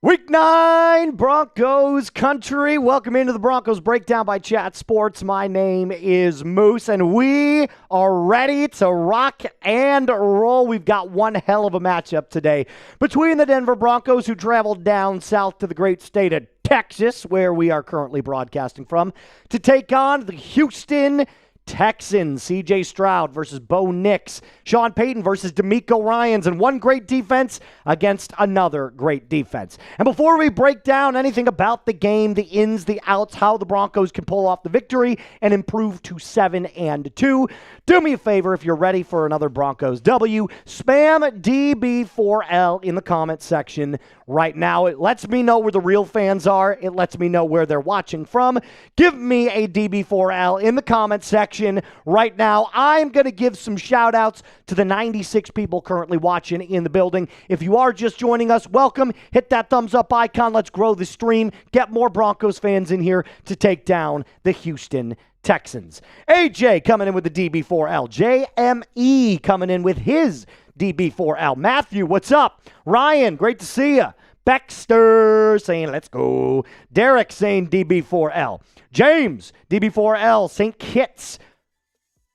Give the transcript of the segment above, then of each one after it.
Week 9, Broncos country. Welcome into the Broncos Breakdown by Chat Sports. My name is Moose, and we are ready to rock and roll. We've got one hell of a matchup today between the Denver Broncos, who traveled down south to the great state of Texas, where we are currently broadcasting from, to take on the Houston Texans. CJ Stroud versus Bo Nix. Sean Payton versus DeMeco Ryans, and one great defense against another great defense. And before we break down anything about the game, the ins, the outs, how the Broncos can pull off the victory and improve to 7-2, do me a favor, if you're ready for another Broncos W, spam DB4L in the comment section right now. It lets me know where the real fans are. It lets me know where they're watching from. Give me a DB4L in the comment section right now. I'm going to give some shout outs to the 96 people currently watching in the building. If you are just joining us, welcome. Hit that thumbs up icon. Let's grow the stream. Get more Broncos fans in here to take down the Houston Texans. AJ coming in with the DB4L. JME coming in with his DB4L. Matthew, what's up? Ryan, great to see you. Baxter saying, let's go. Derek saying DB4L. James, DB4L. St. Kitts.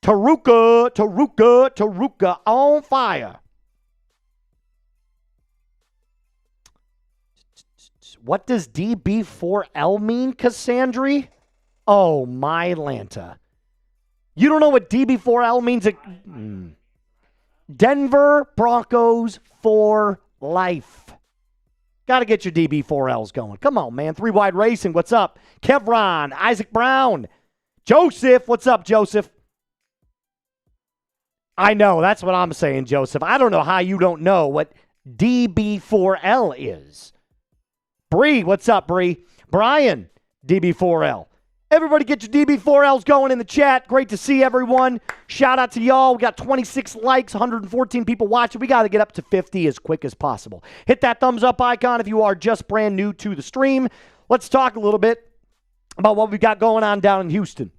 Taruka on fire. What does DB4L mean, Cassandra? Oh, my Lanta. You don't know what DB4L means? Denver Broncos for life. Got to get your DB4Ls going. Come on, man. 3 Wide Racing, what's up? Kevron, Isaac Brown. Joseph, what's up, Joseph? I know, that's what I'm saying, Joseph. I don't know how you don't know what DB4L is. Bree, what's up, Bree? Brian, DB4L. Everybody get your DB4Ls going in the chat. Great to see everyone. Shout out to y'all. We got 26 likes, 114 people watching. We got to get up to 50 as quick as possible. Hit that thumbs up icon if you are just brand new to the stream. Let's talk a little bit about what we got going on down in Houston.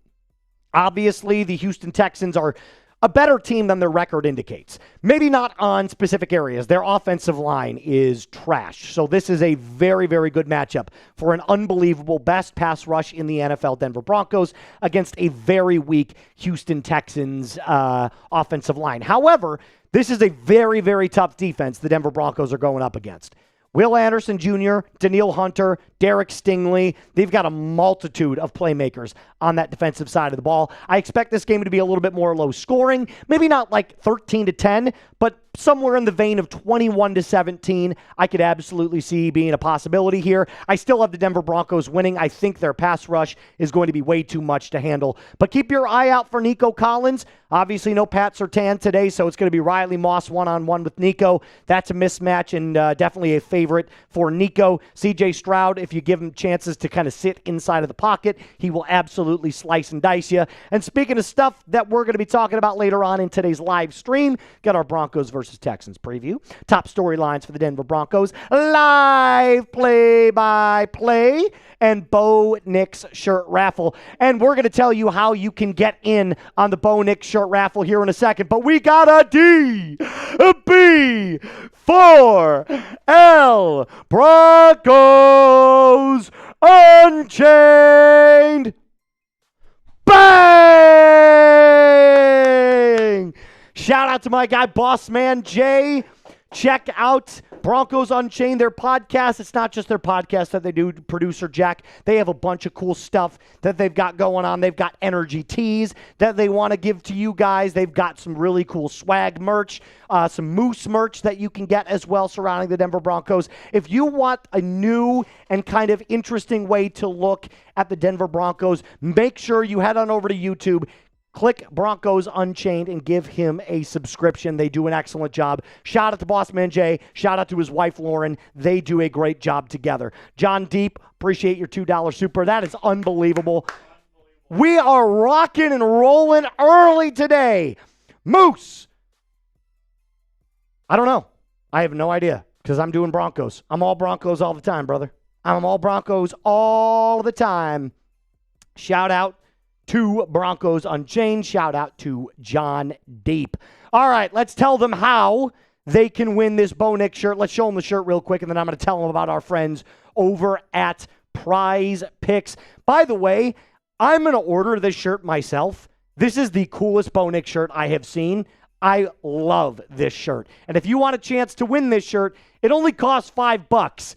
Obviously, the Houston Texans are a better team than their record indicates. Maybe not on specific areas. Their offensive line is trash. So this is a very, very good matchup for an unbelievable best pass rush in the NFL Denver Broncos against a very weak Houston Texans offensive line. However, this is a very, very tough defense the Denver Broncos are going up against. Will Anderson Jr., Danielle Hunter, Derek Stingley, they've got a multitude of playmakers on that defensive side of the ball. I expect this game to be a little bit more low scoring, maybe not like 13-10, but somewhere in the vein of 21-17. I could absolutely see being a possibility here. I still have the Denver Broncos winning. I think their pass rush is going to be way too much to handle. But keep your eye out for Nico Collins. Obviously, no Pat Surtain today, so it's going to be Riley Moss one-on-one with Nico. That's a mismatch and definitely a favorite for Nico. CJ Stroud, if you give him chances to kind of sit inside of the pocket, he will absolutely slice and dice you. And speaking of stuff that we're going to be talking about later on in today's live stream, got our Broncos versus Texans preview. Top storylines for the Denver Broncos. Live play-by-play. And Bo Nix shirt raffle. And we're going to tell you how you can get in on the Bo Nix shirt raffle here in a second. But we got a DB4L Broncos Unchained. Bang! Shout out to my guy, Boss Man Jay. Check out Broncos Unchained, their podcast. It's not just their podcast that they do, producer Jack. They have a bunch of cool stuff that they've got going on. They've got energy teas that they want to give to you guys. They've got some really cool swag merch, some Moose merch that you can get as well surrounding the Denver Broncos. If you want a new and kind of interesting way to look at the Denver Broncos, make sure you head on over to YouTube. Click Broncos Unchained and give him a subscription. They do an excellent job. Shout out to Boss Man Jay. Shout out to his wife, Lauren. They do a great job together. John Deep, appreciate your $2 super. That is unbelievable. We are rocking and rolling early today. Moose. I don't know. I have no idea because I'm doing Broncos. I'm all Broncos all the time, brother. I'm all Broncos all the time. Shout out to Broncos Unchained. Shout out to John Deep. All right, let's tell them how they can win this Bo Nix shirt. Let's show them the shirt real quick, and then I'm going to tell them about our friends over at Prize Picks. By the way, I'm going to order this shirt myself. This is the coolest Bo Nix shirt I have seen. I love this shirt. And if you want a chance to win this shirt, it only costs $5.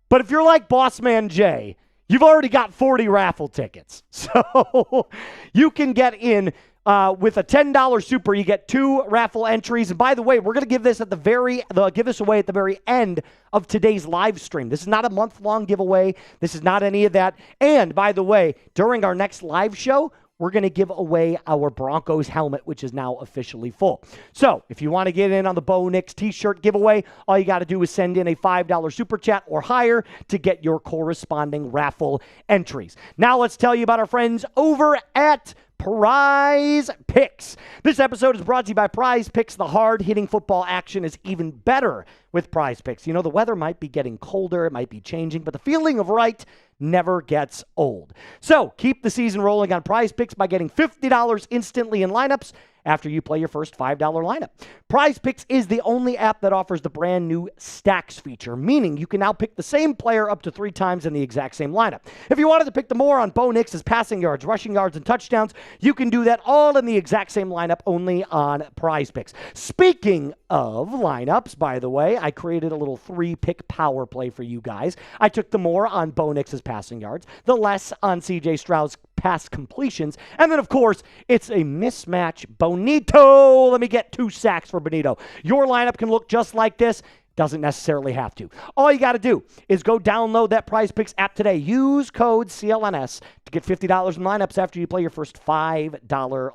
But if you're like Boss Man Jay, you've already got 40 raffle tickets. So you can get in with a $10 super. You get 2 raffle entries. And by the way, we're going to give this give this away at the very end of today's live stream. This is not a month-long giveaway. This is not any of that. And by the way, during our next live show, we're going to give away our Broncos helmet, which is now officially full. So if you want to get in on the Bo Nix t-shirt giveaway, all you got to do is send in a $5 super chat or higher to get your corresponding raffle entries. Now let's tell you about our friends over at Prize Picks. This episode is brought to you by Prize Picks. The hard-hitting football action is even better with Prize Picks. You know, the weather might be getting colder, it might be changing, but the feeling of right never gets old. So keep the season rolling on Prize Picks by getting $50 instantly in lineups after you play your first $5 lineup. Prize Picks is the only app that offers the brand new Stacks feature, meaning you can now pick the same player up to 3 times in the exact same lineup. If you wanted to pick the more on Bo Nix's passing yards, rushing yards, and touchdowns, you can do that all in the exact same lineup only on Prize Picks. Speaking of lineups, by the way, I created a little 3-pick power play for you guys. I took the more on Bo Nix's passing yards, the less on CJ Stroud's pass completions, and then, of course, it's a mismatch Bonito. Let me get 2 sacks for Bonito. Your lineup can look just like this. Doesn't necessarily have to. All you got to do is go download that Prize Picks app today. Use code CLNS to get $50 in lineups after you play your first $5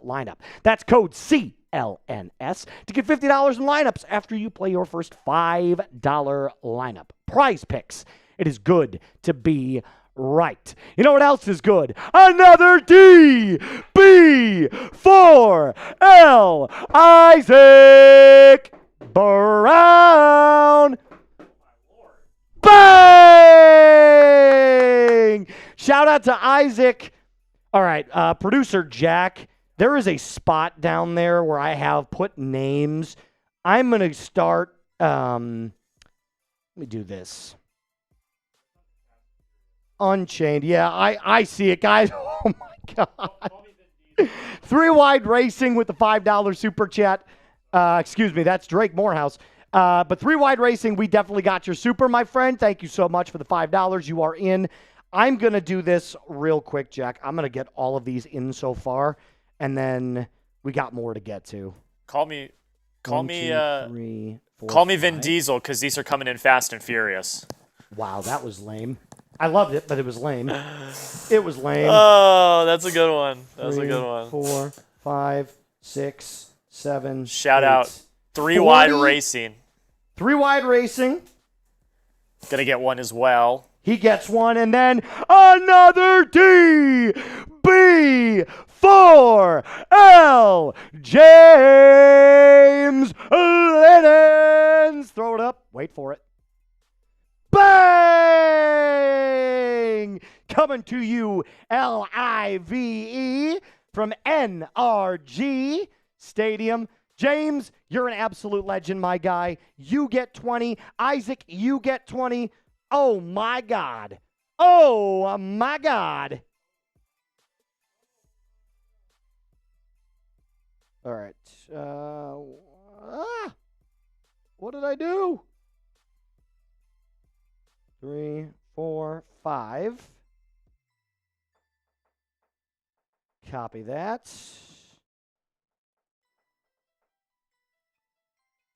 lineup. That's code CLNS to get $50 in lineups after you play your first $5 lineup. Prize Picks. It is good to be right. You know what else is good? Another DB4L Isaac Brown. Bang! Shout out to Isaac. All right, producer Jack, there is a spot down there where I have put names. I'm going to start, let me do this. Unchained. Yeah, I see it, guys. Oh, my God. 3 Wide Racing with the $5 super chat. Excuse me, that's Drake Morehouse. But 3 Wide Racing, we definitely got your super, my friend. Thank you so much for the $5. You are in. I'm going to do this real quick, Jack. I'm going to get all of these in so far, and then we got more to get to. Call me 1, 2, 3, 4, call me 5. Vin Diesel, because these are coming in fast and furious. Wow, that was lame. I loved it, but it was lame. It was lame. Oh, that's a good one. That's 3, a good one. 4, 5, 6, 7. Shout 8, out 3 40. Wide Racing. 3 Wide Racing. Gonna get one as well. He gets one, and then another DB4L James Lennons. Throw it up. Wait for it. Bang! Coming to you, LIVE from NRG Stadium. James, you're an absolute legend, my guy. You get 20. Isaac, you get 20. Oh, my God. Oh, my God. All right. What did I do? 3, 4, 5. Copy that.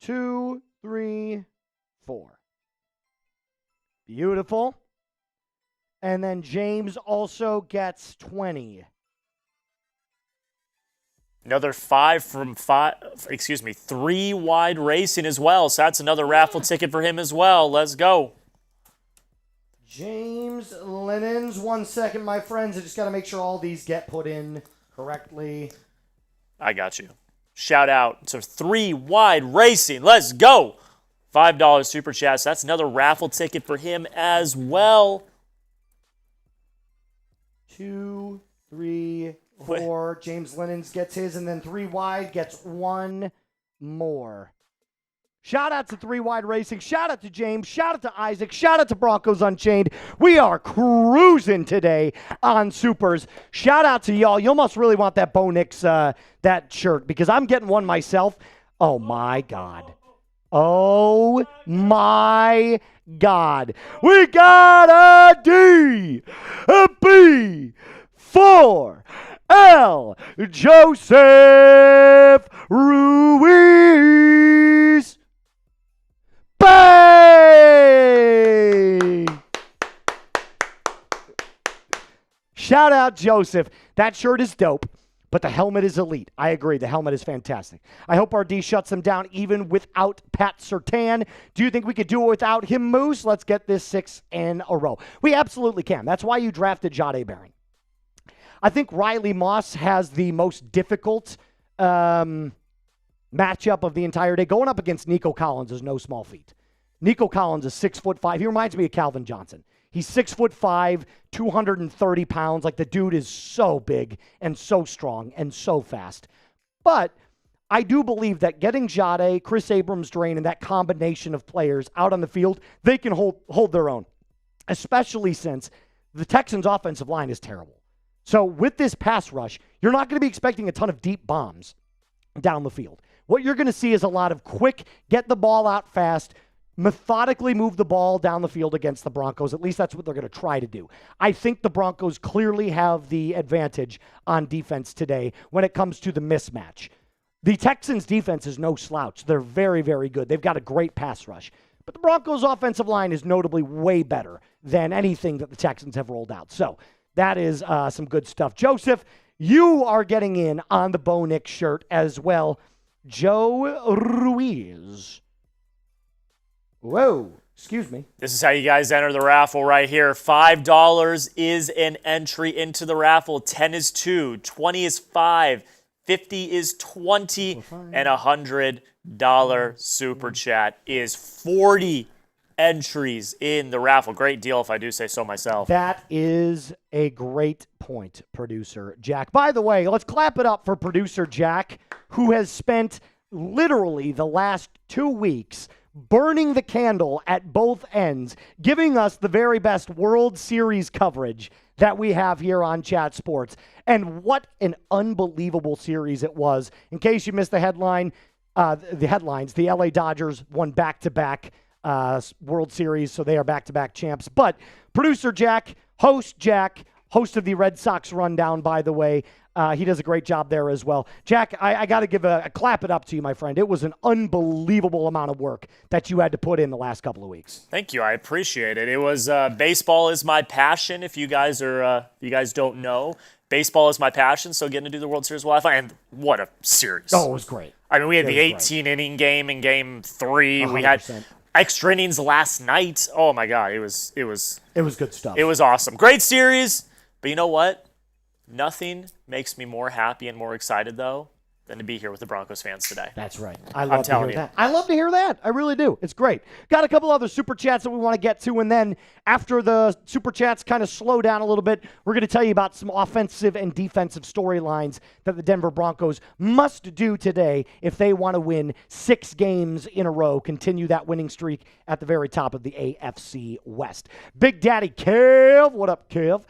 2, 3, 4. Beautiful. And then James also gets 20. Another 3 Wide Racing as well. So that's another raffle ticket for him as well. Let's go. James Lennons. 1 second, my friends. I just got to make sure all these get put in correctly. I got you. Shout out to 3 Wide Racing. Let's go. $5 super chat. So that's another raffle ticket for him as well. 2, 3, 4. James Lennons gets his, and then 3 Wide gets one more. Shout out to 3 Wide Racing. Shout out to James. Shout out to Isaac. Shout out to Broncos Unchained. We are cruising today on Supers. Shout out to y'all. You almost really want that Bo Nix, that shirt, because I'm getting one myself. Oh, my God. Oh, my God. We got a D, a B, 4, L, Joseph Ruiz. Bang! Shout out Joseph. That shirt is dope, but the helmet is elite. I agree. The helmet is fantastic. I hope our D shuts them down even without Pat Surtain. Do you think we could do it without him, Moose? Let's get this 6 in a row. We absolutely can. That's why you drafted Jahdae Barron. I think Riley Moss has the most difficult matchup of the entire day. Going up against Nico Collins is no small feat. Nico Collins is 6'5". He reminds me of Calvin Johnson. He's 6'5", 230 pounds. Like, the dude is so big and so strong and so fast. But I do believe that getting Jahdae, Chris Abrams-Drain, and that combination of players out on the field, they can hold their own, especially since the Texans' offensive line is terrible. So with this pass rush, you're not going to be expecting a ton of deep bombs down the field. What you're going to see is a lot of quick, get the ball out fast, methodically move the ball down the field against the Broncos. At least that's what they're going to try to do. I think the Broncos clearly have the advantage on defense today when it comes to the mismatch. The Texans' defense is no slouch. They're very, very good. They've got a great pass rush. But the Broncos' offensive line is notably way better than anything that the Texans have rolled out. So that is some good stuff. Joseph, you are getting in on the Bo Nix shirt as well. Joe Ruiz. Whoa, excuse me. This is how you guys enter the raffle right here. $5 is an entry into the raffle. 10 is 2, 20 is 5, 50 is 20, and $100 super chat is 40 entries in the raffle. Great deal, if I do say so myself. That is a great point, producer Jack. By the way, let's clap it up for producer Jack, who has spent literally the last 2 weeks burning the candle at both ends, giving us the very best World Series coverage that we have here on Chat Sports. And what an unbelievable series it was. In case you missed the headlines, the LA Dodgers won back-to-back World Series, so they are back-to-back champs. But producer Jack, host of the Red Sox Rundown, by the way, he does a great job there as well. Jack, I got to give a clap it up to you, my friend. It was an unbelievable amount of work that you had to put in the last couple of weeks. Thank you. I appreciate it. It was baseball is my passion. If you guys don't know, baseball is my passion. So getting to do the World Series was fun. And what a series! Oh, it was great. I mean, we had the 18-inning game in Game 3. 100%. We had extra innings last night. Oh my God, it was good stuff. It was awesome. Great series. But you know what? Nothing makes me more happy and more excited, though, than to be here with the Broncos fans today. That's right. I love to hear that. I love to hear that. I really do. It's great. Got a couple other Super Chats that we want to get to, and then after the Super Chats kind of slow down a little bit, we're going to tell you about some offensive and defensive storylines that the Denver Broncos must do today if they want to win 6 games in a row, continue that winning streak at the very top of the AFC West. Big Daddy Kev. What up, Kev?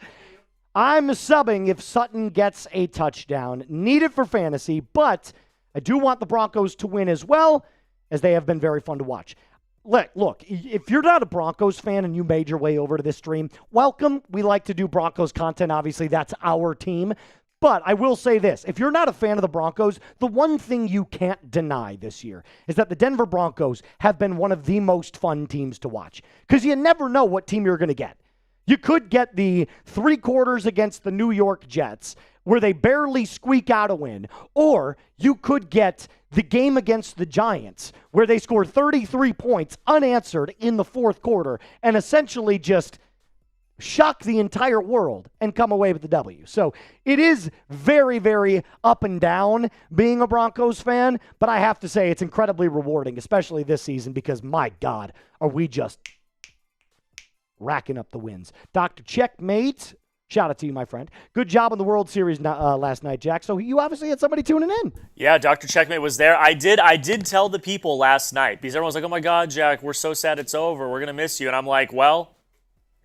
I'm subbing if Sutton gets a touchdown. Needed for fantasy, but I do want the Broncos to win as well, as they have been very fun to watch. Look, if you're not a Broncos fan and you made your way over to this stream, welcome. We like to do Broncos content. Obviously, that's our team. But I will say this. If you're not a fan of the Broncos, the one thing you can't deny this year is that the Denver Broncos have been one of the most fun teams to watch, because you never know what team you're going to get. You could get the 3 quarters against the New York Jets where they barely squeak out a win, or you could get the game against the Giants where they score 33 points unanswered in the 4th quarter and essentially just shock the entire world and come away with the W. So it is very, very up and down being a Broncos fan, but I have to say it's incredibly rewarding, especially this season, because my God, are we just racking up the wins. Dr. Checkmate, Shout out to you, my friend. Good job on the World Series last night, Jack. So you obviously had somebody tuning in. Yeah, Dr. Checkmate was there. I did tell the people last night because everyone's like, oh my God, Jack, we're so sad it's over. We're going to miss you. And I'm like, well,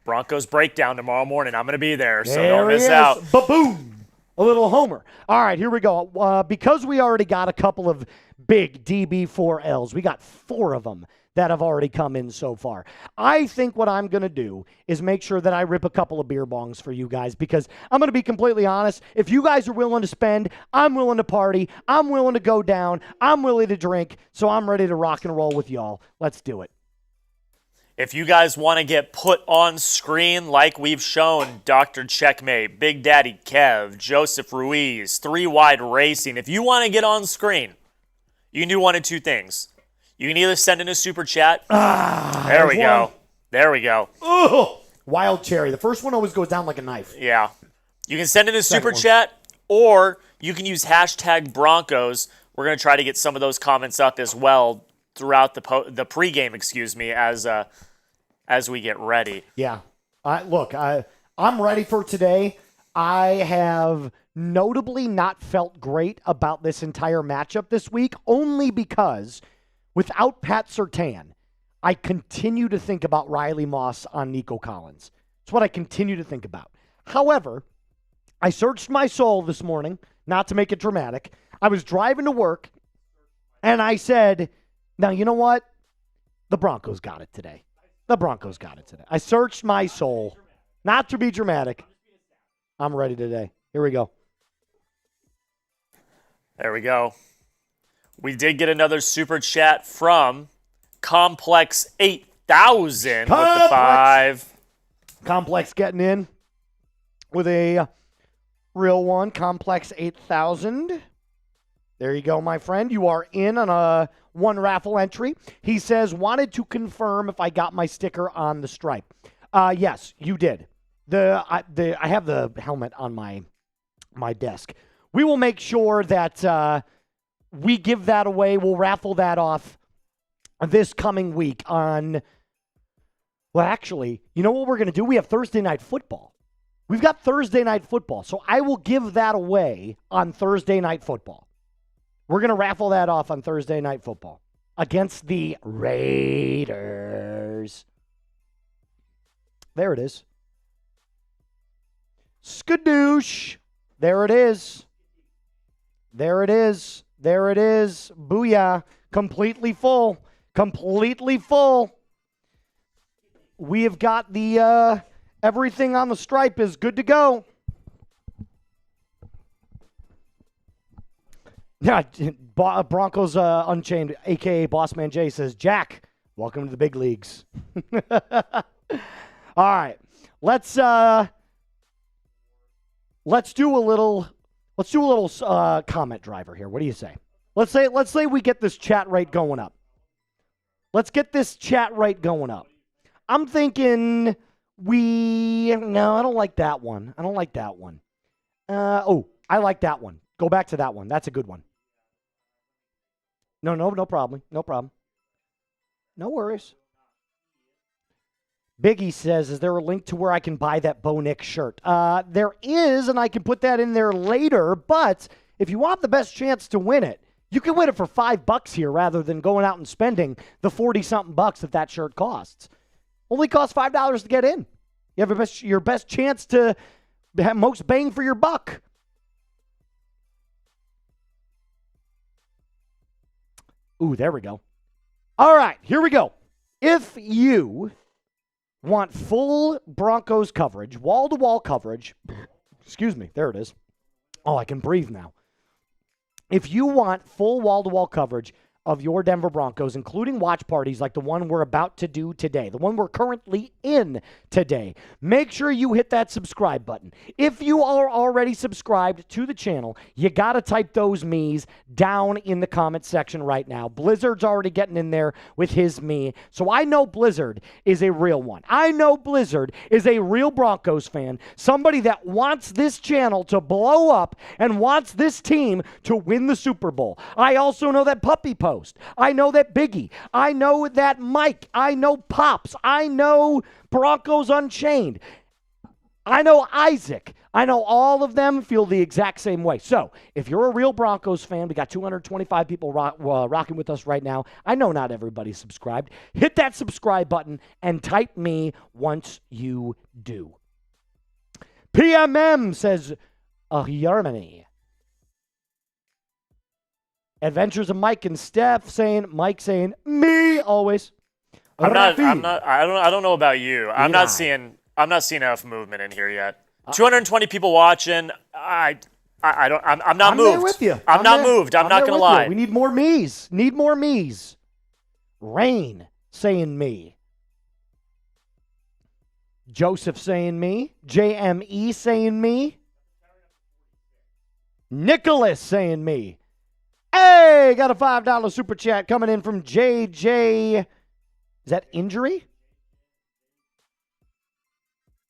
Broncos breakdown tomorrow morning. I'm going to be there, so don't miss out. Ba-boom. A little homer. All right, here we go. Because we already got a couple of big DB4Ls, we got 4 of them that have already come in so far. I think what I'm going to do is make sure that I rip a couple of beer bongs for you guys, because I'm going to be completely honest. If you guys are willing to spend, I'm willing to party. I'm willing to go down. I'm willing to drink. So I'm ready to rock and roll with y'all. Let's do it. If you guys want to get put on screen like we've shown, Dr. Checkmate, Big Daddy Kev, Joseph Ruiz, 3 Wide Racing, if you want to get on screen, you can do one of 2 things. You can either send in a super chat. There we go. There we go. Ugh. Wild cherry. The first one always goes down like a knife. Yeah. You can send in a super chat, or you can use hashtag Broncos. We're going to try to get some of those comments up as well throughout the pregame, as we get ready. Yeah. I'm ready for today. I have notably not felt great about this entire matchup this week, only because without Pat Surtain, I continue to think about Riley Moss on Nico Collins. It's what I continue to think about. However, I searched my soul this morning, not to make it dramatic. I was driving to work, and I said, now, you know what? The Broncos got it today. The Broncos got it today. I searched my soul, not to be dramatic. I'm ready today. Here we go. There we go. We did get another super chat from Complex 8000 with the 5. Complex getting in with a real one. Complex 8000. There you go, my friend. You are in on a 1 raffle entry. He says, wanted to confirm if I got my sticker on the stripe. Yes, you did. I have the helmet on my desk. We will make sure that we give that away. We'll raffle that off this coming week on, well, actually, you know what we're going to do? We have Thursday Night Football. We've got Thursday Night Football, so I will give that away on Thursday Night Football. We're going to raffle that off on Thursday Night Football against the Raiders. There it is. Skadoosh. There it is. There it is. There it is. Booyah. Completely full. Completely full. We have got the everything on the stripe is good to go. Yeah, Broncos Unchained, a.k.a. Bossman Jay, says, Jack, welcome to the big leagues. All right. Let's do a little comment driver here. What do you say? Let's say we get this chat rate going up. Let's get this chat rate going up. I'm thinking no, I don't like that one. I don't like that one. I like that one. Go back to that one. That's a good one. No problem. No problem. No worries. Biggie says, is there a link to where I can buy that Bo Nix shirt? There is, and I can put that in there later, but if you want the best chance to win it, you can win it for $5 here rather than going out and spending the 40-something bucks that shirt costs. Only costs $5 to get in. You have your best chance to have most bang for your buck. Ooh, there we go. All right, here we go. If you want full Broncos coverage, wall-to-wall coverage, excuse me, there it is. Oh, I can breathe now. If you want full wall-to-wall coverage of your Denver Broncos, including watch parties like the one we're about to do today, the one we're currently in today, make sure you hit that subscribe button. If you are already subscribed to the channel, you got to type those me's down in the comment section right now. Blizzard's already getting in there with his me, so I know Blizzard is a real one. I know Blizzard is a real Broncos fan, somebody that wants this channel to blow up and wants this team to win the Super Bowl. I also know that Puppy Post. I know that Biggie. I know that Mike. I know Pops. I know Broncos Unchained. I know Isaac. I know all of them feel the exact same way. So if you're a real Broncos fan, we got 225 people rocking with us right now. I know not everybody's subscribed. Hit that subscribe button and type me once you do. PMM says, Germany. Adventures of Mike and Steph saying, Mike saying, me always. I don't know about you. I'm not seeing enough movement in here yet. 220 people watching. I'm not moved. There with you. I'm not moved. I'm not going to lie. We need more me's. Rain saying me. Joseph saying me. JME saying me. Nicholas saying me. Hey, got a $5 super chat coming in from JJ. Is that injury?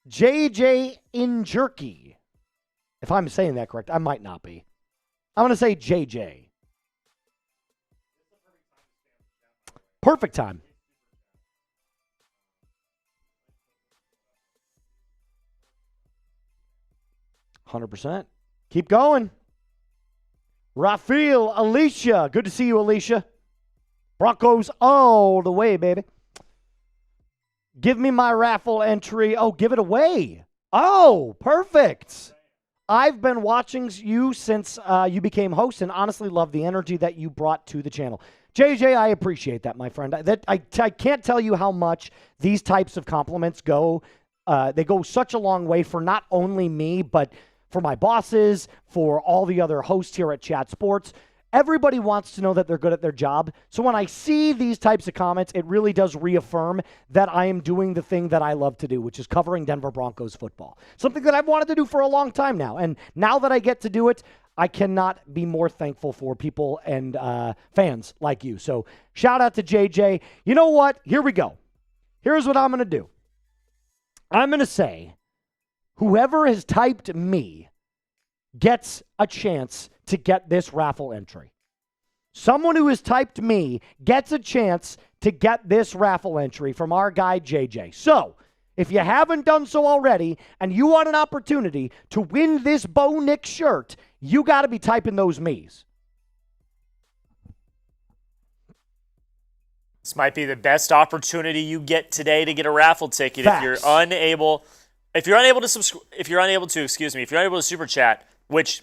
JJ Injerky. If I'm saying that correct, I might not be. I'm going to say JJ. Perfect time. %. Keep going. Raffle, Alicia. Good to see you, Alicia. Broncos all the way, baby. Give me my raffle entry. Oh, give it away. Oh, perfect. I've been watching you since you became host and honestly love the energy that you brought to the channel. JJ, I appreciate that, my friend. I can't tell you how much these types of compliments go. They go such a long way for not only me, but for my bosses, for all the other hosts here at Chat Sports. Everybody wants to know that they're good at their job. So when I see these types of comments, it really does reaffirm that I am doing the thing that I love to do, which is covering Denver Broncos football. Something that I've wanted to do for a long time now. And now that I get to do it, I cannot be more thankful for people and fans like you. So shout out to JJ. You know what? Here we go. Here's what I'm going to do. I'm going to say, whoever has typed me gets a chance to get this raffle entry. Someone who has typed me gets a chance to get this raffle entry from our guy JJ. So, if you haven't done so already and you want an opportunity to win this Bo Nick shirt, you got to be typing those me's. This might be the best opportunity you get today to get a raffle ticket. Facts. If you're unable to super chat, which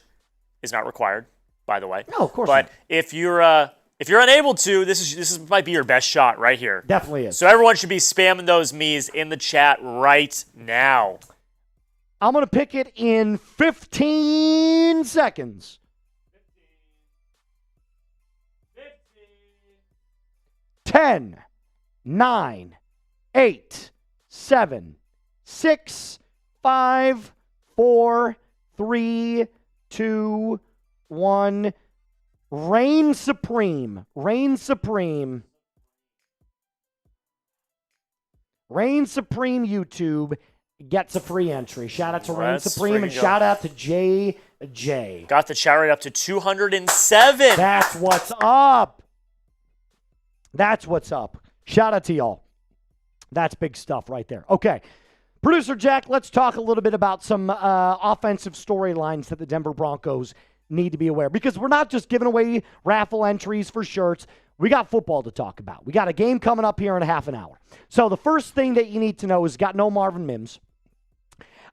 is not required, by the way. No, of course but not. If you're unable to, this might be your best shot right here. Definitely is. So everyone should be spamming those me's in the chat right now. I'm going to pick it in 15 seconds. 10, 9, 8, 7, 6, 5, 4, 3, 2, 1. Reign supreme. Reign supreme. Reign Supreme YouTube gets a free entry. Shout out to Reign Supreme and shout out to JJ. Got the chat rate up to 207. That's what's up. That's what's up. Shout out to y'all. That's big stuff right there. Okay. Producer Jack, let's talk a little bit about some offensive storylines that the Denver Broncos need to be aware. Because we're not just giving away raffle entries for shirts. We got football to talk about. We got a game coming up here in a half an hour. So the first thing that you need to know is got no Marvin Mims.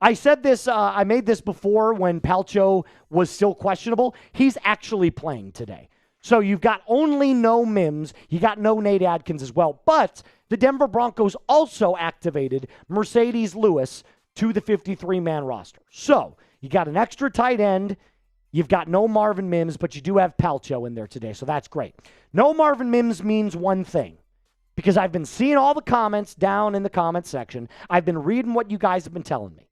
I said this, I made this before when Palcho was still questionable. He's actually playing today. So you've got only no Mims. You got no Nate Adkins as well. But the Denver Broncos also activated Mercedes Lewis to the 53-man roster. So you got an extra tight end. You've got no Marvin Mims, but you do have Palcho in there today, so that's great. No Marvin Mims means one thing, because I've been seeing all the comments down in the comment section. I've been reading what you guys have been telling me.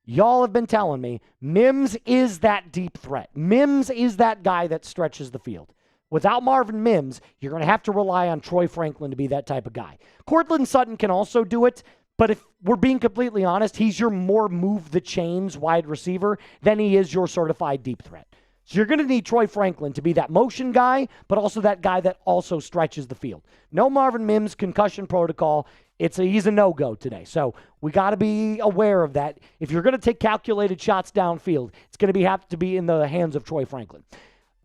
Y'all have been telling me Mims is that deep threat. Mims is that guy that stretches the field. Without Marvin Mims, you're going to have to rely on Troy Franklin to be that type of guy. Courtland Sutton can also do it, but if we're being completely honest, he's your more move-the-chains wide receiver than he is your certified deep threat. So you're going to need Troy Franklin to be that motion guy, but also that guy that also stretches the field. No Marvin Mims, concussion protocol. He's a no-go today. So we got to be aware of that. If you're going to take calculated shots downfield, it's going to have to be in the hands of Troy Franklin.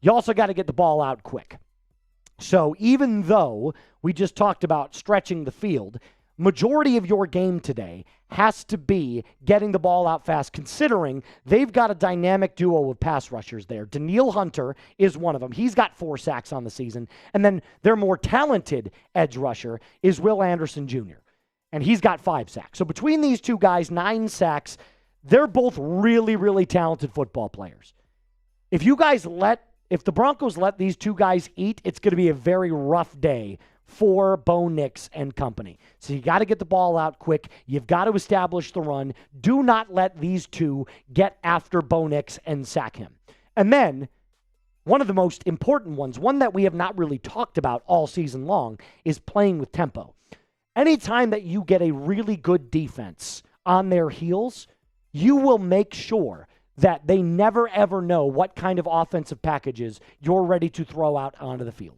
You also got to get the ball out quick. So even though we just talked about stretching the field, majority of your game today has to be getting the ball out fast, considering they've got a dynamic duo of pass rushers there. Danielle Hunter is one of them. He's got 4 sacks on the season. And then their more talented edge rusher is Will Anderson Jr., and he's got 5 sacks. So between these two guys, 9 sacks. They're both really, really talented football players. If the Broncos let these two guys eat, it's going to be a very rough day for Bo Nix and company. So you got to get the ball out quick. You've got to establish the run. Do not let these two get after Bo Nix and sack him. And then one of the most important ones, one that we have not really talked about all season long, is playing with tempo. Anytime that you get a really good defense on their heels, you will make sure that they never, ever know what kind of offensive packages you're ready to throw out onto the field.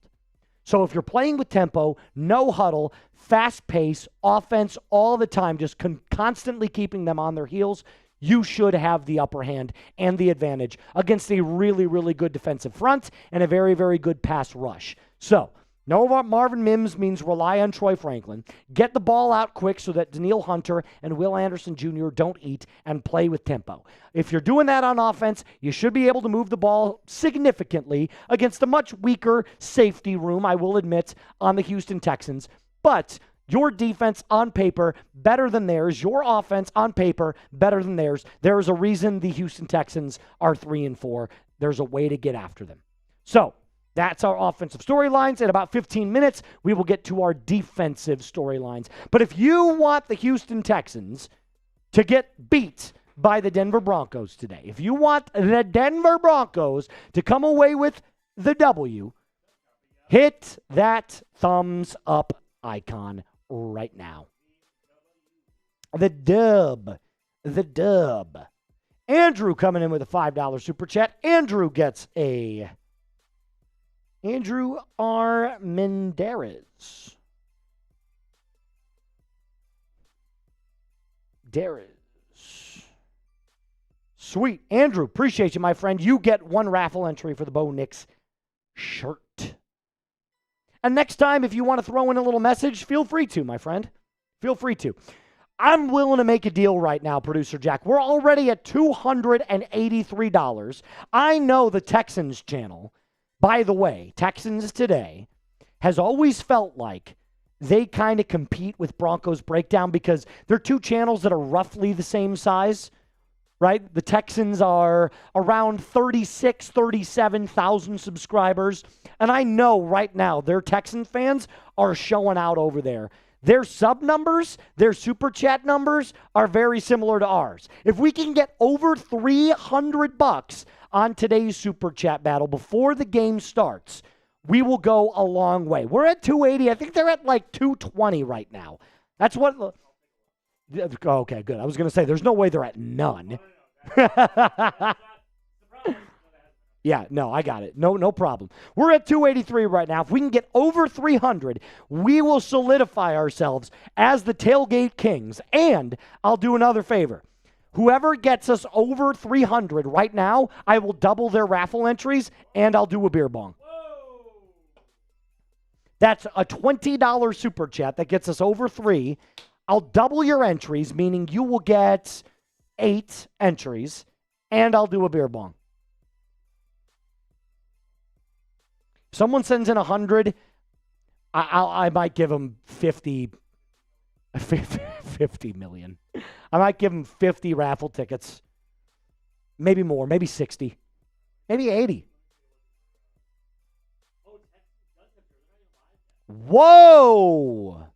So if you're playing with tempo, no huddle, fast pace, offense all the time, just constantly keeping them on their heels, you should have the upper hand and the advantage against a really, really good defensive front and a very, very good pass rush. So know what Marvin Mims means: rely on Troy Franklin. Get the ball out quick so that Danielle Hunter and Will Anderson Jr. don't eat, and play with tempo. If you're doing that on offense, you should be able to move the ball significantly against a much weaker safety room, I will admit, on the Houston Texans. But your defense on paper better than theirs. Your offense on paper better than theirs. There is a reason the Houston Texans are 3-4. There's a way to get after them. So that's our offensive storylines. In about 15 minutes, we will get to our defensive storylines. But if you want the Houston Texans to get beat by the Denver Broncos today, if you want the Denver Broncos to come away with the W, hit that thumbs up icon right now. The dub. Andrew coming in with a $5 super chat. Andrew R. Menderes. Sweet. Andrew, appreciate you, my friend. You get 1 raffle entry for the Bo Nix shirt. And next time, if you want to throw in a little message, feel free to, my friend. Feel free to. I'm willing to make a deal right now, Producer Jack. We're already at $283. I know the Texans channel, by the way, Texans Today, has always felt like they kind of compete with Broncos Breakdown because they're two channels that are roughly the same size, right? The Texans are around 37,000 subscribers. And I know right now their Texan fans are showing out over there. Their sub numbers, their super chat numbers are very similar to ours. If we can get over $300 on today's super chat battle before the game starts, we will go a long way. We're at 280. I think they're at like 220 right now. That's what... Okay, good. I was going to say, there's no way they're at none. Yeah, no, I got it. No problem. We're at 283 right now. If we can get over 300, we will solidify ourselves as the Tailgate Kings. And I'll do another favor. Whoever gets us over 300 right now, I will double their raffle entries, and I'll do a beer bong. That's a $20 super chat that gets us over 3. I'll double your entries, meaning you will get 8 entries, and I'll do a beer bong. Someone sends in 100, I might give them 50 million. I might give them 50 raffle tickets. Maybe more, maybe 60, maybe 80. Whoa!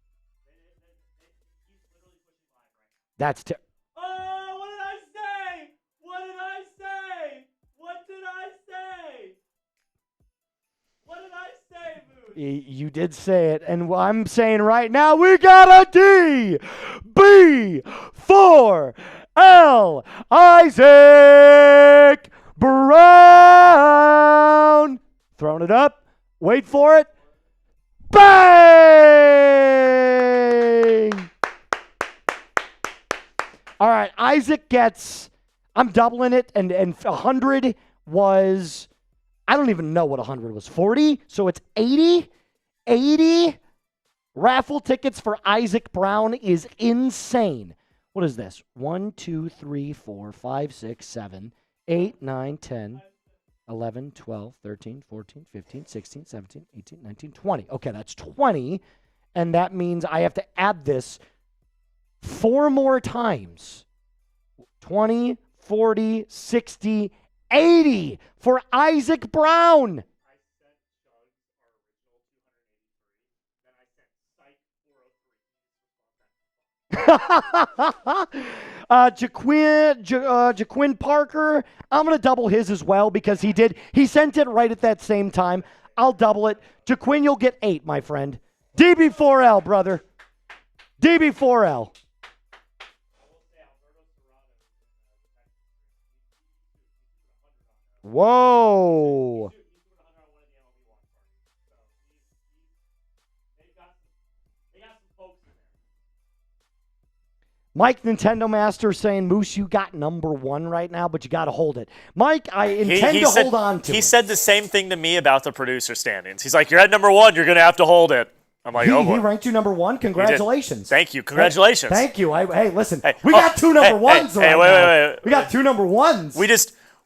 That's Oh, what did I say? What did I say? What did I say? What did I say, Moose? You did say it, and I'm saying right now, we got a DB4L Isaac Brown. Throwing it up. Wait for it. Bang! All right, Isaac gets, I'm doubling it, and 100 was, I don't even know what 100 was, 40? So it's 80? 80 raffle tickets for Isaac Brown is insane. What is this? 1, 2, 3, 4, 5, 6, 7, 8, 9, 10, 11, 12, 13, 14, 15, 16, 17, 18, 19, 20. Okay, that's 20. And that means I have to add this 4 more times. 20, 40, 60, 80 for Isaac Brown. Jaquin Parker, I'm going to double his as well because he sent it right at that same time. I'll double it. Jaquin, you'll get 8, my friend. DB4L, brother. DB4L. Whoa. Mike Nintendo Master saying, Moose, you got number 1 right now, but you got to hold it. Mike, I intend to hold on to it. He said the same thing to me about the producer standings. He's like, you're at number 1. You're going to have to hold it. I'm like, oh, boy. He ranked you number 1. Congratulations. Thank you. Congratulations. Thank you. Hey, listen, we got 2 number 1s right now. Wait. We got 2 number 1s.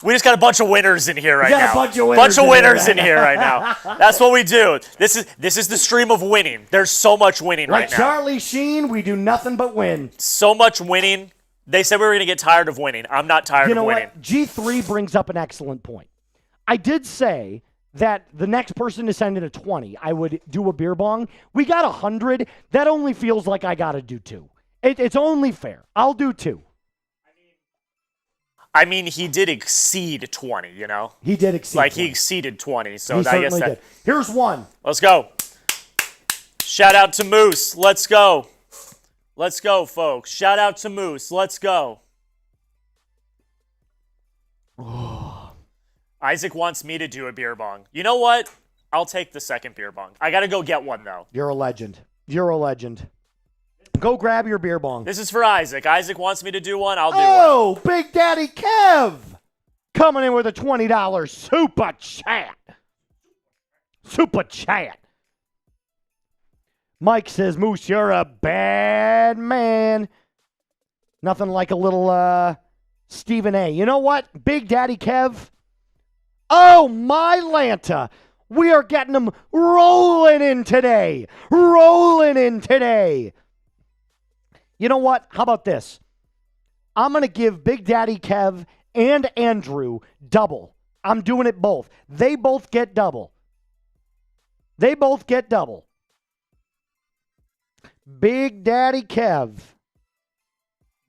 We just got a bunch of winners in here right now. We got a bunch of winners in here right now. That's what we do. This is the stream of winning. There's so much winning right now. Like Charlie Sheen, we do nothing but win. So much winning. They said we were going to get tired of winning. I'm not tired of winning. You know what? G3 brings up an excellent point. I did say that the next person to send in a 20, I would do a beer bong. We got 100. That only feels like I got to do 2. It's only fair. I'll do 2. I mean, he did exceed 20, you know? He did exceed 20. He exceeded 20, so he I guess did. Here's 1. Let's go. Shout out to Moose. Let's go. Let's go, folks. Shout out to Moose. Let's go. Isaac wants me to do a beer bong. You know what? I'll take the second beer bong. I got to go get one, though. You're a legend. Go grab your beer bong. This is for Isaac. Isaac wants me to do one. I'll do one. Oh, Big Daddy Kev coming in with a $20 super chat. Super chat. Mike says, Moose, you're a bad man. Nothing like a little Stephen A. You know what, Big Daddy Kev? Oh, my Lanta. We are getting them rolling in today. You know what? How about this? I'm going to give Big Daddy Kev and Andrew double. I'm doing it both. They both get double. Big Daddy Kev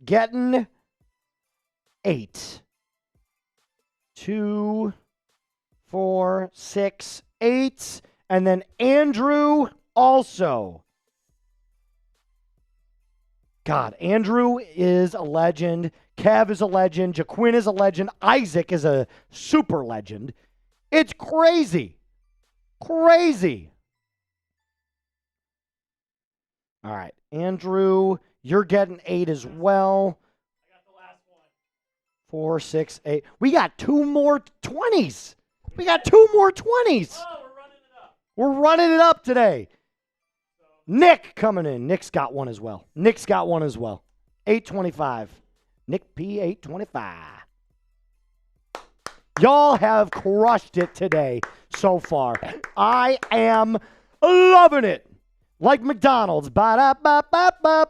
getting 8. 2, 4, 6, 8. And then Andrew also. God, Andrew is a legend. Kev is a legend. Jaquin is a legend. Isaac is a super legend. It's crazy. All right, Andrew, you're getting 8 as well. I got the last one. 4, 6, 8. We got 2 more 20s. Oh, we're running it up. We're running it up today. Nick coming in. Nick's got one as well. 825. Nick P, 825. Y'all have crushed it today so far. I am loving it. Like McDonald's. Ba-da-ba-ba-ba.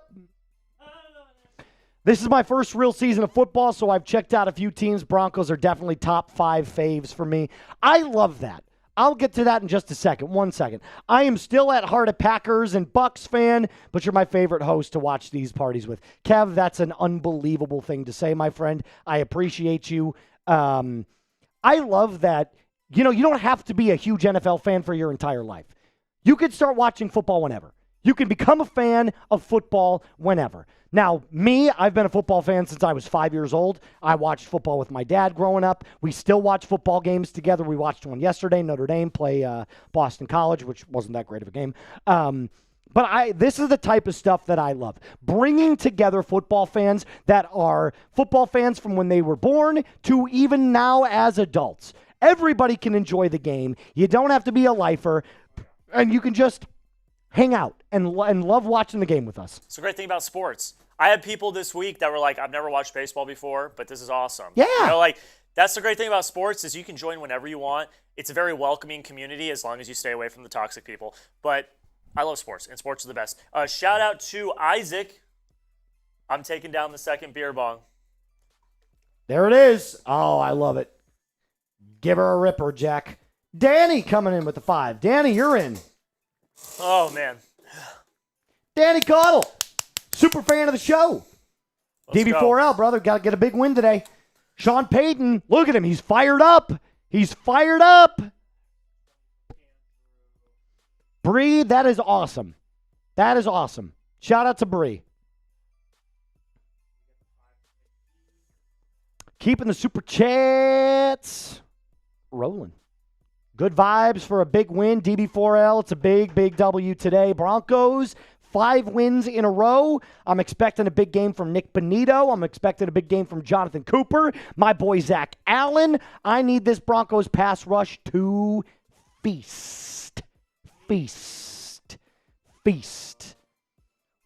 This is my first real season of football, so I've checked out a few teams. Broncos are definitely top 5 faves for me. I love that. I'll get to that in just a second. 1 second. I am still at heart a Packers and Bucks fan, but you're my favorite host to watch these parties with. Kev, that's an unbelievable thing to say, my friend. I appreciate you. I love that. You know, you don't have to be a huge NFL fan for your entire life. You could start watching football whenever. You can become a fan of football whenever. Now, me, I've been a football fan since I was 5 years old. I watched football with my dad growing up. We still watch football games together. We watched one yesterday, Notre Dame play Boston College, which wasn't that great of a game. But this is the type of stuff that I love. Bringing together football fans that are football fans from when they were born to even now as adults. Everybody can enjoy the game. You don't have to be a lifer, and you can just hang out and love watching the game with us. It's a great thing about sports. I had people this week that were like, I've never watched baseball before, but this is awesome. Yeah. You know, like, that's the great thing about sports is you can join whenever you want. It's a very welcoming community as long as you stay away from the toxic people. But I love sports, and sports are the best. Shout out to Isaac. I'm taking down the second beer bong. There it is. Oh, I love it. Give her a ripper, Jack. Danny coming in with the 5. Danny, you're in. Oh, man. Danny Cottle, super fan of the show. DB4L, brother, got to get a big win today. Sean Payton, look at him. He's fired up. He's fired up. Bree, that is awesome. That is awesome. Shout out to Bree. Keeping the super chats rolling. Good vibes for a big win. DB4L, it's a big, big W today. Broncos, 5 wins in a row. I'm expecting a big game from Nick Benito. I'm expecting a big game from Jonathan Cooper. My boy Zach Allen. I need this Broncos pass rush to feast. Feast. Feast.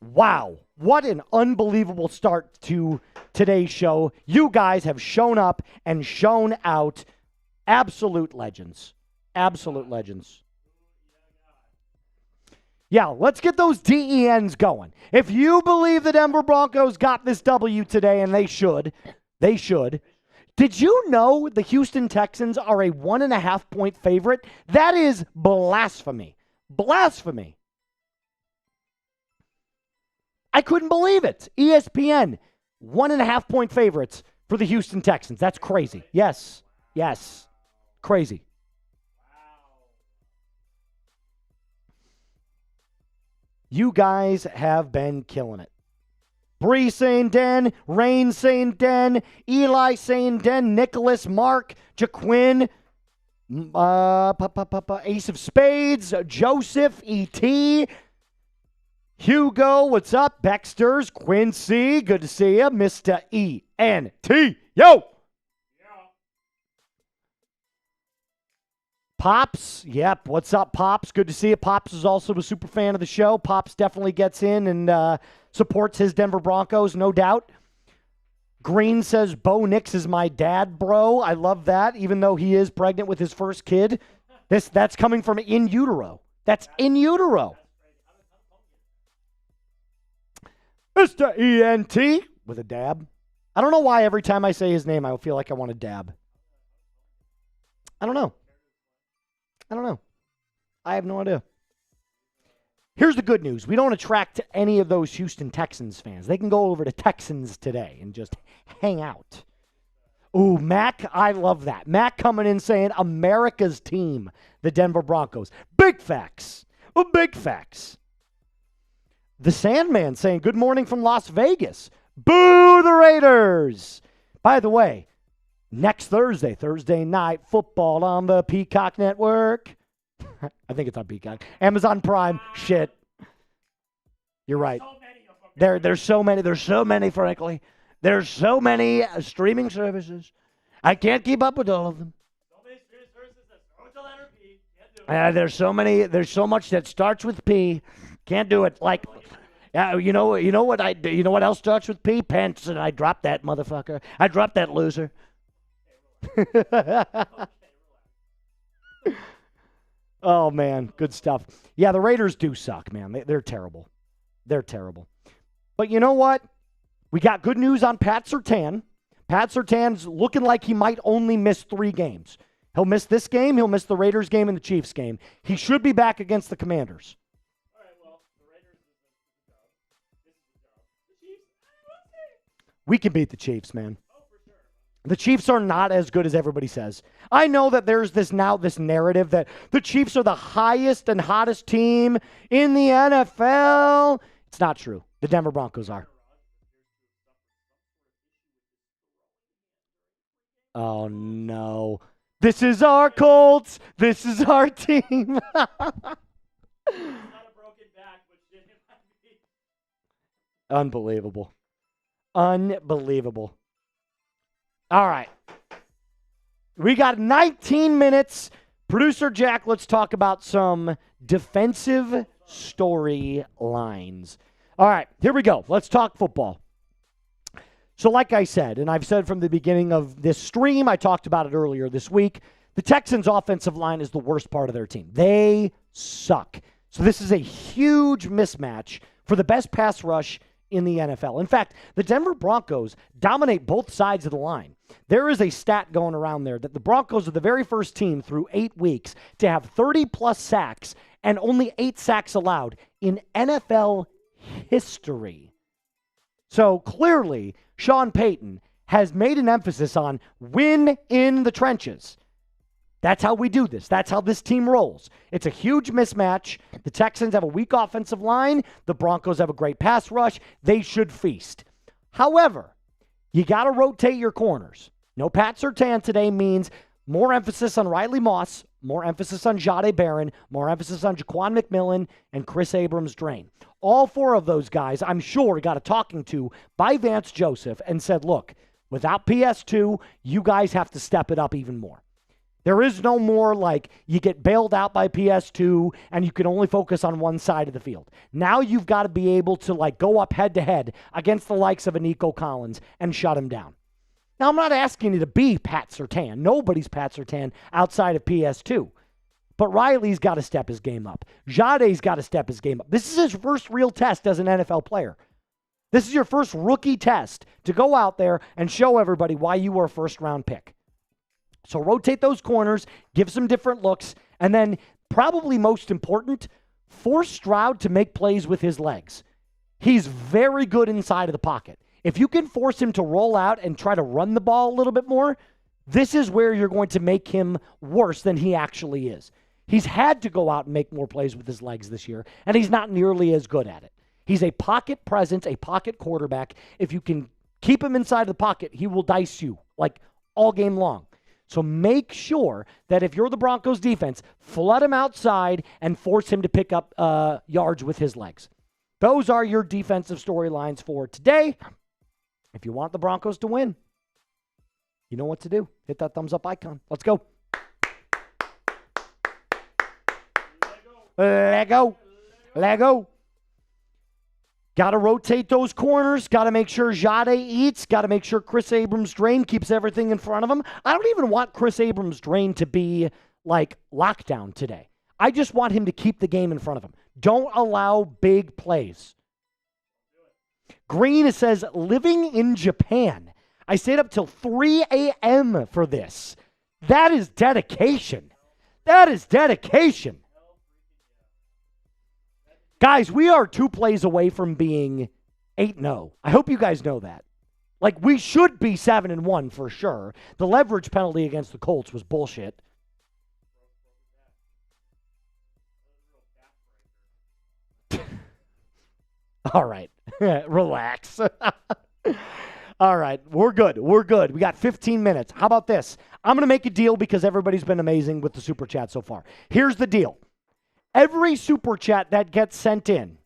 Wow. What an unbelievable start to today's show. You guys have shown up and shown out. Absolute legends. Absolute legends. Yeah, let's get those DENs going. If you believe the Denver Broncos got this W today, and they should. Did you know the Houston Texans are a 1.5-point favorite? That is blasphemy. Blasphemy. I couldn't believe it. ESPN, 1.5-point favorites for the Houston Texans. That's crazy. Yes. Crazy. You guys have been killing it. Bree saying Den, Rain saying Den, Eli saying Den, Nicholas, Mark, Jaquin, Ace of Spades, Joseph, E.T., Hugo, what's up? Baxter's, Quincy, good to see you. Mr. E.N.T., yo! Pops, yep. What's up, Pops? Good to see you. Pops is also a super fan of the show. Pops definitely gets in and supports his Denver Broncos, no doubt. Green says, Bo Nix is my dad, bro. I love that, even though he is pregnant with his first kid. That's coming from in utero. That's in utero. Mr. E.N.T. with a dab. I don't know why every time I say his name, I feel like I want to dab. I don't know. I have no idea. Here's the good news. We don't attract any of those Houston Texans fans. They can go over to Texans today and just hang out. Ooh, Mac, I love that. Mac coming in saying America's team, the Denver Broncos. Big facts. Big facts. The Sandman saying good morning from Las Vegas. Boo the Raiders. By the way, next Thursday night football on the Peacock Network. I think it's on Peacock. Amazon Prime. Shit. You're right. There's so many, frankly. There's so many streaming services. I can't keep up with all of them. There's so much that starts with P. Can't do it. Like, you know what else starts with P? Pence, and I dropped that motherfucker. I dropped that loser. Oh, man. Good stuff. Yeah, the Raiders do suck, man. They're terrible. They're terrible. But you know what? We got good news on Pat Surtain. Pat Surtain's looking like he might only miss 3 games. He'll miss this game. He'll miss the Raiders game and the Chiefs game. He should be back against the Commanders. All right, well, the Raiders is a dub. This is a dub. The Chiefs, we'll see. We can beat the Chiefs, man. The Chiefs are not as good as everybody says. I know that there's this narrative that the Chiefs are the highest and hottest team in the NFL. It's not true. The Denver Broncos are. Oh, no. This is our Colts. This is our team. Not a broken back, but shit Unbelievable. Unbelievable. All right. We got 19 minutes. Producer Jack, let's talk about some defensive storylines. All right, here we go. Let's talk football. So like I said, and I've said from the beginning of this stream, I talked about it earlier this week, the Texans' offensive line is the worst part of their team. They suck. So this is a huge mismatch for the best pass rush in the NFL. In fact, the Denver Broncos dominate both sides of the line. There is a stat going around there that the Broncos are the very first team through 8 weeks to have 30-plus sacks and only 8 sacks allowed in NFL history. So clearly, Sean Payton has made an emphasis on win in the trenches. That's how we do this. That's how this team rolls. It's a huge mismatch. The Texans have a weak offensive line. The Broncos have a great pass rush. They should feast. However, you got to rotate your corners. No Pat Surtain today means more emphasis on Riley Moss, more emphasis on Jahdae Barron, more emphasis on Jaquan McMillan, and Chris Abrams-Drain. All 4 of those guys, I'm sure, got a talking to by Vance Joseph and said, look, without PS2, you guys have to step it up even more. There is no more like you get bailed out by PS2 and you can only focus on one side of the field. Now you've got to be able to like go up head-to-head against the likes of a Nico Collins and shut him down. Now, I'm not asking you to be Pat Surtain. Nobody's Pat Surtain outside of PS2. But Riley's got to step his game up. Jahdae's got to step his game up. This is his first real test as an NFL player. This is your first rookie test to go out there and show everybody why you were a first-round pick. So rotate those corners, give some different looks, and then probably most important, force Stroud to make plays with his legs. He's very good inside of the pocket. If you can force him to roll out and try to run the ball a little bit more, this is where you're going to make him worse than he actually is. He's had to go out and make more plays with his legs this year, and he's not nearly as good at it. He's a pocket presence, a pocket quarterback. If you can keep him inside the pocket, he will dice you like all game long. So make sure that if you're the Broncos defense, flood him outside and force him to pick up yards with his legs. Those are your defensive storylines for today. If you want the Broncos to win, you know what to do. Hit that thumbs up icon. Let's go. Lego. Lego. Got to rotate those corners. Got to make sure Jahdae eats. Got to make sure Chris Abrams-Drain keeps everything in front of him. I don't even want Chris Abrams-Drain to be like lockdown today. I just want him to keep the game in front of him. Don't allow big plays. Green says, living in Japan. I stayed up till 3 a.m. for this. That is dedication. That is dedication. Guys, we are 2 plays away from being 8-0. I hope you guys know that. Like, we should be 7-1 for sure. The leverage penalty against the Colts was bullshit. All right. Relax. All right. We're good. We're good. We got 15 minutes. How about this? I'm going to make a deal because everybody's been amazing with the Super Chat so far. Here's the deal. Every Super Chat that gets sent in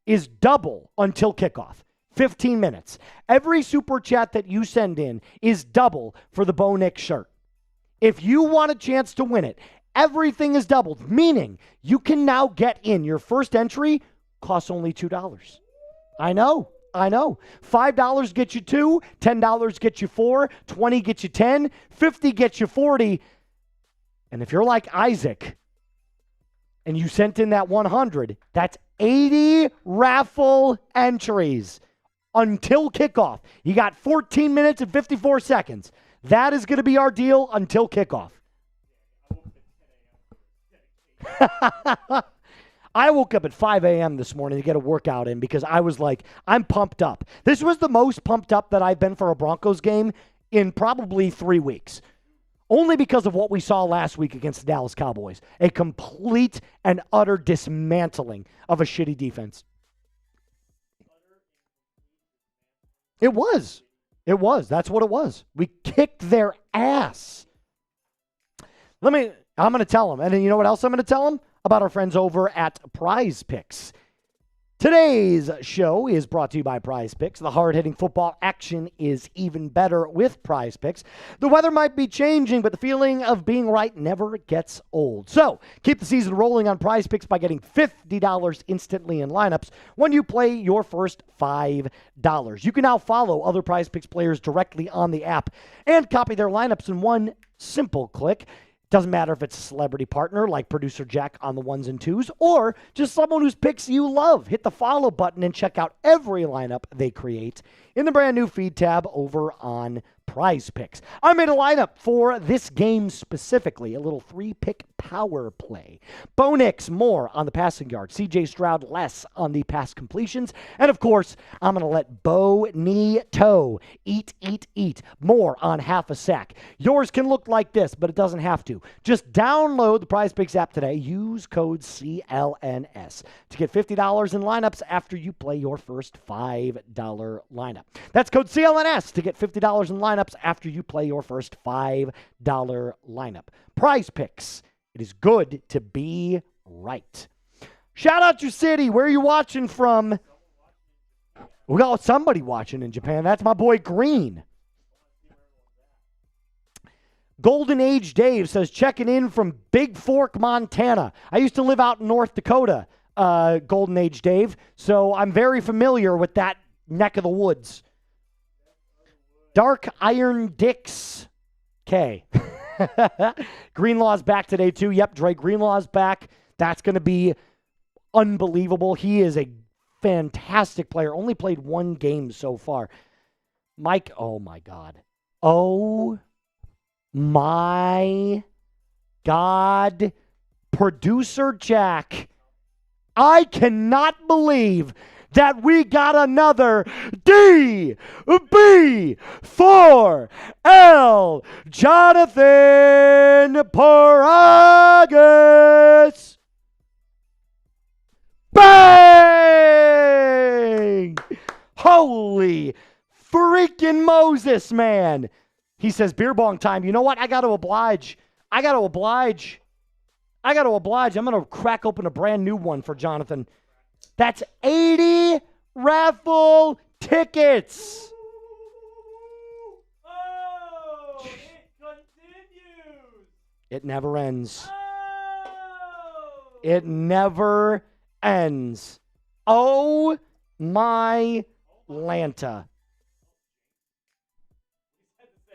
is double until kickoff. 15 minutes. Every Super Chat that you send in is double for the Bo Nix shirt. If you want a chance to win it, everything is doubled, meaning you can now get in. Your first entry costs only $2. I know. $5 gets you 2, $10 gets you 4, 20 gets you 10, 50 gets you 40. And if you're like Isaac and you sent in that 100, that's 80 raffle entries until kickoff. You got 14 minutes and 54 seconds. That is going to be our deal until kickoff. I woke up at 5 a.m. this morning to get a workout in because I was like, I'm pumped up. This was the most pumped up that I've been for a Broncos game in probably 3 weeks. Only because of what we saw last week against the Dallas Cowboys. A complete and utter dismantling of a shitty defense. It was. That's what it was. We kicked their ass. I'm going to tell them. And then you know what else I'm going to tell them? About our friends over at Prize Picks. Today's show is brought to you by Prize Picks. The hard-hitting football action is even better with Prize Picks. The weather might be changing, but the feeling of being right never gets old. So, keep the season rolling on Prize Picks by getting $50 instantly in lineups when you play your first $5. You can now follow other Prize Picks players directly on the app and copy their lineups in one simple click. Doesn't matter if it's a celebrity partner like producer Jack on the ones and twos or just someone whose picks you love. Hit the follow button and check out every lineup they create in the brand new feed tab over on Prize Picks. I made a lineup for this game specifically, a little 3-pick power play. Bo Nix more on the passing yard, CJ Stroud less on the pass completions, and of course, I'm going to let Bo Nito eat more on half a sack. Yours can look like this, but it doesn't have to. Just download the Prize Picks app today. Use code CLNS to get $50 in lineups after you play your first $5 lineup. That's code CLNS to get $50 in lineups after you play your first $5 lineup. Prize Picks. It is good to be right. Shout out your city. Where are you watching from? We got somebody watching in Japan. That's my boy Green. Golden Age Dave says, checking in from Big Fork, Montana. I used to live out in North Dakota, Golden Age Dave, so I'm very familiar with that neck of the woods. Dark Iron Dicks K. Greenlaw's back today, too. Yep, Dre Greenlaw's back. That's going to be unbelievable. He is a fantastic player. Only played one game so far. Mike, oh, my God. Oh, my God. Producer Jack, I cannot believe that we got another DB4L Jonathan Paragas. Bang! Holy freaking Moses, man. He says, beer bong time. You know what? I got to oblige. I'm going to crack open a brand new one for Jonathan. That's 80 raffle tickets. Oh, it continues. It never ends. Oh. It never ends. Oh, my Lanta.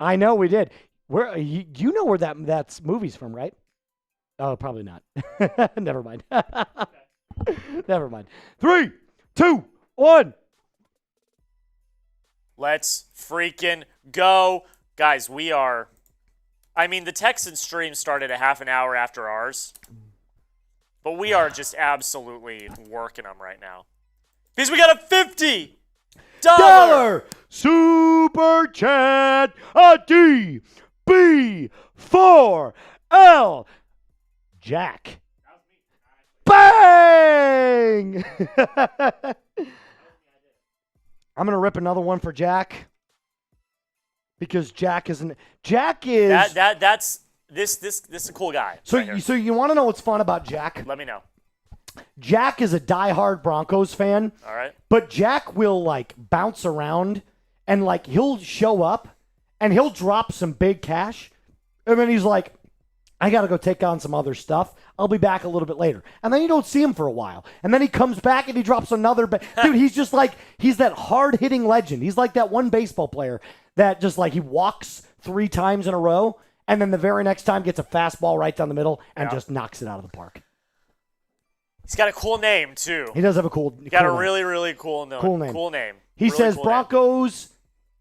I know we did. Where you know where that's movie's from, right? Oh, probably not. Never mind. Never mind. 3, 2, 1. Let's freaking go. Guys, the Texans stream started a half an hour after ours. But we are just absolutely working them right now. Because we got a $50 super chat, a DB4L Jack. Bang! I'm going to rip another one for Jack because Jack is that's this is a cool guy. So right so you want to know what's fun about Jack? Let me know. Jack is a diehard Broncos fan. All right. But Jack will bounce around and he'll show up and he'll drop some big cash and then he's like, I got to go take on some other stuff. I'll be back a little bit later. And then you don't see him for a while. And then he comes back and he drops another. Dude, he's just he's that hard-hitting legend. He's like that one baseball player that just he walks 3 times in a row and then the very next time gets a fastball right down the middle and just knocks it out of the park. He's got a cool name, too. He does have a cool name. Really, really cool name. Cool name. He really says cool Broncos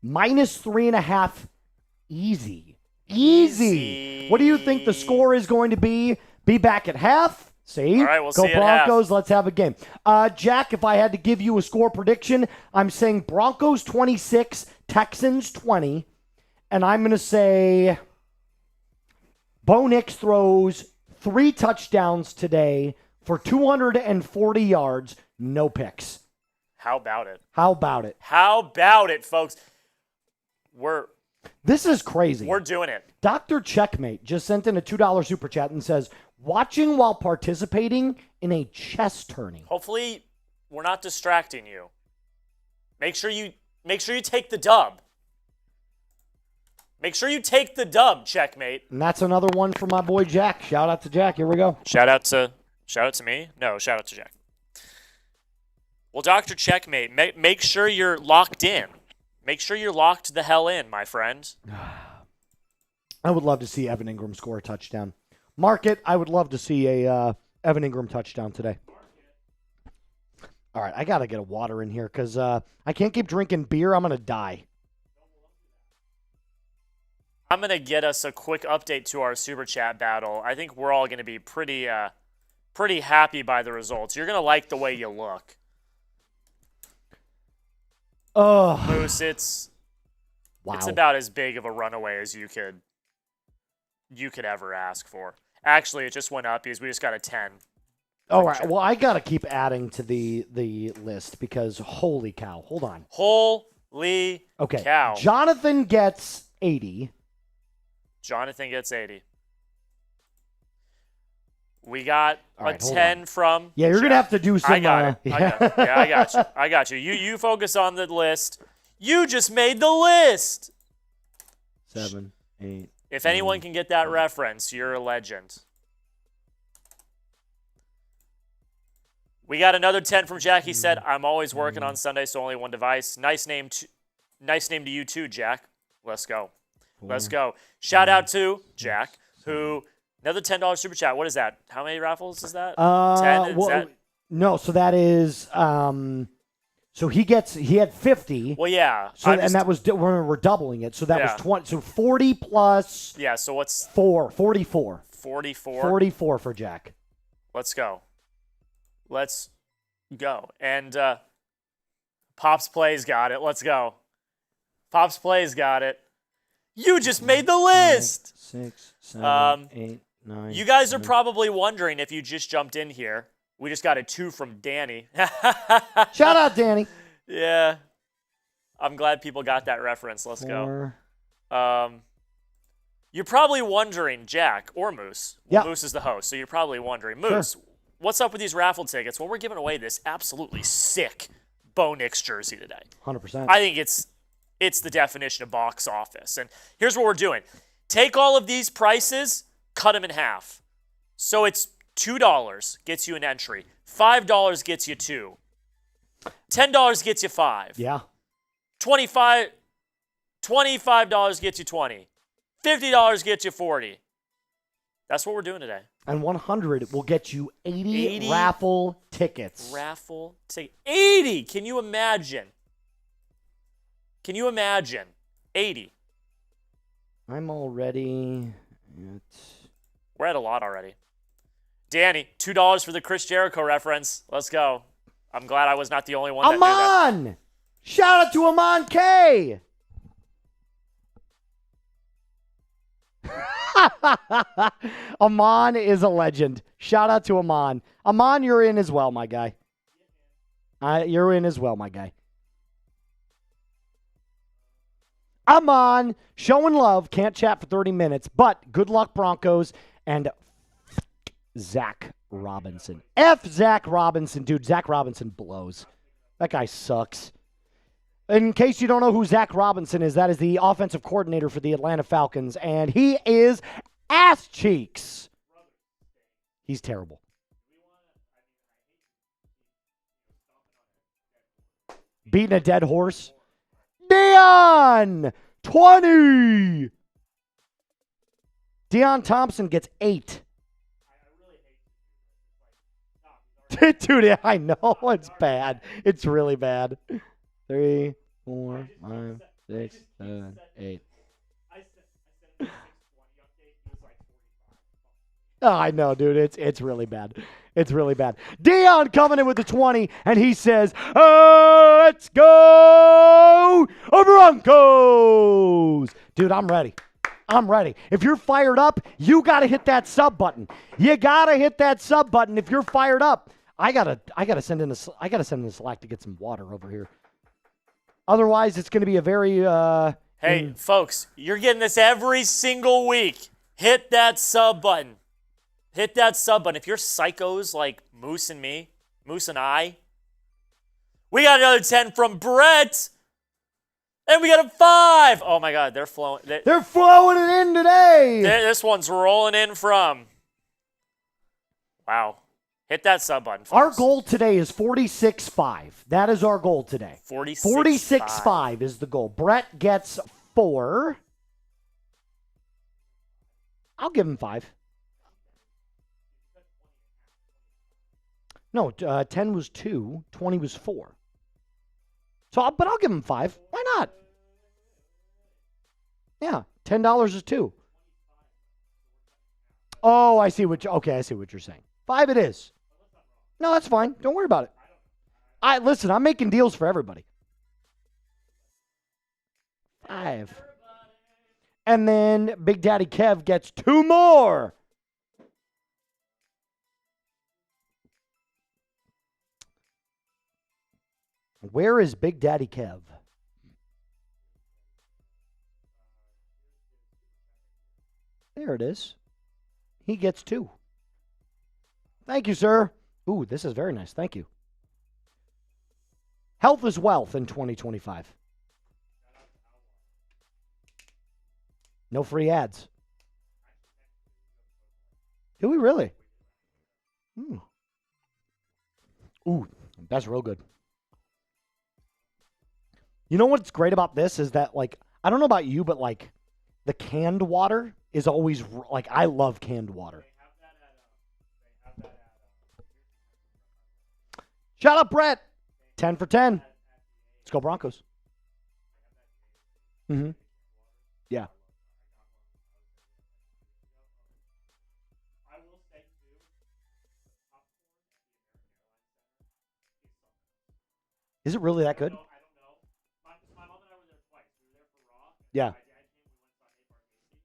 minus 3.5 easy. Easy. What do you think the score is going to be? Be back at half? See? All right, we'll Go see Broncos. Let's have a game. Jack, if I had to give you a score prediction, I'm saying Broncos 26, Texans 20. And I'm going to say Bo Nix throws 3 touchdowns today for 240 yards, no picks. How about it? How about it? How about it, folks? This is crazy. We're doing it. Dr. Checkmate just sent in a $2 super chat and says, watching while participating in a chess tourney. Hopefully distracting you. Make sure you take the dub. Make sure you take the dub, checkmate. And that's another one for my boy Jack. Shout out to Jack. Here we go. Shout out to me? No, shout out to Jack. Well, Dr. Checkmate, make sure you're locked in. Make sure you're locked the hell in, my friend. I would love to see Evan Ingram score a touchdown. Market, I would love to see a Evan Ingram touchdown today. All right, I got to get a water in here because I can't keep drinking beer. I'm going to die. I'm going to get us a quick update to our Super Chat battle. I think we're all going to be pretty happy by the results. You're going to like the way you look. Oh, Moose, it's wow. about as big of a runaway as you could ever ask for. Actually, it just went up because we just got a 10. All right. Well, I got to keep adding to the list because holy cow. Hold on. Holy cow. Jonathan gets 80. Jonathan gets 80. We got a 10 from Yeah, you're going to have to do some. I got it. I got you. You focus on the list. You just made the list. 7, 8. If anyone can get that reference, you're a legend. We got another 10 from Jack. He said, I'm always working on Sunday, so only one device. Nice name to you too, Jack. Let's go. Let's go. Shout out to Jack, who, another $10 super chat. What is that? How many raffles is that? 10? No, so that is, so he had 50. Well, yeah. So, and that was, we're doubling it. So that was 20. So 40 plus. Yeah, so what's? 44. 44? 44 for Jack. Let's go. Let's go. And Pops Plays got it. Let's go. Pops Plays got it. You just made the list. 5, 6, 7, 8, 9. You guys are probably wondering if you just jumped in here. We just got a 2 from Danny. Shout out, Danny. Yeah. I'm glad people got that reference. Let's 4. go. You're probably wondering, Jack or Moose. Yeah. Moose is the host, so you're probably wondering, Moose, what's up with these raffle tickets? Well, we're giving away this absolutely sick Bo Nix jersey today. 100%. I think it's the definition of box office. And here's what we're doing. Take all of these prices, cut them in half. So it's $2 gets you an entry. $5 gets you 2. $10 gets you 5. Yeah. $25 gets you 20. $50 gets you 40. That's what we're doing today. And 100 will get you 80 raffle tickets. Raffle ticket. 80! Can you imagine? 80. I'm already We're at a lot already. Danny, $2 for the Chris Jericho reference. Let's go. I'm glad I was not the only one that knew that. Amon! Shout out to Amon K! Amon is a legend. Shout out to Amon. Amon, you're in as well, my guy. You're in as well, my guy. Amon, showing love. Can't chat for 30 minutes, but good luck, Broncos. And Zach Robinson. Zach Robinson. Dude, Zach Robinson blows. That guy sucks. In case you don't know who Zach Robinson is, that is the offensive coordinator for the Atlanta Falcons, and he is ass cheeks. He's terrible. Beating a dead horse. Deion, 20. Deion Thompson gets 8. Dude, I know it's bad. It's really bad. 3, 4, 5, 6, 7, 8. Oh, I know, dude. It's really bad. It's really bad. Deion coming in with the 20, and he says, let's go Broncos. Dude, I'm ready. I'm ready. If you're fired up, you got to hit that sub button. You got to hit that sub button if you're fired up. I gotta send in the Slack to get some water over here. Otherwise, it's going to be a very Hey, folks, you're getting this every single week. Hit that sub button. Hit that sub button. If you're psychos like Moose and me, Moose and I, We got another 10 from Brett. And we got a 5. Oh, my God. They're flowing. They're flowing it in today. This one's rolling in from. Wow. Hit that sub button, folks. Our goal today is 46.5. That is our goal today. 46.5 is the goal. Brett gets 4. I'll give him 5. No, 10 was 2. 20 was 4. So, but I'll give him 5. Why not? Yeah, $10 is 2. Oh, I see what. I see what you're saying. 5 it is. No, that's fine. Don't worry about it. Listen. I'm making deals for everybody. 5. And then Big Daddy Kev gets 2 more. Where is Big Daddy Kev? There it is. He gets 2. Thank you, sir. Ooh, this is very nice. Thank you. Health is wealth in 2025. No free ads. Do we really? Ooh, that's real good. You know what's great about this is that, like, I don't know about you, but, like, the canned water is always, like, I love canned water. Shout out, Brett. 10 for 10. Let's go Broncos. Yeah. Is it really that good? Yeah.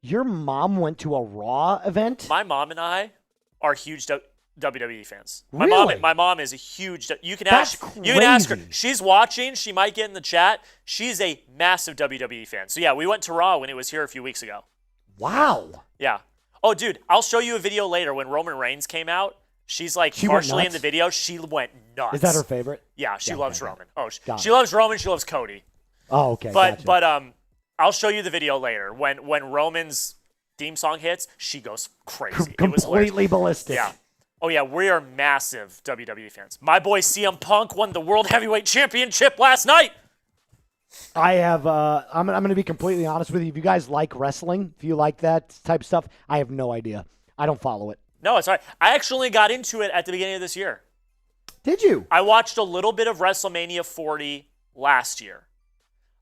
Your mom went to a Raw event? My mom and I are huge WWE fans. Really? My mom is a huge. You can That's ask. You can ask her. crazy. She's watching. She might get in the chat. She's a massive WWE fan. So yeah, we went to Raw when it was here a few weeks ago. Wow. Yeah. Oh, dude, I'll show you a video later when Roman Reigns came out. She's like partially in the video. She went nuts. Is that her favorite? Yeah, she loves Roman. Oh, Got she it. loves Roman. She loves Cody. Oh, okay. But gotcha. I'll show you the video later when Roman's theme song hits. She goes crazy. Completely ballistic. Yeah. Oh yeah, we are massive WWE fans. My boy CM Punk won the World Heavyweight Championship last night. I have. I'm going to be completely honest with you. If you guys like wrestling, if you like that type of stuff, I have no idea. I don't follow it. No, it's all right. I actually got into it at the beginning of this year. Did you? I watched a little bit of WrestleMania 40 last year.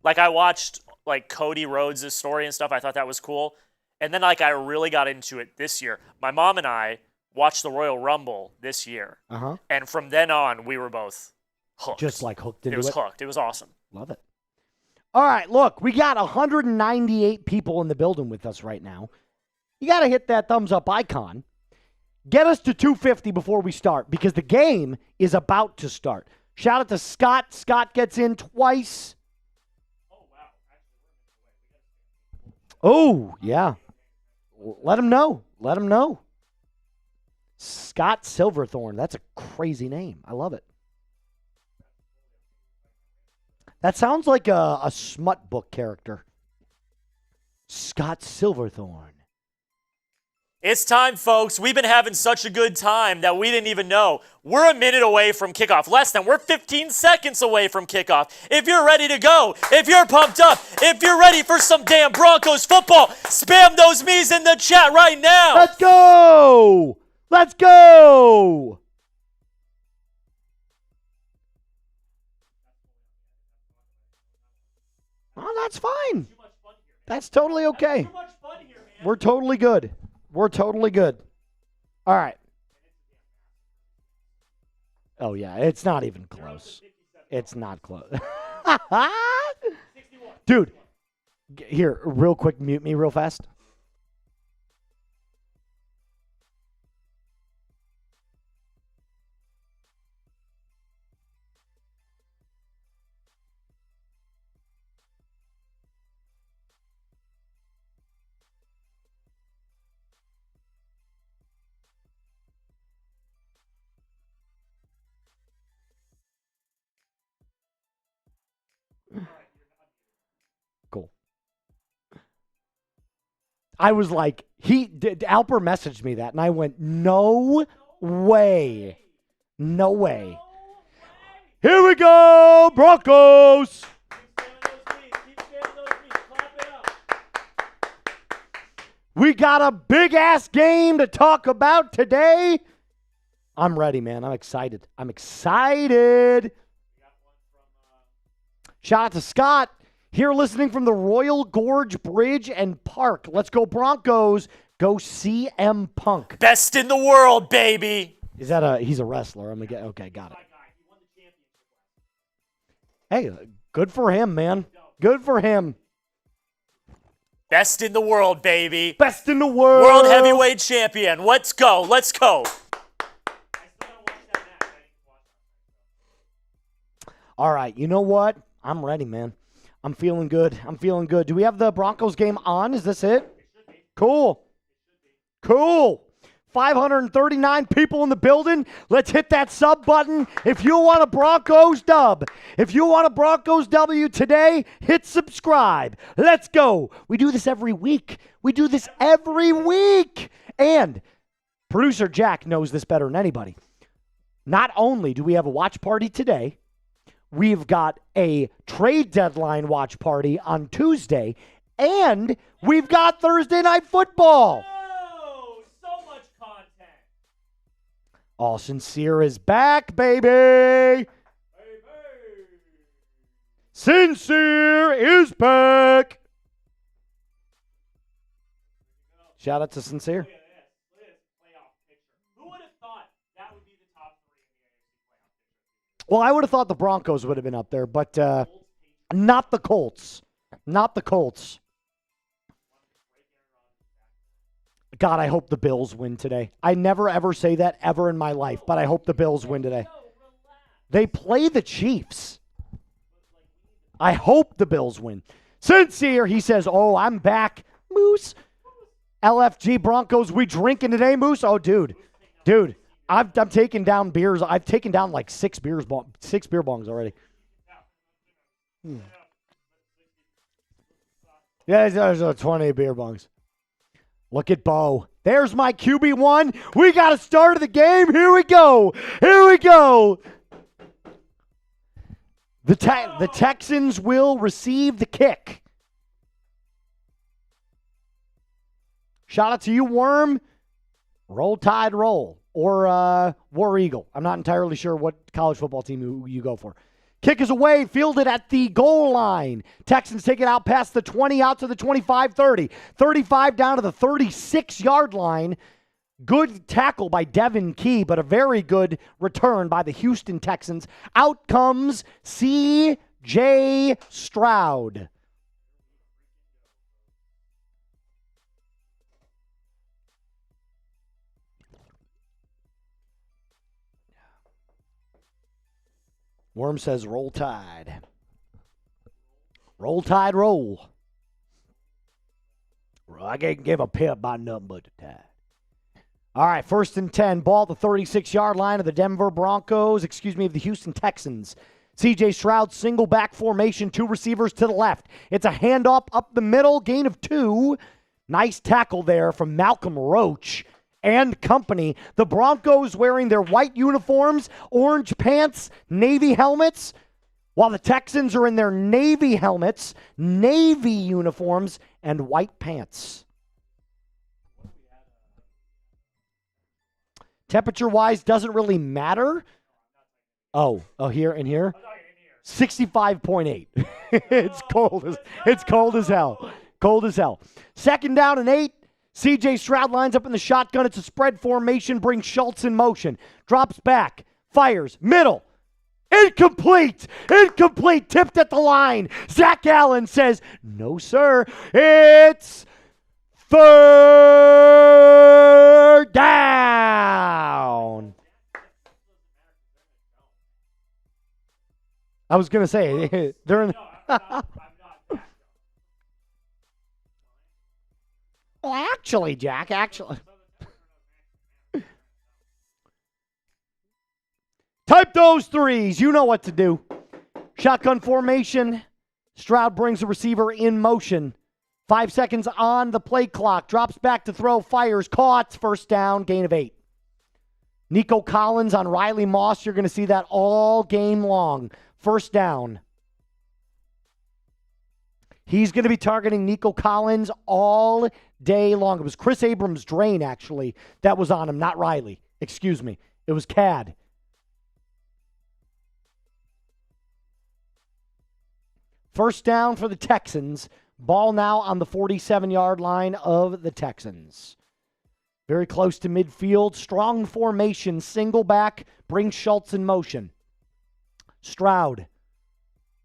Like, I watched, like, Cody Rhodes' story and stuff. I thought that was cool. And then, like, I really got into it this year. My mom and I watched the Royal Rumble this year. Uh-huh. And from then on, we were both hooked. Just, like, hooked into it? It was hooked. It was awesome. Love it. All right, look, we got 198 people in the building with us right now. You got to hit that thumbs up icon. Get us to 250 before we start because the game is about to start. Shout out to Scott. Scott gets in twice. Oh, yeah. Let him know. Let him know. Scott Silverthorne. That's a crazy name. I love it. That sounds like a smut book character. Scott Silverthorne. It's time, folks. We've been having such a good time that we didn't even know. We're a minute away from kickoff. Less than. We're 15 seconds away from kickoff. If you're ready to go, if you're pumped up, if you're ready for some damn Broncos football, spam those me's in the chat right now. Let's go. Let's go. Oh, that's fine. That's totally okay. We're totally good. We're totally good. All right. Oh, yeah. It's not even close. It's not close. Dude, here, real quick, mute me real fast. I was like, Alper messaged me that, and I went, no way. No way. Here we go, Broncos. We got a big-ass game to talk about today. I'm ready, man. I'm excited. Shout out to Scott here listening from the Royal Gorge Bridge and Park. Let's go Broncos. Go CM Punk. Best in the world, baby. He's a wrestler. Okay, got it. Hey, good for him, man. Good for him. Best in the world, baby. Best in the world. World heavyweight champion. Let's go. Let's go. All right, you know what? I'm ready, man. I'm feeling good. Do we have the Broncos game on? Is this it? Cool. 539 people in the building. Let's hit that sub button. If you want a Broncos dub, if you want a Broncos W today, hit subscribe. Let's go. We do this every week. And producer Jack knows this better than anybody. Not only do we have a watch party today, we've got a trade deadline watch party on Tuesday, and we've got Thursday Night Football. All Sincere is back, baby. Sincere is back. Shout out to Sincere. Look at this playoff picture. Who would have thought that would be the top 3 in the AFC playoff picture? Well, I would have thought the Broncos would have been up there, but not the Colts. God, I hope the Bills win today. I never, ever say that ever in my life, but I hope the Bills win today. They play the Chiefs. I hope the Bills win. Sincere, he says, oh, I'm back. Moose. LFG Broncos, we drinking today, Moose? Oh, dude, I'm taking down beers. I've taken down like 6 beer bongs already. Yeah, there's 20 beer bongs. Look at Bo. There's my QB1. We got a start of the game. Here we go. The Texans will receive the kick. Shout out to you, Worm. Roll Tide Roll. Or War Eagle. I'm not entirely sure what college football team you go for. Kick is away, fielded at the goal line. Texans take it out past the 20, out to the 25, 30. 35 down to the 36-yard line. Good tackle by Devin Key, but a very good return by the Houston Texans. Out comes C.J. Stroud. Worm says, roll Tide. Roll Tide, roll. I can't give a pip by nothing but the Tide. All right, 1st and 10. Ball at the 36-yard line of the of the Houston Texans. C.J. Stroud, single back formation, 2 receivers to the left. It's a handoff up the middle, gain of 2. Nice tackle there from Malcolm Roach and company. The Broncos wearing their white uniforms, orange pants, navy helmets, while the Texans are in their navy helmets, navy uniforms, and white pants. Temperature-wise, doesn't really matter. Oh, here and here? 65.8. It's cold as hell. 2nd down and 8. C.J. Stroud lines up in the shotgun. It's a spread formation, brings Schultz in motion. Drops back, fires, middle. Incomplete, tipped at the line. Zach Allen says, no, sir. It's 3rd down. I was going to say, they're in. Well, actually, Jack, type those 3s. You know what to do. Shotgun formation. Stroud brings the receiver in motion. 5 seconds on the play clock. Drops back to throw. Fires. Caught. First down. Gain of 8. Nico Collins on Riley Moss. You're going to see that all game long. First down. He's going to be targeting Nico Collins all day long. It was Chris Abrams' drain, actually, that was on him, not Riley. Excuse me. It was Cad. First down for the Texans. Ball now on the 47-yard line of the Texans. Very close to midfield. Strong formation. Single back. Brings Schultz in motion. Stroud.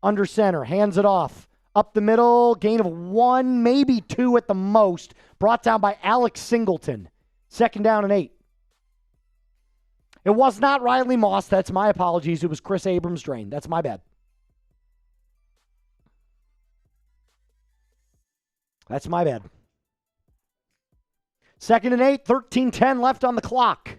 Under center. Hands it off. Up the middle. Gain of 1, maybe 2 at the most. Brought down by Alex Singleton. Second down and 8. It was not Riley Moss. That's my apologies. It was Chris Abrams' drain. That's my bad. That's my bad. Second and 8, 13-10 left on the clock.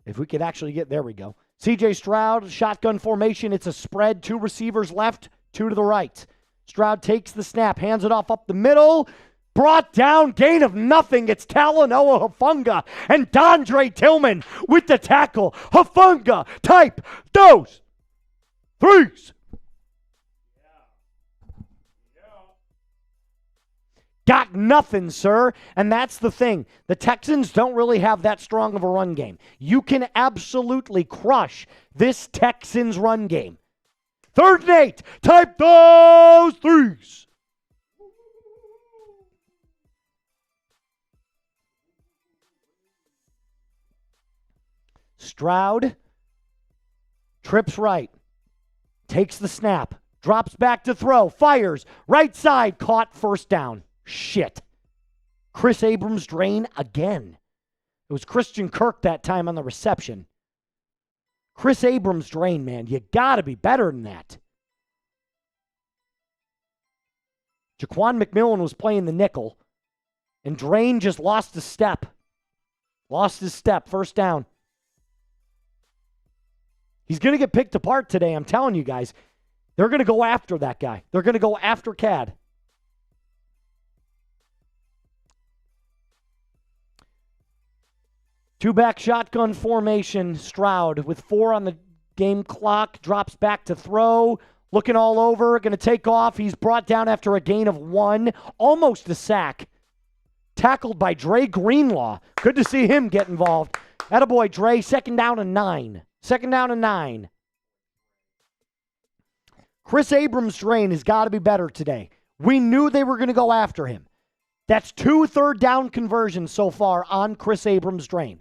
If we could actually get, there we go. CJ Stroud, shotgun formation. It's a spread. 2 receivers left, 2 to the right. Stroud takes the snap, hands it off up the middle. Brought down, gain of nothing. It's Talanoa Hufanga and Dondre Tillman with the tackle. Hufanga, type those threes. Got nothing, sir. And that's the thing. The Texans don't really have that strong of a run game. You can absolutely crush this Texans run game. 3rd and 8. Type those threes. Stroud trips right. Takes the snap. Drops back to throw. Fires. Right side. Caught. First down. Shit. Chris Abrams' drain again. It was Christian Kirk that time on the reception. Chris Abrams' drain, man. You got to be better than that. Jaquan McMillan was playing the nickel, and Drain just lost a step. Lost his step. First down. He's going to get picked apart today, I'm telling you guys. They're going to go after that guy. They're going to go after Cad. Two-back shotgun formation. Stroud with 4 on the game clock. Drops back to throw. Looking all over. Going to take off. He's brought down after a gain of 1. Almost a sack. Tackled by Dre Greenlaw. Good to see him get involved. Attaboy, Dre. Second down and 9. Second down and 9. Chris Abrams' drain has got to be better today. We knew they were going to go after him. That's 2 third-down conversions so far on Chris Abrams' drain.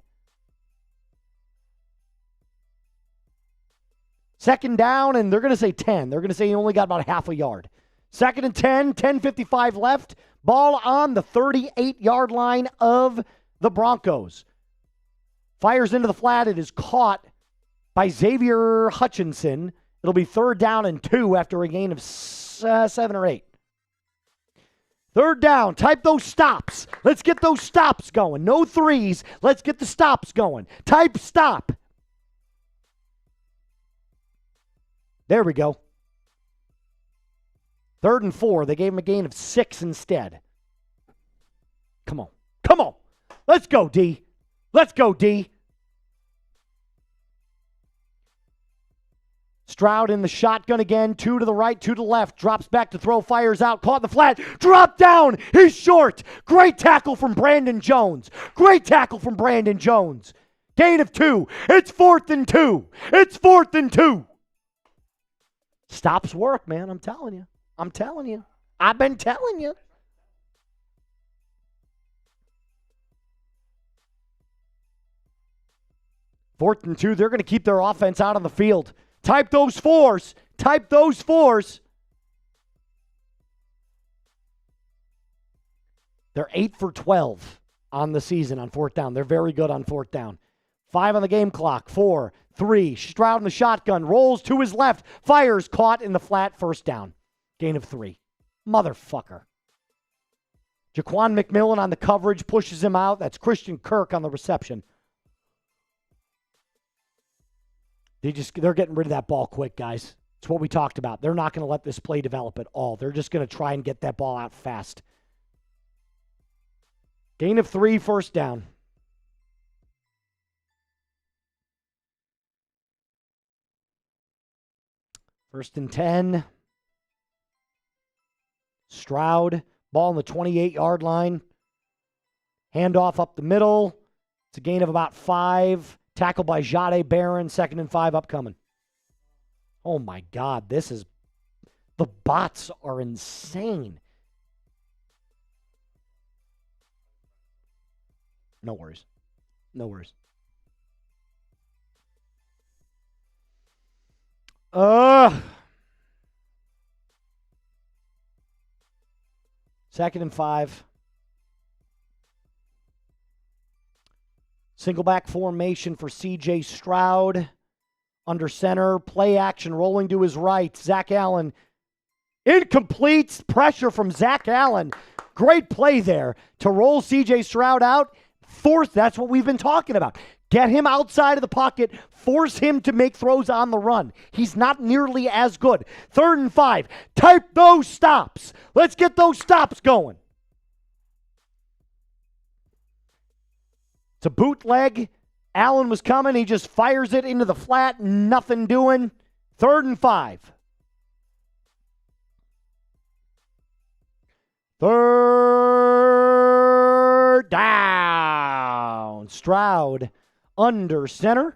Second down, and they're going to say 10. They're going to say he only got about half a yard. Second and 10, 10:55 left. Ball on the 38-yard line of the Broncos. Fires into the flat. It is caught by Xavier Hutchinson. It'll be 3rd down and 2 after a gain of 7 or 8. 3rd down. Type those stops. Let's get those stops going. No threes. Let's get the stops going. Type stop. There we go. 3rd and 4. They gave him a gain of 6 instead. Come on. Come on. Let's go, D. Let's go, D. Stroud in the shotgun again. 2 to the right, 2 to the left. Drops back to throw, fires out. Caught in the flat. Drop down. He's short. Great tackle from Brandon Jones. Great tackle from Brandon Jones. Gain of 2. It's 4th and 2. It's 4th and 2. Stops work, man. I'm telling you. I'm telling you. I've been telling you. Fourth and 2. They're going to keep their offense out on the field. Type those 4s. Type those 4s. They're 8 for 12 on the season on 4th down. They're very good on 4th down. 5 on the game clock. 4, 3. Stroud in the shotgun. Rolls to his left. Fires. Caught in the flat. First down. Gain of 3. Motherfucker. Jaquan McMillan on the coverage. Pushes him out. That's Christian Kirk on the reception. They're getting rid of that ball quick, guys. It's what we talked about. They're not going to let this play develop at all. They're just going to try and get that ball out fast. Gain of 3, first down. First and 10. Stroud, ball on the 28-yard line. Handoff up the middle. It's a gain of about 5. Tackled by Jade Barron, 2nd and 5 upcoming. Oh my God, the bots are insane. No worries. No worries. 2nd and 5. Single back formation for C.J. Stroud. Under center, play action, rolling to his right. Zach Allen, incomplete. Pressure from Zach Allen. Great play there to roll C.J. Stroud out. That's what we've been talking about. Get him outside of the pocket. Force him to make throws on the run. He's not nearly as good. 3rd and 5. Type those stops. Let's get those stops going. It's a bootleg. Allen was coming. He just fires it into the flat. Nothing doing. 3rd and 5. 3rd down. Stroud under center.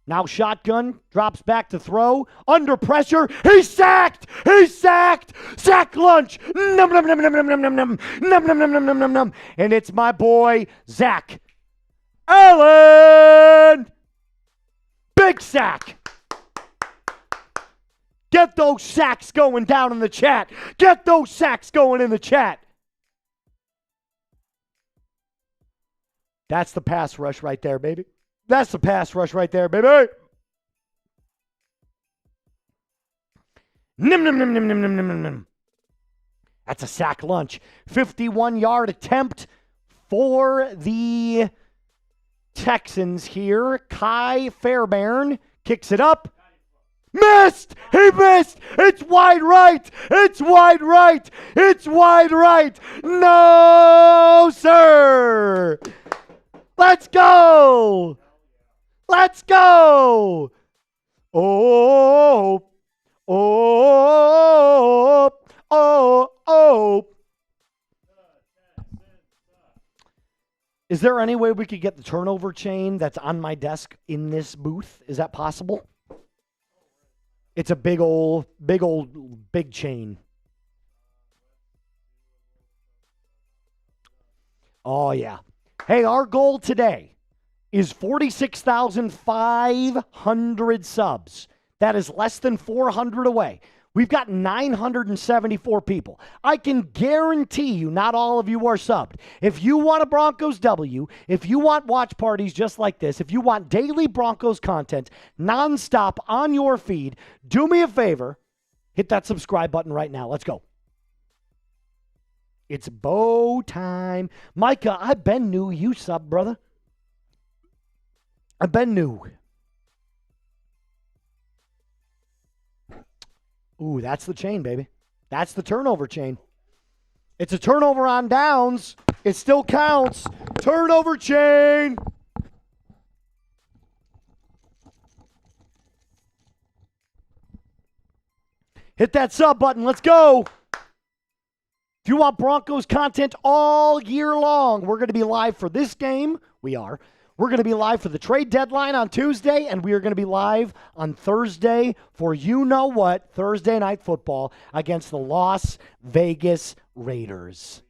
Now shotgun. Drops back to throw. Under pressure. He's sacked. He's sacked. Sack lunch. Num, num, num, num, num, num, num, num, num, num, num, num, num, num. And it's my boy, Zach Allen! Big sack! Get those sacks going down in the chat. Get those sacks going in the chat. That's the pass rush right there, baby. That's the pass rush right there, baby. Nim, nim, nim, nim, nim, nim, nim, nim. That's a sack lunch. 51-yard attempt for the Texans here. Kai Fairbairn kicks it up. Missed! He missed! It's wide right! It's wide right! It's wide right! No, sir! Let's go! Let's go! Oh, oh, oh, oh. Is there any way we could get the turnover chain that's on my desk in this booth? Is that possible? It's a big chain. Oh, yeah. Hey, our goal today is 46,500 subs. That is less than 400 away. We've got 974 people. I can guarantee you not all of you are subbed. If you want a Broncos W, if you want watch parties just like this, if you want daily Broncos content nonstop on your feed, do me a favor, hit that subscribe button right now. Let's go. It's bow time. Micah, I've been new. You sub, brother. I've been new. Ooh, that's the chain, baby. That's the turnover chain. It's a turnover on downs. It still counts. Turnover chain. Hit that sub button. Let's go. If you want Broncos content all year long, we're going to be live for this game. We are. We're going to be live for the trade deadline on Tuesday, and we are going to be live on Thursday for you-know-what, Thursday Night Football against the Las Vegas Raiders.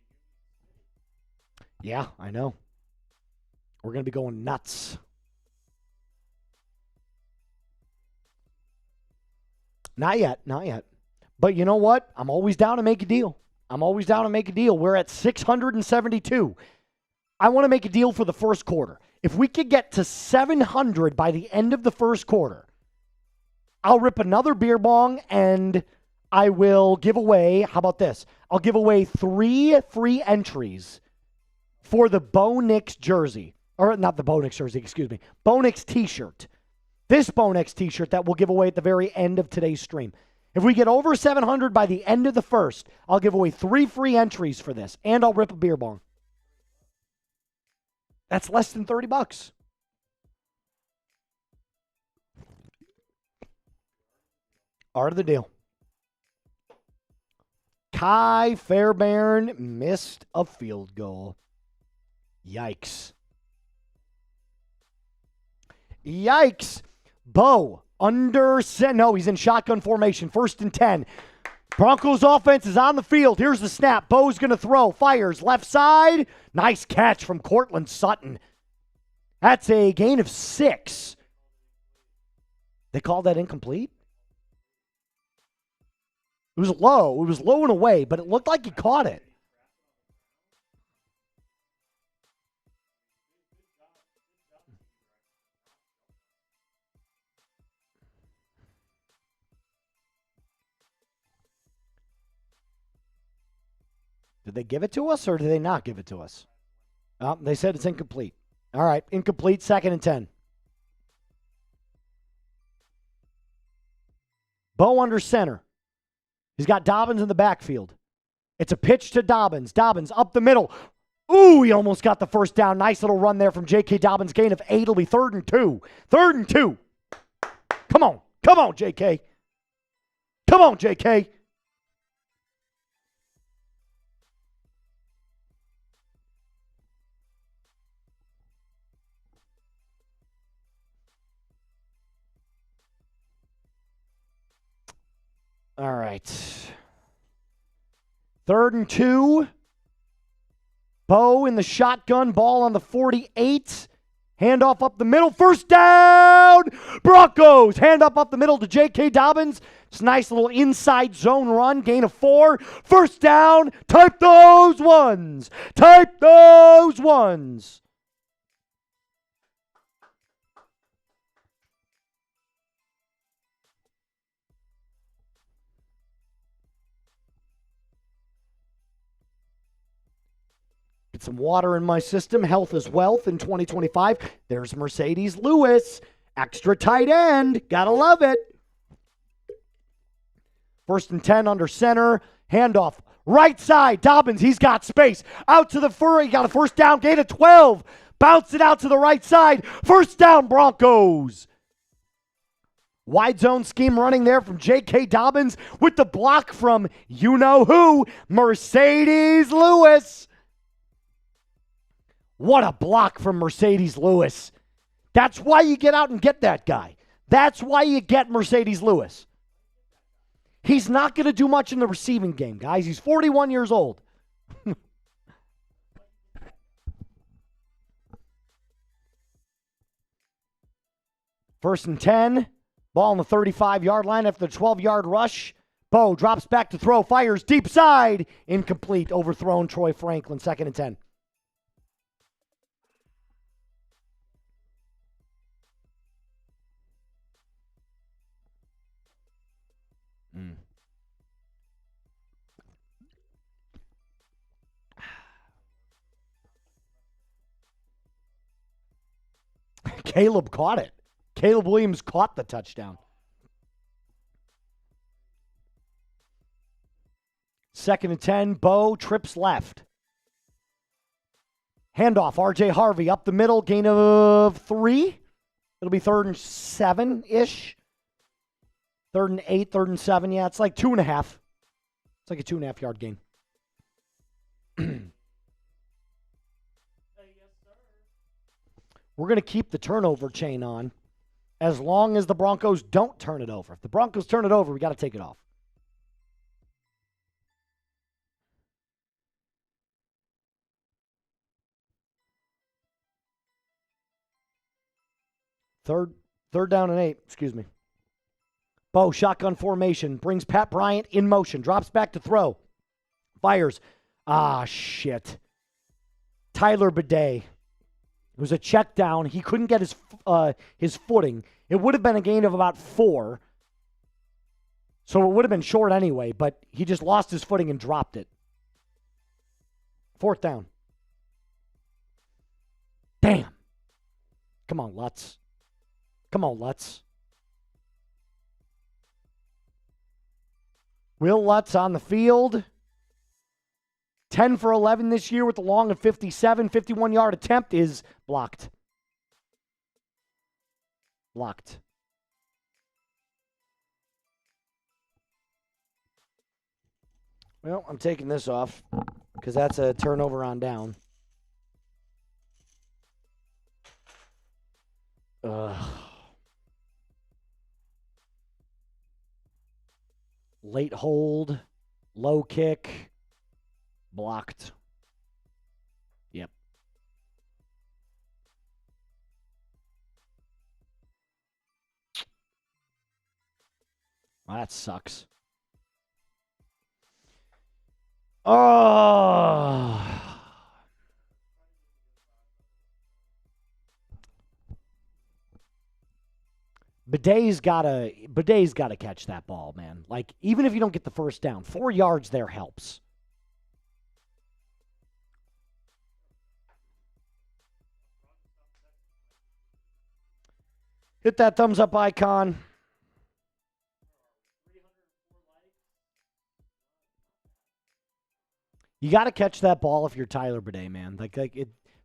Yeah, I know. We're going to be going nuts. Not yet, not yet. But you know what? I'm always down to make a deal. We're at 672. I want to make a deal for the first quarter. If we could get to 700 by the end of the first quarter, I'll rip another beer bong and I will give away, how about this? I'll give away 3 free entries for the Bo Nix jersey. Or not the Bo Nix jersey, excuse me. Bo Nix t-shirt. this Bonex t-shirt that we'll give away at the very end of today's stream. If we get over 700 by the end of the first, I'll give away 3 free entries for this, and I'll rip a beer bong. That's less than $30. Art of the deal. Kai Fairbairn missed a field goal. Yikes. Yikes. Bo under center. No, he's in shotgun formation. 1st and 10. Broncos offense is on the field. Here's the snap. Bo's going to throw. Fires left side. Nice catch from Cortland Sutton. That's a gain of 6. They called that incomplete? It was low. It was low and away, but it looked like he caught it. Did they give it to us or did they not give it to us? They said it's incomplete. All right, incomplete, 2nd and 10. Bo under center. He's got Dobbins in the backfield. It's a pitch to Dobbins. Dobbins up the middle. Ooh, he almost got the first down. Nice little run there from J.K. Dobbins. Gain of 8. It'll be 3rd and 2. 3rd and 2. Come on. Come on, J.K. Come on, J.K. All right. 3rd and 2. Bo in the shotgun. Ball on the 48. Handoff up the middle. 1st down. Broncos. Hand up the middle to J.K. Dobbins. It's a nice little inside zone run. Gain of 4. 1st down. Type those ones. Type those ones. Get some water in my system. Health is wealth in 2025. There's Mercedes Lewis. Extra tight end. Gotta love it. 1st and 10 under center. Handoff. Right side. Dobbins. He's got space. Out to the fur. He got a 1st down. Gain of 12. Bounce it out to the right side. 1st down Broncos. Wide zone scheme running there from J.K. Dobbins with the block from you-know-who, Mercedes Lewis. What a block from Mercedes Lewis. That's why you get out and get that guy. That's why you get Mercedes Lewis. He's not going to do much in the receiving game, guys. He's 41 years old. 1st and 10. Ball on the 35-yard line after the 12-yard rush. Bo drops back to throw. Fires deep side. Incomplete. Overthrown Troy Franklin. 2nd and 10. Caleb caught it. Caleb Williams caught the touchdown. 2nd and 10. Bo trips left. Handoff. R.J. Harvey up the middle. Gain of 3. It'll be 3rd and 7-ish. 3rd and 8, 3rd and 7. Yeah, it's like 2.5. It's like a 2.5-yard gain. We're going to keep the turnover chain on as long as the Broncos don't turn it over. If the Broncos turn it over, we got to take it off. Third down and 8, excuse me. Bo, shotgun formation, brings Pat Bryant in motion, drops back to throw. Fires. Ah, shit. Tyler Bidet. It was a check down. He couldn't get his footing. It would have been a gain of about 4. So it would have been short anyway, but he just lost his footing and dropped it. 4th down. Damn. Come on, Lutz. Come on, Lutz. Will Lutz on the field. 10 for 11 this year with the long of 57. 51-yard attempt is blocked. Blocked. Well, I'm taking this off because that's a turnover on down. Late hold, low kick, blocked. Yep. Well, that sucks. Oh. Bidet's gotta catch that ball, man. Like, even if you don't get the first down, 4 yards there helps. Hit that thumbs up icon. You got to catch that ball if you're Tyler Bidet, man. Like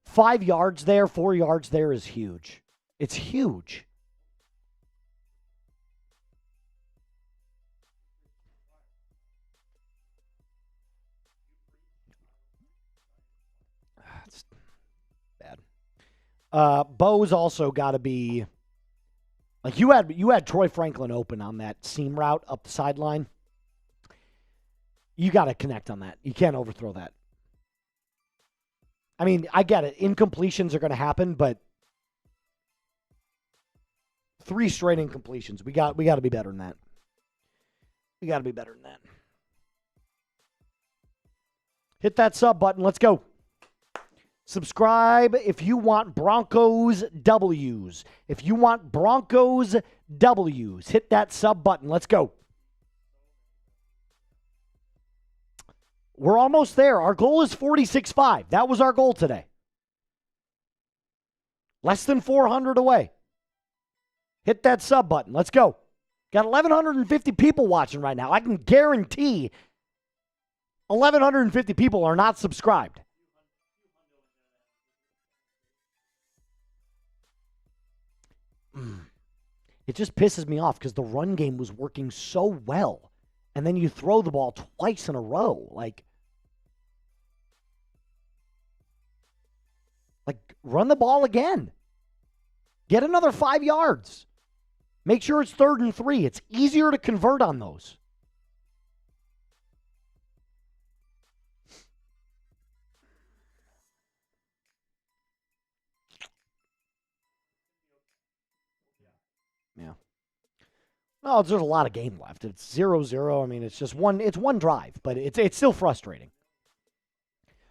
5 yards there, 4 yards there is huge. It's huge. That's bad. Bo's also got to be like you had Troy Franklin open on that seam route up the sideline. You got to connect on that. You can't overthrow that. I mean, I get it. Incompletions are going to happen, but 3 straight incompletions. We got to be better than that. We got to be better than that. Hit that sub button. Let's go. Subscribe if you want Broncos W's. If you want Broncos W's, hit that sub button. Let's go. We're almost there. Our goal is 46.5. That was our goal today. Less than 400 away. Hit that sub button. Let's go. Got 1,150 people watching right now. I can guarantee 1,150 people are not subscribed. It just pisses me off because the run game was working so well. And then you throw the ball twice in a row. Like, run the ball again. Get another 5 yards. Make sure it's 3rd and 3. It's easier to convert on those. Yeah. No, there's a lot of game left. It's 0-0. I mean, it's just one drive, but it's still frustrating.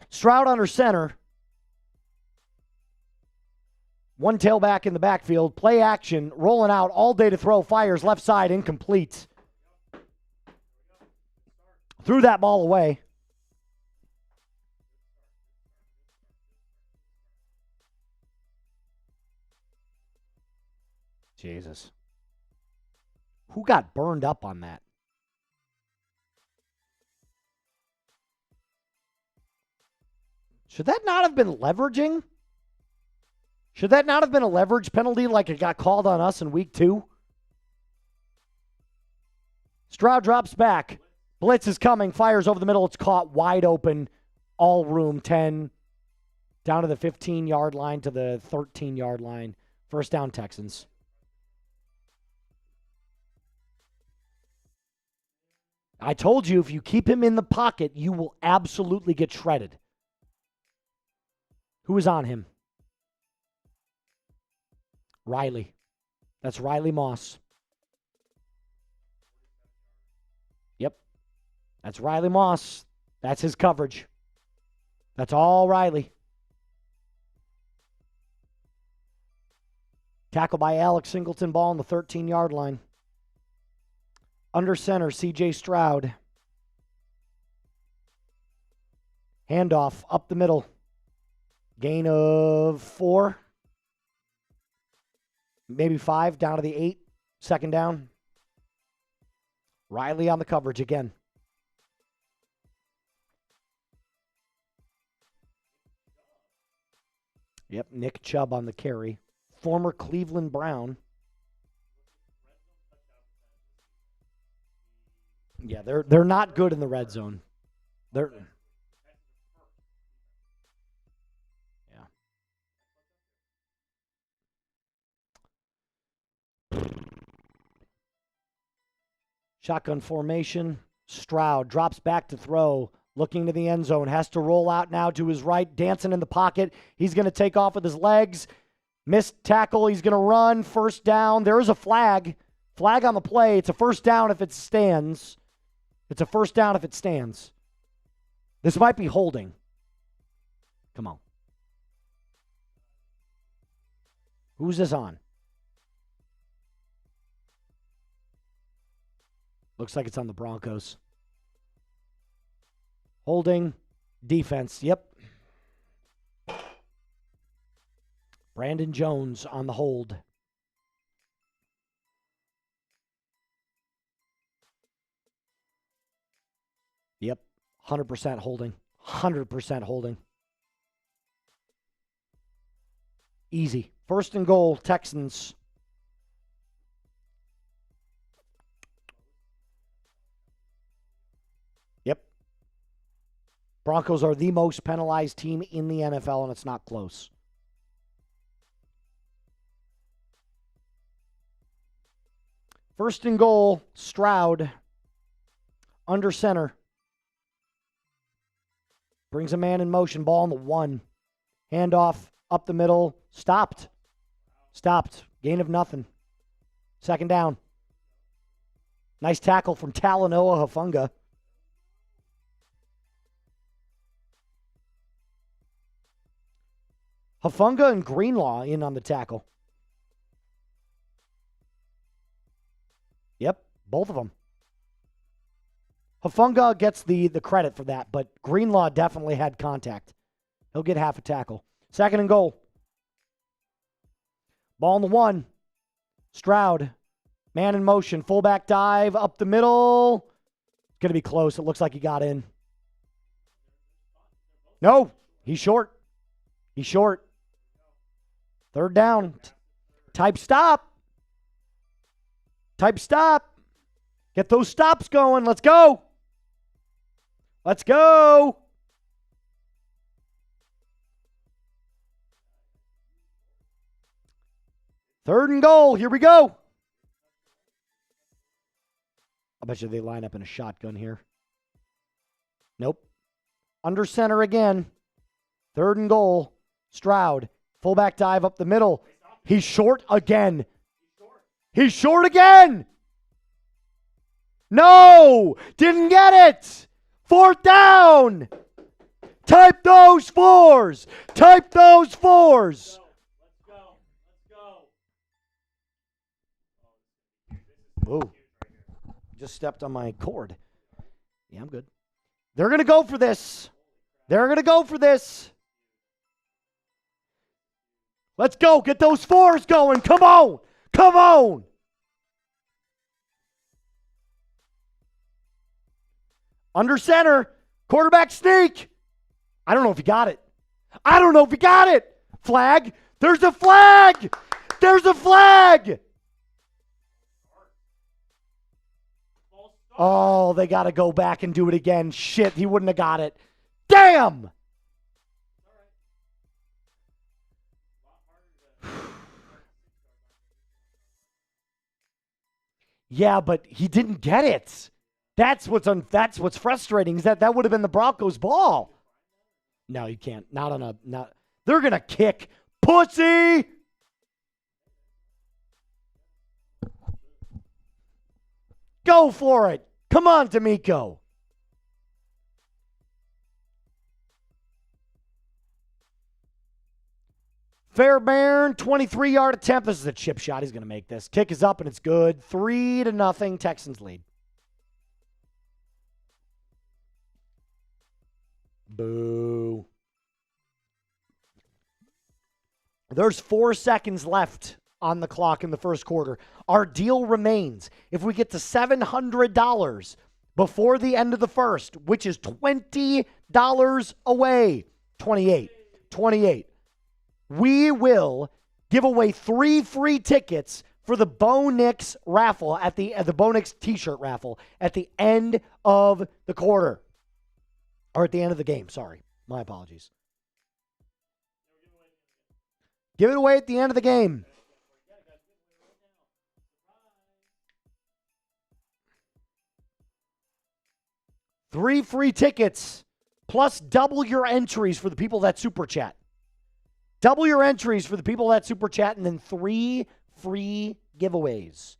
Stroud under center. One tailback in the backfield. Play action. Rolling out. All day to throw. Fires left side. Incomplete. Threw that ball away. Jesus. Who got burned up on that? Should that not have been leveraging? Should that not have been a leverage penalty like it got called on us in week 2? Stroud drops back. Blitz is coming. Fires over the middle. It's caught wide open. All room. 10. Down to the 15-yard line to the 13-yard line. First down, Texans. I told you if you keep him in the pocket, you will absolutely get shredded. Who is on him? Riley. That's Riley Moss. Yep. That's Riley Moss. That's his coverage. That's all Riley. Tackle by Alex Singleton, ball on the 13-yard line. Under center, C.J. Stroud. Handoff up the middle. Gain of 4. maybe 5, down to the 8, second down. Riley on the coverage again. Yep, Nick Chubb on the carry. Former Cleveland Brown. Yeah, they're not good in the red zone. They're shotgun formation. Stroud drops back to throw, looking to the end zone. Has to roll out now to his right, dancing in the pocket. He's going to take off with his legs. Missed tackle. He's going to run. First down. There is a flag. Flag on the play. It's a first down if it stands. It's a first down if it stands. This might be holding. Come on. Who's this on? Looks like it's on the Broncos. Holding. Defense. Yep. Brandon Jones on the hold. Yep. 100% holding. 100% holding. Easy. First and goal, Texans. Yep. Broncos are the most penalized team in the NFL, and it's not close. First and goal, Stroud. Under center. Brings a man in motion. Ball on the 1. Handoff up the middle. Stopped. Gain of nothing. Second down. Nice tackle from Talanoa Hufanga. Hufanga and Greenlaw in on the tackle. Yep, both of them. Hufanga gets the credit for that, but Greenlaw definitely had contact. He'll get half a tackle. Second and goal. Ball on the 1. Stroud. Man in motion. Fullback dive up the middle. It's going to be close. It looks like he got in. No, he's short. Third down. Type stop. Get those stops going. Let's go. Third and goal. Here we go. I bet you they line up in a shotgun here. Nope. Under center again. Third and goal. Stroud. Fullback dive up the middle. He's short again. No! Didn't get it! Fourth down! Type those fours! Ooh. Just stepped on my cord. Yeah, I'm good. They're going to go for this. Let's go. Get those fours going. Come on. Under center. Quarterback sneak. I don't know if he got it. Flag. There's a flag. Oh, they got to go back and do it again. Shit, he wouldn't have got it. Damn! Yeah, but he didn't get it. That's what's frustrating, is that would have been the Broncos' ball. No, you can't. They're going to kick. Pussy! Go for it. Come on, D'Amico. Fairbairn, 23-yard attempt. This is a chip shot. He's going to make this. Kick is up, and it's good. 3-0. Texans lead. Boo. There's 4 seconds left on the clock in the first quarter. Our deal remains. If we get to $700 before the end of the first, which is $20 away, 28, we will give away 3 free tickets for the Bo Nix raffle at the Bo Nix t-shirt raffle at the end of the quarter. Or at the end of the game, sorry. My apologies. Give it away at the end of the game. Three free tickets, plus double your entries for the people that super chat. Double your entries for the people that super chat, and then 3 free giveaways.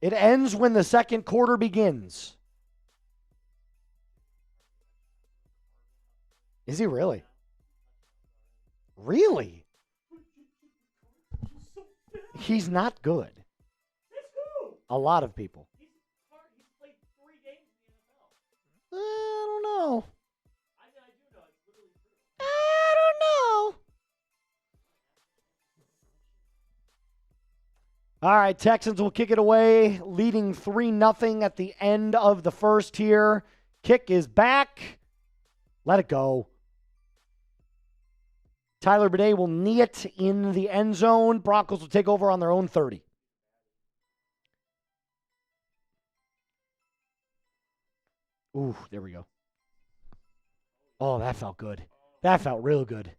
It ends when the second quarter begins. Is he really? Really? He's not good. A lot of people. He's played 3 games in the NFL. I don't know. I do know. It's literally true. I don't know. All right, Texans will kick it away, leading 3-0 at the end of the first here. Kick is back. Let it go. Tyler Bidet will knee it in the end zone. Broncos will take over on their own 30. Ooh, there we go. Oh, that felt good. That felt real good.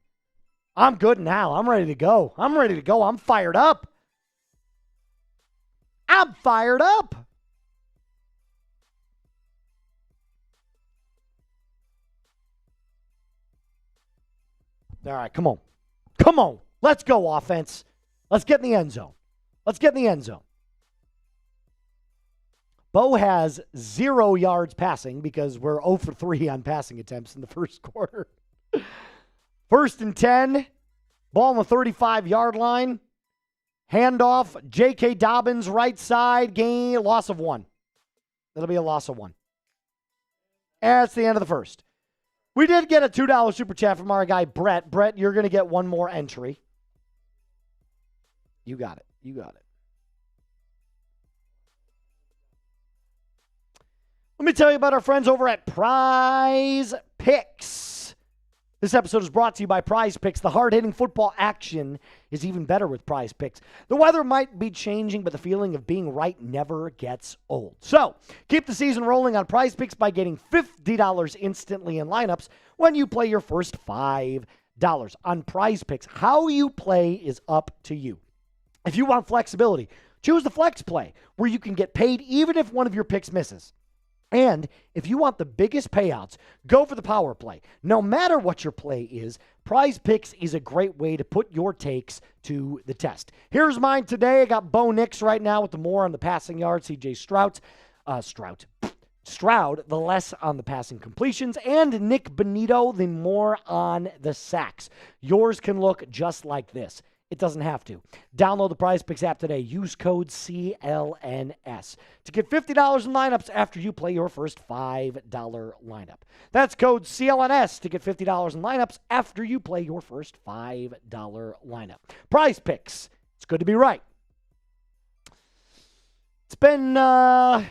I'm good now. I'm ready to go. I'm fired up. All right, come on. Come on. Let's go, offense. Let's get in the end zone. Bo has 0 yards passing because we're 0 for 3 on passing attempts in the first quarter. 1st and 10. Ball on the 35-yard line. Handoff. J.K. Dobbins, right side. Gain. Loss of 1. That'll be a loss of 1. And that's the end of the first. We did get a $2 super chat from our guy, Brett. Brett, you're going to get one more entry. You got it. Let me tell you about our friends over at Prize Picks. This episode is brought to you by Prize Picks. The hard-hitting football action is even better with Prize Picks. The weather might be changing, but the feeling of being right never gets old. So, keep the season rolling on Prize Picks by getting $50 instantly in lineups when you play your first $5 on Prize Picks. How you play is up to you. If you want flexibility, choose the flex play, where you can get paid even if one of your picks misses. And if you want the biggest payouts, go for the power play. No matter what your play is, Prize Picks is a great way to put your takes to the test. Here's mine today. I got Bo Nix right now with the more on the passing yards. CJ Stroud, the less on the passing completions. And Nick Benito, the more on the sacks. Yours can look just like this. It doesn't have to. Download the Prize Picks app today. Use code CLNS to get $50 in lineups after you play your first $5 lineup. That's code CLNS to get $50 in lineups after you play your first $5 lineup. Prize Picks. It's good to be right. It's been the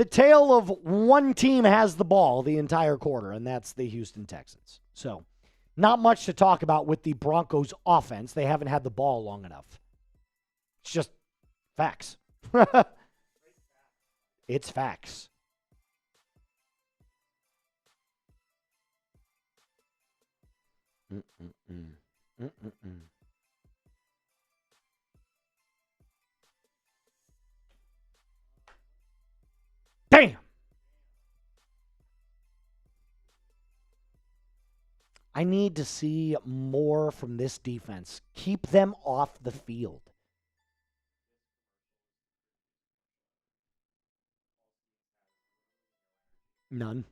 tale of one team has the ball the entire quarter, and that's the Houston Texans. So, not much to talk about with the Broncos offense. They haven't had the ball long enough. It's just facts. It's facts. Damn. I need to see more from this defense. Keep them off the field. None.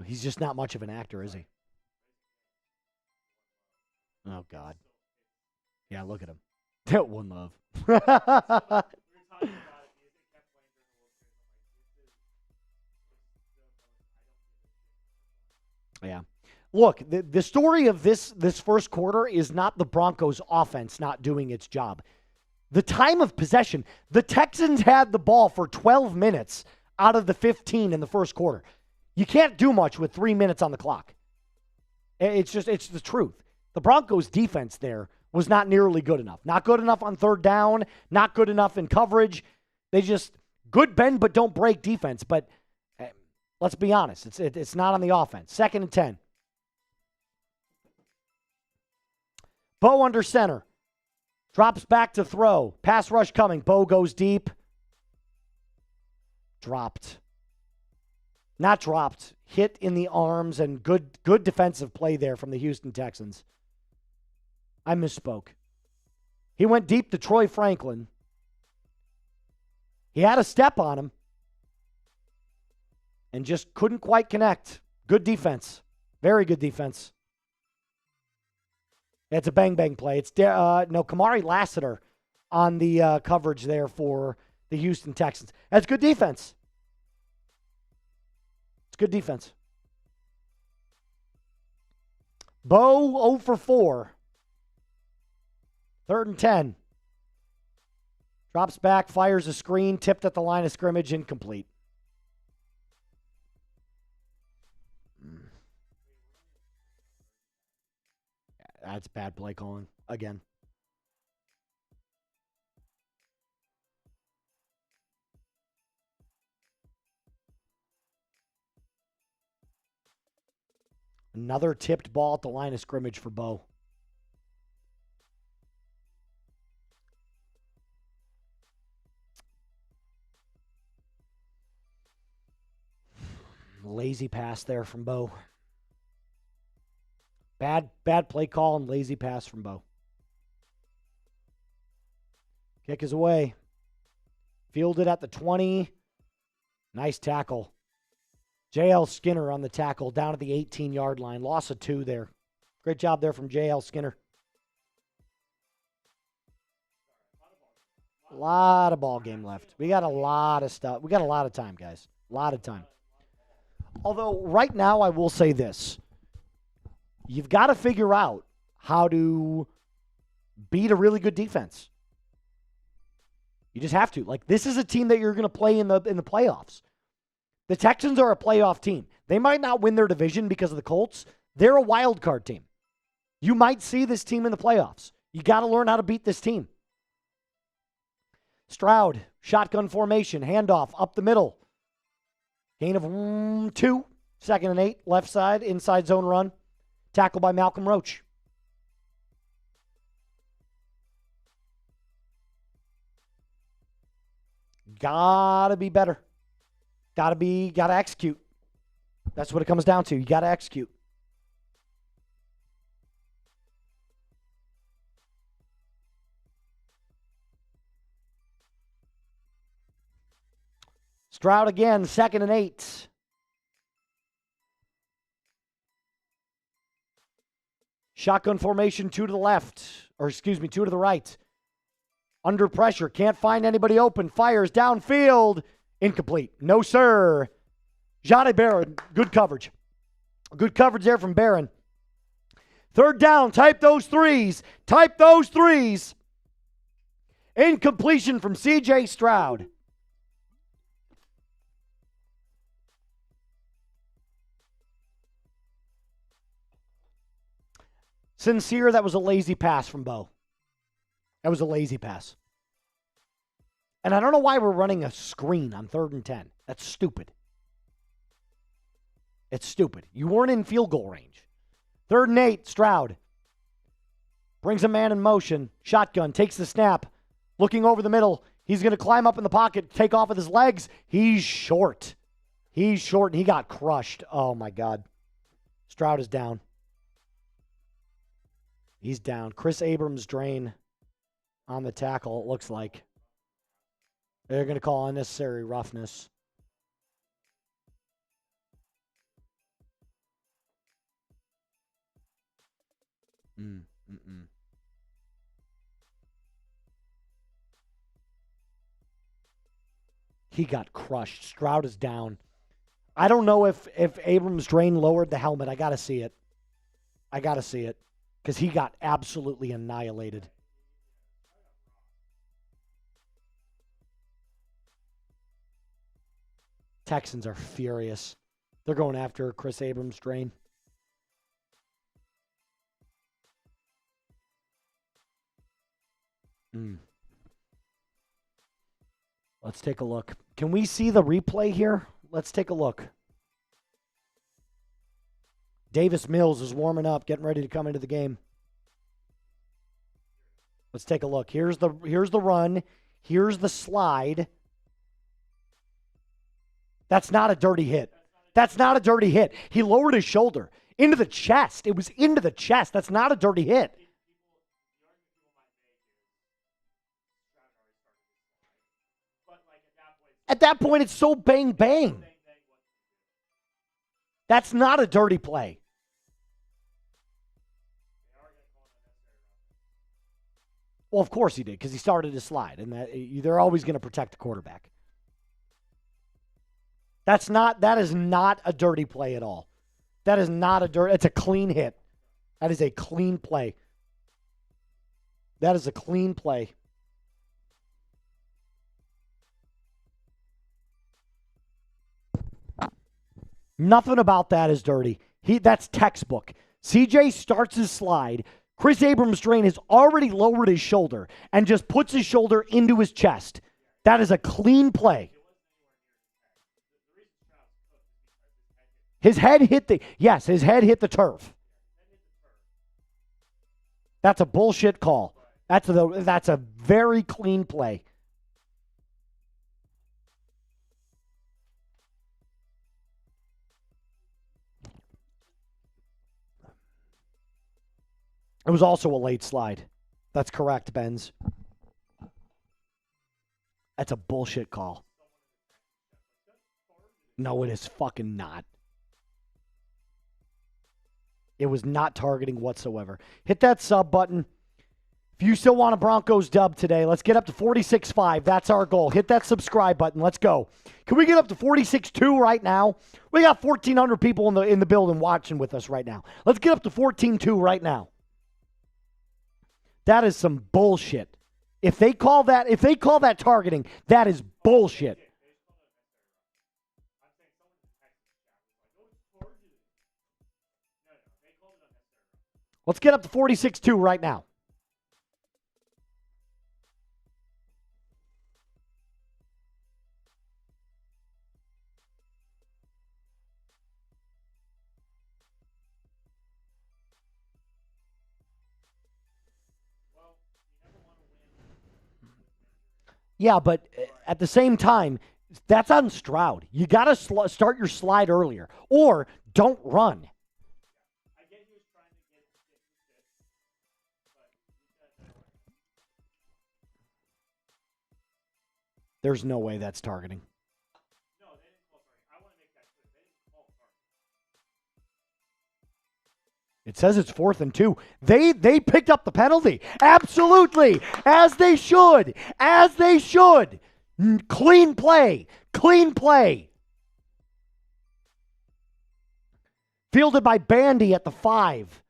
He's just not much of an actor, is he? Oh, God. Yeah, look at him. That one love. Yeah. look, the story of this first quarter is not the Broncos offense not doing its job. The time of possession, the Texans had the ball for 12 minutes out of the 15 in the first quarter. You can't do much with 3 minutes on the clock. It's the truth. The Broncos defense there was not nearly good enough. Not good enough on third down, not good enough in coverage. They just, good bend but don't break defense. But let's be honest, it's not on the offense. 2nd and 10. Bo under center. Drops back to throw. Pass rush coming. Bo goes deep. Dropped. Not dropped. Hit in the arms, and good defensive play there from the Houston Texans. I misspoke. He went deep to Troy Franklin. He had a step on him and just couldn't quite connect. Good defense. Very good defense. It's a bang-bang play. It's Kamari Lassiter on the coverage there for the Houston Texans. That's good defense. It's good defense. Bo 0 for 4. 3rd and 10. Drops back, fires a screen, tipped at the line of scrimmage, incomplete. That's bad play calling again. Another tipped ball at the line of scrimmage for Bo. Lazy pass there from Bo. Bad play call and lazy pass from Bo. Kick is away. Fielded at the 20. Nice tackle. J.L. Skinner on the tackle down at the 18-yard line. Loss of 2 there. Great job there from J.L. Skinner. A lot of ball game left. We got a lot of stuff. We got a lot of time, guys. A lot of time. Although right now I will say this. You've got to figure out how to beat a really good defense. You just have to. Like, this is a team that you're going to play in the playoffs. The Texans are a playoff team. They might not win their division because of the Colts. They're a wild card team. You might see this team in the playoffs. You got to learn how to beat this team. Stroud, shotgun formation, handoff up the middle. Gain of 2, 2nd and 8, left side, inside zone run. Tackle by Malcolm Roach. Gotta be better. Gotta execute. That's what it comes down to. You gotta execute. Stroud again, 2nd and 8. Shotgun formation, 2 to the left. 2 to the right. Under pressure, can't find anybody open. Fires downfield. Incomplete. No, sir. Johnny Barron, good coverage. Good coverage there from Barron. 3rd down, type those threes. Type those threes. Incompletion from C.J. Stroud. Sincere, that was a lazy pass from Bo. That was a lazy pass. And I don't know why we're running a screen on 3rd and 10. That's stupid. It's stupid. You weren't in field goal range. 3rd and 8, Stroud. Brings a man in motion. Shotgun, takes the snap. Looking over the middle. He's going to climb up in the pocket, take off with his legs. He's short. He's short, and he got crushed. Oh, my God. Stroud is down. He's down. Chris Abrams drain on the tackle, it looks like. They're going to call unnecessary roughness. He got crushed. Stroud is down. I don't know if Abrams drain lowered the helmet. I got to see it. I got to see it because he got absolutely annihilated. Texans are furious. They're going after Chris Abrams' drain. Let's take a look. Can we see the replay here? Let's take a look. Davis Mills is warming up, getting ready to come into the game. Let's take a look. Here's the run. Here's the slide. That's not a dirty hit. That's not a dirty hit. He lowered his shoulder into the chest. It was into the chest. That's not a dirty hit. At that point, it's so bang, bang. That's not a dirty play. Well, of course he did, because he started to slide, and they're always going to protect the quarterback. That is not a dirty play at all. That is not a dirty. It's a clean hit. That is a clean play. That is a clean play. Nothing about that is dirty. That's textbook. CJ starts his slide. Chris Abrams' drain has already lowered his shoulder and just puts his shoulder into his chest. That is a clean play. His head hit the turf. That's a bullshit call. That's a very clean play. It was also a late slide. That's correct, Benz. That's a bullshit call. No, it is fucking not. It was not targeting whatsoever. Hit that sub button. If you still want a Broncos dub today, let's get up to 46.5. That's our goal. Hit that subscribe button. Let's go. Can we get up to 46.2 right now? We got 1,400 people in the building watching with us right now. Let's get up to 14.2 right now. That is some bullshit. If they call that targeting, that is bullshit. Let's get up to 46.2 right now. Yeah, but at the same time, that's on Stroud. You got to start your slide earlier or don't run. There's no way that's targeting. No, they didn't call targeting. I want to make that clear. They didn't call targeting. It says it's 4th and 2. They picked up the penalty. Absolutely. As they should. As they should. Clean play. Clean play. Fielded by Bandy at the 5.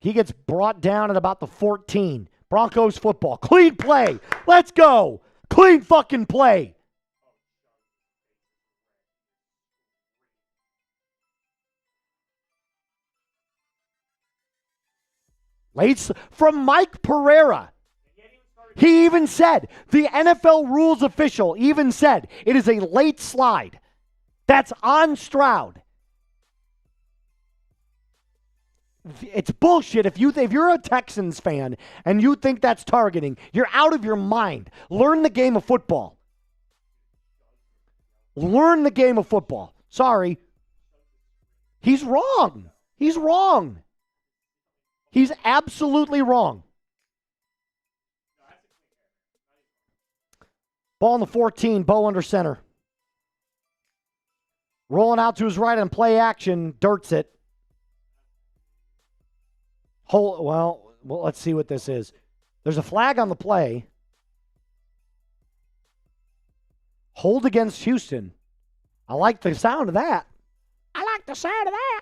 He gets brought down at about the 14. Broncos football. Clean play. Let's go. Clean fucking play. Late from Mike Pereira. He even said, the NFL rules official even said, it is a late slide. That's on Stroud. It's bullshit. If you're a Texans fan and you think that's targeting, you're out of your mind. Learn the game of football. Learn the game of football. Sorry. He's wrong. He's wrong. He's absolutely wrong. Ball on the 14, Bo under center. Rolling out to his right on play action, dirts it. Well, let's see what this is. There's a flag on the play. Hold against Houston. I like the sound of that. I like the sound of that.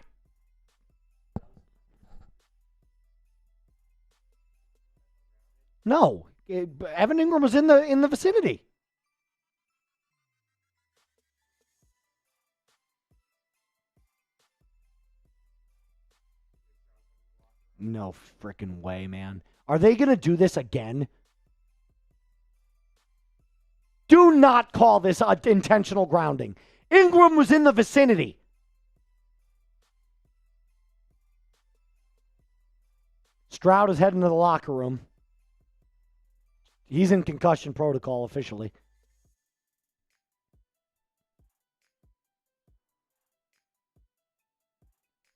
No. Evan Ingram was in the vicinity. No freaking way, man. Are they going to do this again? Do not call this intentional grounding. Ingram was in the vicinity. Stroud is heading to the locker room. He's in concussion protocol officially.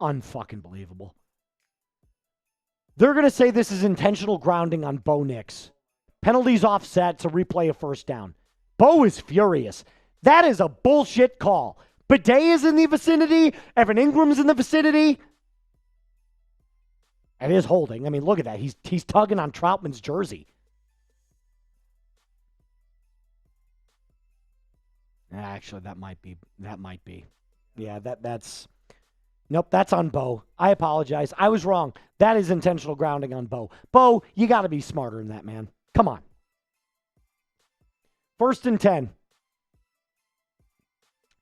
Unfucking believable. They're going to say this is intentional grounding on Bo Nix. Penalties offset to replay a first down. Bo is furious. That is a bullshit call. Bidet is in the vicinity. Evan Ingram's in the vicinity. It is holding. I mean, look at that. He's tugging on Troutman's jersey. Actually, that might be. Yeah, that's. Nope, that's on Bo. I apologize. I was wrong. That is intentional grounding on Bo. Bo, you got to be smarter than that, man. Come on. 1st and 10.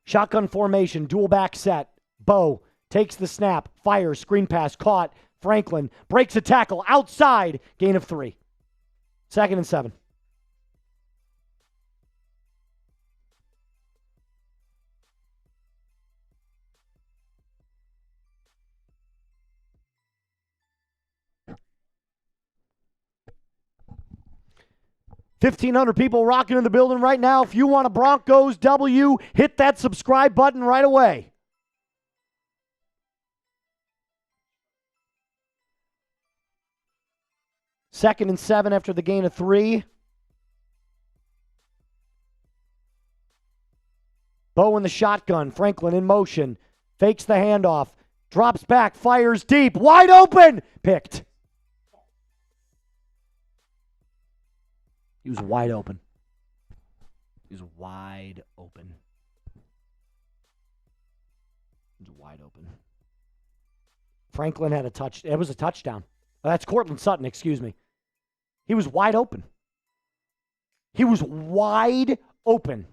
Shotgun formation, dual back set. Bo takes the snap, fires, screen pass, caught. Franklin breaks a tackle outside, gain of 3. 2nd and 7. $1,500 people rocking in the building right now. If you want a Broncos W, hit that subscribe button right away. Second and 7 after the gain of 3. Bo in the shotgun. Franklin in motion. Fakes the handoff. Drops back. Fires deep. Wide open. Picked. He was wide open. He was wide open. He was wide open. Franklin had a touch. It was a touchdown. Oh, that's Cortland Sutton, excuse me. He was wide open. He was wide open.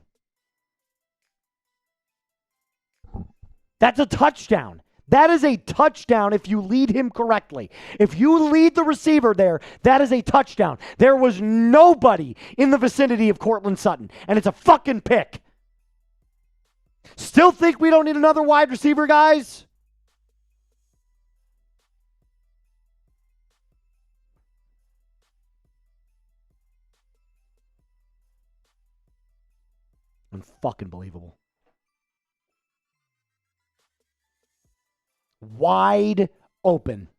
That's a touchdown. That is a touchdown if you lead him correctly. If you lead the receiver there, that is a touchdown. There was nobody in the vicinity of Cortland Sutton, and it's a fucking pick. Still think we don't need another wide receiver, guys? Unfucking believable. Wide open.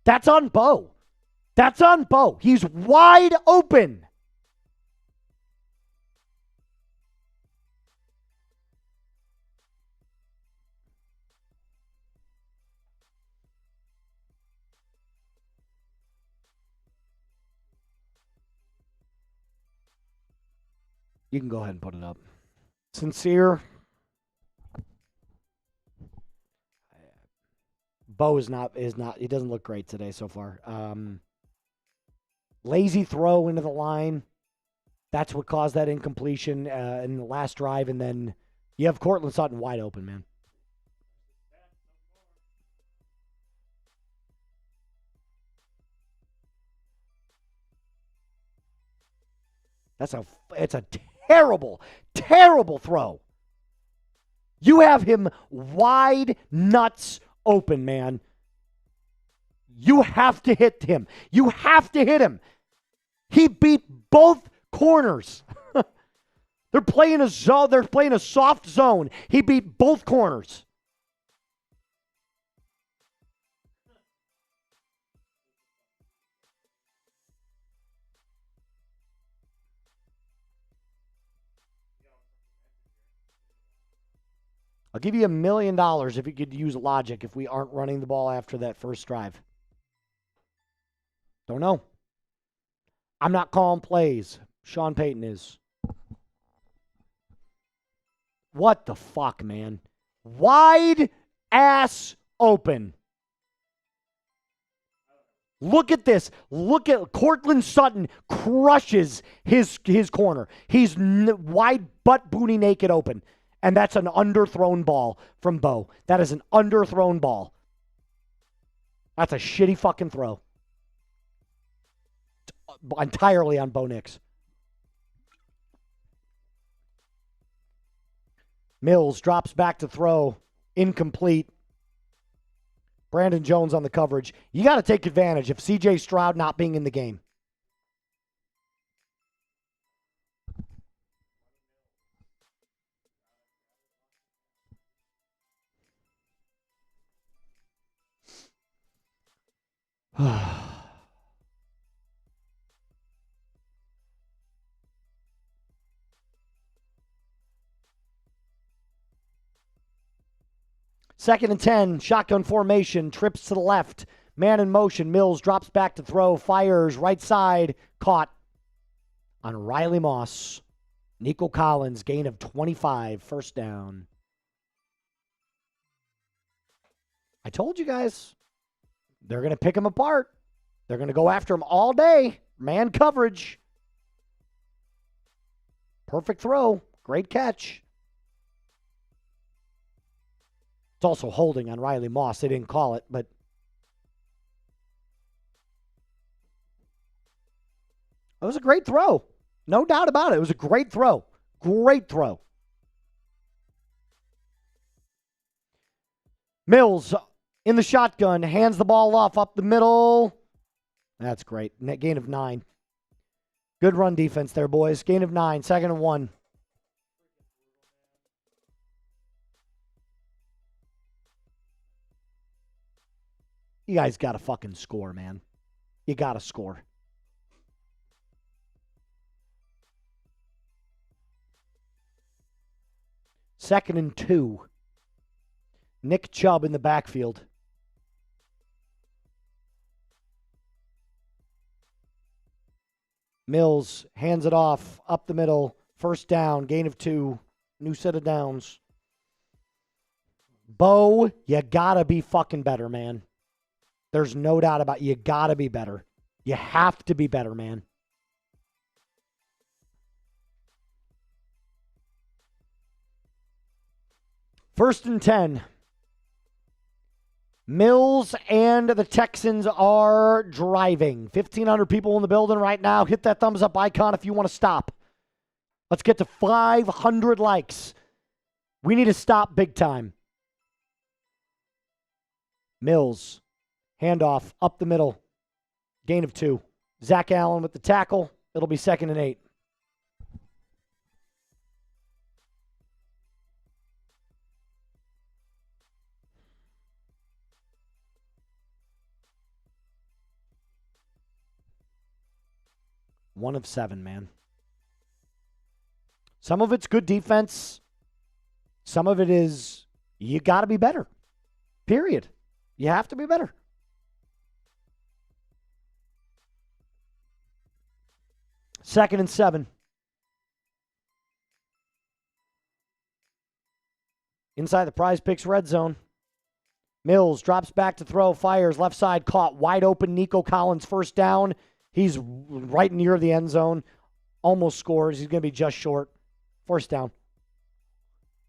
That's on Bo. That's on Bo. He's wide open. You can go ahead and put it up. Sincere. Bo is not, he doesn't look great today so far. Lazy throw into the line. That's what caused that incompletion in the last drive. And then you have Cortland Sutton wide open, man. It's a terrible, terrible throw. You have him wide nuts open, man. You have to hit him. You have to hit him. He beat both corners. They're playing a zone. They're playing a soft zone. He beat both corners. I'll give you $1 million if you could use logic if we aren't running the ball after that first drive. Don't know. I'm not calling plays. Sean Payton is. What the fuck, man? Wide ass open. Look at this. Look at Cortland Sutton crushes his corner. He's wide butt booty naked open. And that's an underthrown ball from Bo. That is an underthrown ball. That's a shitty fucking throw. Entirely on Bo Nix. Mills drops back to throw. Incomplete. Brandon Jones on the coverage. You got to take advantage of C.J. Stroud not being in the game. Second and 10, shotgun formation, trips to the left, man in motion. Mills drops back to throw, fires right side, caught on Riley Moss. Nico Collins, gain of 25, first down. I told you guys, they're going to pick him apart. They're going to go after him all day. Man coverage. Perfect throw. Great catch. It's also holding on Riley Moss. They didn't call it, but it was a great throw. No doubt about it. It was a great throw. Great throw. Mills in the shotgun, hands the ball off up the middle. That's great. Net gain of 9. Good run defense there, boys. Gain of 9, second and 1. You guys got to fucking score, man. You got to score. Second and 2. Nick Chubb in the backfield. Mills hands it off up the middle. First down, gain of 2. New set of downs. Bo, you got to be fucking better, man. There's no doubt about it. You got to be better. You have to be better, man. First and 10. Mills and the Texans are driving. 1,500 people in the building right now. Hit that thumbs up icon if you want to stop. Let's get to 500 likes. We need to stop big time. Mills. Handoff up the middle. Gain of 2. Zach Allen with the tackle. It'll be second and 8. One of 7, man. Some of it's good defense. Some of it is you got to be better. Period. You have to be better. Second and 7. Inside the Prize Picks red zone. Mills drops back to throw, fires, left side caught, wide open. Nico Collins first down. He's right near the end zone. Almost scores. He's going to be just short. First down.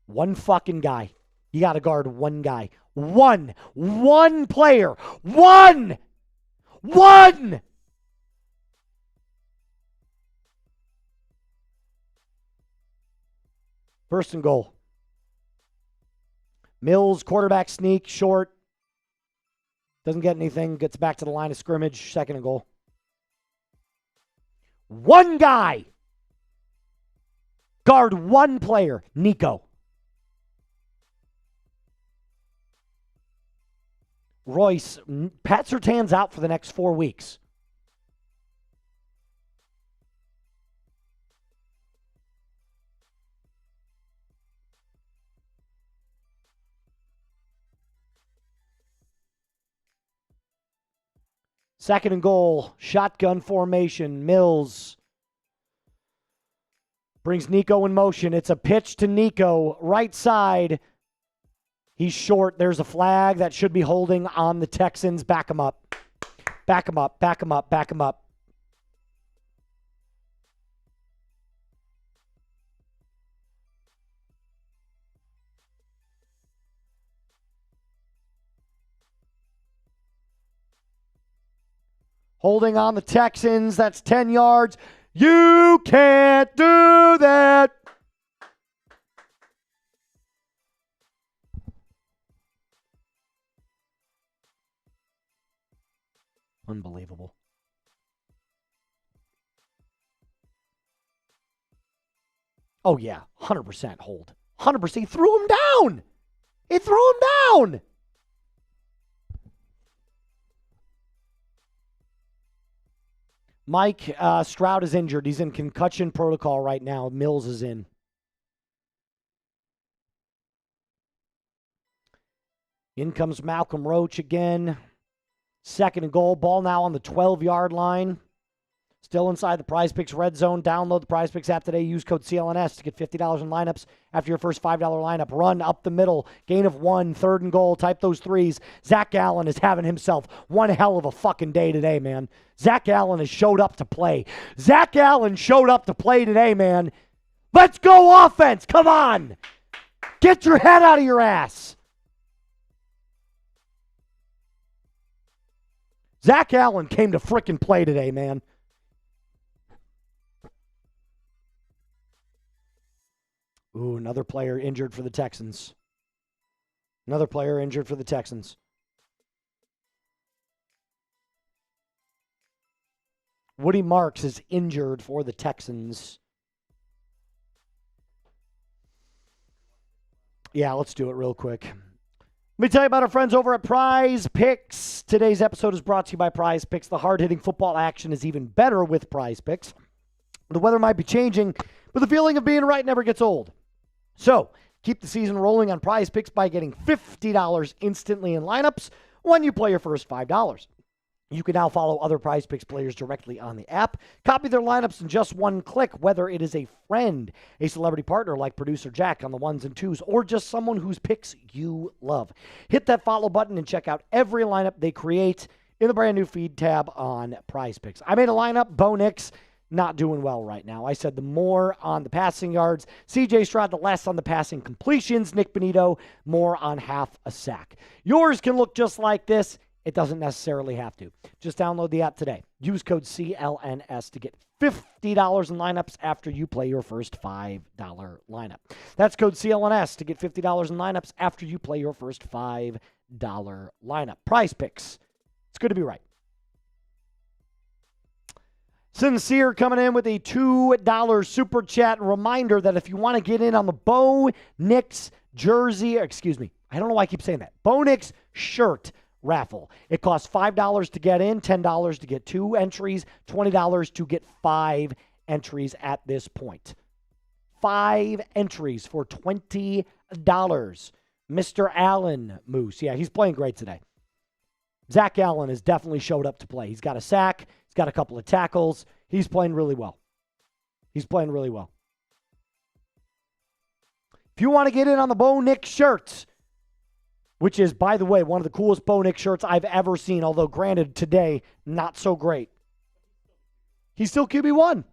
One fucking guy. You got to guard one guy. One player. One. First and goal. Mills, quarterback sneak, short. Doesn't get anything. Gets back to the line of scrimmage. Second and goal. One guy. Guard one player. Nico. Royce, Pat Surtain's out for the next 4 weeks. Second and goal, shotgun formation. Mills brings Nico in motion. It's a pitch to Nico, right side. He's short. There's a flag that should be holding on the Texans. Back him up. Back him up, back him up, back him up. Holding on the Texans. That's 10 yards. You can't do that. Unbelievable. Oh, yeah. 100% hold. 100%. He threw him down. He threw him down. Mike, Stroud is injured. He's in concussion protocol right now. Mills is in. In comes Malcolm Roach again. 2nd and goal. Ball now on the 12-yard line. Still inside the Prize Picks red zone. Download the Prize Picks app today. Use code CLNS to get $50 in lineups after your first $5 lineup. Run up the middle. Gain of 1. 3rd and goal. Type those threes. Zach Allen is having himself one hell of a fucking day today, man. Zach Allen has showed up to play. Zach Allen showed up to play today, man. Let's go offense. Come on. Get your head out of your ass. Zach Allen came to frickin' play today, man. Ooh, another player injured for the Texans. Another player injured for the Texans. Woody Marks is injured for the Texans. Yeah, let's do it real quick. Let me tell you about our friends over at Prize Picks. Today's episode is brought to you by Prize Picks. The hard-hitting football action is even better with Prize Picks. The weather might be changing, but the feeling of being right never gets old. So, keep the season rolling on Prize Picks by getting $50 instantly in lineups when you play your first $5. You can now follow other Prize Picks players directly on the app. Copy their lineups in just one click, whether it is a friend, a celebrity partner like producer Jack on the ones and twos, or just someone whose picks you love. Hit that follow button and check out every lineup they create in the brand new feed tab on Prize Picks. I made a lineup. Bo Nix, not doing well right now. I said the more on the passing yards. CJ Stroud, the less on the passing completions. Nick Benito, more on half a sack. Yours can look just like this. It doesn't necessarily have to. Just download the app today. Use code CLNS to get $50 in lineups after you play your first $5 lineup. That's code CLNS to get $50 in lineups after you play your first $5 lineup. Prize Picks. It's good to be right. Sincere coming in with a $2 super chat. Reminder that if you want to get in on the Bo Nix jersey, excuse me, I don't know why I keep saying that. Bo Nix shirt raffle. It costs $5 to get in, $10 to get 2 entries, $20 to get 5 entries at this point. 5 entries for $20. Mr. Allen Moose. Yeah, he's playing great today. Zach Allen has definitely showed up to play. He's got a sack. He's got a couple of tackles. He's playing really well. He's playing really well. If you want to get in on the Bo Nix shirts, which is, by the way, one of the coolest Bo Nix shirts I've ever seen, although granted, today, not so great. He's still QB1.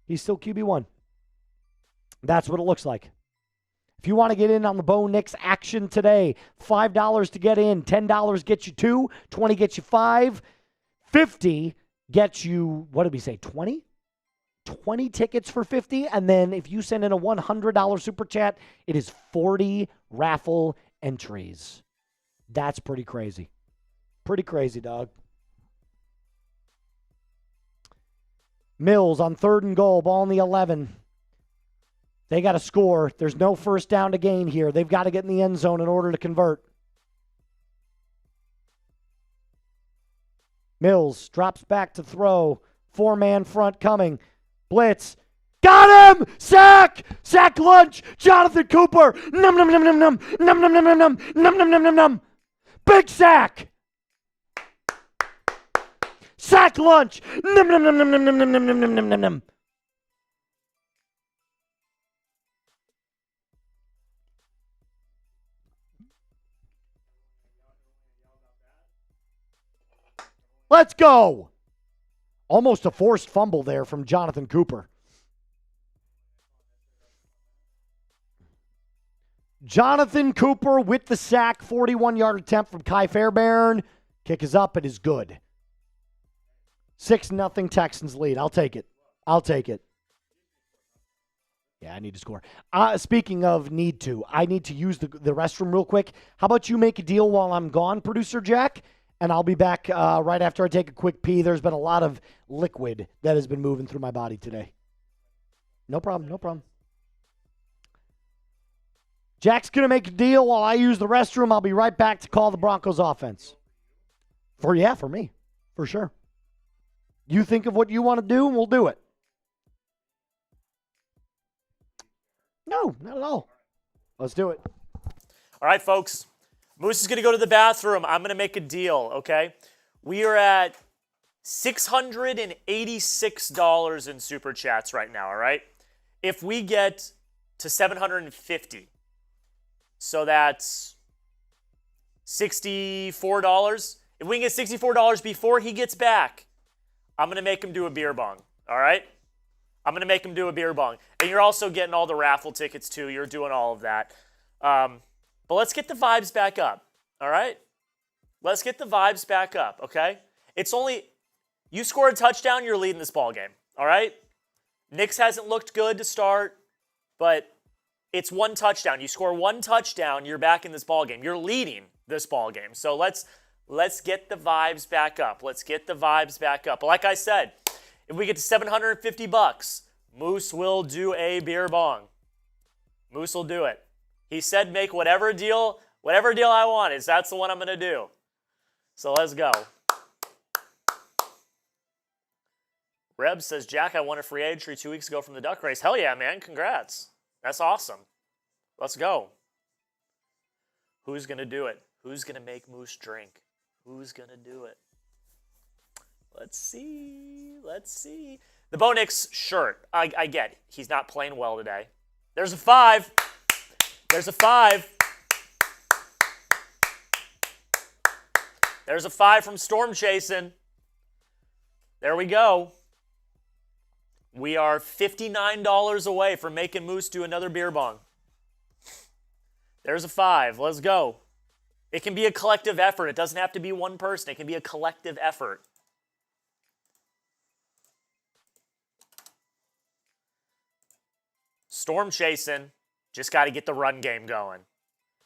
He's still QB1. That's what it looks like. If you want to get in on the Bo Nix action today, $5 to get in, $10 gets you 2, $20 gets you 5, $50 gets you, what did we say, 20? 20 tickets for $50, and then if you send in a $100 super chat, it is 40 raffle entries. That's pretty crazy. Pretty crazy, dog. Mills on 3rd and goal, ball on the 11. They got to score. There's no first down to gain here. They've got to get in the end zone in order to convert. Mills drops back to throw. 4-man front coming. Blitz. Got him! Sack! Sack lunch! Jonathan Cooper! Num num num num num! Num num num num num! Num num num num num! Big sack! Sack lunch! Num num num num num num num num num num num num! Let's go. Almost a forced fumble there from Jonathan Cooper. Jonathan Cooper with the sack, 41-yard attempt from Kai Fairbairn. Kick is up. It is good. 6-0 Texans lead. I'll take it. Yeah, I need to score. Speaking of I need to use the restroom real quick. How about you make a deal while I'm gone, Producer Jack? And I'll be back right after I take a quick pee. There's been a lot of liquid that has been moving through my body today. No problem. Jack's going to make a deal while I use the restroom. I'll be right back to call the Broncos offense. For me. For sure. You think of what you want to do, and we'll do it. No, not at all. Let's do it. All right, folks. Moose is going to go to the bathroom. I'm going to make a deal, okay? We are at $686 in Super Chats right now, all right? If we get to 750, so that's $64. If we can get $64 before he gets back, I'm going to make him do a beer bong, all right? I'm going to make him do a beer bong. And you're also getting all the raffle tickets, too. You're doing all of that. But let's get the vibes back up, all right? Let's get the vibes back up, okay? It's only – you score a touchdown, you're leading this ball game, all right? Knicks hasn't looked good to start, but it's one touchdown. You score one touchdown, you're back in this ball game. You're leading this ball game. So let's get the vibes back up. Let's get the vibes back up. But like I said, if we get to $750, Moose will do a beer bong. Moose will do it. He said make whatever deal I want is. That's the one I'm going to do. So let's go. Reb says, Jack, I won a free entry 2 weeks ago from the duck race. Hell yeah, man. Congrats. That's awesome. Let's go. Who's going to do it? Who's going to make Moose drink? Who's going to do it? Let's see. The Bo Nix shirt. I get it. He's not playing well today. There's a 5. There's a 5. There's a 5 from Storm Chasing. There we go. We are $59 away from making Moose do another beer bong. There's a 5. Let's go. It can be a collective effort. It doesn't have to be one person. It can be a collective effort. Storm Chasing. Just got to get the run game going.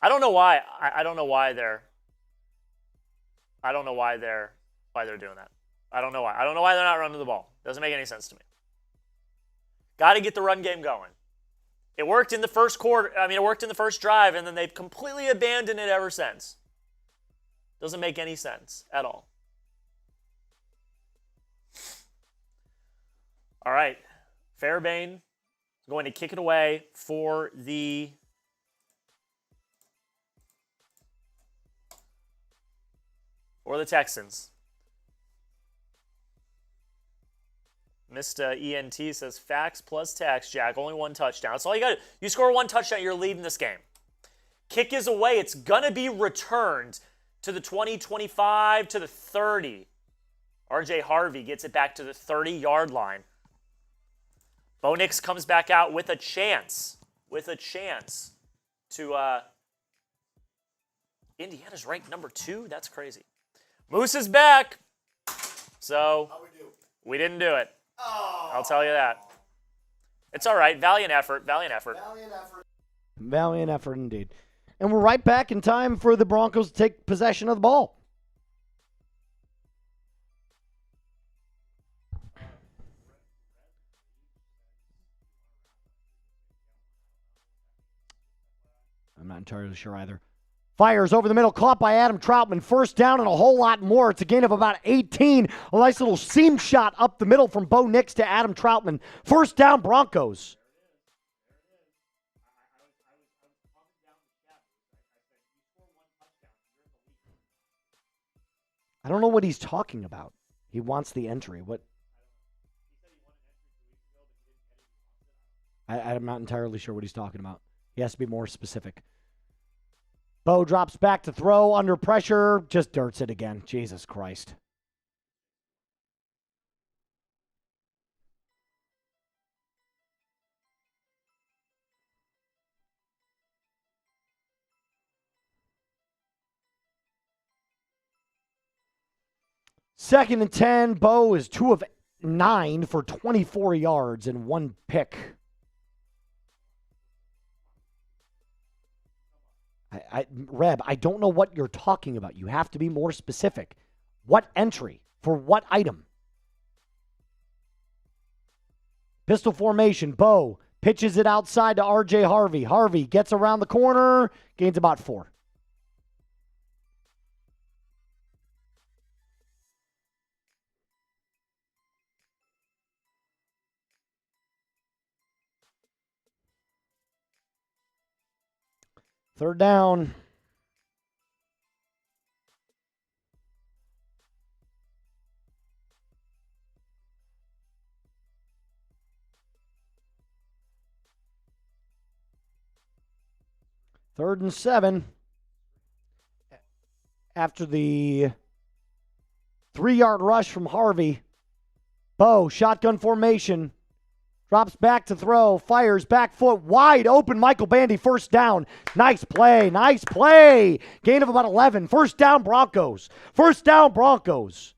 I don't know why. I don't know why they're doing that. I don't know why. I don't know why they're not running the ball. Doesn't make any sense to me. Got to get the run game going. It worked in the first quarter. It worked in the first drive, and then they've completely abandoned it ever since. Doesn't make any sense at all. All right. Fairbairn is going to kick it away for the Texans. Mr. ENT says, facts plus tax, Jack. Only one touchdown. That's all you got to do. You score one touchdown, you're leading this game. Kick is away. It's going to be returned to the 20, 25, to the 30. RJ Harvey gets it back to the 30-yard line. Bo Nix comes back out with a chance. To Indiana's ranked number 2. That's crazy. Moose is back. So we didn't do it. Oh. I'll tell you that. It's all right. Valiant effort. Valiant effort indeed. And we're right back in time for the Broncos to take possession of the ball. I'm not entirely sure either. Fires over the middle, caught by Adam Troutman. First down and a whole lot more. It's a gain of about 18. A nice little seam shot up the middle from Bo Nix to Adam Troutman. First down, Broncos. I don't know what he's talking about. He wants the entry. What? I'm not entirely sure what he's talking about. He has to be more specific. Bo drops back to throw under pressure. Just dirts it again. Jesus Christ. 2nd and 10. Bo is 2 of 9 for 24 yards and 1 pick. Reb, I don't know what you're talking about. You have to be more specific. What entry? For what item? Pistol formation. Bo pitches it outside to R.J. Harvey. Harvey gets around the corner, gains about 4. Third down. Third and 7. After the 3-yard rush from Harvey, Bo, shotgun formation, drops back to throw, fires, back foot, wide open, Michael Bandy, first down. Nice play, nice play. Gain of about 11. First down, Broncos. First down, Broncos.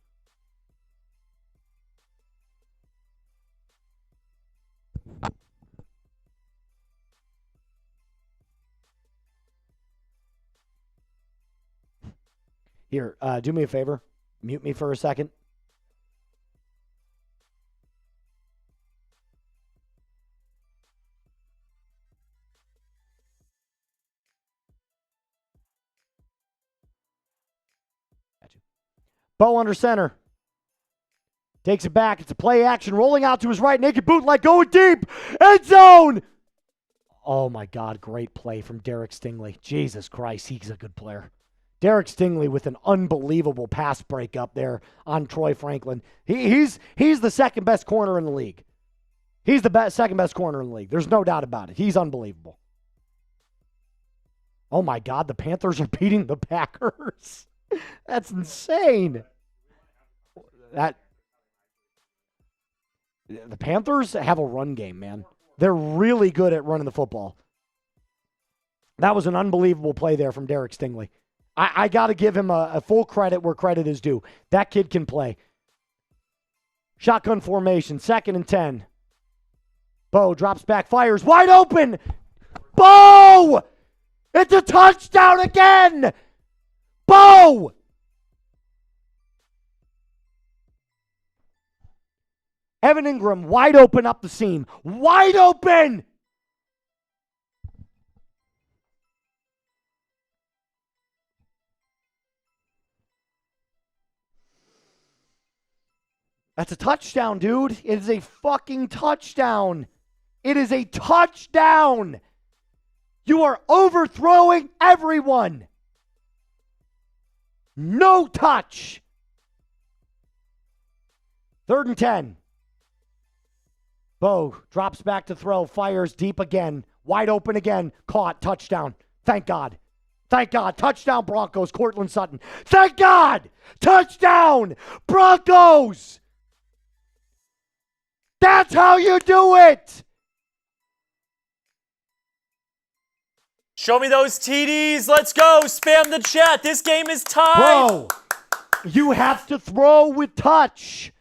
Here, do me a favor. Mute me for a second. Bo under center. Takes it back. It's a play action. Rolling out to his right. Naked bootleg going deep. End zone. Oh, my God. Great play from Derek Stingley. Jesus Christ. He's a good player. Derek Stingley with an unbelievable pass break up there on Troy Franklin. He's the second best corner in the league. He's the second best corner in the league. There's no doubt about it. He's unbelievable. Oh, my God. The Panthers are beating the Packers. That's insane. The Panthers have a run game, man. They're really good at running the football. That was an unbelievable play there from Derek Stingley. I got to give him a full credit where credit is due. That kid can play. Shotgun formation, 2nd and 10. Bo drops back, fires, wide open. Bo! It's a touchdown again! Bo! Evan Ingram wide open up the seam. Wide open! That's a touchdown, dude. It is a fucking touchdown. It is a touchdown. You are overthrowing everyone. No touch. 3rd and 10. Bo drops back to throw, fires deep again, wide open again, caught, touchdown. Thank God. Thank God. Touchdown, Broncos, Cortland Sutton. Thank God. Touchdown, Broncos. That's how you do it. Show me those TDs. Let's go. Spam the chat. This game is tied. Bro, you have to throw with touch.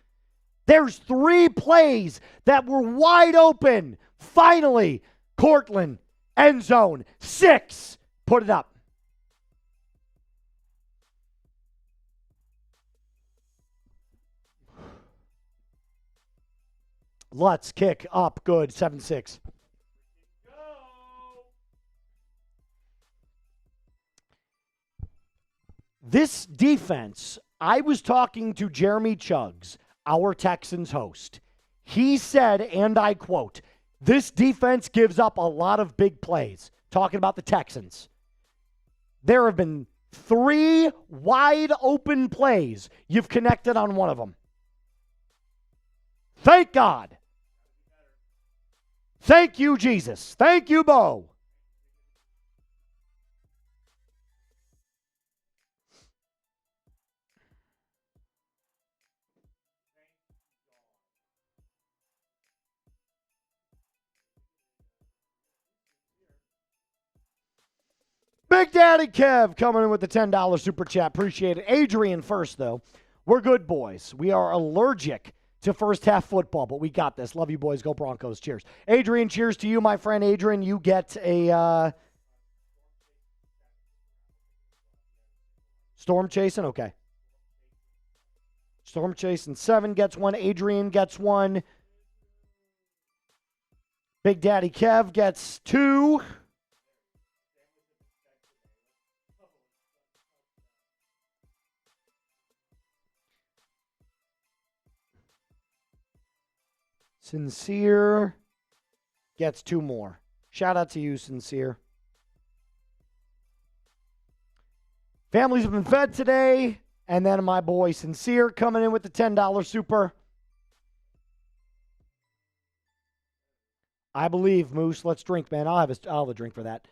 There's 3 plays that were wide open. Finally, Cortland, end zone, 6. Put it up. Lutz, kick up, good, 7-6. This defense, I was talking to Jeremy Chuggs, our Texans host. He said, and I quote, this defense gives up a lot of big plays. Talking about the Texans. There have been 3 wide open plays. You've connected on one of them. Thank God. Thank you, Jesus. Thank you, Bo. Big Daddy Kev coming in with the $10 super chat. Appreciate it. Adrian first, though. We're good, boys. We are allergic to first half football, but we got this. Love you, boys. Go Broncos. Cheers. Adrian, cheers to you, my friend. Adrian, you get a storm chasing? Okay. Storm chasing 7 gets one. Adrian gets one. Big Daddy Kev gets 2. Sincere gets 2 more. Shout out to you, Sincere. Families have been fed today. And then my boy Sincere coming in with the $10 super. I believe, Moose. Let's drink, man. I'll have a drink for that.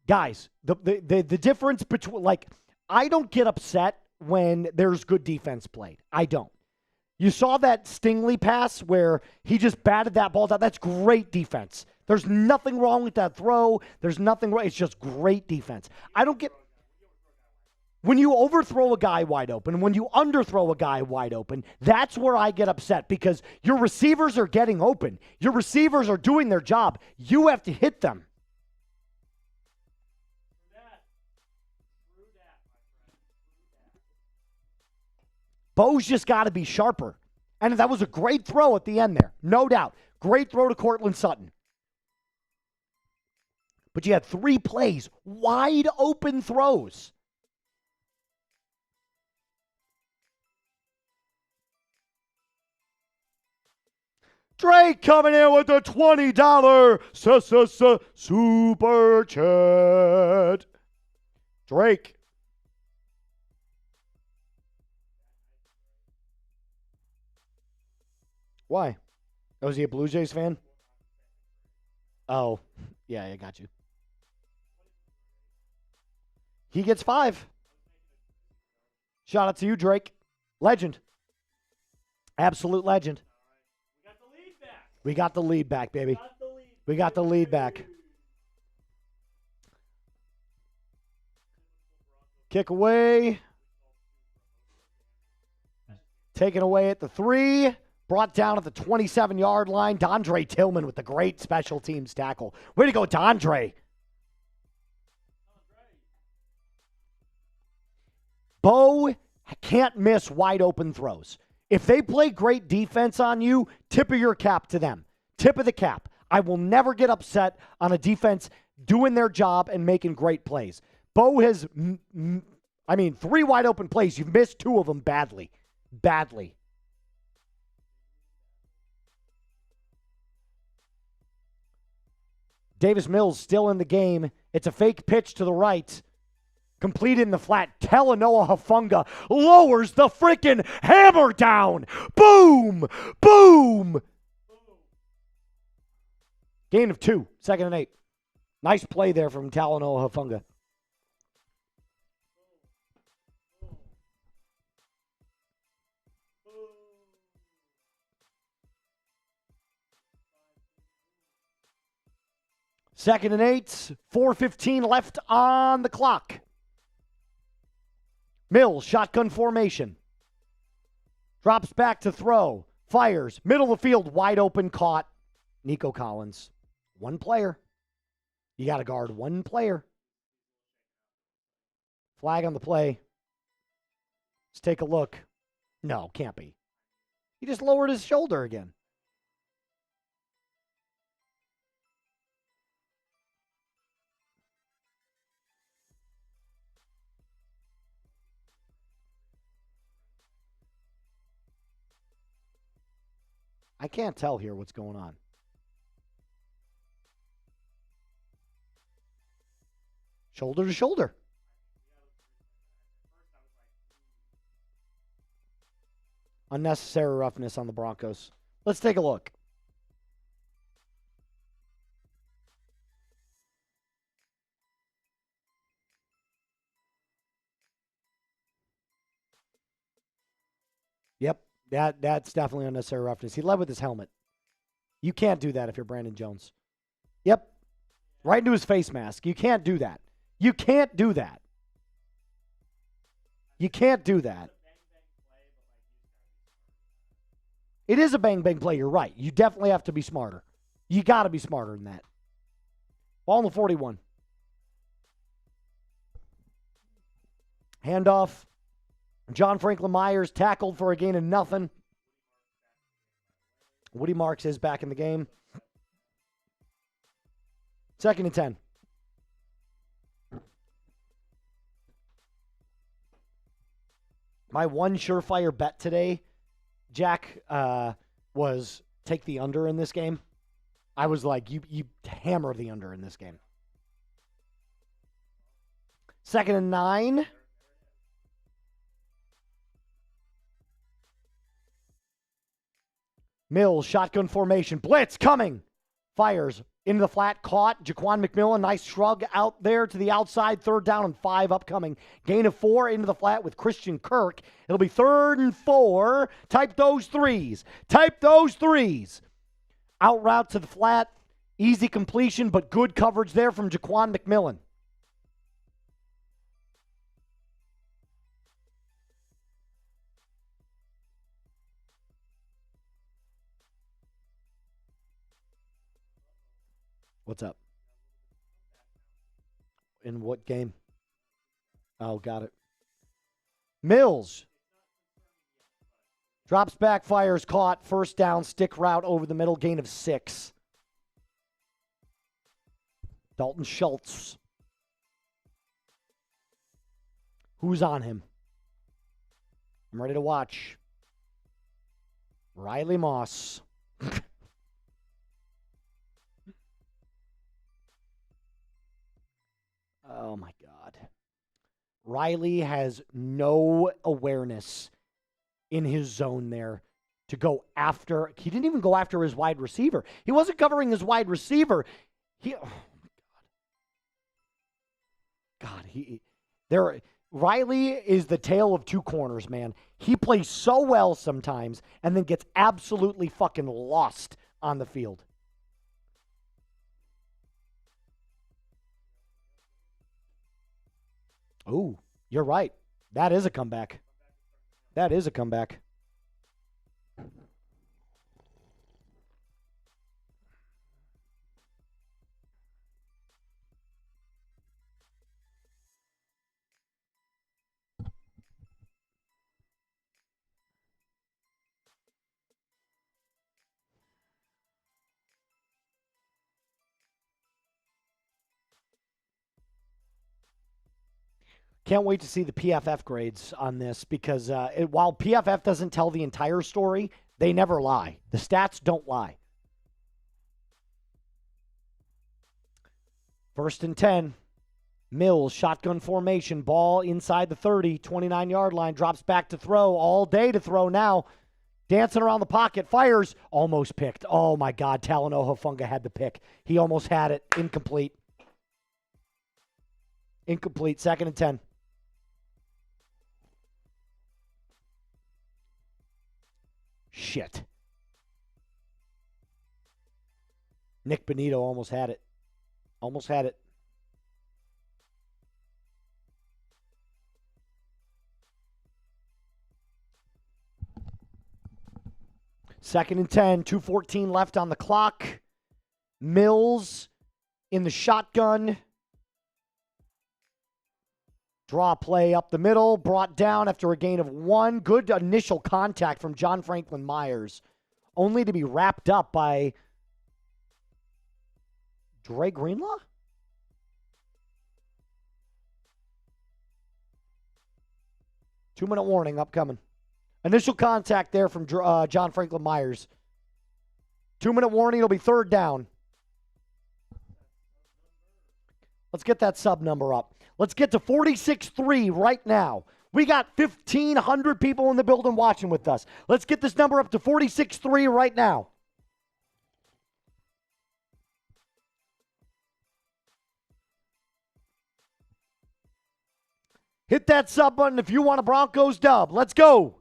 Guys, the difference between, like, I don't get upset when there's good defense played. I don't. You saw that Stingley pass where he just batted that ball down. That's great defense. There's nothing wrong with that throw. There's nothing wrong. It's just great defense. I don't get... When you overthrow a guy wide open, when you underthrow a guy wide open, that's where I get upset because your receivers are getting open. Your receivers are doing their job. You have to hit them. Bo's just got to be sharper. And that was a great throw at the end there, no doubt. Great throw to Cortland Sutton. But you had 3 plays, wide open throws. Drake coming in with a $20 super chat. Drake. Why? Oh, is he a Blue Jays fan? Oh, yeah, I got you. He gets 5. Shout out to you, Drake. Legend. Absolute legend. We got the lead back, baby. We got the lead back. Kick away. Taken away at the 3. Brought down at the 27-yard line. Dondre Tillman with the great special teams tackle. Way to go, Dondre. Bo can't miss wide open throws. If they play great defense on you, tip of your cap to them. Tip of the cap. I will never get upset on a defense doing their job and making great plays. Bo has, 3 wide open plays. You've missed 2 of them badly. Badly. Davis Mills still in the game. It's a fake pitch to the right. Completed in the flat. Talanoa Hufanga lowers the freaking hammer down. Boom! Boom! Gain of 2. 2nd and 8. Nice play there from Talanoa Hufanga. Second and 8. 4:15 left on the clock. Mills, shotgun formation. Drops back to throw. Fires. Middle of the field, wide open, caught. Nico Collins. 1 player. You got to guard 1 player. Flag on the play. Let's take a look. No, can't be. He just lowered his shoulder again. I can't tell here what's going on. Shoulder to shoulder. Unnecessary roughness on the Broncos. Let's take a look. Yep, that's definitely unnecessary roughness. He led with his helmet. You can't do that if you're Brandon Jones. Yep, right into his face mask. You can't do that. You can't do that. You can't do that. It is a bang-bang play. You're right. You definitely have to be smarter. You got to be smarter than that. Ball in the 41. Handoff. John Franklin Myers tackled for a gain of nothing. Woody Marks is back in the game. 2nd and 10. My one surefire bet today, Jack, was take the under in this game. I was like, you hammer the under in this game. 2nd and 9. Mills, shotgun formation. Blitz coming. Fires into the flat. Caught. Jaquan McMillan, nice shrug out there to the outside. 3rd down and 5 upcoming. Gain of 4 into the flat with Christian Kirk. It'll be 3rd and 4. Type those threes. Type those threes. Out route to the flat. Easy completion, but good coverage there from Jaquan McMillan. What's up? In what game? Oh, got it. Mills. Drops back, fires, caught. 1st down, stick route over the middle, gain of 6. Dalton Schultz. Who's on him? I'm ready to watch. Riley Moss. Oh, my God. Riley has no awareness in his zone there to go after. He didn't even go after his wide receiver. He wasn't covering his wide receiver. Riley is the tale of two corners, man. He plays so well sometimes and then gets absolutely fucking lost on the field. Oh, you're right. That is a comeback. That is a comeback. Can't wait to see the PFF grades on this because while PFF doesn't tell the entire story, they never lie. The stats don't lie. 1st and 10. Mills, shotgun formation, ball inside the 30, 29-yard line, drops back to throw, all day to throw now. Dancing around the pocket, fires, almost picked. Oh, my God, Talanoa Hufanga had the pick. He almost had it. Incomplete. Incomplete, 2nd and 10. Shit. Nick Benito almost had it. Almost had it. Second and 10, 2:14 left on the clock. Mills in the shotgun. Draw play up the middle, brought down after a gain of 1. Good initial contact from John Franklin Myers, only to be wrapped up by Dre Greenlaw? Two-minute warning upcoming. Initial contact there from John Franklin Myers. 2-minute warning, it'll be 3rd down. Let's get that sub number up. Let's get to 46.3 right now. We got 1,500 people in the building watching with us. Let's get this number up to 46.3 right now. Hit that sub button if you want a Broncos dub. Let's go.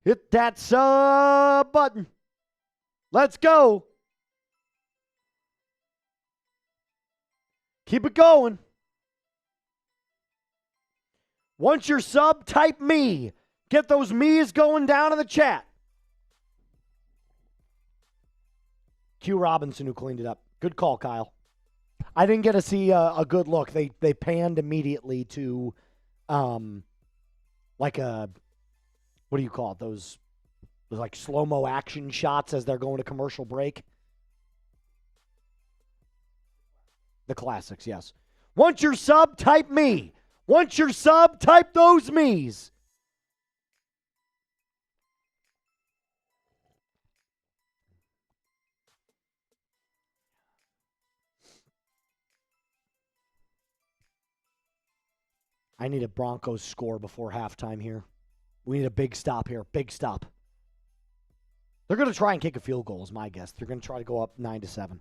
Hit that sub button. Let's go. Keep it going. Once you're sub, type me. Get those me's going down in the chat. Q Robinson who cleaned it up. Good call, Kyle. I didn't get to see a good look. They panned immediately to like a, what do you call it? Those like slow-mo action shots as they're going to commercial break. The classics, yes. Once you're sub, type me. Once you're sub, type those me's. I need a Broncos score before halftime here. We need a big stop here. Big stop. They're going to try and kick a field goal is my guess. They're going to try to go up 9-7.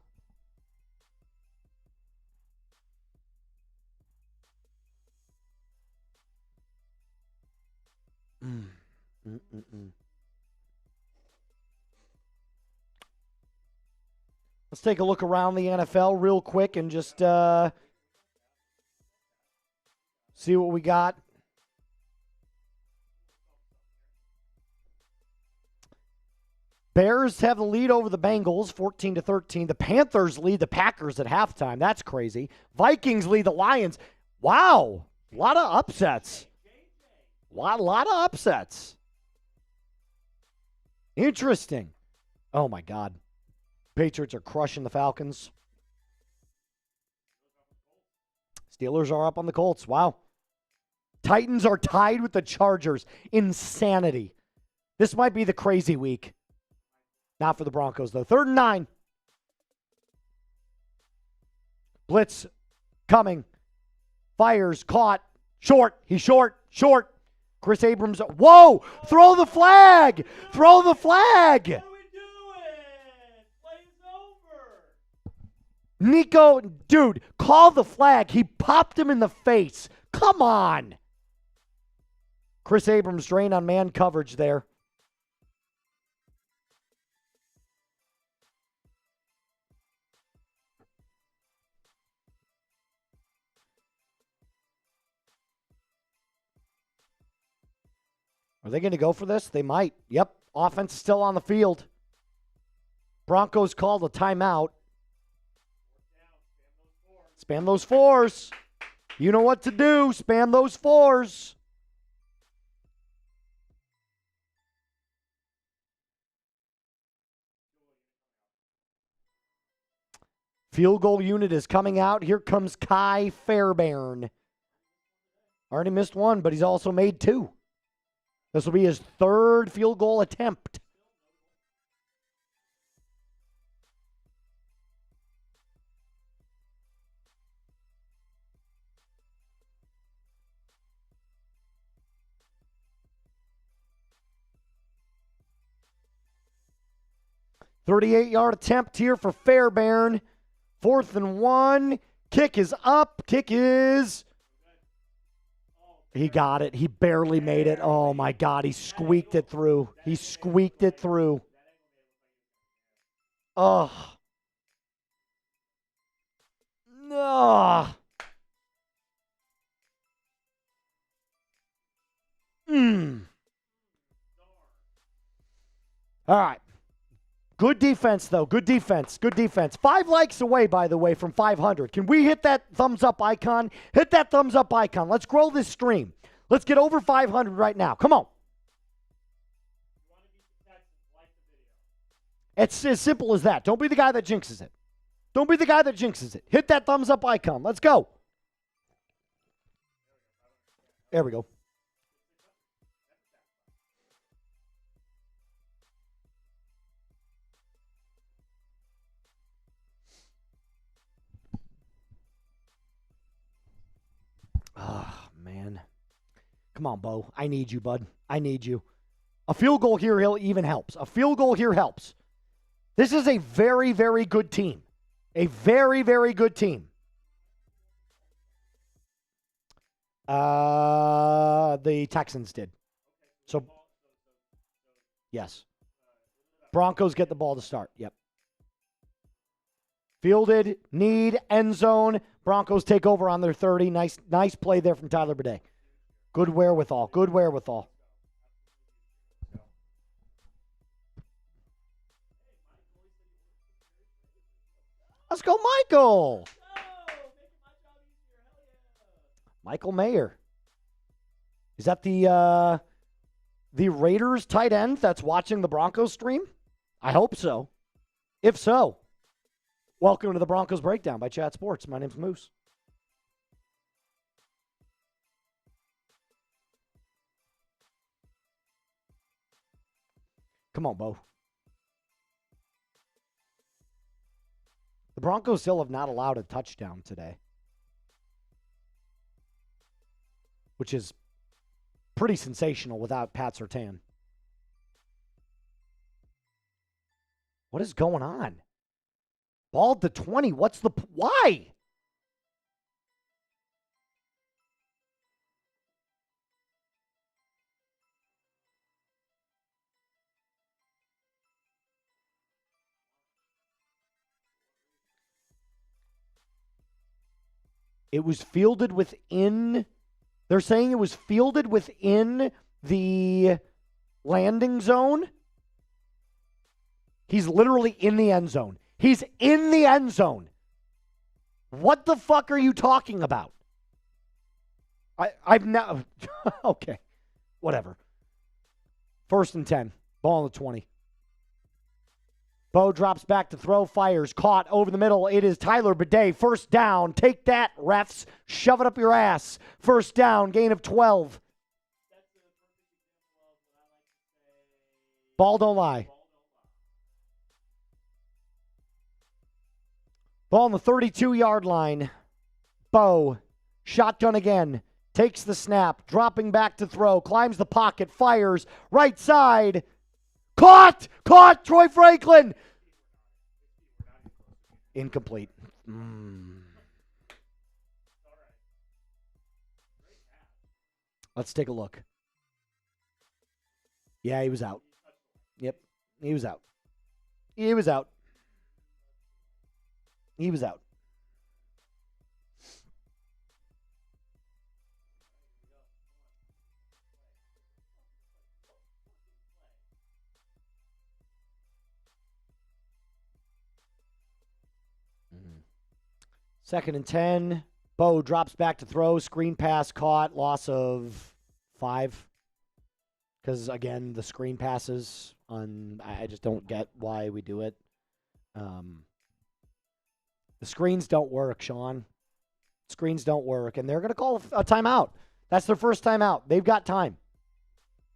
Let's take a look around the NFL real quick and just see what we got. Bears have the lead over the Bengals, 14-13. The Panthers lead the Packers at halftime. That's crazy. Vikings lead the Lions. Wow. A lot of upsets. A lot of upsets. Interesting. Oh, my God. Patriots are crushing the Falcons. Steelers are up on the Colts. Wow. Titans are tied with the Chargers. Insanity. This might be the crazy week. Not for the Broncos, though. 3rd and 9. Blitz coming. Fires. Caught. Short. He's short. Short. Chris Abrams. Whoa! Throw the flag! Throw the flag! What are we doing? Play's over. Nico, dude, call the flag. He popped him in the face. Come on. Chris Abrams drained on man coverage there. Are they going to go for this? They might. Yep. Offense is still on the field. Broncos called a timeout. Spam those fours. You know what to do. Spam those fours. Field goal unit is coming out. Here comes Kai Fairbairn. Already missed one, but he's also made 2. This will be his 3rd field goal attempt. .38-yard attempt here for Fairbairn. 4th and 1. Kick is up. Kick is... He got it. He barely made it. Oh, my God. He squeaked it through. He squeaked it through. Oh. No. All right. Good defense, though. Good defense. Good defense. 5 likes away, by the way, from 500. Can we hit that thumbs up icon? Hit that thumbs up icon. Let's grow this stream. Let's get over 500 right now. Come on. It's as simple as that. Don't be the guy that jinxes it. Don't be the guy that jinxes it. Hit that thumbs up icon. Let's go. There we go. Oh, man. Come on, Bo. I need you, bud. I need you. A field goal here even helps. A field goal here helps. This is a very, very good team. A very, very good team. The Texans did. So, yes. Broncos get the ball to start. Yep. Fielded, need, end zone. Broncos take over on their 30. Nice play there from Tyler Bidet. Good wherewithal. Good wherewithal. Let's go, Michael. Michael Mayer. Is that the Raiders tight end that's watching the Broncos stream? I hope so. If so, welcome to the Broncos Breakdown by Chat Sports. My name's Moose. Come on, Bo. The Broncos still have not allowed a touchdown today, which is pretty sensational without Pat Surtain. What is going on? Ball to 20. What's the... Why? It was fielded within... They're saying it was fielded within the landing zone. He's literally in the end zone. He's in the end zone. What the fuck are you talking about? I've now... Okay. Whatever. 1st and 10. Ball on the 20. Bo drops back to throw, fires, caught over the middle. It is Tyler Bidet. 1st down. Take that, refs. Shove it up your ass. 1st down, gain of 12. Ball don't lie. Ball on the 32-yard line. Bo, shotgun again. Takes the snap, dropping back to throw, climbs the pocket, fires, right side. Caught! Troy Franklin! Incomplete. Let's take a look. Yeah, he was out. Yep, he was out. He was out. He was out. Second and 10. Bo drops back to throw. Screen pass caught. Loss of 5. Because, again, the screen passes on... I just don't get why we do it. The screens don't work, Sean. Screens don't work. And they're going to call a timeout. That's their first timeout. They've got time.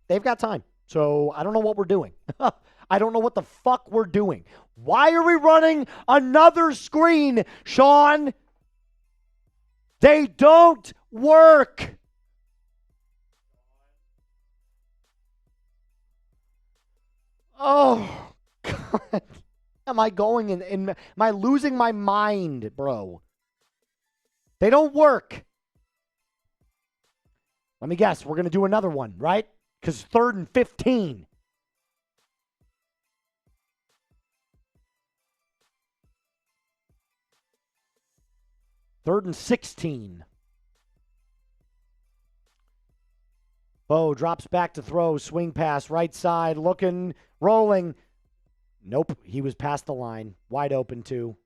They've got time. So I don't know what we're doing. I don't know what the fuck we're doing. Why are we running another screen, Sean? They don't work. Oh, God. Am I going in? Am I losing my mind, bro? They don't work. Let me guess. We're going to do another one, right? Because 3rd and 15. Third and 16. Bo drops back to throw. Swing pass. Right side. Looking. Rolling. Nope. He was past the line. Wide open, too.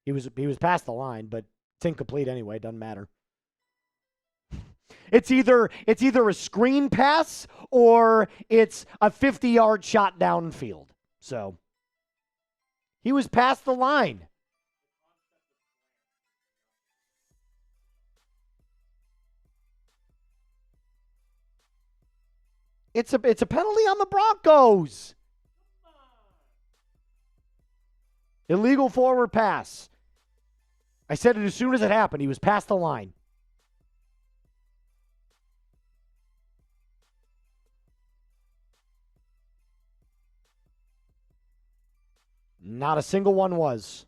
He was past the line, but it's incomplete anyway. Doesn't matter. It's either a screen pass or it's a 50-yard shot downfield. So he was past the line. It's a penalty on the Broncos. Illegal forward pass. I said it as soon as it happened. He was past the line. Not a single one was.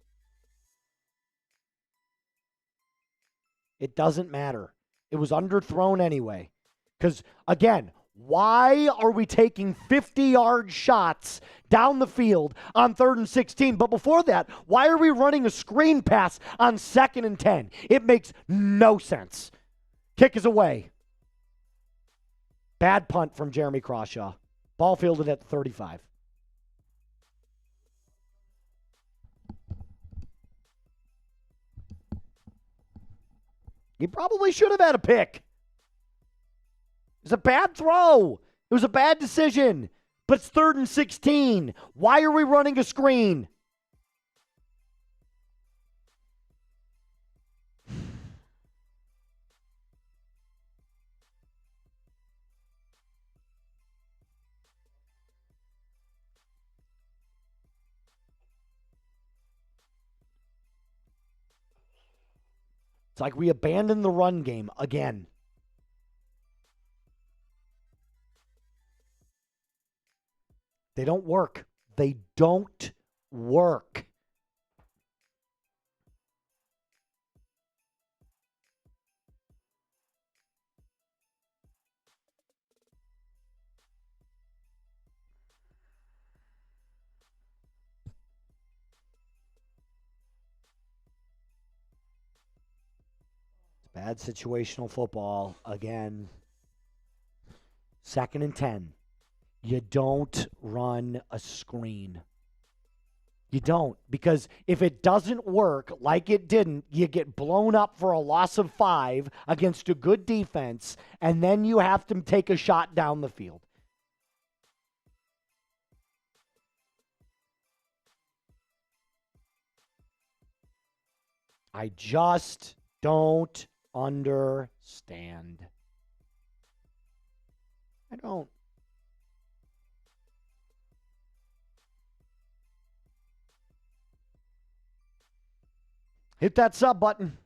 It doesn't matter. It was underthrown anyway. Because, again, Why are we taking 50-yard shots down the field on 3rd and 16? But before that, why are we running a screen pass on 2nd and 10? It makes no sense. Kick is away. Bad punt from Jeremy Crawshaw. Ball fielded at the 35. He probably should have had a pick. It was a bad throw. It was a bad decision. But it's 3rd and 16. Why are we running a screen? It's like we abandoned the run game again. They don't work. They don't work. It's bad situational football again. 2nd and 10. You don't run a screen. You don't. Because if it doesn't work like it didn't, you get blown up for a loss of 5 against a good defense, and then you have to take a shot down the field. I just don't understand. I don't. Hit that sub button.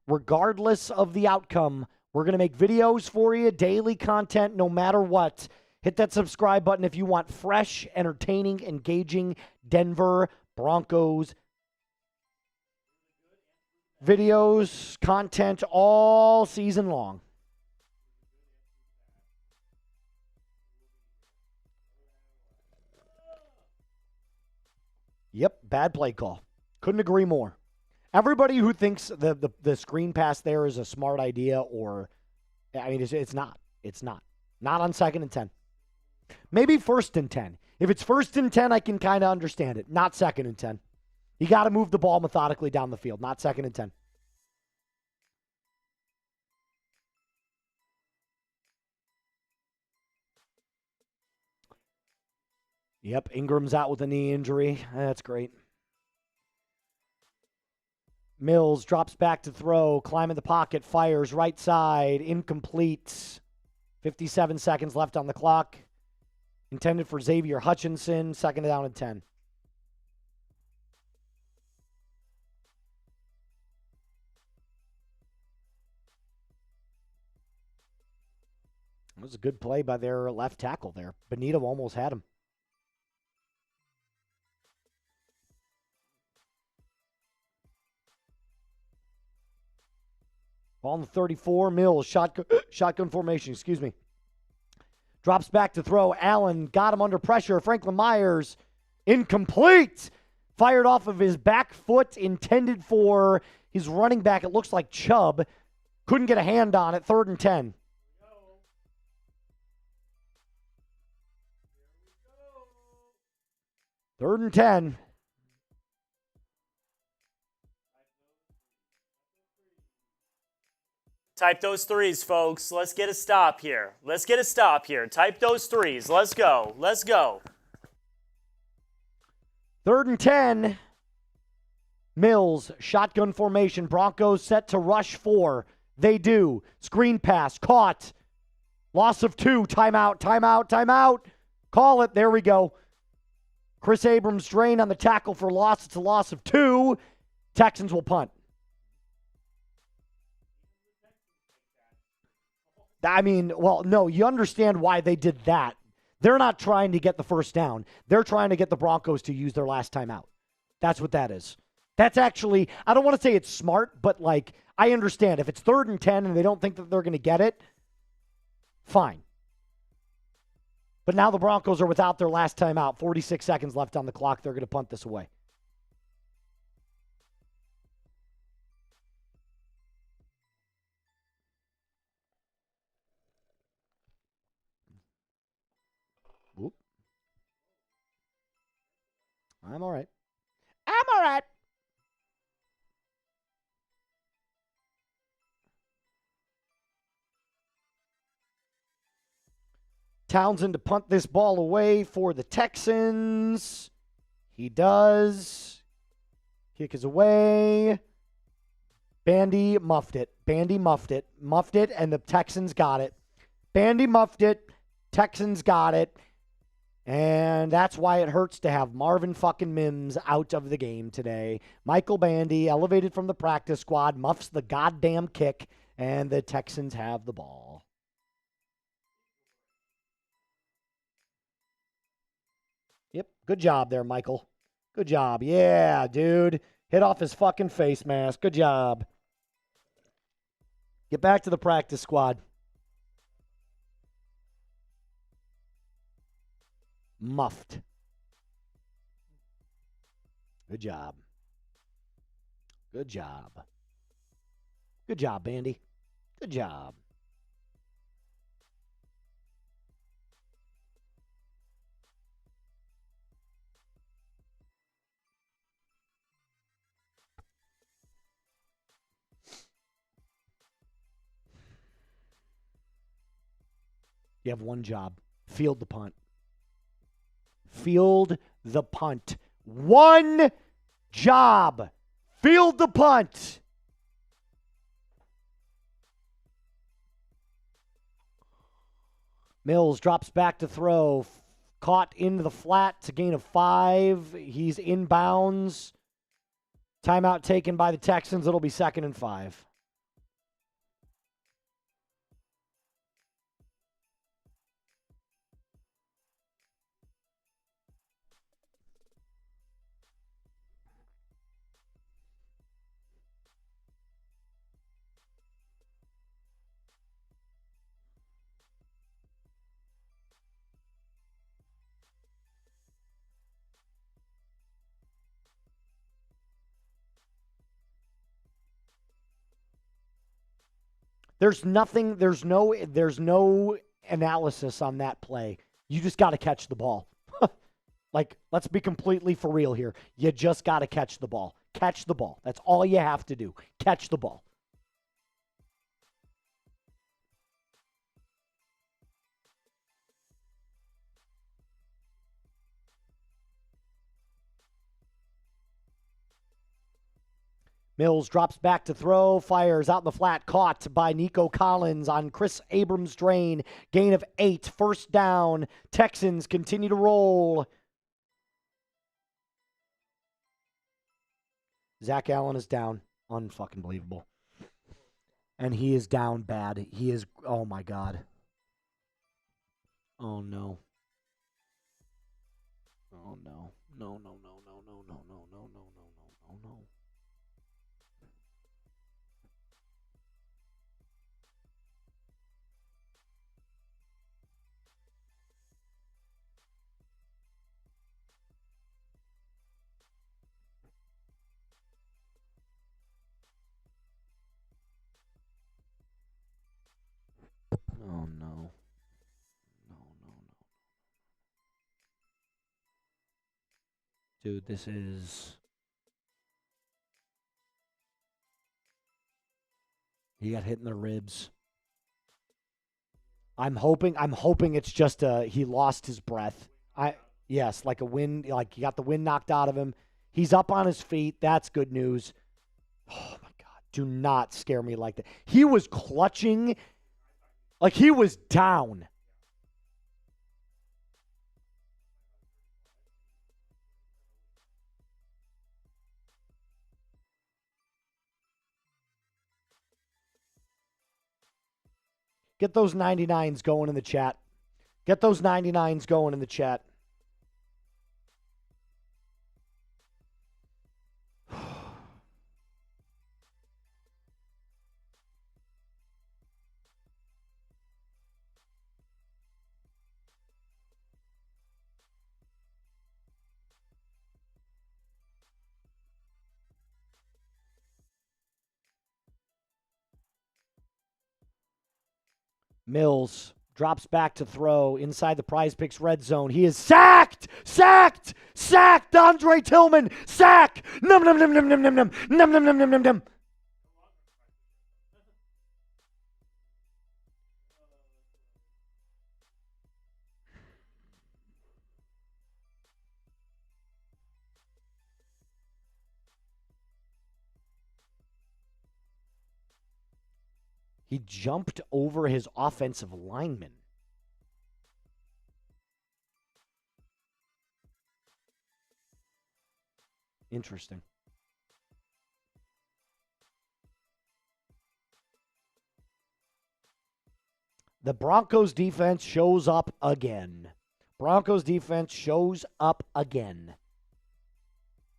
Regardless of the outcome, we're going to make videos for you, daily content, no matter what. Hit that subscribe button if you want fresh, entertaining, engaging Denver Broncos videos, content all season long. Yep, bad play call. Couldn't agree more. Everybody who thinks the screen pass there is a smart idea, or, I mean, it's not. It's not. Not on 2nd and 10. Maybe 1st and 10. If it's 1st and 10, I can kind of understand it. Not 2nd and 10. You got to move the ball methodically down the field. Not 2nd and 10. Yep, Ingram's out with a knee injury. That's great. Mills drops back to throw, climb in the pocket, fires right side, incomplete. 57 seconds left on the clock. Intended for Xavier Hutchinson, 2nd down and 10. It was a good play by their left tackle there. Benito almost had him. Ball on the 34, Mills, shotgun formation, excuse me. Drops back to throw. Allen got him under pressure. Franklin Myers, incomplete. Fired off of his back foot, intended for his running back. It looks like Chubb. Couldn't get a hand on it. 3rd and 10. Third and 10. Type those threes, folks. Let's get a stop here. Let's get a stop here. Type those threes. Let's go. Let's go. 3rd and 10. Mills, shotgun formation. Broncos set to rush 4. They do. Screen pass, caught. Loss of 2. Timeout, timeout, timeout. Call it. There we go. Chris Abrams drained on the tackle for loss. It's a loss of 2. Texans will punt. I mean, well, no, you understand why they did that. They're not trying to get the first down. They're trying to get the Broncos to use their last timeout. That's what that is. That's actually, I don't want to say it's smart, but like, I understand. If it's 3rd and 10 and they don't think that they're going to get it, Fine. But now the Broncos are without their last timeout. 46 seconds left on the clock. They're going to punt this away. Whoop. I'm all right. I'm all right. Townsend to punt this ball away for the Texans. He does. Kick is away. Bandy muffed it. Bandy muffed it. Muffed it, and the Texans got it. Bandy muffed it. Texans got it. And that's why it hurts to have Marvin fucking Mims out of the game today. Michael Bandy, elevated from the practice squad, muffs the goddamn kick, and the Texans have the ball. Yep, good job there, Michael. Good job. Yeah, dude. Hit off his fucking face mask. Good job. Get back to the practice squad. Muffed. Good job. Good job. Good job, Bandy. Good job. You have one job. Field the punt. Field the punt. One job. Field the punt. Mills drops back to throw. Caught into the flat. It's a gain of 5. He's inbounds. Timeout taken by the Texans. It'll be 2nd and 5. There's no analysis on that play. You just got to catch the ball. Like, let's be completely for real here. You just got to catch the ball. Catch the ball. That's all you have to do. Catch the ball. Mills drops back to throw, fires out in the flat, caught by Nico Collins on Chris Abrams' drain. Gain of 8, 1st down. Texans continue to roll. Zach Allen is down. Unfucking believable. And he is down bad. He is, oh my God. Oh no. Oh no. No, no, no, no, no, no, no, no, no, no, no, no, no. Oh, no. No, no, no. Dude, this is... He got hit in the ribs. I'm hoping it's just he lost his breath. Yes, like a wind, like he got the wind knocked out of him. He's up on his feet. That's good news. Oh my God. Do not scare me like that. He was clutching like he was down. Get those 99s going in the chat. Get those 99s going in the chat. Mills drops back to throw inside the Prize Picks red zone. He is sacked! Sacked! Sacked! Andre Tillman! Sack! Num num num num num num num num num num num num num. He jumped over his offensive lineman. Interesting. The Broncos defense shows up again. Broncos defense shows up again.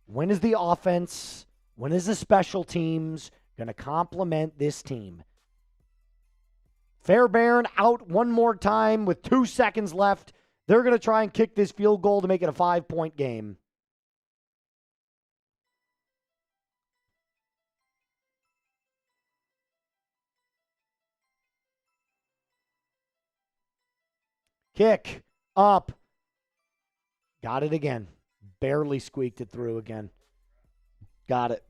When is the offense, when is the special teams going to complement this team? Fairbairn out one more time with 2 seconds left. They're going to try and kick this field goal to make it a 5-point game. Kick up. Got it again. Barely squeaked it through again. Got it.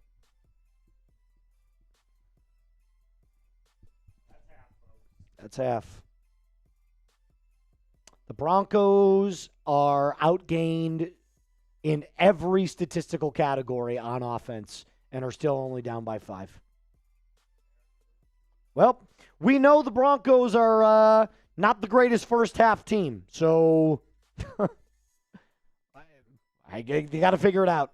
That's half. The Broncos are outgained in every statistical category on offense and are still only down by 5. Well, we know the Broncos are not the greatest first half team, so you got to figure it out.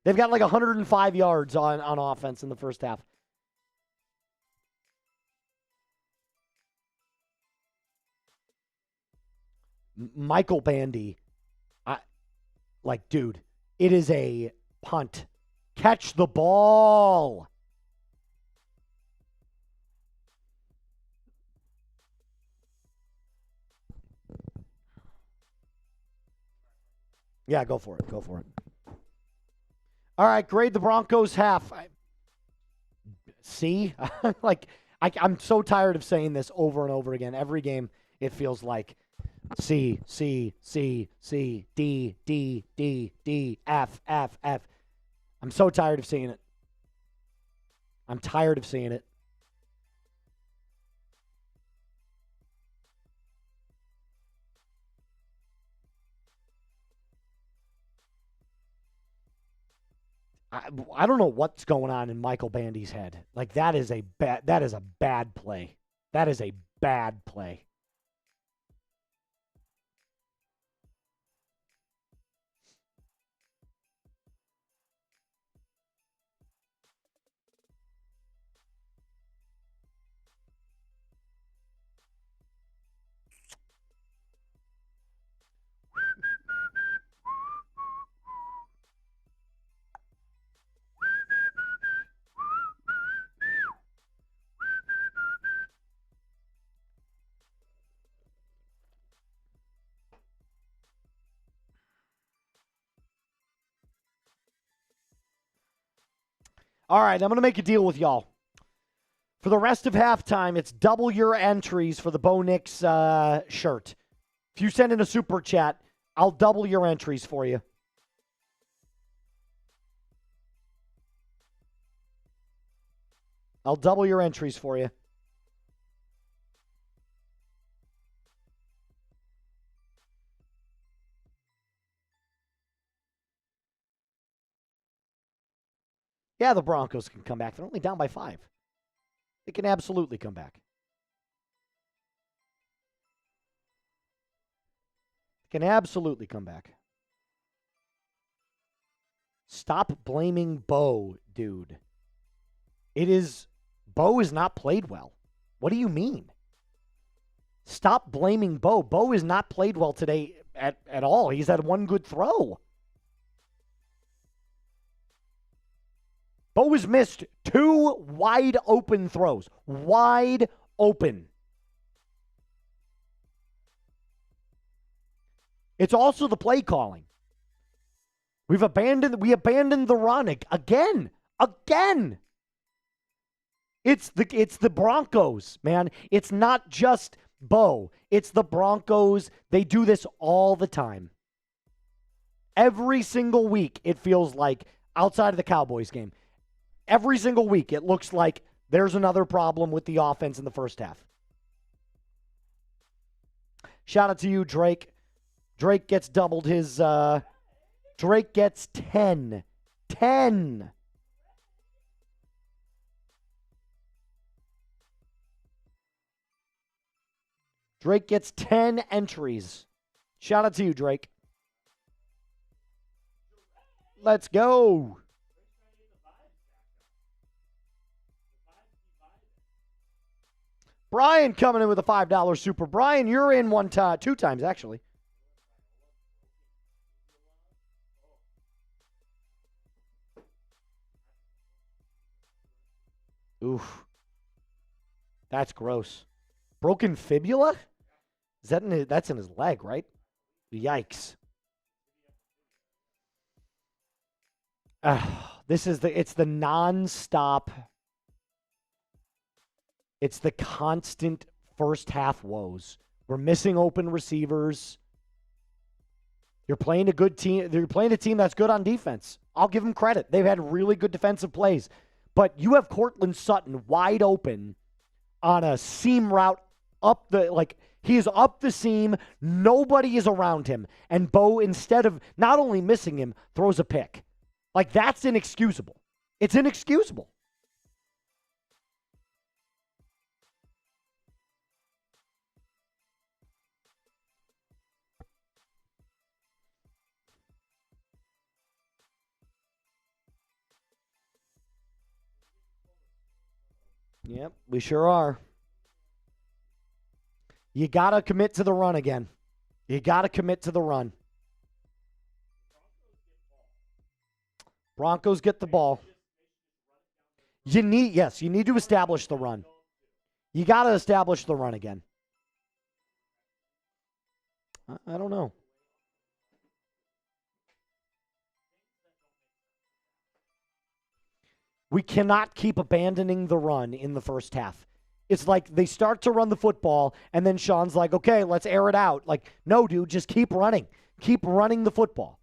They've got like 105 yards on offense in the first half. Michael Bandy, dude, it is a punt. Catch the ball. Yeah, go for it. Go for it. All right, grade the Broncos half. See? I'm so tired of saying this over and over again. Every game, it feels like C, C, C, C, D, D, D, D, F, F, F. I'm so tired of seeing it. I'm tired of seeing it. I don't know what's going on in Michael Bandy's head. That is a bad play. That is a bad play. All right, I'm going to make a deal with y'all. For the rest of halftime, it's double your entries for the Bo Nix shirt. If you send in a super chat, I'll double your entries for you. I'll double your entries for you. Yeah, the Broncos can come back. They're only down by 5. They can absolutely come back. They can absolutely come back. Stop blaming Bo, dude. Bo has not played well. What do you mean? Stop blaming Bo. Bo has not played well today at all. He's had one good throw. Bo has missed 2 wide open throws. Wide open. It's also the play calling. We abandoned the run again. It's the Broncos, man. It's not just Bo. It's the Broncos. They do this all the time. Every single week, it feels like, outside of the Cowboys game, every single week, it looks like there's another problem with the offense in the first half. Shout out to you, Drake. Drake gets doubled his, Drake gets 10. 10. Drake gets 10 entries. Shout out to you, Drake. Let's go. Brian coming in with a $5 super. Brian, you're in two times, actually. Oof. That's gross. Broken fibula? Is that that's in his leg, right? Yikes. It's the nonstop. It's the constant first half woes. We're missing open receivers. You're playing a good team. You're playing a team that's good on defense. I'll give them credit. They've had really good defensive plays. But you have Cortland Sutton wide open on a seam route up he is up the seam. Nobody is around him. And Bo, instead of not only missing him, throws a pick. That's inexcusable. It's inexcusable. Yep, we sure are. You got to commit to the run again. You got to commit to the run. Broncos get the ball. You need to establish the run. You got to establish the run again. I don't know. We cannot keep abandoning the run in the first half. It's like they start to run the football, and then Sean's like, okay, let's air it out. No, dude, just keep running. Keep running the football.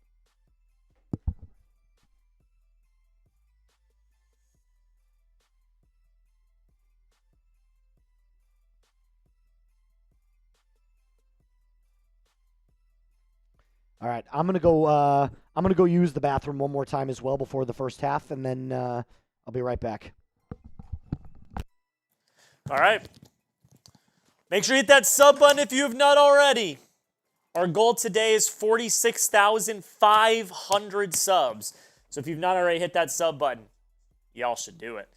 All right, I'm gonna go use the bathroom one more time as well before the first half, and then I'll be right back. All right. Make sure you hit that sub button if you have not already. Our goal today is 46,500 subs. So if you've not already hit that sub button, y'all should do it.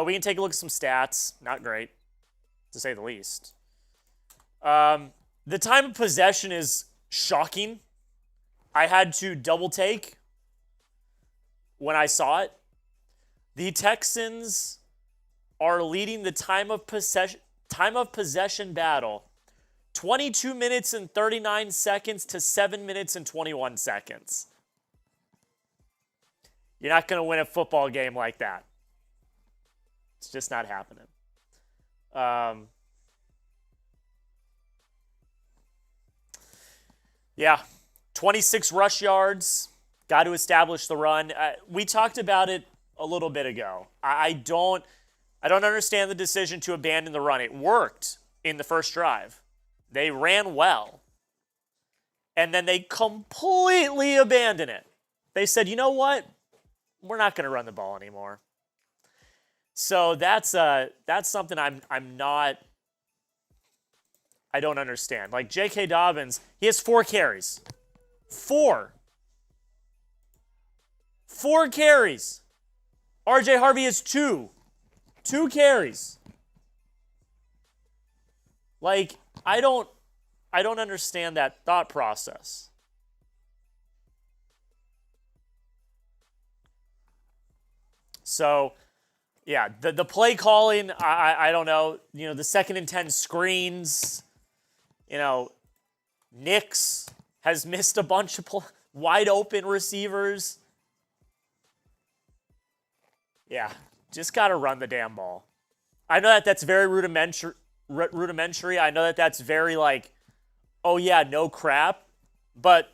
We can take a look at some stats. Not great, to say the least. The time of possession is shocking. I had to double take when I saw it. The Texans are leading the time of possession battle 22 minutes and 39 seconds to 7 minutes and 21 seconds. You're not going to win a football game like that. It's just not happening. Yeah, 26 rush yards. Got to establish the run. We talked about it a little bit ago. I don't understand the decision to abandon the run. It worked in the first drive. They ran well. And then they completely abandoned it. They said, you know what? We're not going to run the ball anymore. So that's something I don't understand. J.K. Dobbins, he has 4 carries. 4 carries. R.J. Harvey has 2 carries. I don't understand that thought process. So, yeah, the play calling, I don't know. The 2nd and 10 screens. Nix has missed a bunch of wide open receivers. Yeah, just got to run the damn ball. I know that that's very rudimentary. I know that that's very like, oh yeah, no crap. But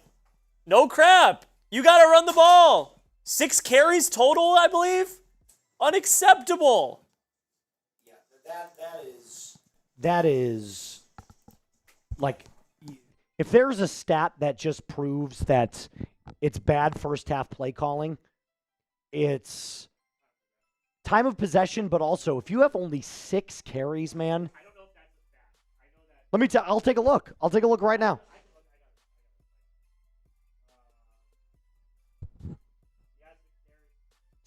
no crap. You got to run the ball. 6 carries total, I believe. Unacceptable. Yeah, that is like, if there's a stat that just proves that it's bad first half play calling, it's time of possession, but also if you have only 6 carries, man. I don't know if that's a stat. I know that. Let me tell. I'll take a look. I'll take a look right now.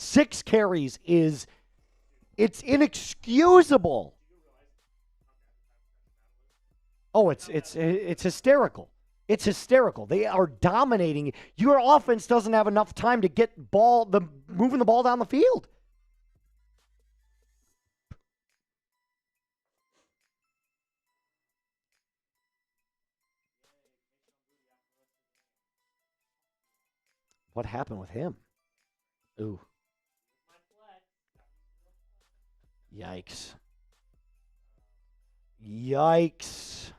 6 carries it's inexcusable. Oh, it's hysterical. It's hysterical. They are dominating. Your offense doesn't have enough time to get moving the ball down the field. What happened with him? Ooh. Yikes. Yikes.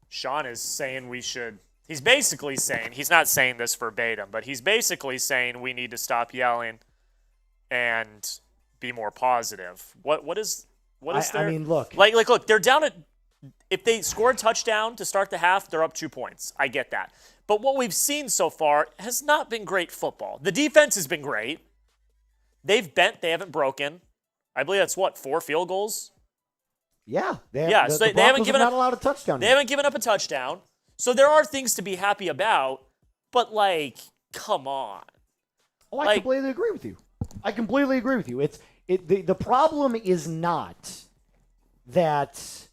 Sean is saying we should. He's basically saying, he's not saying this verbatim, but he's basically saying we need to stop yelling and be more positive. What is there? I mean, look. Look, they're down at, if they score a touchdown to start the half, they're up 2 points. I get that. But what we've seen so far has not been great football. The defense has been great. They've bent, they haven't broken. I believe that's 4 field goals? Yeah, they haven't given up a touchdown. They haven't given up a touchdown. So there are things to be happy about, but come on. Oh, I completely agree with you. The problem is not that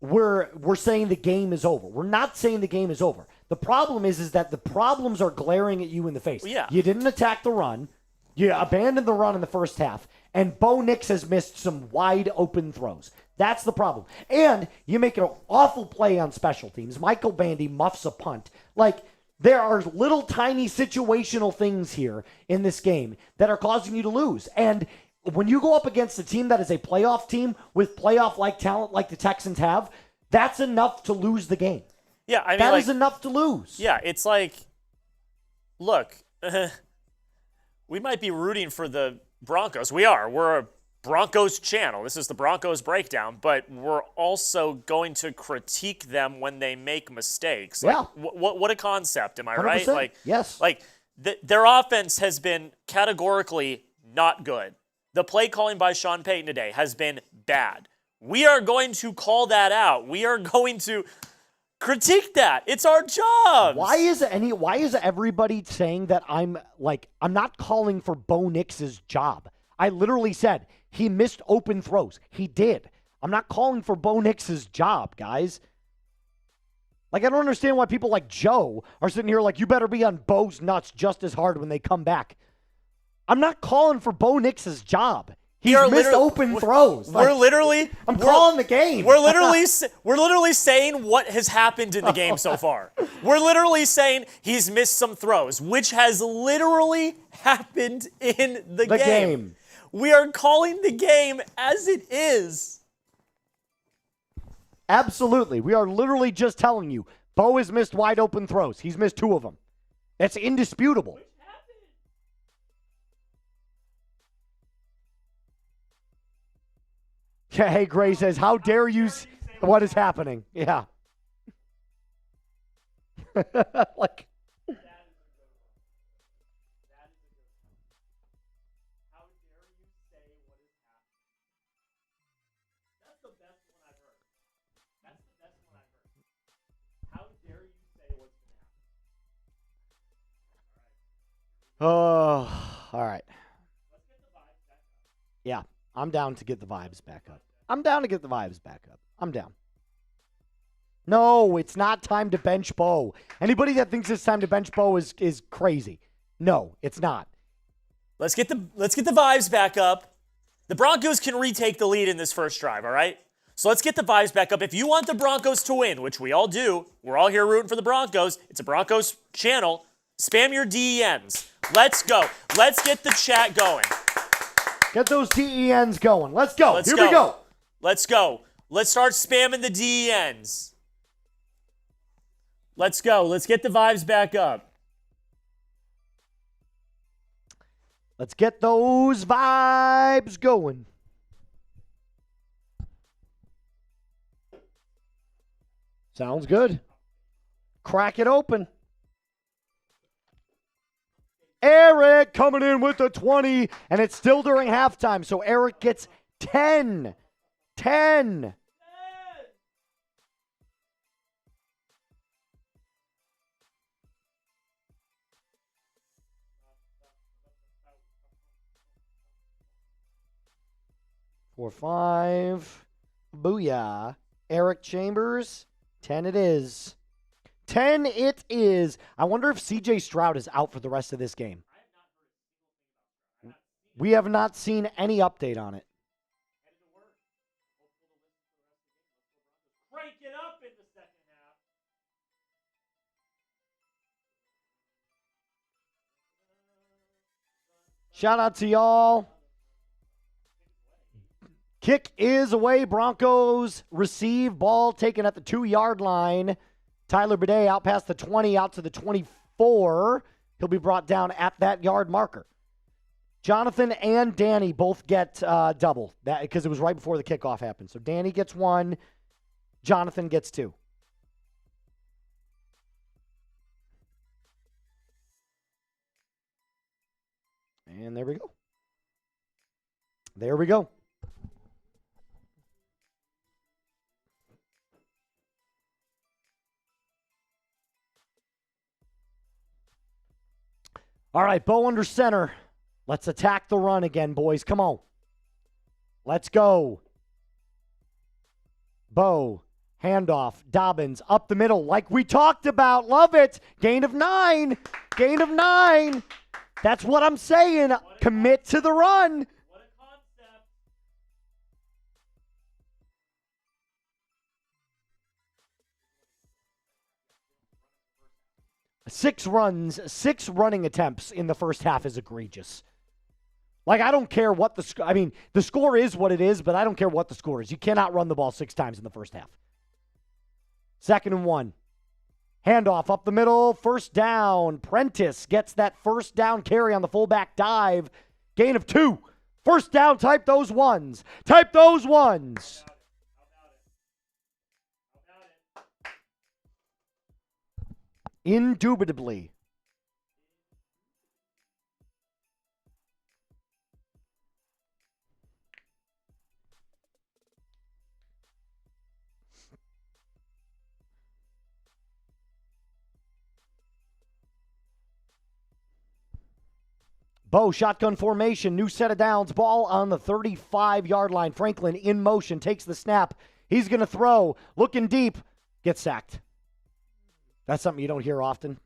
we're saying the game is over. We're not saying the game is over. The problem is that the problems are glaring at you in the face. Well, yeah. You didn't attack the run. You abandoned the run in the first half, and Bo Nix has missed some wide open throws. That's the problem. And you make an awful play on special teams. Michael Bandy muffs a punt. There are little tiny situational things here in this game that are causing you to lose. And when you go up against a team that is a playoff team with playoff-like talent like the Texans have, that's enough to lose the game. Yeah, I mean, that is enough to lose. Yeah, it's look, we might be rooting for the Broncos. We are. We're a Broncos channel. This is the Broncos breakdown, but we're also going to critique them when they make mistakes. Yeah. What a concept, am I 100%. right? Yes. Their offense has been categorically not good. The play calling by Sean Payton today has been bad. We are going to call that out. We are going to critique that. It's our job. Why is everybody saying that I'm not calling for Bo Nix's job? I literally said he missed open throws. He did. I'm not calling for Bo Nix's job, guys. I don't understand why people like Joe are sitting here you better be on Bo's nuts just as hard when they come back. I'm not calling for Bo Nix's job. He's missed open throws. I'm calling the game. We're literally saying what has happened in the game so far. We're literally saying he's missed some throws, which has literally happened in the game. We are calling the game as it is. Absolutely. We are literally just telling you, Bo has missed wide open throws. He's missed 2 of them. That's indisputable. Yeah, hey, Gray says, how dare you what is happening? Yeah. Oh, all right. Yeah, I'm down to get the vibes back up. I'm down. No, it's not time to bench Bo. Anybody that thinks it's time to bench Bo is crazy. No, it's not. Let's get the vibes back up. The Broncos can retake the lead in this first drive, all right? So let's get the vibes back up. If you want the Broncos to win, which we all do, we're all here rooting for the Broncos. It's a Broncos channel. Spam your DENs. Let's go. Let's get the chat going. Get those DENs going. Let's go. Here we go. Let's go. Let's start spamming the DENs. Let's go. Let's get the vibes back up. Let's get those vibes going. Sounds good. Crack it open. Eric coming in with the 20, and it's still during halftime, so Eric gets 10. 10. Four, 5. Booyah. Eric Chambers, 10 it is. 10 it is. I wonder if C.J. Stroud is out for the rest of this game. We have not seen any update on it. Crank it up in the second half. Shout out to y'all. Kick is away. Broncos receive. Ball taken at the 2-yard line. Tyler Bidet out past the 20, out to the 24. He'll be brought down at that yard marker. Jonathan and Danny both get double, that because it was right before the kickoff happened. So Danny gets 1. Jonathan gets 2. And there we go. There we go. All right, Bo under center. Let's attack the run again, boys. Come on. Let's go. Bo, handoff, Dobbins, up the middle, like we talked about. Love it. Gain of 9. Gain of 9. That's what I'm saying. Commit to the run. What a concept. 6 running attempts in the first half is egregious. Like, I don't care what the score is what it is, but I don't care what the score is. You cannot run the ball 6 times in the first half. 2nd and 1. Handoff up the middle, first down. Prentice gets that first down carry on the fullback dive. Gain of 2. First down, type those ones. Type those ones. Indubitably. Bo, shotgun formation, new set of downs, ball on the 35-yard line. Franklin in motion, takes the snap. He's going to throw, looking deep, gets sacked. That's something you don't hear often.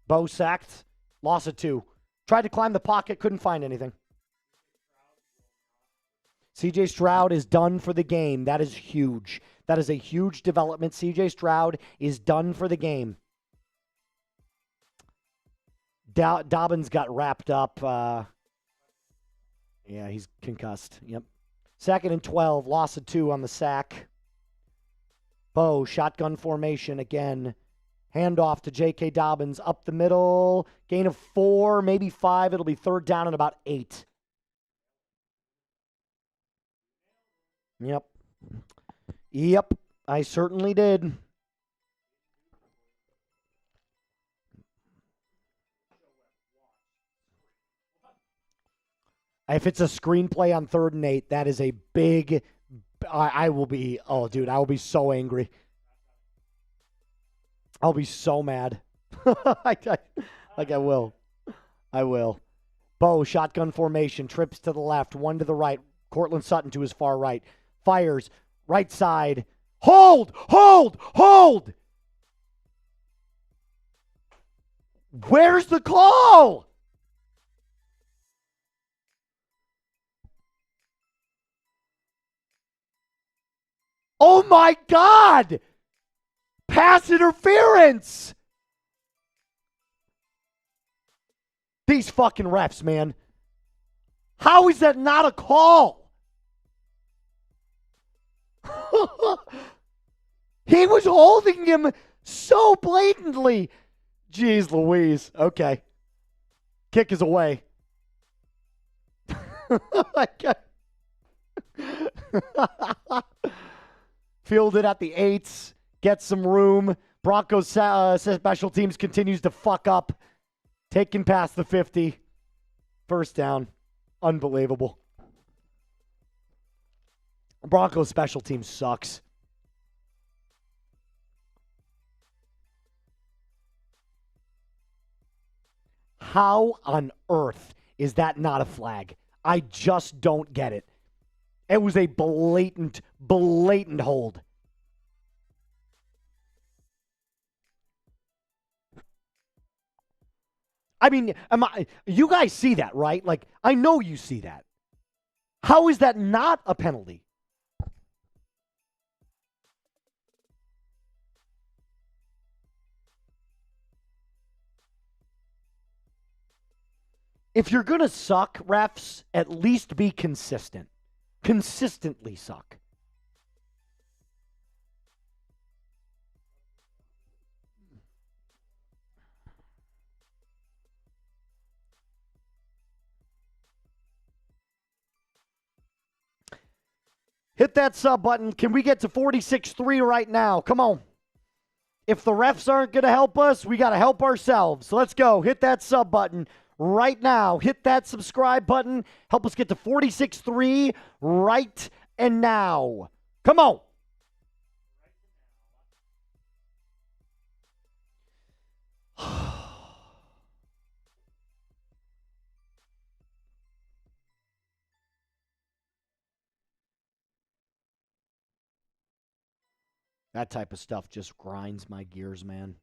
Bo sacked, loss of 2. Tried to climb the pocket, couldn't find anything. C.J. Stroud is done for the game. That is huge. That is a huge development. C.J. Stroud is done for the game. Dobbins got wrapped up. Yeah, he's concussed. Yep. 2nd and 12, loss of 2 on the sack. Bo, shotgun formation again. Handoff to J.K. Dobbins up the middle. Gain of 4, maybe 5. It'll be 3rd down and about 8. Yep. Yep, I certainly did. If it's a screenplay on 3rd and 8, that is a big, I will be, oh, dude, I will be so angry. I'll be so mad. Like I will. I will. Bo, shotgun formation, trips to the left, 1 to the right. Cortland Sutton to his far right. Fires, right side, Hold, hold, hold. Where's the call? Oh my God! Pass interference! These fucking refs, man. How is that not a call? He was holding him so blatantly. Jeez Louise. Okay. Kick is away. Fielded at the 8s. Gets some room. Broncos special teams continues to fuck up. Taking past the 50. First down. Unbelievable. Broncos special team sucks. How on earth is that not a flag? I just don't get it. It was a blatant hold. I mean, you guys see that, right? Like, I know you see that. How is that not a penalty? If you're going to suck, refs, at least be consistent. Consistently suck. Hit that sub button. Can we get to 46-3 right now? Come on. If the refs aren't going to help us, we got to help ourselves. So let's go. Hit that sub button right now. Hit that subscribe button. Help us get to 46-3 right and now. Come on. That type of stuff just grinds my gears, man.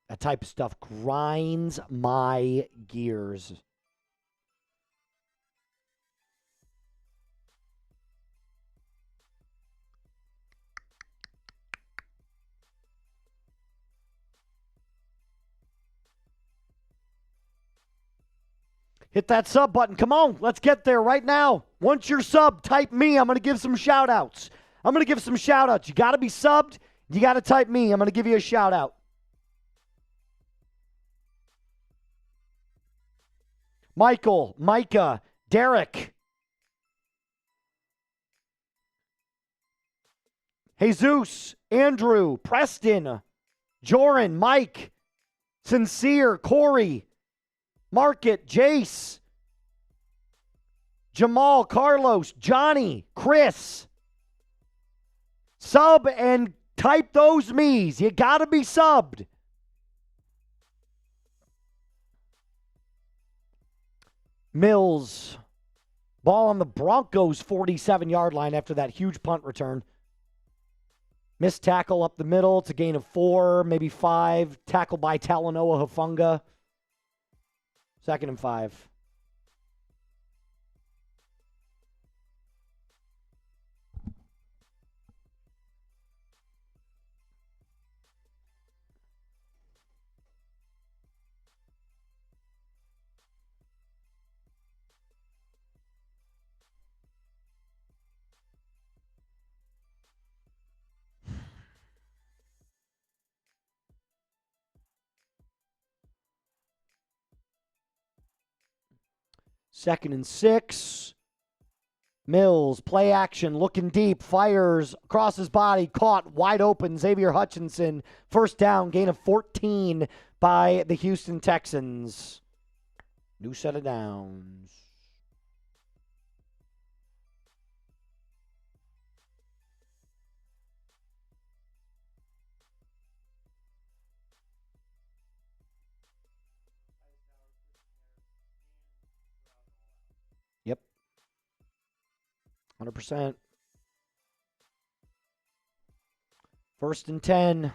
That type of stuff grinds my gears. Hit that sub button. Come on, let's get there right now. Once you're subbed, type me. I'm going to give some shout outs. I'm going to give some shout outs. You got to be subbed. You got to type me. I'm going to give you a shout out. Michael, Micah, Derek, Jesus, Andrew, Preston, Joran, Mike, Sincere, Corey, Market, Jace, Jamal, Carlos, Johnny, Chris. Sub and type those me's. You got to be subbed. Mills. Ball on the Broncos 47-yard line after that huge punt return. Missed tackle up the middle. It's a gain of 4, maybe 5. Tackle by Talanoa Hufanga. 2nd and 5. Second and 6. Mills, play action, looking deep, fires across his body, caught, wide open, Xavier Hutchinson. First down, gain of 14 by the Houston Texans. New set of downs. Yep. 100%. 1st and 10.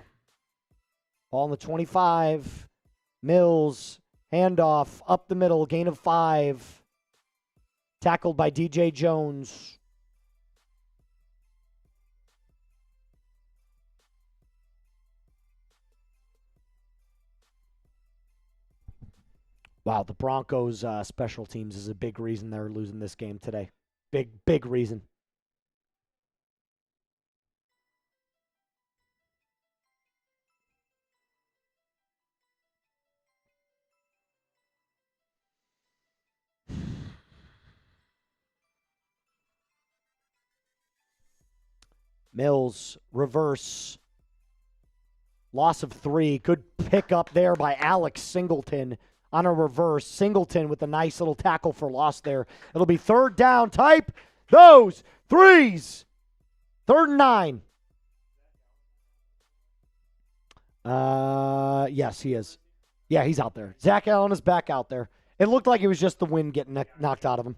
Ball on the 25. Mills, handoff, up the middle, gain of 5. Tackled by DJ Jones. Wow, the Broncos' special teams is a big reason they're losing this game today. Big reason. Mills, reverse. Loss of 3. Good pick up there by Alex Singleton on a reverse. Singleton with a nice little tackle for loss there. It'll be 3rd down. Type those 3s. 3rd and 9. Yes, he is. Yeah, he's out there. Zach Allen is back out there. It looked like it was just the wind getting knocked out of him.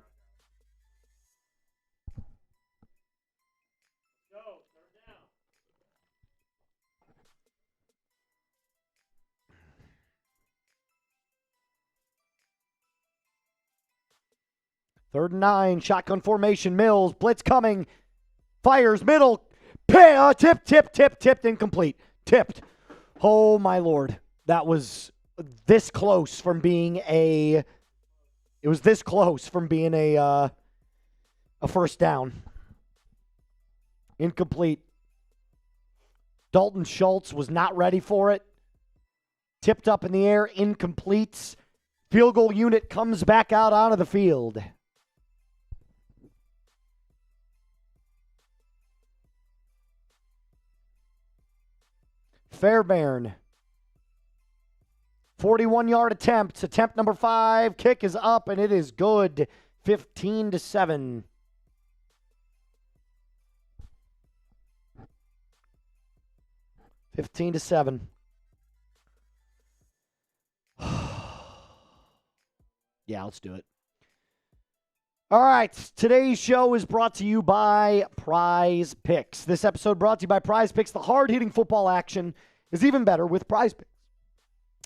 Third and 9, shotgun formation. Mills, blitz coming, fires, middle, tipped, incomplete. Tipped. Oh, my Lord. That was this close from being a first down. Incomplete. Dalton Schultz was not ready for it. Tipped up in the air, incomplete. Field goal unit comes back out onto the field. Fairbairn. 41-yard attempt. Attempt number 5. Kick is up, and it is good. 15-7. Yeah, let's do it. All right, today's show is brought to you by Prize Picks. This episode brought to you by Prize Picks. The hard-hitting football action is even better with Prize Picks.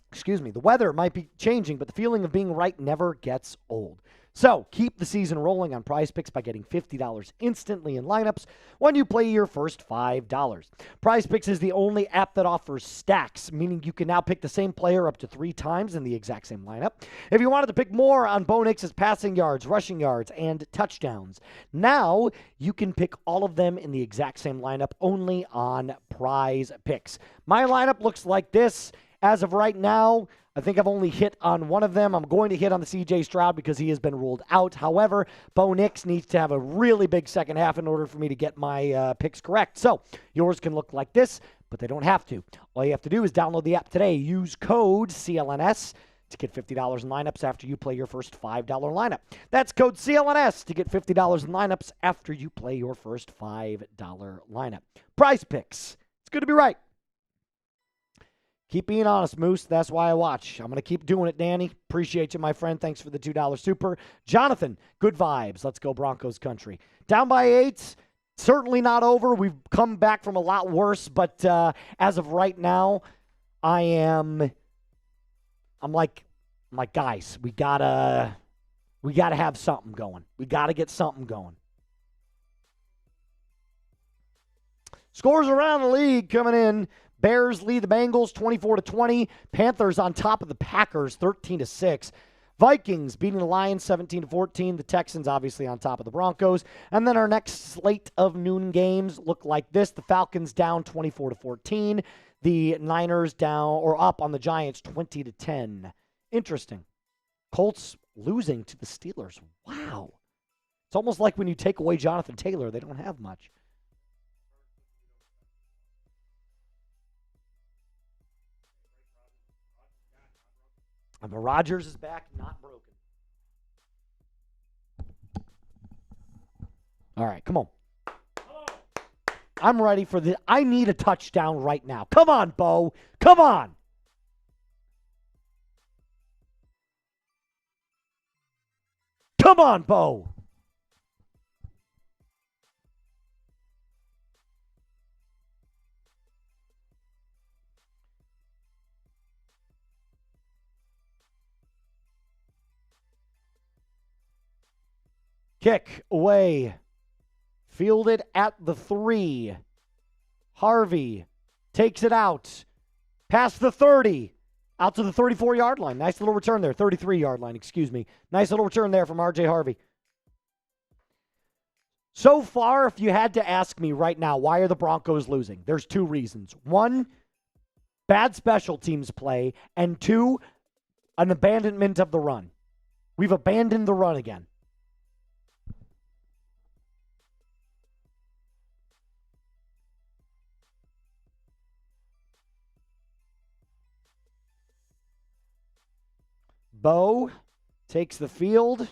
Excuse me, the weather might be changing, but the feeling of being right never gets old. So keep the season rolling on Prize Picks by getting $50 instantly in lineups when you play your first $5. Prize Picks is the only app that offers stacks, meaning you can now pick the same player up to 3 times in the exact same lineup. If you wanted to pick more on Bo Nix's passing yards, rushing yards, and touchdowns, now you can pick all of them in the exact same lineup only on Prize Picks. My lineup looks like this. As of right now, I think I've only hit on one of them. I'm going to hit on the CJ Stroud because he has been ruled out. However, Bo Nix needs to have a really big second half in order for me to get my picks correct. So yours can look like this, but they don't have to. All you have to do is download the app today. Use code CLNS to get $50 in lineups after you play your first $5 lineup. That's code CLNS to get $50 in lineups after you play your first $5 lineup. Prize Picks. It's good to be right. Keep being honest, Moose. That's why I watch. I'm going to keep doing it, Danny. Appreciate you, my friend. Thanks for the $2 super. Jonathan, good vibes. Let's go Broncos country. Down by 8. Certainly not over. We've come back from a lot worse, but as of right now, I'm like, guys, we gotta have something going. We gotta get something going. Scores around the league coming in. Bears lead the Bengals 24-20. Panthers on top of the Packers 13-6. Vikings beating the Lions 17-14. The Texans obviously on top of the Broncos. And then our next slate of noon games look like this. The Falcons down 24-14. The Niners down or up on the Giants 20-10. Interesting. Colts losing to the Steelers. Wow. It's almost like when you take away Jonathan Taylor, they don't have much. But Rodgers is back, not broken. All right, come on. I'm ready for this. I need a touchdown right now. Come on, Bo. Come on. Come on, Bo. Kick away. Fielded at the 3. Harvey takes it out. Past the 30. Out to the 34-yard line. Nice little return there. 33-yard line, excuse me. Nice little return there from R.J. Harvey. So far, if you had to ask me right now, why are the Broncos losing? There's 2 reasons. 1, bad special teams play. And 2, an abandonment of the run. We've abandoned the run again. Bo takes the field.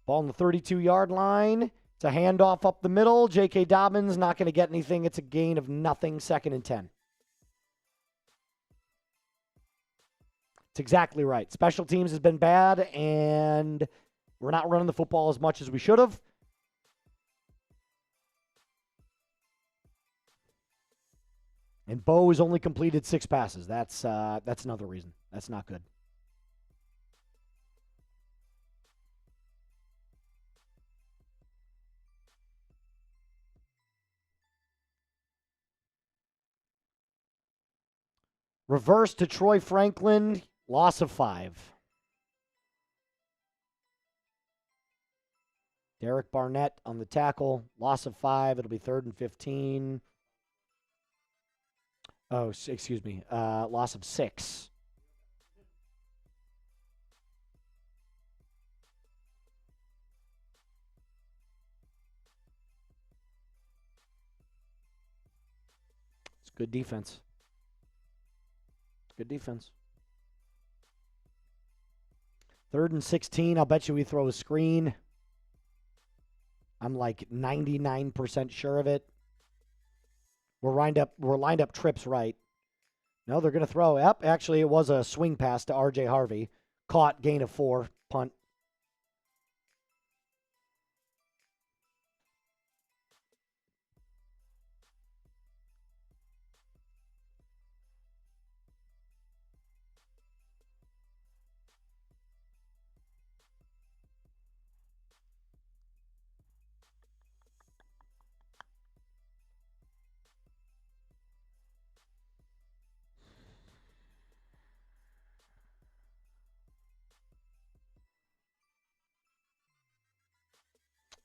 Ball on the 32-yard line. It's a handoff up the middle. J.K. Dobbins not going to get anything. It's a gain of nothing. 2nd and 10. It's exactly right. Special teams has been bad, and we're not running the football as much as we should have. And Bo has only completed 6 passes. That's another reason. That's not good. Reverse to Troy Franklin. Loss of 5. Derek Barnett on the tackle. Loss of 5. It'll be 3rd and 15. Oh, excuse me. Loss of 6. It's good defense. Good defense. 3rd and 16. I'll bet you we throw a screen. I'm like 99% sure of it. We're lined up trips right. No, they're going to throw. Yep, actually, it was a swing pass to R.J. Harvey. Caught, gain of 4, punt.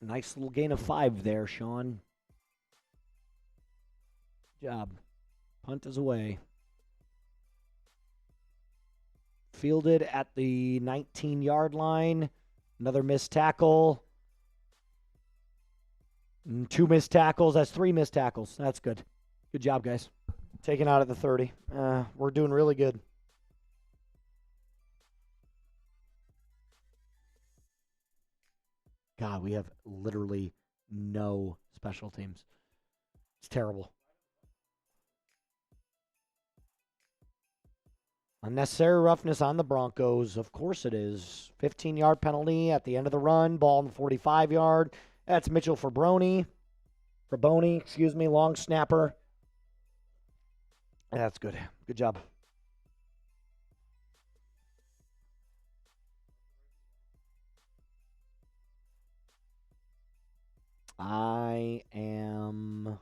Nice little gain of 5 there, Sean. Good job. Punt is away. Fielded at the 19-yard line. Another missed tackle. 2 missed tackles. That's 3 missed tackles. That's good. Good job, guys. Taken out at the 30. We're doing really good. God, we have literally no special teams. It's terrible. Unnecessary roughness on the Broncos. Of course it is. 15-yard penalty at the end of the run. Ball on the 45-yard. That's Mitchell Fraboni, long snapper. That's good. Good job. I am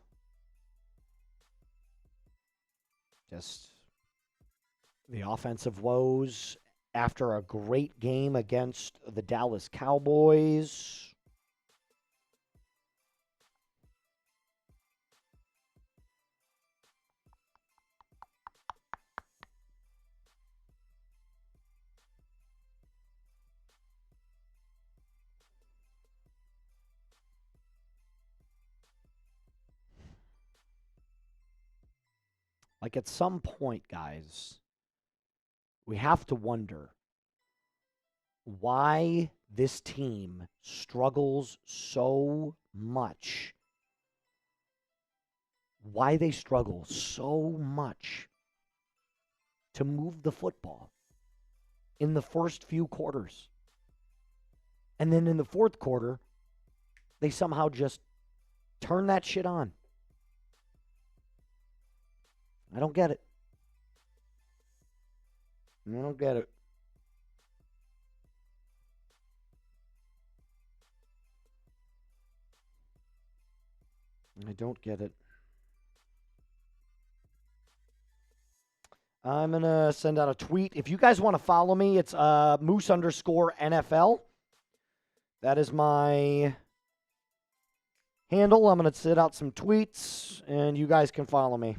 just the offensive woes after a great game against the Dallas Cowboys. Like at some point, guys, we have to wonder why this team struggles so much. Why they struggle so much to move the football in the first few quarters. And then in the fourth quarter, they somehow just turn that shit on. I don't get it. I don't get it. I don't get it. I'm going to send out a tweet. If you guys want to follow me, it's Moose_NFL. That is my handle. I'm going to send out some tweets, and you guys can follow me.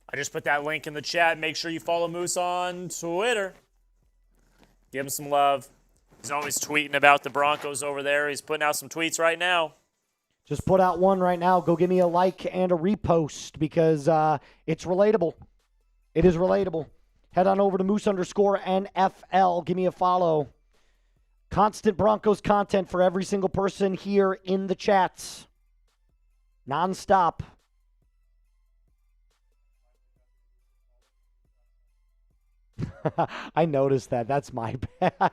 I just put that link in the chat. Make sure you follow Moose on Twitter. Give him some love. He's always tweeting about the Broncos over there. He's putting out some tweets right now. Just put out one right now. Go give me a like and a repost because it's relatable. It is relatable. Head on over to Moose_NFL. Give me a follow. Constant Broncos content for every single person here in the chats. Non-stop. I noticed that. That's my bad.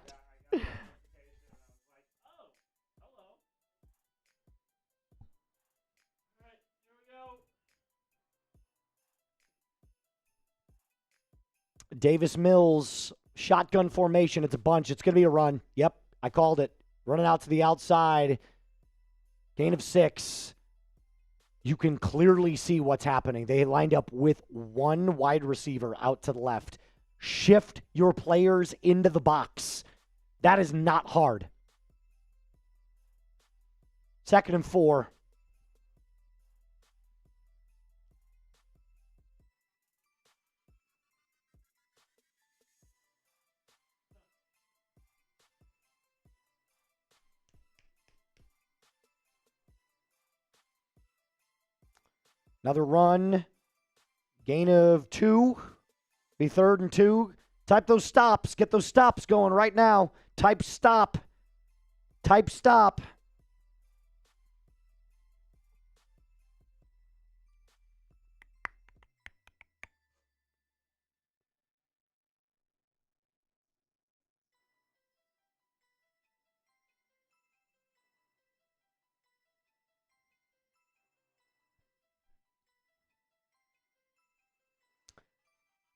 Davis Mills, shotgun formation. It's a bunch. It's going to be a run. Yep, I called it. Running out to the outside. Gain of 6. You can clearly see what's happening. They lined up with one wide receiver out to the left. Shift your players into the box. That is not hard. 2nd and 4. Another run. Gain of 2. Be 3rd and 2. Type those stops. Get those stops going right now. Type stop. Type stop.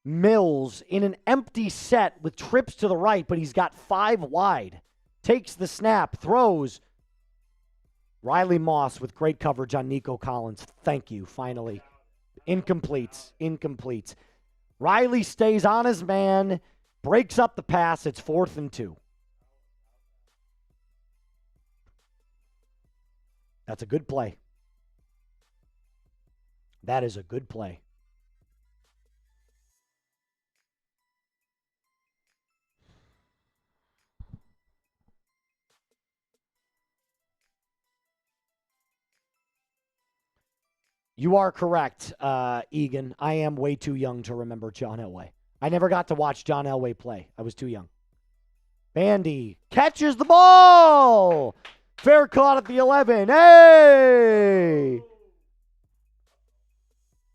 Mills in an empty set with trips to the right, but he's got 5 wide. Takes the snap, throws. Riley Moss with great coverage on Nico Collins. Thank you, finally. Incompletes. Riley stays on his man, breaks up the pass. It's 4th and 2. That's a good play. That is a good play. You are correct, Egan. I am way too young to remember John Elway. I never got to watch John Elway play. I was too young. Bandy catches the ball. Fair caught at the 11. Hey!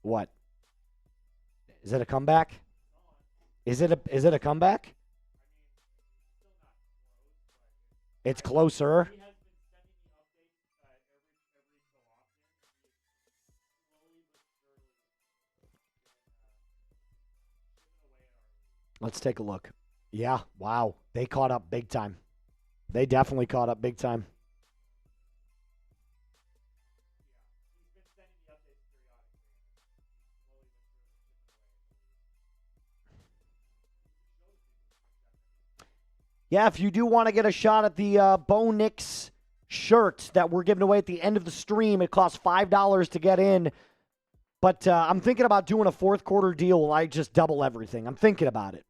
What? Is it a comeback? Is it a comeback? It's closer. Let's take a look. Yeah, wow. They caught up big time. They definitely caught up big time. Yeah, if you do want to get a shot at the Bo Nix shirt that we're giving away at the end of the stream, it costs $5 to get in. But I'm thinking about doing a 4th quarter deal where I just double everything. I'm thinking about it.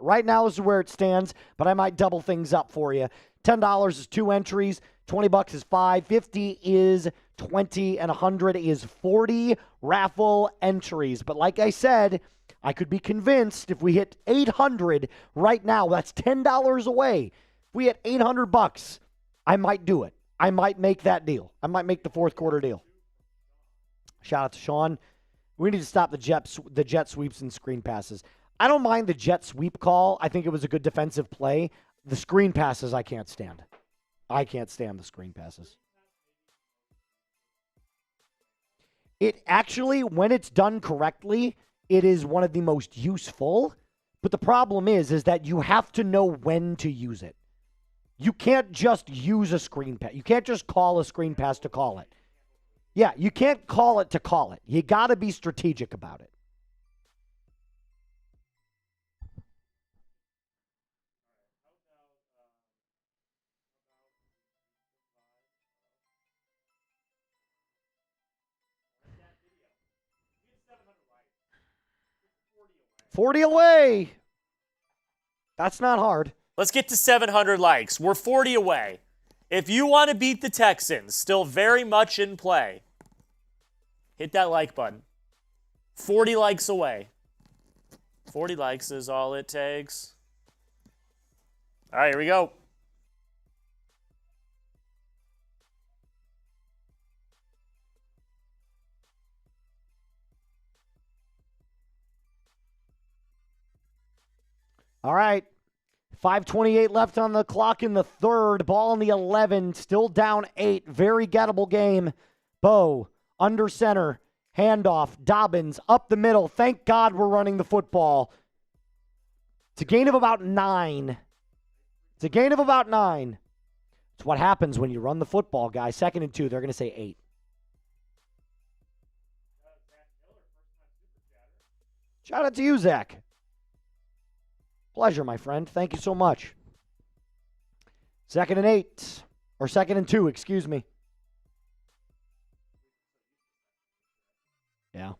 Right now is where it stands, but I might double things up for you. $10 is 2 entries. $20 is 5. 50 is 20. And 100 is 40 raffle entries. But like I said, I could be convinced if we hit 800 right now, that's $10 away. If we hit $800, I might do it. I might make that deal. I might make the 4th quarter deal. Shout out to Sean. We need to stop the jet sweeps and screen passes. I don't mind the jet sweep call. I think it was a good defensive play. The screen passes I can't stand. I can't stand the screen passes. It actually, when it's done correctly, it is one of the most useful. But the problem is that you have to know when to use it. You can't just use a screen pass. You can't just call a screen pass to call it. Yeah, you can't call it to call it. You got to be strategic about it. $40 away. That's not hard. Let's get to 700 likes. We're 40 away. If you want to beat the Texans, still very much in play, hit that like button. 40 likes away. 40 likes is all it takes. All right, here we go. All right. 5:28 left on the clock in the third. Ball in the 11. Still down 8. Very gettable game. Bo, under center. Handoff. Dobbins, up the middle. Thank God we're running the football. It's a gain of about 9. It's a gain of about 9. It's what happens when you run the football, guys. 2nd and 2. They're going to say 8. Shout out to you, Zach. Pleasure, my friend. Thank you so much. 2nd and 8. Or 2nd and 2, excuse me. Yeah.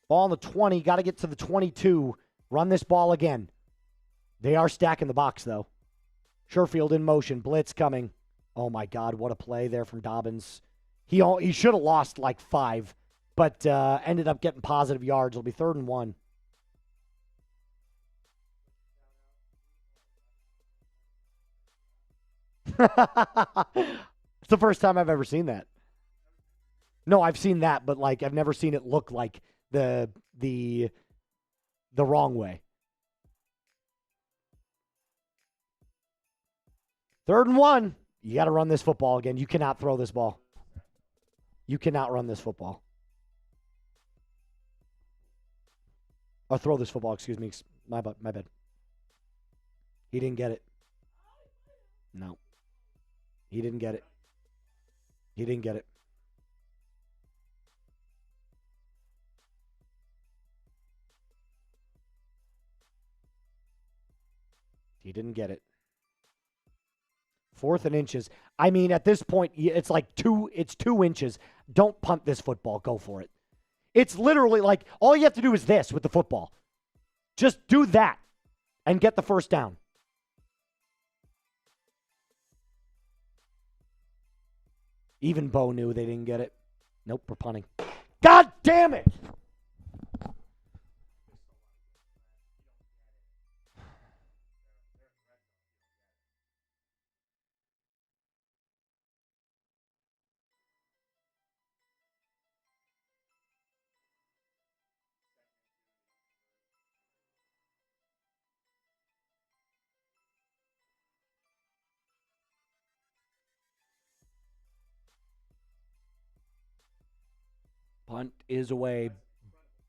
Ball on the 20. Got to get to the 22. Run this ball again. They are stacking the box, though. Sherfield in motion. Blitz coming. Oh, my God. What a play there from Dobbins. He should have lost like 5, but ended up getting positive yards. It'll be 3rd and 1. It's the first time I've ever seen that. No, I've seen that, but like I've never seen it look like the wrong way. 3rd and 1. You got to run this football again. You cannot throw this ball. You cannot run this football. Or throw this football, excuse me. My bad. He didn't get it. No. He didn't get it. He didn't get it. He didn't get it. 4th and inches. I mean, at this point, it's like 2 inches. Don't punt this football. Go for it. It's literally like all you have to do is this with the football. Just do that and get the first down. Even Bo knew they didn't get it. Nope, we're punting. God damn it! Punt is away.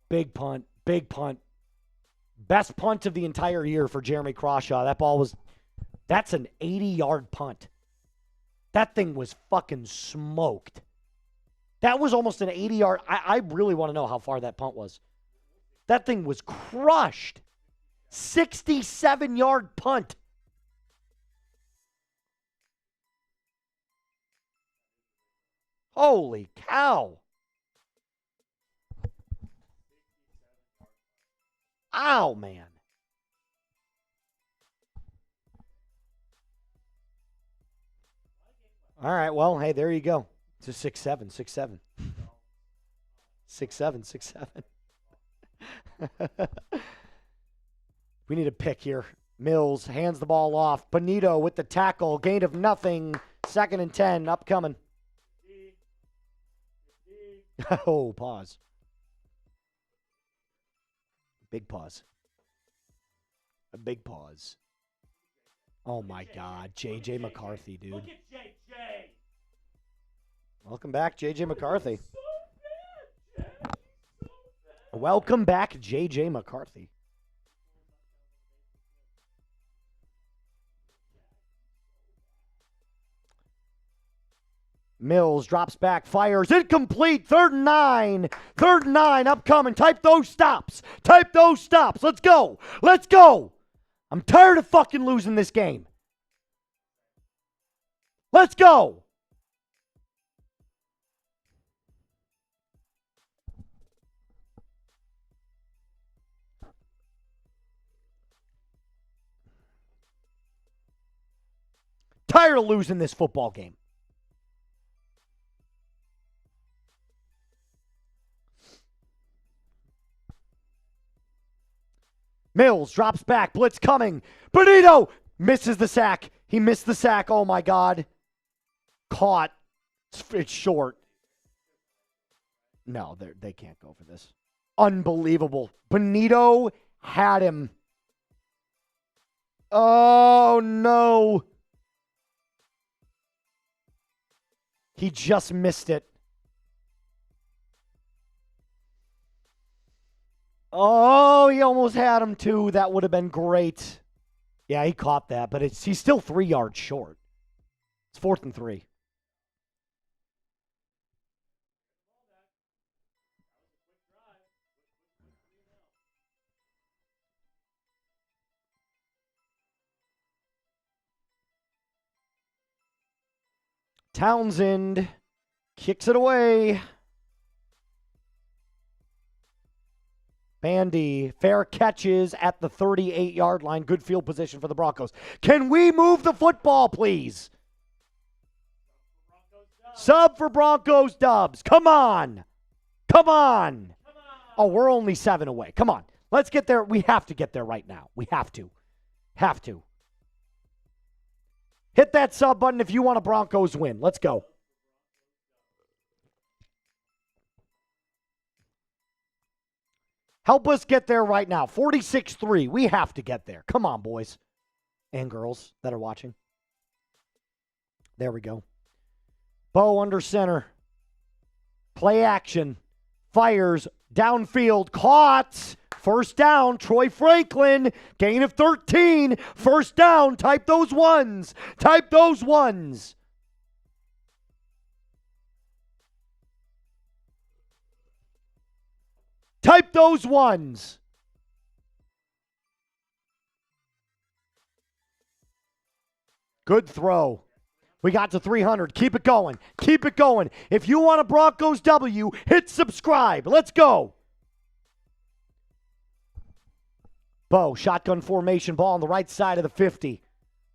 Big punt. Big punt. Best punt of the entire year for Jeremy Crawshaw. That's an 80-yard punt. That thing was fucking smoked. That was almost an 80-yard. I really want to know how far that punt was. That thing was crushed. 67-yard punt. Holy cow. Ow, man. All right, well, hey, there you go. It's a 6-7, 6-7. 6-7, 6-7. We need a pick here. Mills hands the ball off. Bonito with the tackle. Gain of nothing. 2nd and 10. Upcoming. Oh, pause. Big pause. A big pause. Oh, my God. J.J. McCarthy, dude. Look at JJ. Welcome back, J.J. McCarthy. So bad, Jay. So bad. Welcome back, J.J. McCarthy. Mills drops back, fires, incomplete, 3rd and 9. 3rd and 9, upcoming. Type those stops. Type those stops. Let's go. Let's go. I'm tired of fucking losing this game. Let's go. Tired of losing this football game. Mills drops back. Blitz coming. Benito misses the sack. He missed the sack. Oh, my God. Caught. It's short. No, they can't go for this. Unbelievable. Benito had him. Oh, no. He just missed it. Oh, he almost had him too. That would have been great. Yeah, he caught that, but he's still 3 yards short. It's 4th and 3. Townsend kicks it away. Bandy, fair catches at the 38-yard line. Good field position for the Broncos. Can we move the football, please? Sub for Broncos Dubs. Come on. Come on. Oh, we're only 7 away. Come on. Let's get there. We have to get there right now. We have to. Have to. Hit that sub button if you want a Broncos win. Let's go. Help us get there right now. 46-3. We have to get there. Come on, boys and girls that are watching. There we go. Bo under center. Play action. Fires. Downfield. Caught. First down. Troy Franklin. Gain of 13. First down. Type those ones. Type those ones. Type those ones. Good throw. We got to 300. Keep it going. Keep it going. If you want a Broncos W, hit subscribe. Let's go. Bo, shotgun formation, ball on the right side of the 50.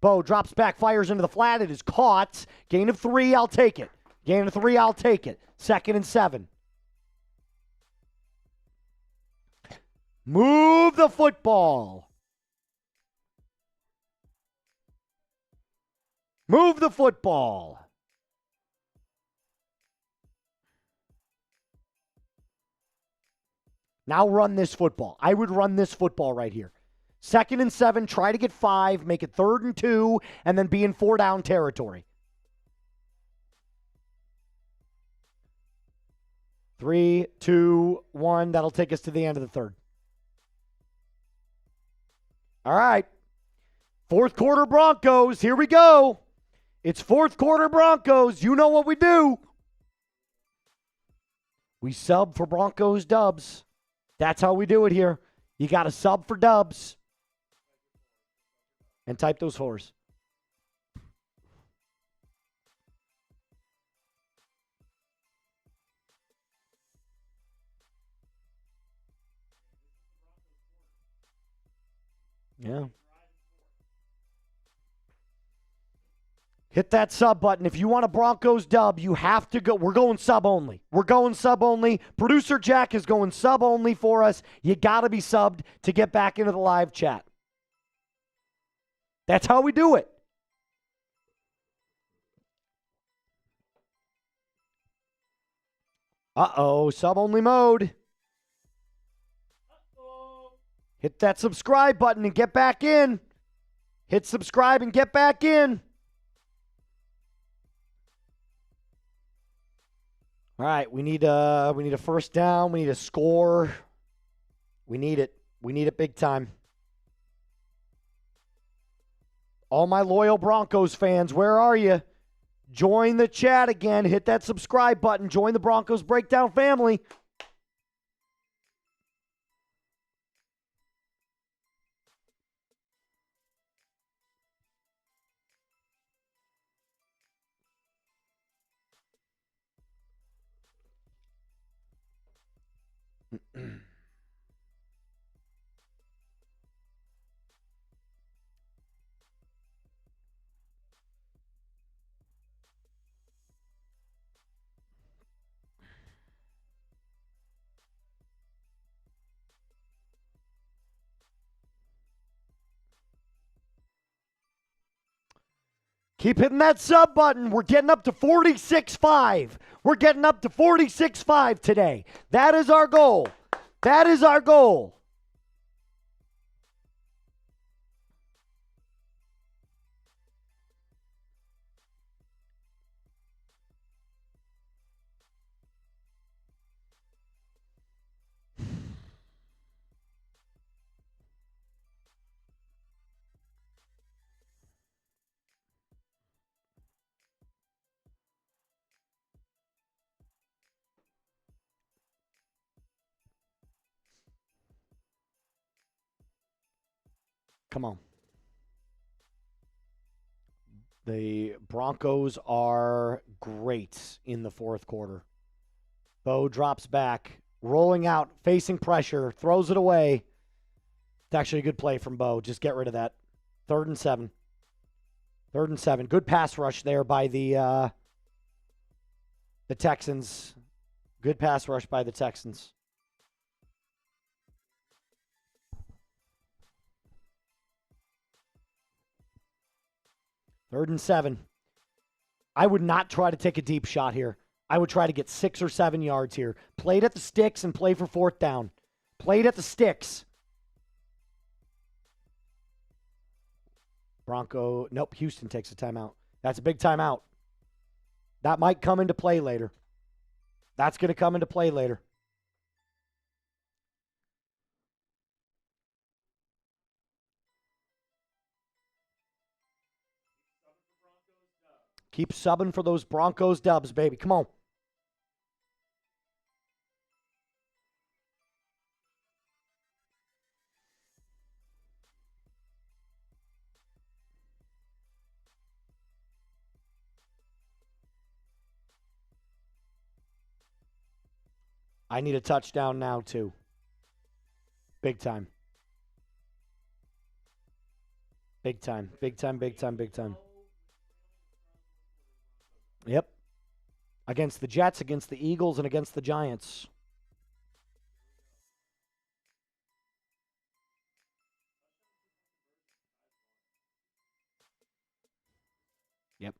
Bo drops back, fires into the flat. It is caught. Gain of 3, I'll take it. Gain of 3, I'll take it. 2nd and 7. Move the football. Move the football. Now run this football. I would run this football right here. 2nd and 7, try to get 5, make it 3rd and 2, and then be in 4-down territory. 3, 2, 1. That'll take us to the end of the 3rd. All right. 4th quarter Broncos. Here we go. It's 4th quarter Broncos. You know what we do. We sub for Broncos Dubs. That's how we do it here. You got to sub for Dubs. And type those 4s. Yeah. Hit that sub button. If you want a Broncos dub, you have to go. We're going sub only. We're going sub only. Producer Jack is going sub only for us. You got to be subbed to get back into the live chat. That's how we do it. Uh-oh, sub only mode. Hit that subscribe button and get back in. Hit subscribe and get back in. All right, we need a first down. We need a score. We need it. We need it big time. All my loyal Broncos fans, where are you? Join the chat again. Hit that subscribe button. Join the Broncos Breakdown family. Keep hitting that sub button. We're getting up to 46.5. We're getting up to 46.5 today. That is our goal. That is our goal. Come on. The Broncos are great in the fourth quarter. Bo drops back, rolling out, facing pressure, throws it away. It's actually a good play from Bo. Just get rid of that. 3rd and 7. 3rd and 7. Good pass rush there by the Texans. Good pass rush by the Texans. Third and 7. I would not try to take a deep shot here. I would try to get 6 or 7 yards here. Play it at the sticks and play for 4th down. Play it at the sticks. Nope, Houston takes a timeout. That's a big timeout. That might come into play later. That's going to come into play later. Keep subbing for those Broncos dubs, baby. Come on. I need a touchdown now, too. Big time. Big time. Big time, big time, big time. Yep. Against the Jets, against the Eagles, and against the Giants. Yep.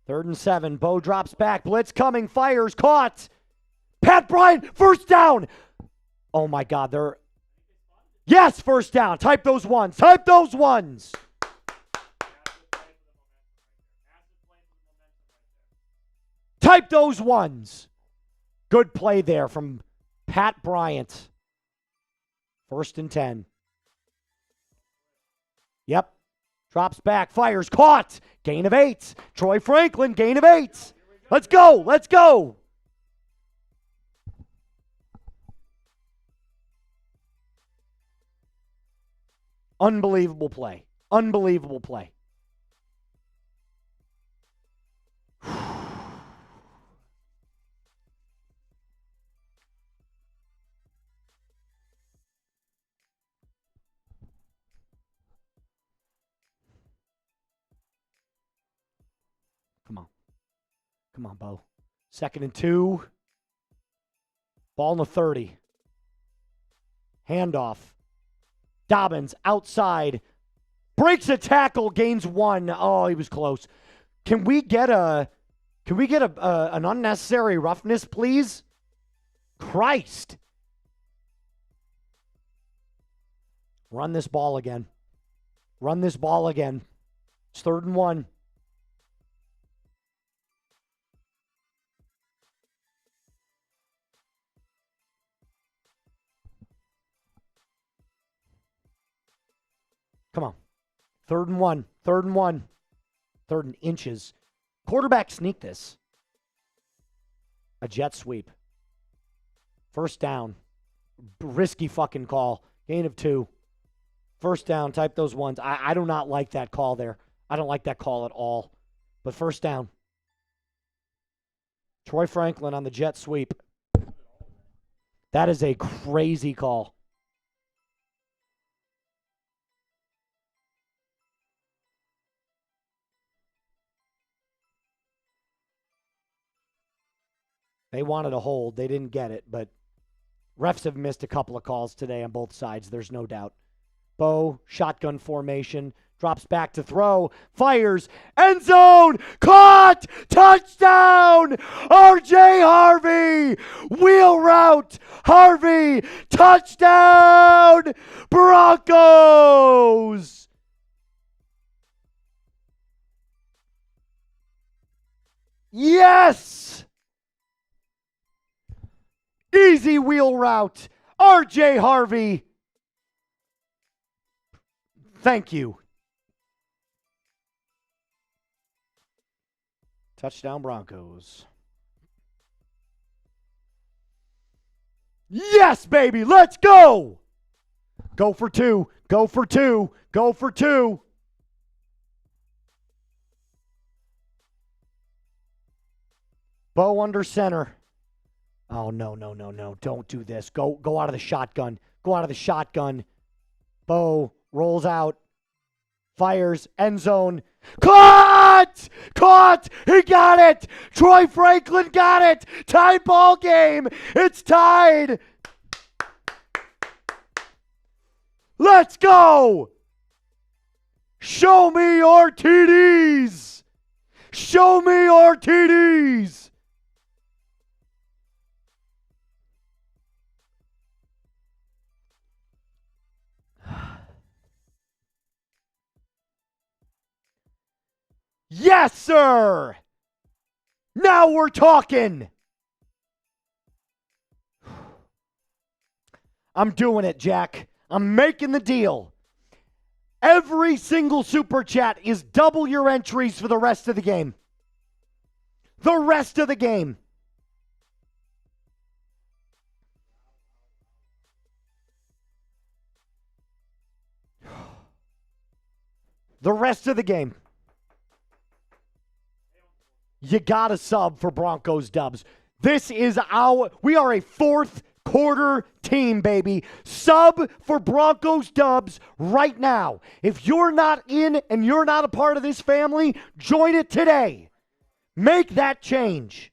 Third and 7. Bo drops back. Blitz coming. Fires. Caught. Pat Bryant. First down. Oh, my God. They're... Yes, first down. Type those ones. Type those ones. Type those ones. Good play there from Pat Bryant. 1st and 10. Yep. Drops back. Fires. Caught. Gain of 8. Troy Franklin. Gain of 8. Let's go. Let's go. Unbelievable play. Unbelievable play. Come on. Come on, Bo. 2nd and 2. Ball in the 30. Handoff. Dobbins outside. Breaks a tackle, gains 1. Oh, he was close. Can we get an unnecessary roughness, please? Christ. Run this ball again. Run this ball again. It's 3rd and 1. Come on. 3rd and 1. 3rd and 1. 3rd and inches. Quarterback sneak this. A jet sweep. 1st down. Risky fucking call. Gain of 2. 1st down. Type those ones. I do not like that call there. I don't like that call at all. But 1st down. Troy Franklin on the jet sweep. That is a crazy call. They wanted a hold. They didn't get it, but refs have missed a couple of calls today on both sides. There's no doubt. Bo, shotgun formation, drops back to throw, fires, end zone, caught, touchdown, R.J. Harvey, wheel route, Harvey, touchdown, Broncos. Yes! Easy wheel route. R.J. Harvey. Thank you. Touchdown Broncos. Yes, baby. Let's go. Go for 2. Go for 2. Go for 2. Bo under center. Oh, no. Don't do this. Go out of the shotgun. Go out of the shotgun. Bo rolls out. Fires. End zone. Caught! Caught! He got it! Troy Franklin got it! Tie ball game! It's tied! Let's go! Show me your TDs! Show me your TDs! Yes, sir! Now we're talking! I'm doing it, Jack. I'm making the deal. Every single super chat is double your entries for the rest of the game. The rest of the game. The rest of the game. You got to sub for Broncos dubs. We are a 4th quarter team, baby. Sub for Broncos dubs right now. If you're not in and you're not a part of this family, join it today. Make that change.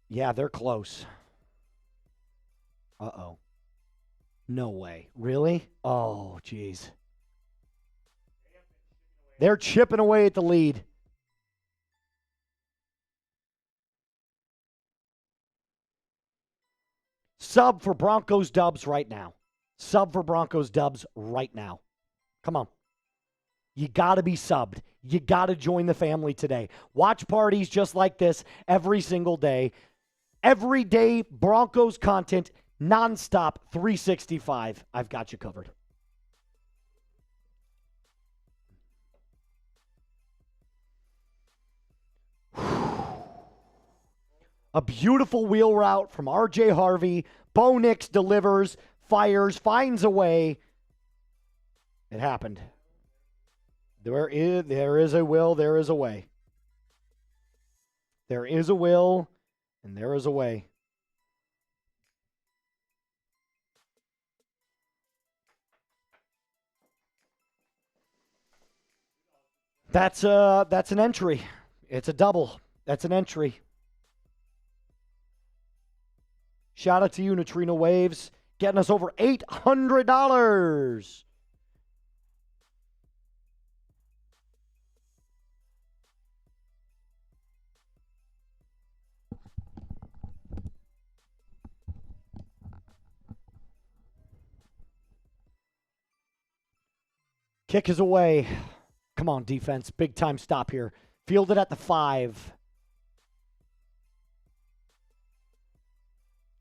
Yeah, they're close. Uh-oh. No way. Really? Oh, jeez. They're chipping away at the lead. Sub for Broncos dubs right now. Sub for Broncos dubs right now. Come on. You got to be subbed. You got to join the family today. Watch parties just like this every single day. Every day, Broncos content, nonstop, 365. I've got you covered. A beautiful wheel route from R.J. Harvey. Bo Nix delivers, fires, finds a way. It happened. There is a will, there is a way. There is a will, and there is a way. That's an entry. It's a double. That's an entry. Shout out to you, Neutrino Waves, getting us over $800. Kick is away. Come on, defense. Big time stop here. Fielded at the 5.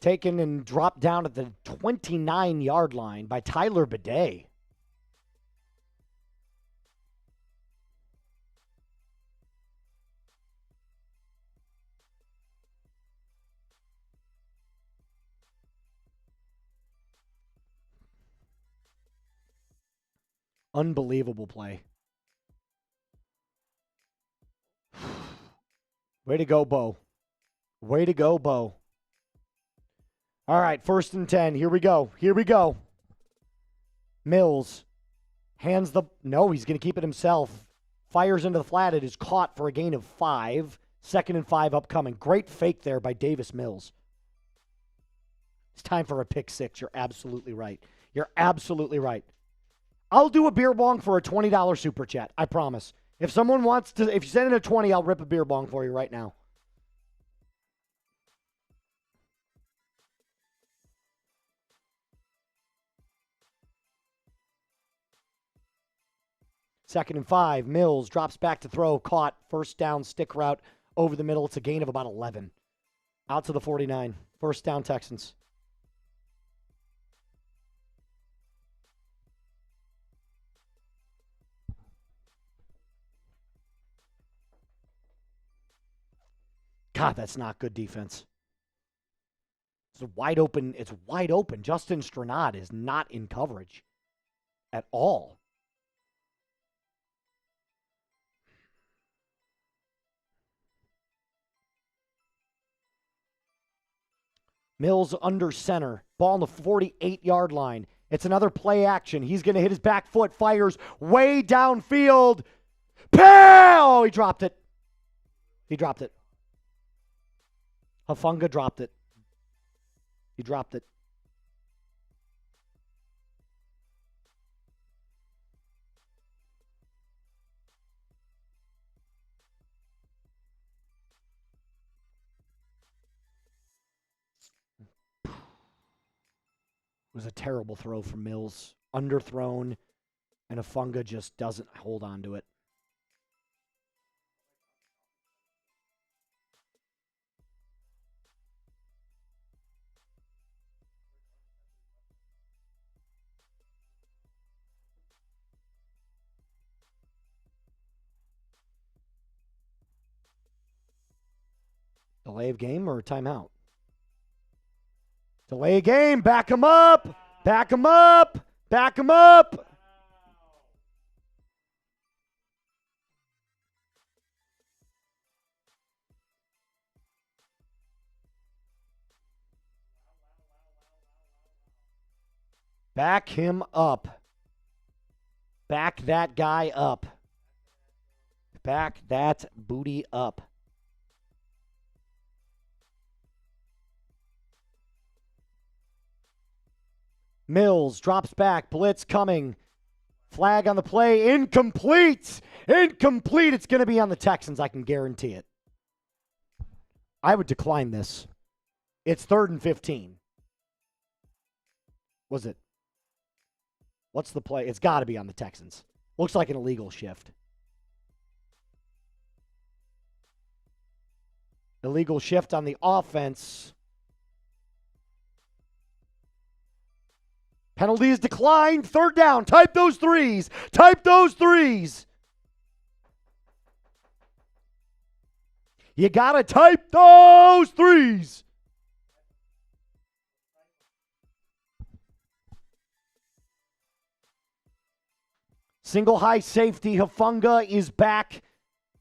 Taken and dropped down at the 29-yard line by Tyler Bidet. Unbelievable play. Way to go, Bo. Way to go, Bo. All right, 1st and 10. Here we go. Here we go. Mills hands the... No, he's going to keep it himself. Fires into the flat. It is caught for a gain of 5. 2nd and 5 upcoming. Great fake there by Davis Mills. It's time for a pick 6. You're absolutely right. You're absolutely right. I'll do a beer bong for a $20 super chat. I promise. If someone wants to... If you send in a 20, I'll rip a beer bong for you right now. Second and 5. Mills drops back to throw. Caught. First down stick route over the middle. It's a gain of about 11. Out to the 49. First down Texans. God, that's not good defense. It's wide open. It's wide open. Justin Stroud is not in coverage at all. Mills under center. Ball on the 48-yard line. It's another play action. He's going to hit his back foot. Fires way downfield. Pow! He dropped it. He dropped it. Hufanga dropped it. He dropped it. It was a terrible throw from Mills. Underthrown, and Hufanga just doesn't hold on to it. Delay of game or timeout? Delay of game. Back him up. Back him up. Back him up. Back him up. Back that guy up. Back that booty up. Mills drops back. Blitz coming. Flag on the play. Incomplete. Incomplete. It's going to be on the Texans. I can guarantee it. I would decline this. It's 3rd and 15. Was it? What's the play? It's got to be on the Texans. Looks like an illegal shift. Illegal shift on the offense. Penalty is declined. 3rd down. Type those threes. Type those threes. You got to type those threes. Single high safety. Hufanga is back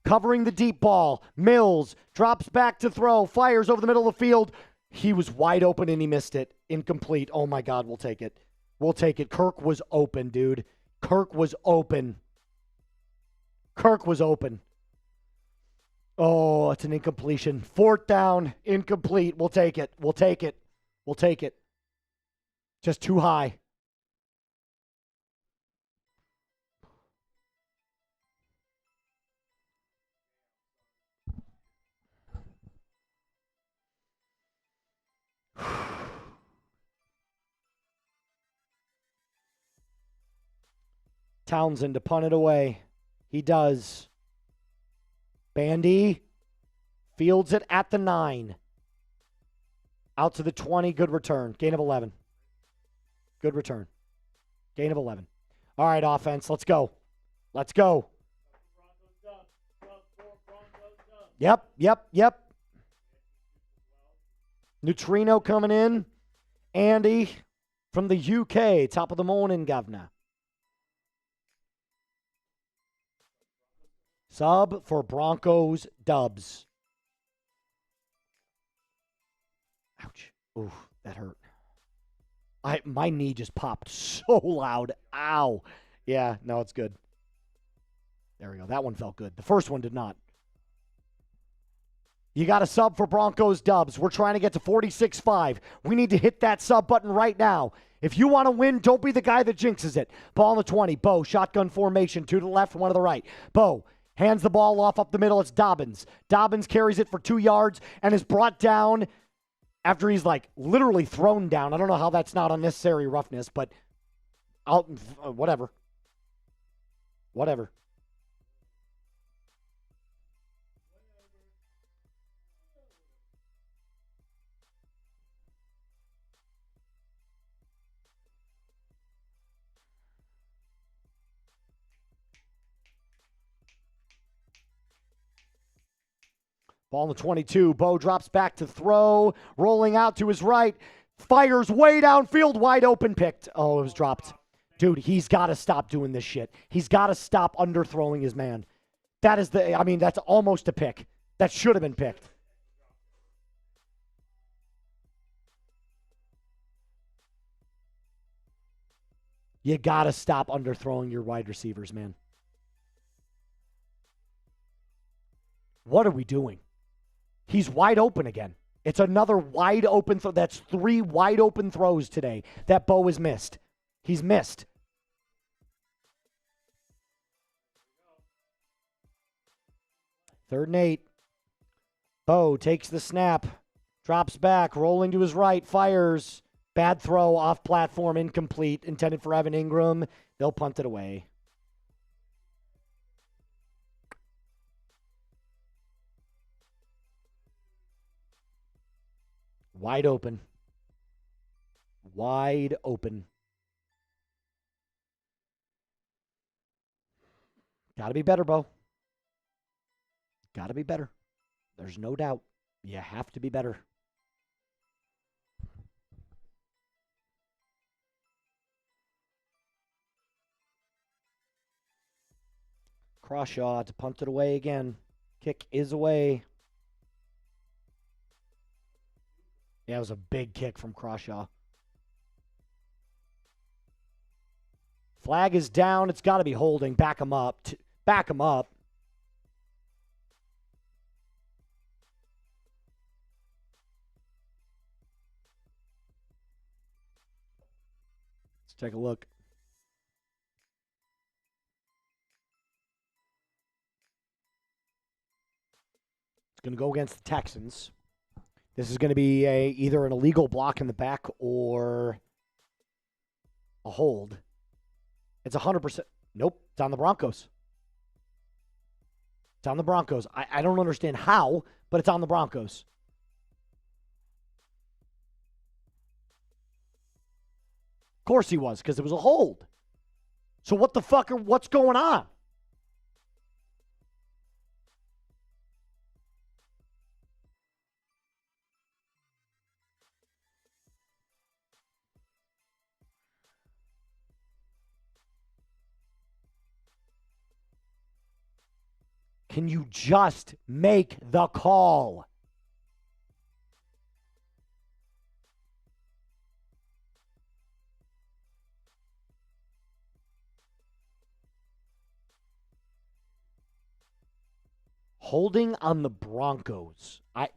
covering the deep ball. Mills drops back to throw. Fires over the middle of the field. He was wide open and he missed it. Incomplete. Oh, my God. We'll take it. We'll take it. Kirk was open, dude. Kirk was open. Kirk was open. Oh, it's an incompletion. 4th down. Incomplete. We'll take it. We'll take it. We'll take it. Just too high. Townsend to punt it away. He does. Bandy fields it at the 9. Out to the 20. Good return. Gain of 11. Good return. Gain of 11. All right, offense. Let's go. Let's go. Yep. Neutrino coming in. Andy from the UK. Top of the morning, governor. Sub for Broncos Dubs. Ouch. Ooh, that hurt. My knee just popped so loud. Ow. Yeah, no, it's good. There we go. That one felt good. The first one did not. You got a sub for Broncos Dubs. We're trying to get to 46-5. We need to hit that sub button right now. If you want to win, don't be the guy that jinxes it. Ball on the 20. Bo, shotgun formation. 2 to the left, 1 to the right. Bo hands the ball off up the middle. It's Dobbins. Dobbins carries it for 2 yards and is brought down after he's like literally thrown down. I don't know how that's not unnecessary roughness, but whatever. Whatever. Ball on the 22. Bo drops back to throw. Rolling out to his right. Fires way downfield. Wide open. Picked. Oh, it was dropped. Dude, he's got to stop doing this shit. He's got to stop underthrowing his man. That's almost a pick. That should have been picked. You got to stop underthrowing your wide receivers, man. What are we doing? He's wide open again. It's another wide open throw. That's 3 wide open throws today that Bo has missed. He's missed. Third and 8. Bo takes the snap. Drops back. Rolling to his right. Fires. Bad throw off platform. Incomplete. Intended for Evan Ingram. They'll punt it away. Wide open. Wide open. Got to be better, Bo. Got to be better. There's no doubt. You have to be better. Crawshaw to punt it away again. Kick is away. Yeah, it was a big kick from Crawshaw. Flag is down. It's got to be holding. Back him up. Back him up. Let's take a look. It's going to go against the Texans. This is going to be either an illegal block in the back or a hold. It's 100%. Nope, it's on the Broncos. It's on the Broncos. I don't understand how, but it's on the Broncos. Of course he was, because it was a hold. So what's going on? Can you just make the call? Holding on the Broncos. I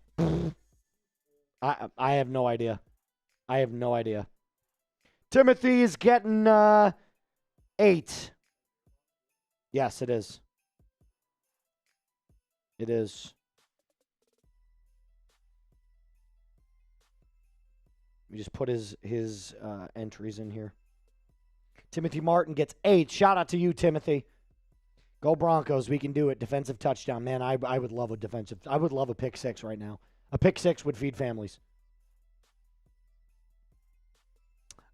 have no idea. I have no idea. Timothy is getting 8. Yes, it is. It is. We just put his entries in here. Timothy Martin gets 8. Shout out to you, Timothy. Go Broncos. We can do it. Defensive touchdown. Man, I would love a defensive. I would love a pick 6 right now. A pick 6 would feed families.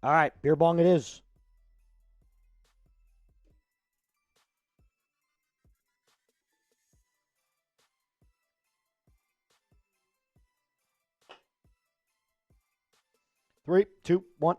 All right. Beer bong it is. Three, two, one.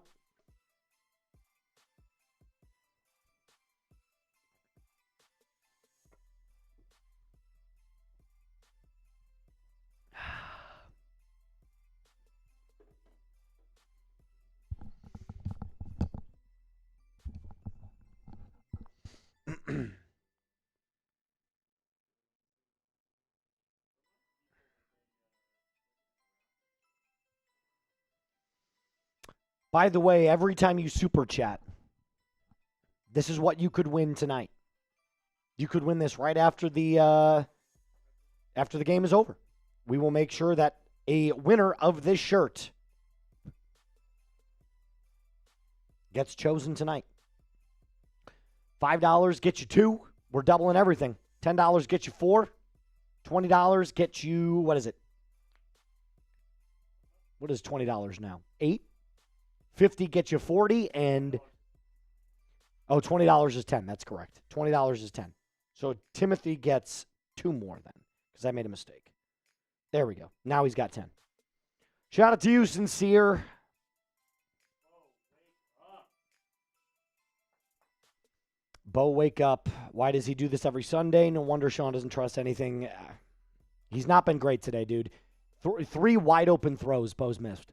By the way, every time you super chat, this is what you could win tonight. You could win this right after the game is over. We will make sure that a winner of this shirt gets chosen tonight. $5 gets you 2. We're doubling everything. $10 gets you 4. $20 gets you, what is it? What is $20 now? 8? 50 gets you 40, and $20 is 10. That's correct. $20 is 10. So Timothy gets 2 more then, because I made a mistake. There we go. Now he's got 10. Shout out to you, Sincere. Bo, wake up. Why does he do this every Sunday? No wonder Sean doesn't trust anything. He's not been great today, dude. 3 wide open throws Bo's missed.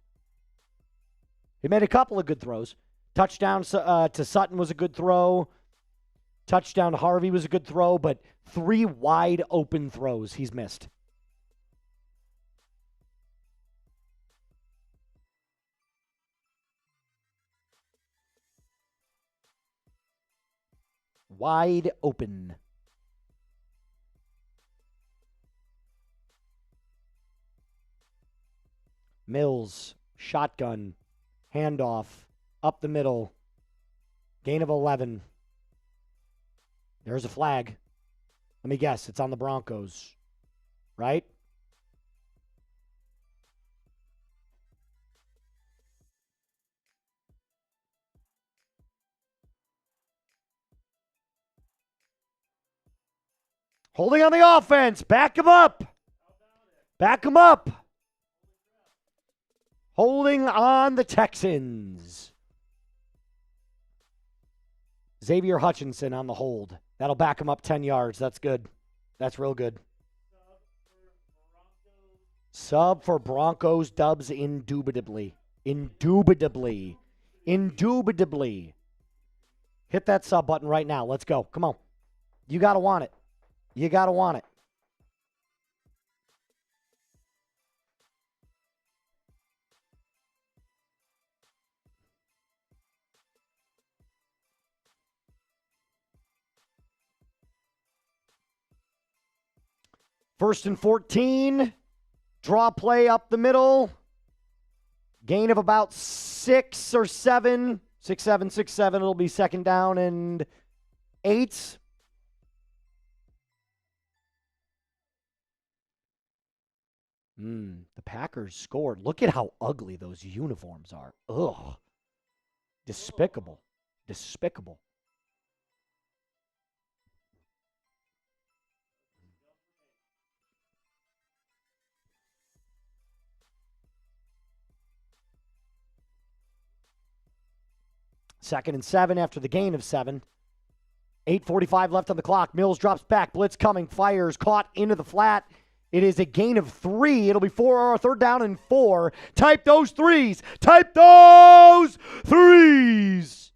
He made a couple of good throws. Touchdown to Sutton was a good throw. Touchdown to Harvey was a good throw, but 3 wide open throws he's missed. Wide open. Mills, shotgun, handoff, up the middle, gain of 11. There's a flag. Let me guess, it's on the Broncos, right? Holding on the offense. Back him up. Back him up. Holding on the Texans. Xavier Hutchinson on the hold. That'll back him up 10 yards. That's good. That's real good. Sub for Broncos dubs indubitably. Indubitably. Indubitably. Hit that sub button right now. Let's go. Come on. You got to want it. You got to want it. First and 14. Draw play up the middle. Gain of about 6 or 7. 6, 7, 6, 7. It'll be second down and 8. The Packers scored. Look at how ugly those uniforms are. Ugh. Despicable. Despicable. Second and 7 after the gain of 7. 8:45 left on the clock. Mills drops back. Blitz coming. Fires. Caught into the flat. It is a gain of 3. It'll be 3rd down and 4. Type those 3s. Type those 3s.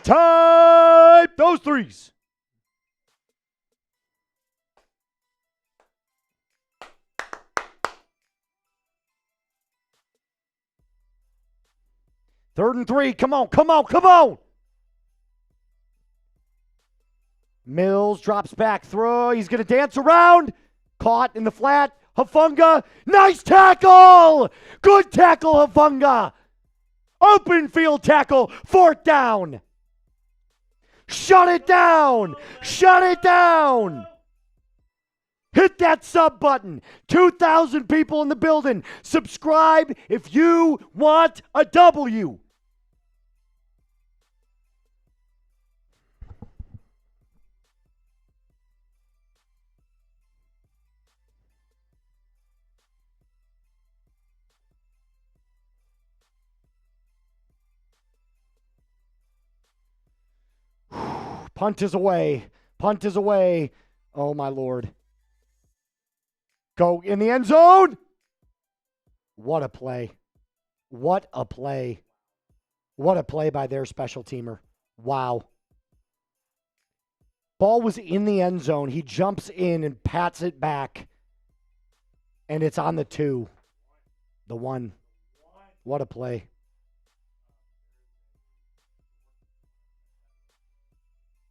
Type those 3s. Third and 3. Come on, come on, come on. Mills drops back. Throw. He's going to dance around. caught in the flat. Hufanga, nice tackle! Good tackle, Hufanga! Open field tackle, 4th down. Shut it down! Shut it down! Hit that sub button. 2,000 people in the building. Subscribe if you want a W. Punt is away. Punt is away. Oh, my Lord. Go in the end zone. What a play. What a play. What a play by their special teamer. Wow. Ball was in the end zone. He jumps in and pats it back. And it's on the 2. The 1. What a play.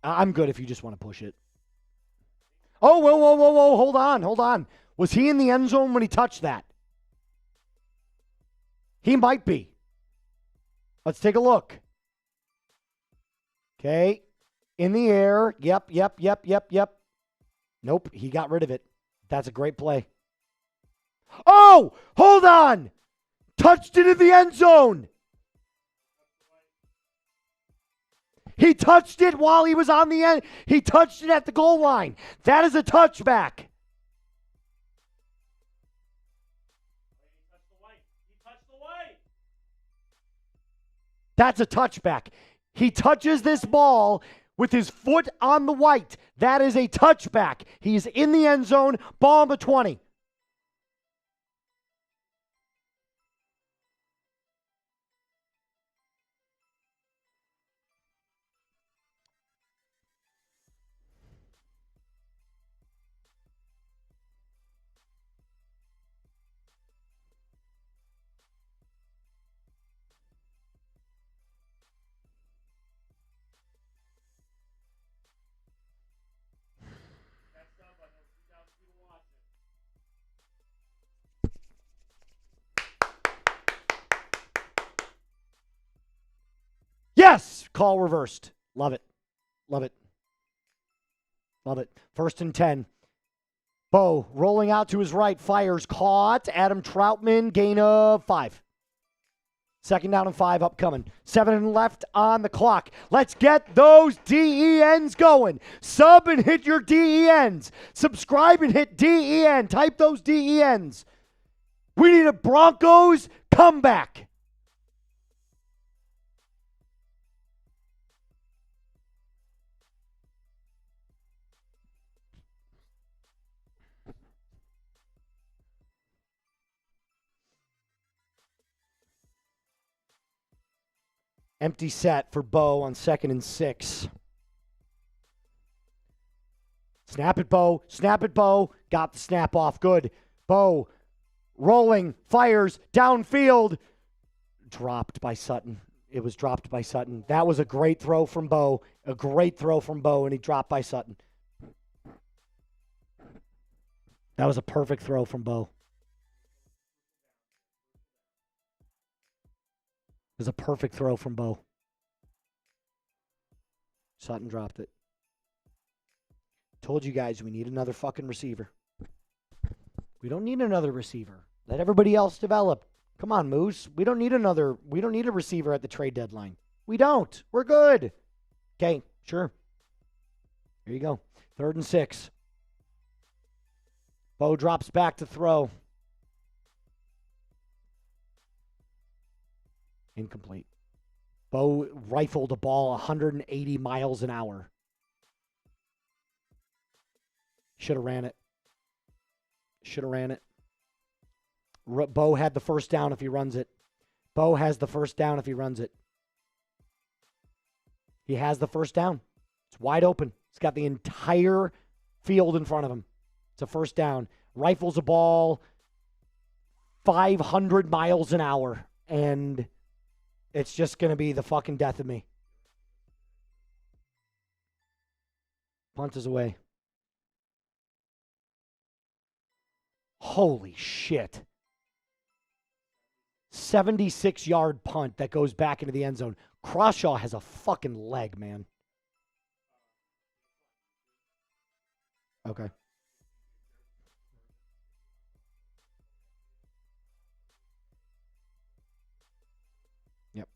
I'm good if you just want to push it. Oh, whoa, whoa, whoa, whoa. Hold on, hold on. Was he in the end zone when he touched that? He might be. Let's take a look. Okay. In the air. Yep. Nope, he got rid of it. That's a great play. Oh, hold on. Touched it in the end zone. He touched it while he was on the end. He touched it at the goal line. That is a touchback. That's a touchback. He touches this ball with his foot on the white. That is a touchback. He's in the end zone. Ball on the 20. Yes! Call reversed. Love it. Love it. Love it. 1st and 10. Bo rolling out to his right. Fires. Caught. Adam Troutman. Gain of 5. 2nd down and 5 upcoming. 7 left on the clock. Let's get those DENs going. Sub and hit your DENs. Subscribe and hit DEN. Type those DENs. We need a Broncos comeback. Empty set for Bo on 2nd and 6. Snap it, Bo. Snap it, Bo. Got the snap off. Good. Bo rolling, fires, downfield. Dropped by Sutton. It was dropped by Sutton. That was a great throw from Bo. A great throw from Bo, and he dropped by Sutton. That was a perfect throw from Bo. It was a perfect throw from Bo. Sutton dropped it. Told you guys we need another fucking receiver. We don't need another receiver. Let everybody else develop. Come on, Moose. We don't need a receiver at the trade deadline. We don't. We're good. Okay, sure. Here you go. 3rd and 6. Bo drops back to throw. Incomplete. Bo rifled a ball 180 miles an hour. Should have ran it. Should have ran it. Bo had the first down if he runs it. Bo has the first down if he runs it. He has the first down. It's wide open. He's got the entire field in front of him. It's a first down. Rifles a ball 500 miles an hour. And it's just going to be the fucking death of me. Punt is away. Holy shit. 76-yard punt that goes back into the end zone. Crawshaw has a fucking leg, man. Okay. Yep.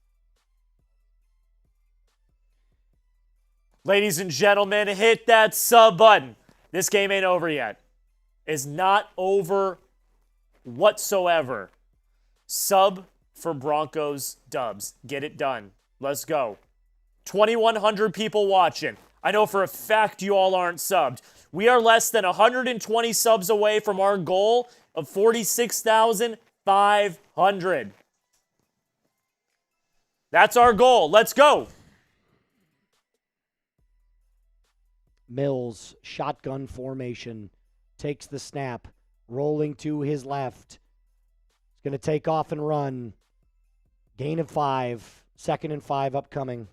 Ladies and gentlemen, hit that sub button. This game ain't over yet. It's not over whatsoever. Sub for Broncos Dubs. Get it done. Let's go. 2,100 people watching. I know for a fact you all aren't subbed. We are less than 120 subs away from our goal of 46,500. That's our goal. Let's go. Mills, shotgun formation, takes the snap, rolling to his left. He's going to take off and run. Gain of 5, 2nd and 5 upcoming.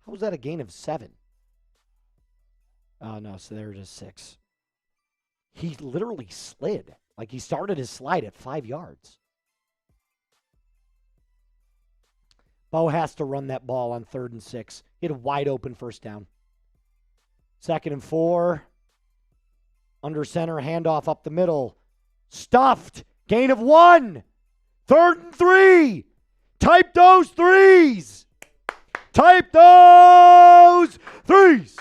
How was that a gain of 7? Oh, no, so there's just 6. He literally slid. Like he started his slide at 5 yards. Bo has to run that ball on 3rd and 6. He had a wide open first down. 2nd and 4. Under center, handoff up the middle. Stuffed. Gain of 1. 3rd and 3. Type those threes. Type those threes.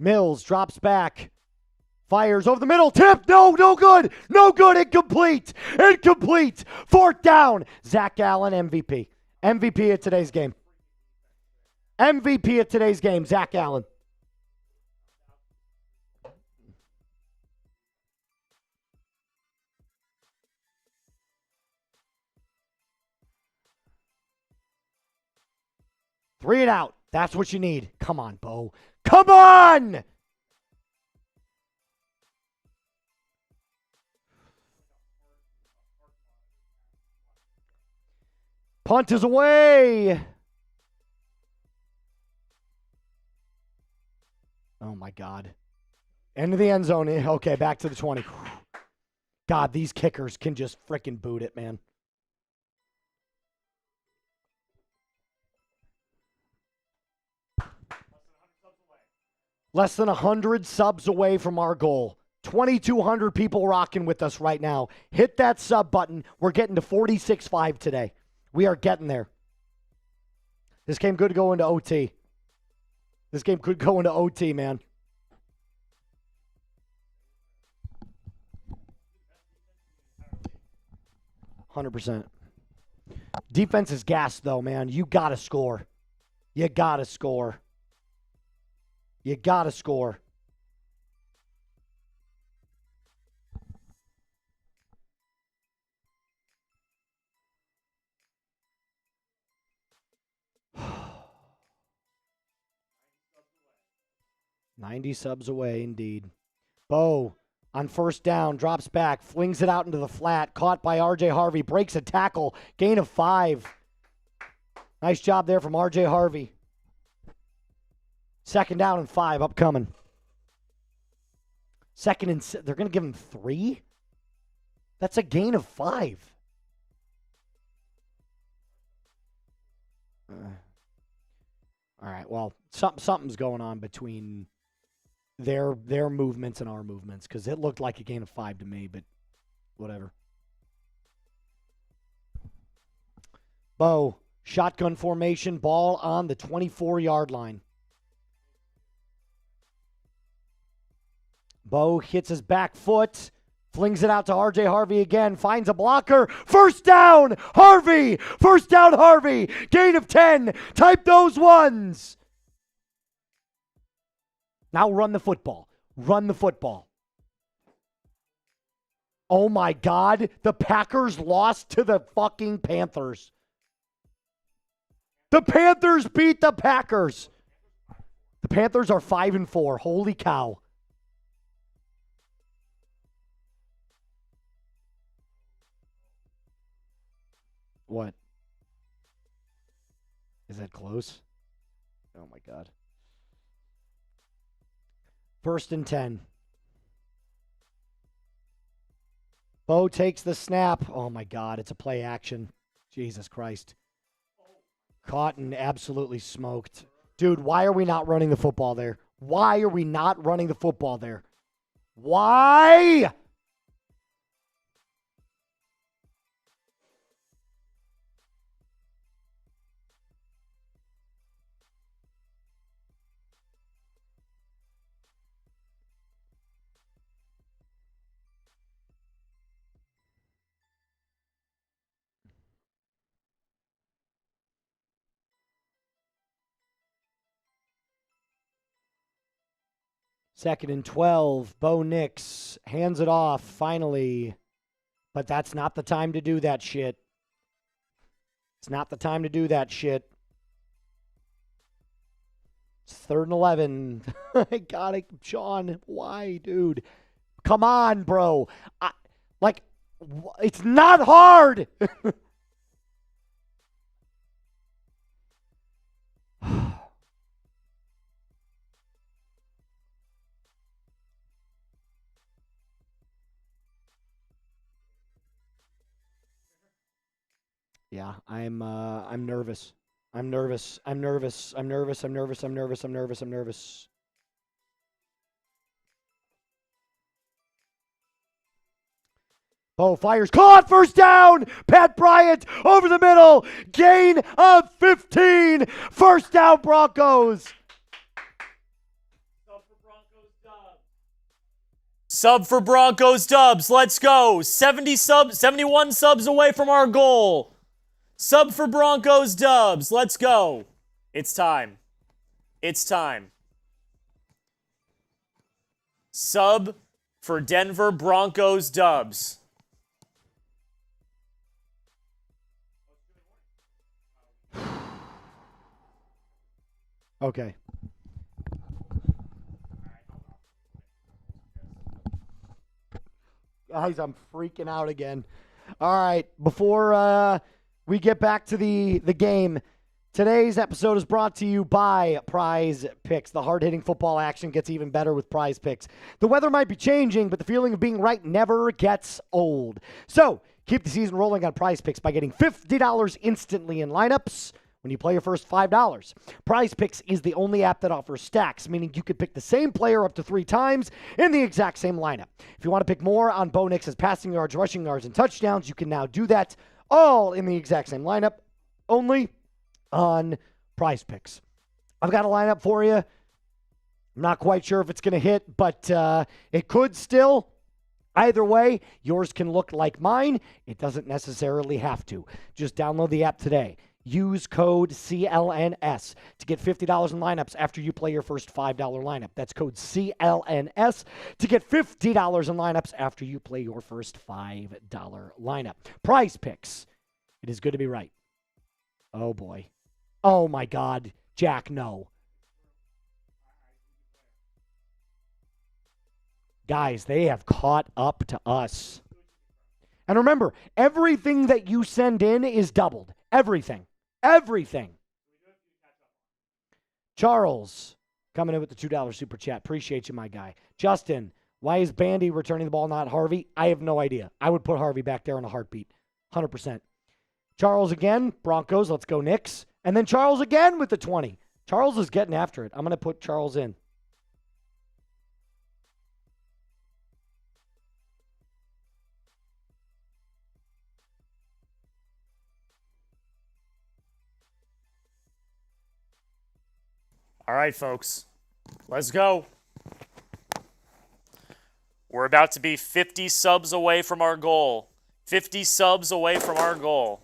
Mills drops back. Fires over the middle. Tip. No good. No good. Incomplete. 4th down. Zach Allen, MVP. MVP of today's game. MVP of today's game, Zach Allen. Three and out. That's what you need. Come on, Bo. Come on! Punt is away. Oh, my God. End of the end zone. Okay, back to the 20. God, these kickers can just frickin' boot it, man. Less than 100 subs away from our goal. 2,200 people rocking with us right now. Hit that sub button. We're getting to 46.5 today. We are getting there. This game could go into OT. This game could go into OT, man. %. Defense is gassed, though, man. You got to score. You got to score. You got to score. $90 subs away, indeed. Bo on 1st down, drops back, flings it out into the flat, caught by R.J. Harvey, breaks a tackle, gain of 5. Nice job there from R.J. Harvey. 2nd down and 5 upcoming. 2nd and they're going to give him 3? That's a gain of 5. All right, well, something's going on between their movements and our movements, because it looked like a gain of 5 to me, but whatever. Bo, shotgun formation, ball on the 24-yard line. Bo hits his back foot, flings it out to R.J. Harvey again, finds a blocker. 1st down, Harvey! 1st down, Harvey! Gain of 10. Type those ones. Now run the football. Run the football. Oh, my God. The Packers lost to the fucking Panthers. The Panthers beat the Packers. The Panthers are 5-4. Holy cow. What? Is that close? Oh, my God. 1st and 10. Bo takes the snap. Oh, my God. It's a play action. Jesus Christ. Caught and absolutely smoked. Dude, why are we not running the football there? Why are we not running the football there? Why? Second and 12. Bo Nix hands it off finally. But that's not the time to do that shit. It's not the time to do that shit. It's 3rd and 11. I got it, Sean. Why, dude? Come on, bro. It's not hard. Yeah, I'm nervous. I'm nervous. Bo fires, caught, 1st down. Pat Bryant over the middle. Gain of 15. 1st down, Broncos. Sub for Broncos Dubs. Let's go. 71 subs away from our goal. Sub for Broncos Dubs. Let's go. It's time. It's time. Sub for Denver Broncos Dubs. Okay. Guys, I'm freaking out again. All right, before we get back to the game, today's episode is brought to you by Prize Picks. The hard-hitting football action gets even better with Prize Picks. The weather might be changing, but the feeling of being right never gets old. So, keep the season rolling on Prize Picks by getting $50 instantly in lineups when you play your first $5. Prize Picks is the only app that offers stacks, meaning you could pick the same player up to 3 times in the exact same lineup. If you want to pick more on Bo Nix's passing yards, rushing yards, and touchdowns, you can now do that all in the exact same lineup, only on Prize Picks. I've got a lineup for you. I'm not quite sure if it's going to hit, but it could still. Either way, yours can look like mine. It doesn't necessarily have to. Just download the app today. Use code CLNS to get $50 in lineups after you play your first $5 lineup. That's code CLNS to get $50 in lineups after you play your first $5 lineup. Prize Picks. It is good to be right. Oh, boy. Oh, my God. Jack, no. Guys, they have caught up to us. And remember, everything that you send in is doubled. Everything. Everything. Charles, coming in with the $2 super chat. Appreciate you, my guy. Justin, why is Bandy returning the ball, not Harvey? I have no idea. I would put Harvey back there in a heartbeat. 100%. Charles again. Broncos, let's go Knicks. And then Charles again with the 20. Charles is getting after it. I'm going to put Charles in. All right, folks, let's go. We're about to be 50 subs away from our goal. 50 subs away from our goal.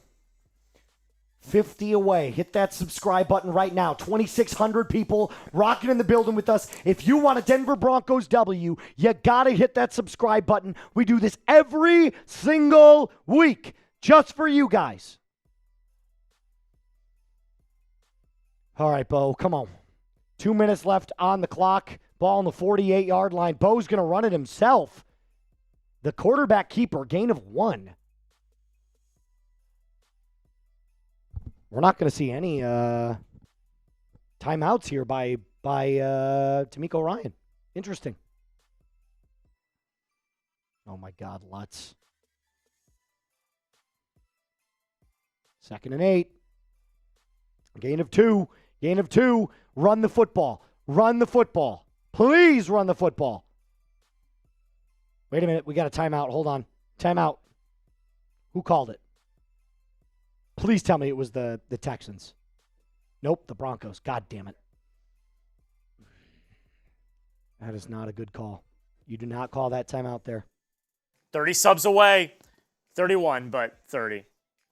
50 away. Hit that subscribe button right now. 2,600 people rocking in the building with us. If you want a Denver Broncos W, you got to hit that subscribe button. We do this every single week just for you guys. All right, Bo, come on. 2 minutes left on the clock. Ball on the 48-yard line. Bo's going to run it himself. The quarterback keeper, gain of 1. We're not going to see any timeouts here by D'Amico Ryan. Interesting. Oh, my God, Lutz. 2nd and 8. Gain of 2. Gain of 2. Run the football. Run the football. Please run the football. Wait a minute. We got a timeout. Hold on. Timeout. Who called it? Please tell me it was the Texans. Nope, the Broncos. God damn it. That is not a good call. You do not call that timeout there. 30 subs away. 31, but 30.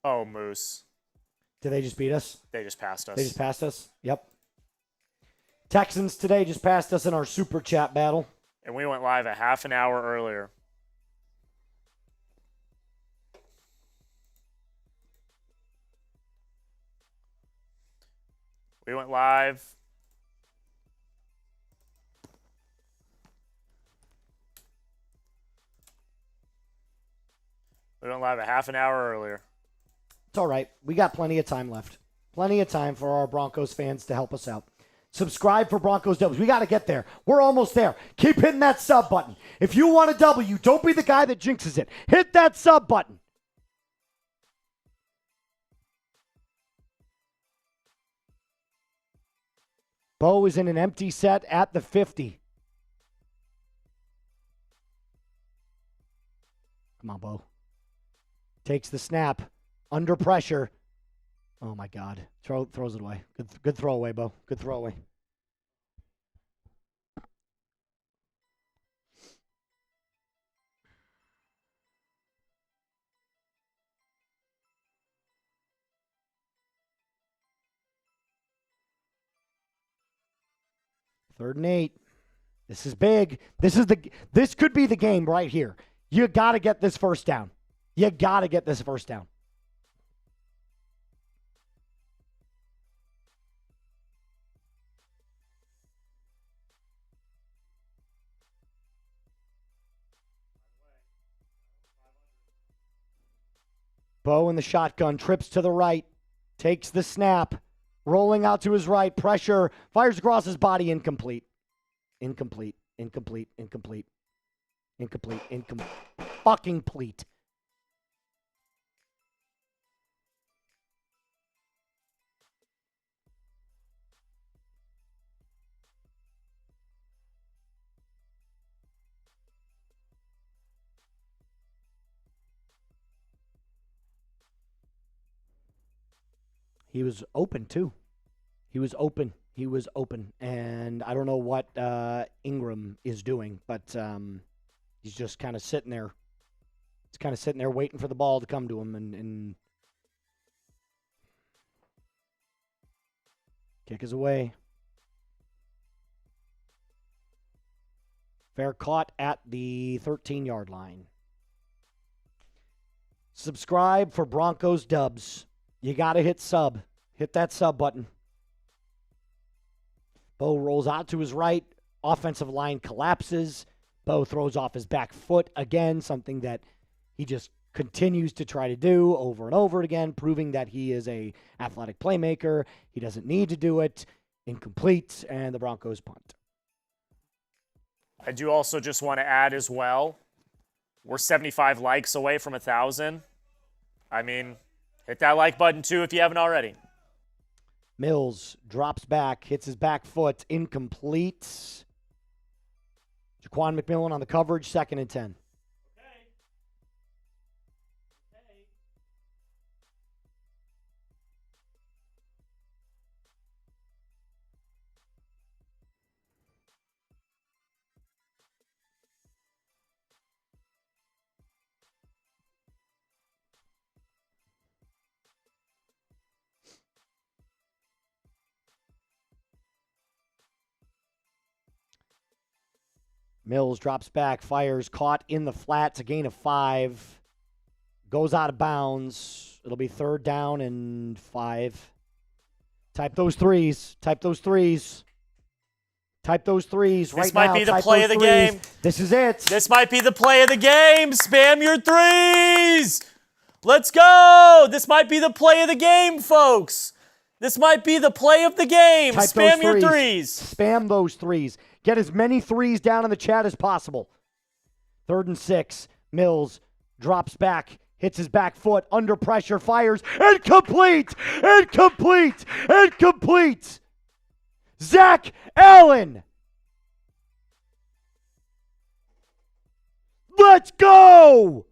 Oh, Moose. Did they just beat us? They just passed us. They just passed us? Yep. Texans today just passed us in our super chat battle. And we went live a half an hour earlier. We went live. We went live a half an hour earlier. It's all right. We got plenty of time left. Plenty of time for our Broncos fans to help us out. Subscribe for Broncos W. We got to get there. We're almost there. Keep hitting that sub button. If you want a W, don't be the guy that jinxes it. Hit that sub button. Bo is in an empty set at the 50. Come on, Bo. Takes the snap. Under pressure. Oh, my God. Throws it away. Good throwaway, Bo. Good throwaway. Third and 8. This is big. This could be the game right here. You got to get this first down. You got to get this first down. Bo in the shotgun, trips to the right, takes the snap, rolling out to his right, pressure, fires across his body, incomplete. Incomplete, incomplete, incomplete, incomplete, incomplete, fucking pleat. He was open, too. He was open. He was open. And I don't know what Ingram is doing, but he's just kind of sitting there. He's kind of sitting there waiting for the ball to come to him. And kick is away. Fair caught at the 13-yard line. Subscribe for Broncos Dubs. You got to hit sub. Hit that sub button. Bo rolls out to his right. Offensive line collapses. Bo throws off his back foot again, something that he just continues to try to do over and over again, proving that he is a athletic playmaker. He doesn't need to do it. Incomplete, and the Broncos punt. I do also just want to add as well, we're 75 likes away from 1,000. I mean, hit that like button, too, if you haven't already. Mills drops back, hits his back foot, incomplete. Jaquan McMillan on the coverage, 2nd and 10. Mills drops back, fires, caught in the flats, a gain of 5. Goes out of bounds. It'll be 3rd down and 5. Type those threes. Type those threes. Type those threes right now. This might be the play of the game. This is it. This might be the play of the game. Spam your threes. Let's go. This might be the play of the game, folks. This might be the play of the game. Type Spam your threes. Spam those threes. Get as many threes down in the chat as possible. 3rd and 6. Mills drops back, hits his back foot, under pressure, fires, incomplete! Incomplete! Incomplete! Zach Allen! Let's go!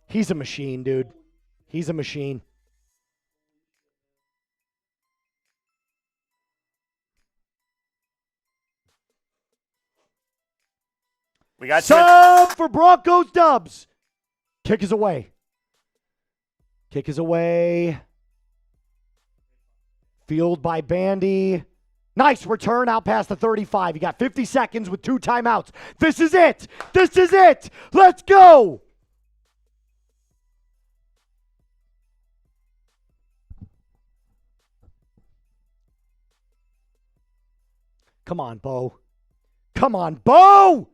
He's a machine, dude. He's a machine. We got sub for Broncos Dubs. Kick is away. Kick is away. Field by Bandy. Nice return out past the 35. You got 50 seconds with 2 timeouts. This is it. This is it. Let's go. Come on, Bo. Come on, Bo!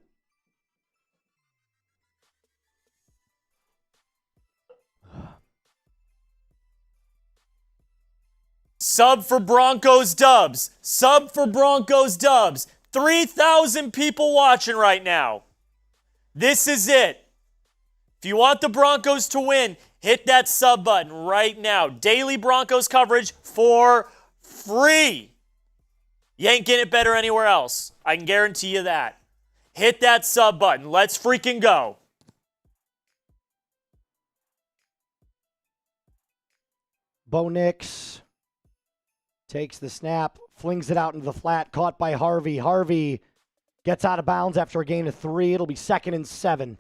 Sub for Broncos Dubs. Sub for Broncos Dubs. 3,000 people watching right now. This is it. If you want the Broncos to win, hit that sub button right now. Daily Broncos coverage for free. You ain't getting it better anywhere else. I can guarantee you that. Hit that sub button. Let's freaking go. Bo Nix takes the snap, flings it out into the flat, caught by Harvey. Harvey gets out of bounds after a gain of 3. It'll be 2nd and 7.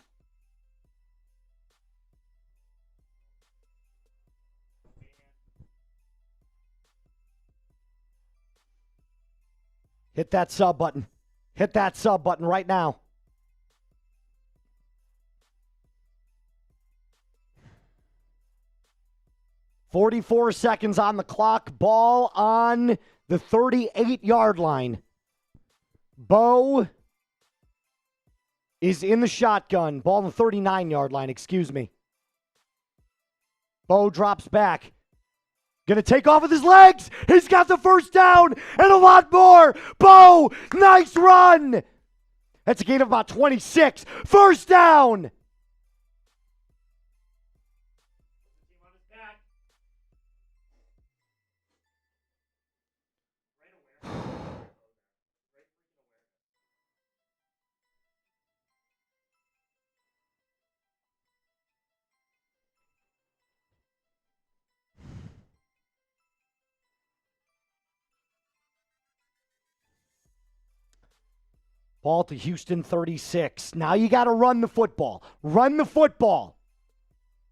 Hit that sub button. Hit that sub button right now. .44 seconds on the clock. Ball on the 38-yard line. Bo is in the shotgun. Ball on the 39-yard line, excuse me. Bo drops back. Gonna take off with his legs. He's got the 1st down and a lot more. Bo, nice run. That's a gain of about 26. 1st down. Ball to Houston 36. Now you got to run the football. Run the football.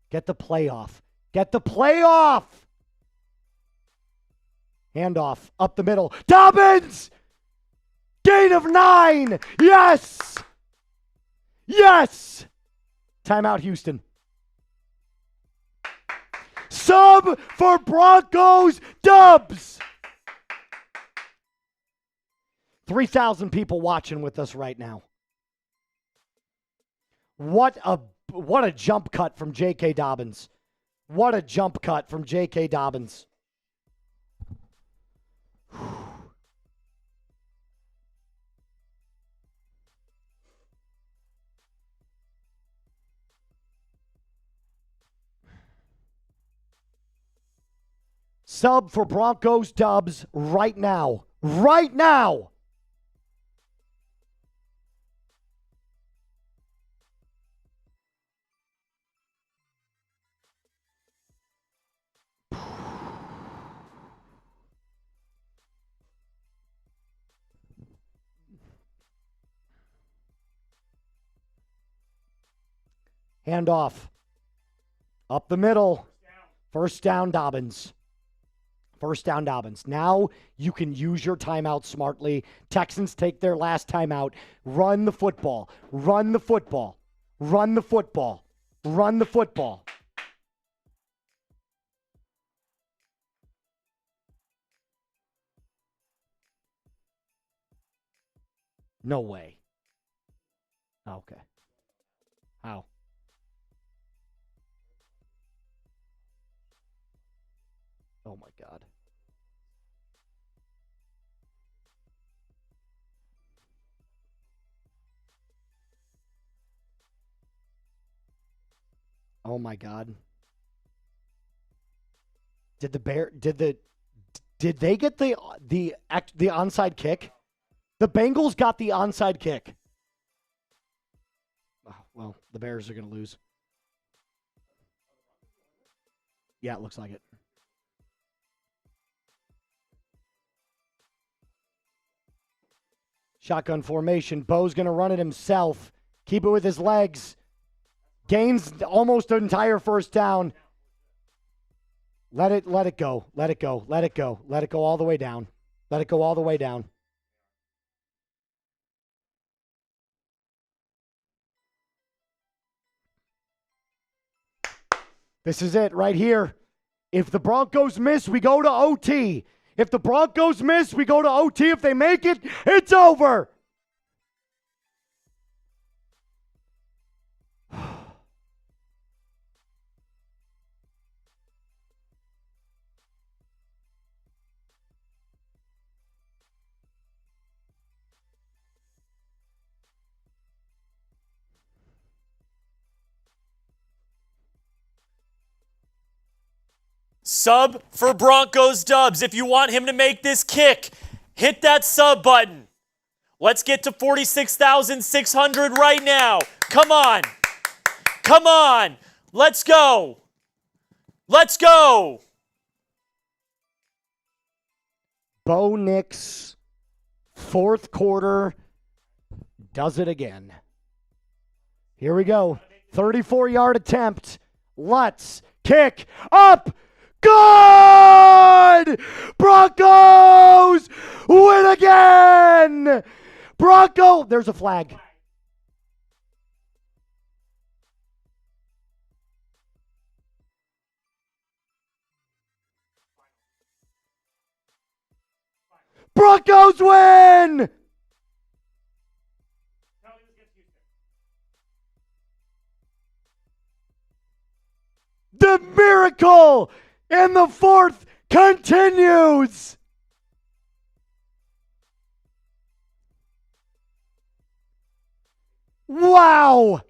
Get the playoff. Get the playoff. Handoff up the middle. Dobbins! Gain of 9. Yes! Yes! Timeout, Houston. Sub for Broncos Dubs. 3,000 people watching with us right now. What a jump cut from J.K. Dobbins. What a jump cut from J.K. Dobbins. Sub for Broncos Dubs right now. Right now. Handoff. Up the middle. 1st down, Dobbins. First down, Dobbins. Now you can use your timeout smartly. Texans take their last timeout. Run the football. Run the football. Run the football. Run the football. No way. Okay. How? Oh my God. Oh my God. Did they get the onside kick? The Bengals got the onside kick. Oh, well, the Bears are going to lose. Yeah, it looks like it. Shotgun formation. Bo's going to run it himself. Keep it with his legs. Gains almost an entire first down. Let it go. Let it go. Let it go. Let it go all the way down. Let it go all the way down. This is it right here. If the Broncos miss, we go to OT. If the Broncos miss, we go to OT. If they make it, it's over. Sub for Broncos Dubs. If you want him to make this kick, hit that sub button. Let's get to 46,600 right now. Come on. Come on. Let's go. Let's go. Bo Nix, fourth quarter, does it again. Here we go. 34-yard attempt. Let's kick up. Good! Broncos win again! There's a flag. Broncos win! The miracle in the fourth continues. Wow.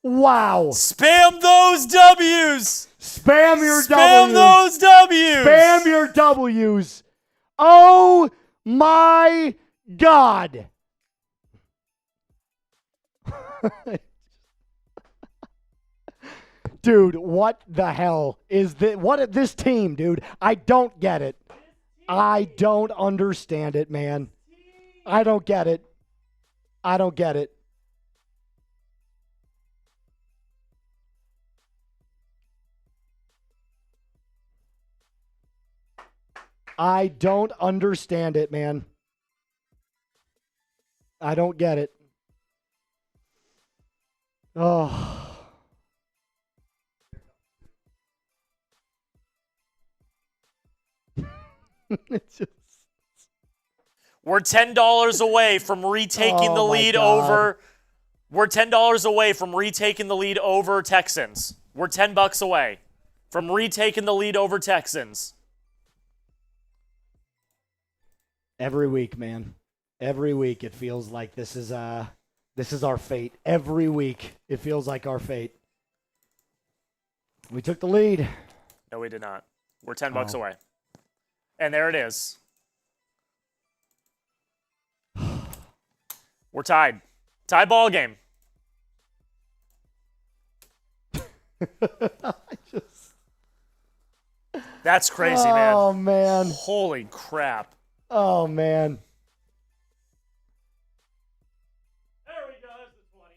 Wow. Spam those W's. Spam your Spam W's. those W's. Spam your W's. Oh my God. Dude, what the hell is this? What this team, dude? I don't get it. I don't understand it, man. I don't get it. I don't get it. I don't understand it, man. I don't get it. Oh. It's just... We're $10 away from retaking the lead over. We're $10 away from retaking the lead over Texans. We're $10 away from retaking the lead over Texans. Every week, man. Every week it feels like this is our fate. Every week it feels like our fate. We took the lead. No, we did not. We're $10 away. And there it is. We're tied. Tie ball game. That's crazy, man. Oh, man. Holy crap. Oh, man. There we go. That's the 20.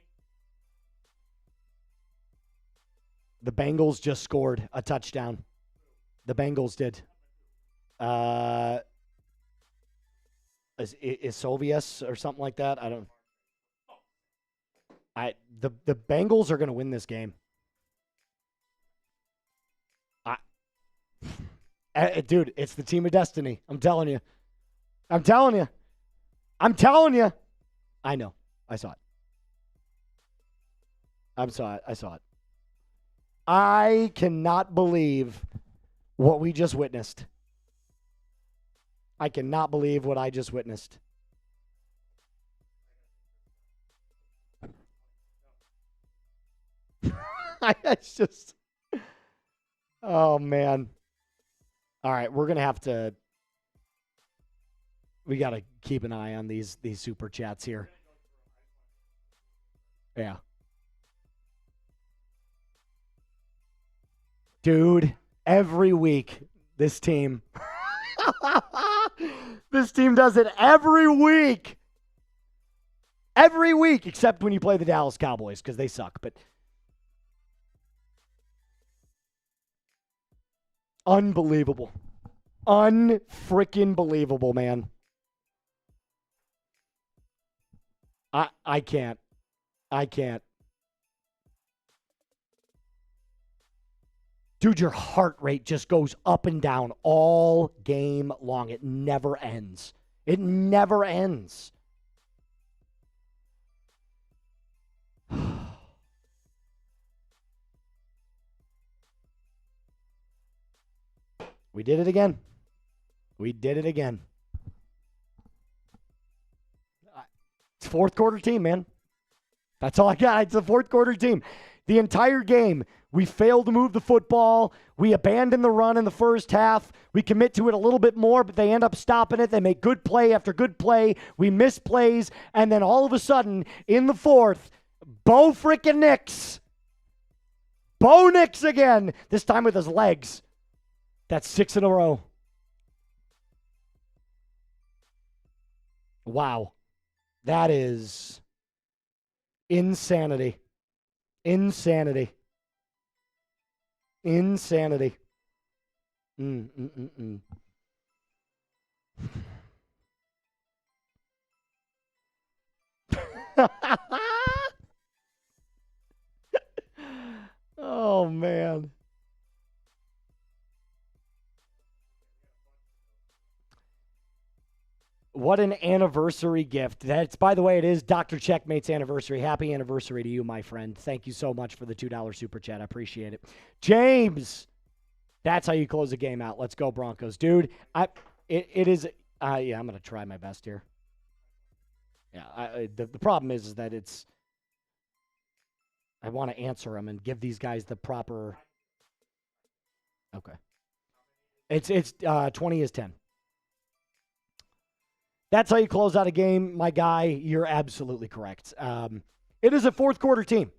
The Bengals just scored a touchdown. The Bengals did. Is Sovius or something like that? The Bengals are going to win this game. Dude, it's the team of destiny. I'm telling you. I know. I saw it. I saw it. I cannot believe what we just witnessed. I cannot believe what I just witnessed. It's just, oh, man. All right, we're going to have to, we got to keep an eye on these super chats here. Yeah. Dude, every week, this team, this team does it every week. Every week, except when you play the Dallas Cowboys, because they suck. But unbelievable. Unfreaking believable, man. I can't. Dude, your heart rate just goes up and down all game long. It never ends. It never ends. We did it again. It's fourth quarter team, man. That's all I got. It's a fourth quarter team. The entire game, we failed to move the football. We abandon the run in the first half. We commit to it a little bit more, but they end up stopping it. They make good play after good play. We miss plays, and then all of a sudden, in the fourth, Bo freaking Nix. Bo Nix again, this time with his legs. That's 6 in a row. Wow. That is insanity. Insanity. Oh, man. What an anniversary gift. That's, by the way, it is Dr. Checkmate's anniversary. Happy anniversary to you, my friend. Thank you so much for the $2 super chat. I appreciate it. James, that's how you close a game out. Let's go, Broncos. Dude, it is, I'm going to try my best here. Yeah, the problem is that it's, I want to answer them and give these guys the proper, okay. It's 20 is 10. That's how you close out a game, my guy. You're absolutely correct. It is a fourth quarter team.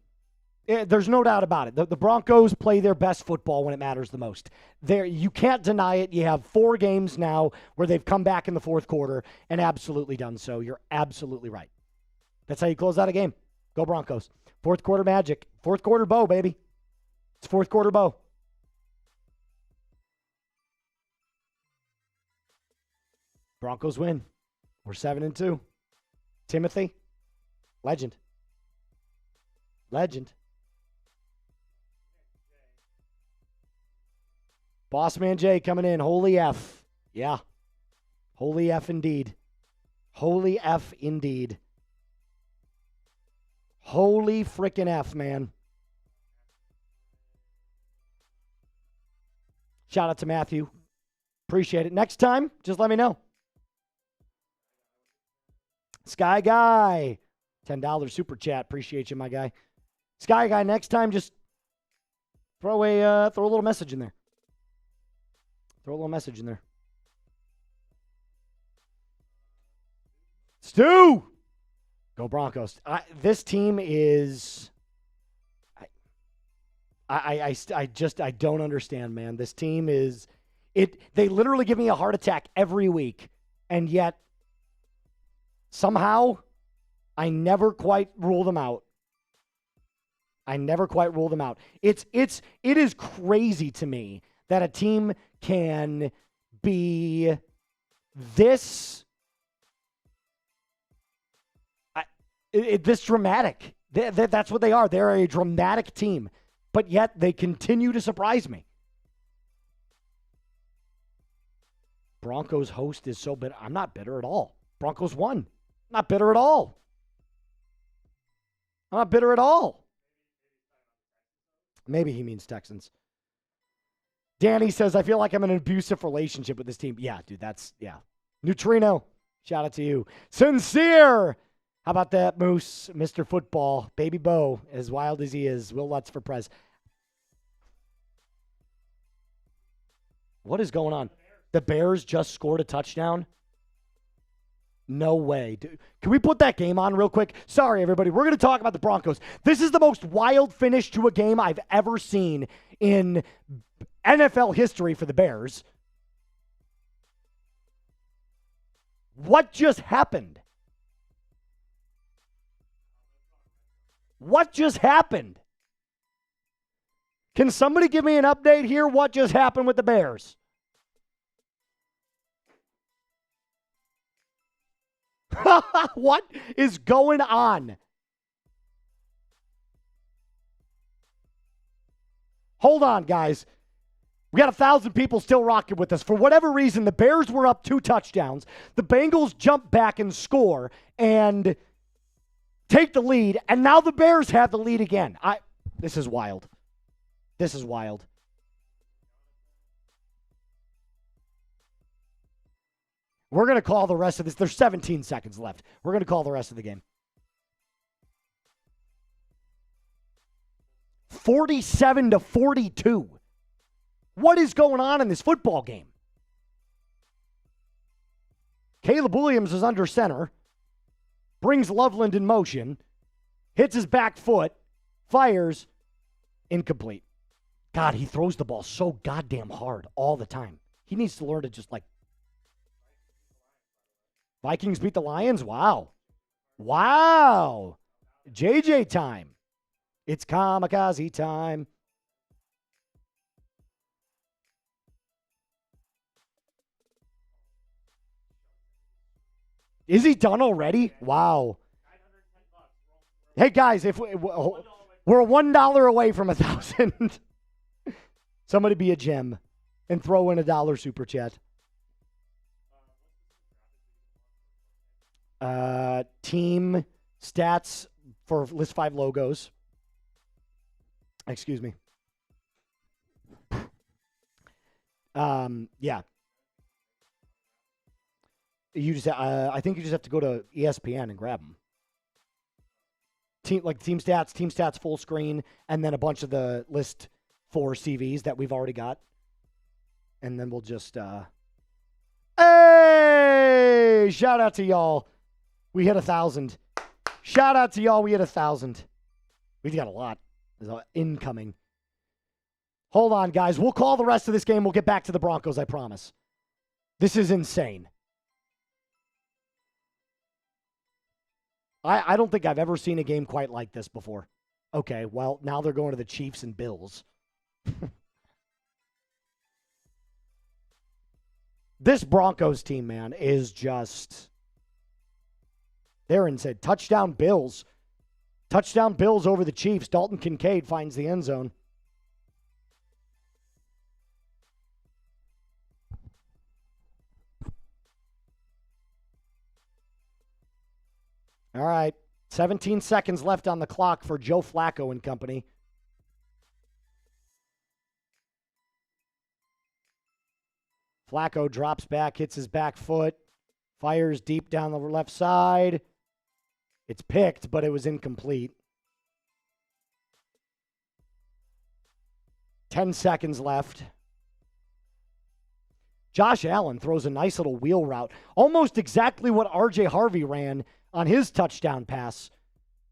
There's no doubt about it. The Broncos play their best football when it matters the most. You can't deny it. You have 4 games now where they've come back in the fourth quarter and absolutely done so. You're absolutely right. That's how you close out a game. Go Broncos. Fourth quarter magic. Fourth quarter Bo, baby. It's fourth quarter Bo. Broncos win. We're 7-2. Timothy, legend. Bossman Jay coming in. Holy F. Yeah. Holy F indeed. Holy F indeed. Holy frickin' F, man. Shout out to Matthew. Appreciate it. Next time, just let me know. Sky Guy, $10 super chat. Appreciate you, my guy. Sky Guy, next time, just throw a little message in there. Stu! Go Broncos. This team is, I don't understand, man. This team is, they literally give me a heart attack every week, and yet somehow I never quite rule them out. I never quite rule them out. It is crazy to me that a team can be this this dramatic. That's what they are. They're a dramatic team, but yet they continue to surprise me. Broncos host is so bitter. I'm not bitter at all. Broncos won. Not bitter at all. I'm not bitter at all. Maybe he means Texans. Danny says, I feel like I'm in an abusive relationship with this team. Yeah, dude, yeah. Neutrino, shout out to you. Sincere. How about that, Moose? Mr. Football. Baby Bo, as wild as he is. Will Lutz for Prez. What is going on? The Bears just scored a touchdown? No way. Dude. Can we put that game on real quick? Sorry, everybody. We're going to talk about the Broncos. This is the most wild finish to a game I've ever seen in NFL history for the Bears. What just happened? What just happened? Can somebody give me an update here? What just happened with the Bears? What is going on? Hold on, guys. We got 1,000 people still rocking with us. For whatever reason, the Bears were up 2 touchdowns. The Bengals jump back and score and take the lead, and now the Bears have the lead again. This is wild. This is wild. We're going to call the rest of this. There's 17 seconds left. We're going to call the rest of the game. 47-42. What is going on in this football game? Caleb Williams is under center. Brings Loveland in motion. Hits his back foot. Fires. Incomplete. God, he throws the ball so goddamn hard all the time. He needs to learn to just Vikings beat the Lions? Wow. Wow. JJ time. It's kamikaze time. Is he done already? Wow. Hey, guys, if we're $1 away from 1,000. Somebody be a gem and throw in $1 super chat. Team stats for list 5 logos. Excuse me. Yeah. You just, I think you just have to go to ESPN and grab them. Team stats full screen, and then a bunch of the list 4 CVs that we've already got, and then we'll just, hey, shout out to y'all. We hit 1,000. Shout out to y'all. We hit 1,000. We've got a lot incoming. Hold on, guys. We'll call the rest of this game. We'll get back to the Broncos, I promise. This is insane. I don't think I've ever seen a game quite like this before. Okay, well, now they're going to the Chiefs and Bills. This Broncos team, man, is just... They're insane. Touchdown Bills. Touchdown Bills over the Chiefs. Dalton Kincaid finds the end zone. All right. 17 seconds left on the clock for Joe Flacco and company. Flacco drops back, hits his back foot, fires deep down the left side. It's picked, but it was incomplete. 10 seconds left. Josh Allen throws a nice little wheel route. Almost exactly what R.J. Harvey ran on his touchdown pass.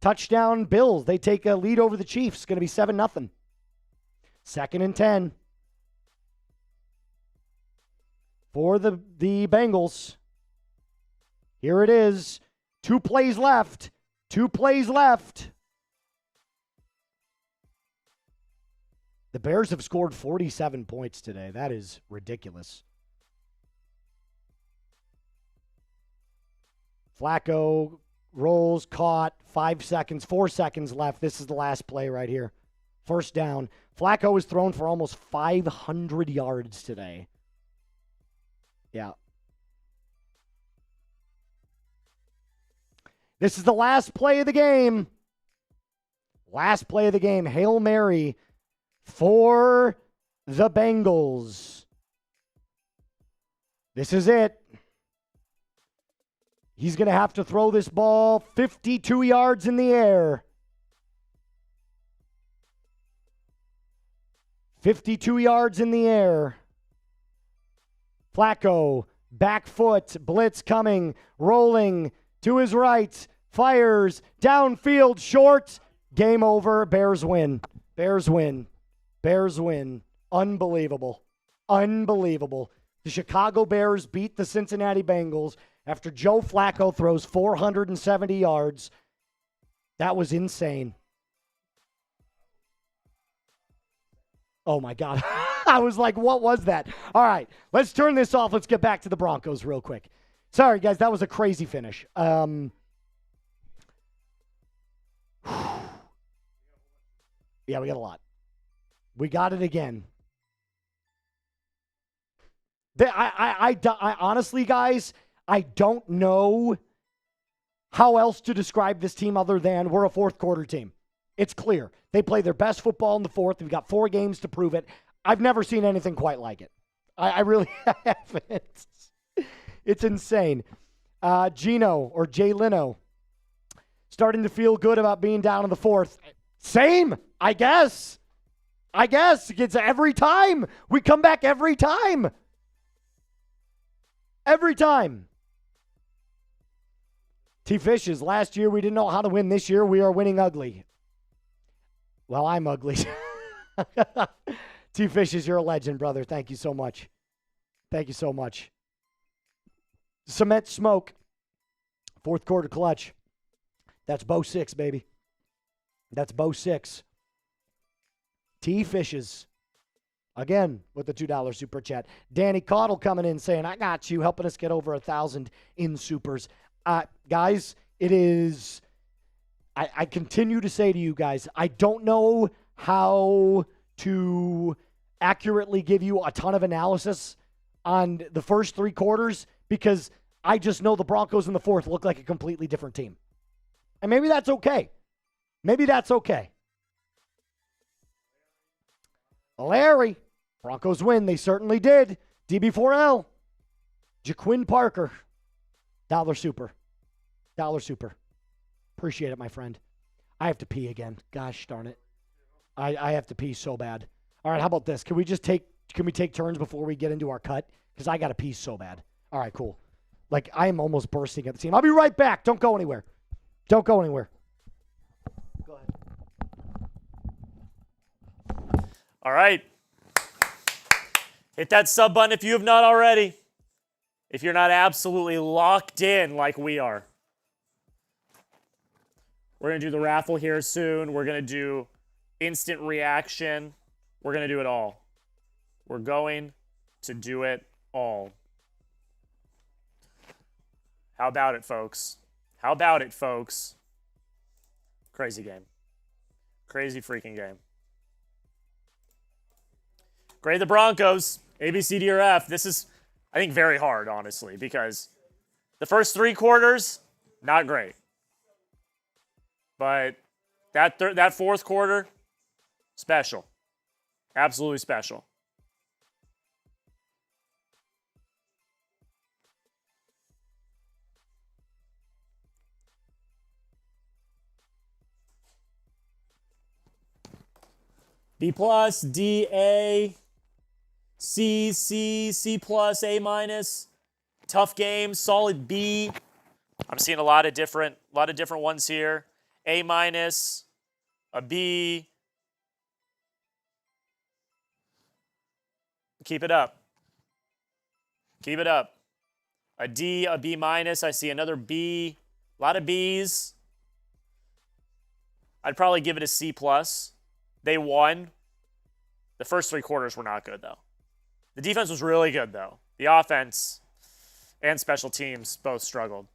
Touchdown Bills. They take a lead over the Chiefs. Going to be 7-0. 2nd and 10. For the Bengals. Here it is. 2 plays left. 2 plays left. The Bears have scored 47 points today. That is ridiculous. Flacco rolls, caught, 4 seconds left. This is the last play right here. First down. Flacco has thrown for almost 500 yards today. Yeah. This is the last play of the game. Last play of the game. Hail Mary for the Bengals. This is it. He's going to have to throw this ball 52 yards in the air. 52 yards in the air. Flacco, back foot, blitz coming, rolling to his right, fires, downfield, short. Game over. Bears win. Bears win. Bears win. Unbelievable. Unbelievable. The Chicago Bears beat the Cincinnati Bengals after Joe Flacco throws 470 yards. That was insane. Oh, my God. I was like, what was that? All right, let's turn this off. Let's get back to the Broncos real quick. Sorry, guys, that was a crazy finish. Yeah, we got a lot. We got it again. I honestly, guys, I don't know how else to describe this team other than we're a fourth quarter team. It's clear. They play their best football in the fourth. We've got 4 games to prove it. I've never seen anything quite like it. I really haven't. It's insane. Gino or Jay Leno starting to feel good about being down in the fourth. Same, I guess. It's every time. We come back every time. Every time. T. Fishes, last year we didn't know how to win. This year we are winning ugly. Well, I'm ugly. T. Fishes, you're a legend, brother. Thank you so much. Thank you so much. Cement smoke. Fourth quarter clutch. That's Bo 6, baby. That's Bo 6. T. Fishes. Again, with the $2 super chat. Danny Caudle coming in saying, I got you, helping us get over 1,000 in supers. Guys, it is... I continue to say to you guys, I don't know how to accurately give you a ton of analysis on the first 3 quarters because I just know the Broncos in the fourth look like a completely different team. And maybe that's okay. Maybe that's okay. Larry, Broncos win. They certainly did. DB4L, Jaquin Parker, $1 super. $1 super. Appreciate it, my friend. I have to pee again. Gosh darn it. I have to pee so bad. All right, how about this? Can we take turns before we get into our cut? Because I got to pee so bad. All right, cool. Like, I am almost bursting at the seam. I'll be right back. Don't go anywhere. Don't go anywhere. Go ahead. All right. Hit that sub button if you have not already. If you're not absolutely locked in like we are. We're going to do the raffle here soon. We're going to do instant reaction. We're going to do it all. We're going to do it all. How about it, folks? How about it, folks? Crazy game. Crazy freaking game. Grade the Broncos. A, B, C, D, or F. This is, I think, very hard, honestly, because the first 3 quarters, not great. But that fourth quarter, special. Absolutely special. B plus, D, A, C, C, C plus, A minus. Tough game, solid B. I'm seeing a lot of different ones here. A minus, a B. Keep it up. Keep it up. A D, a B minus. I see another B. A lot of Bs. I'd probably give it a C plus. They won. The first 3 quarters were not good, though. The defense was really good, though. The offense and special teams both struggled.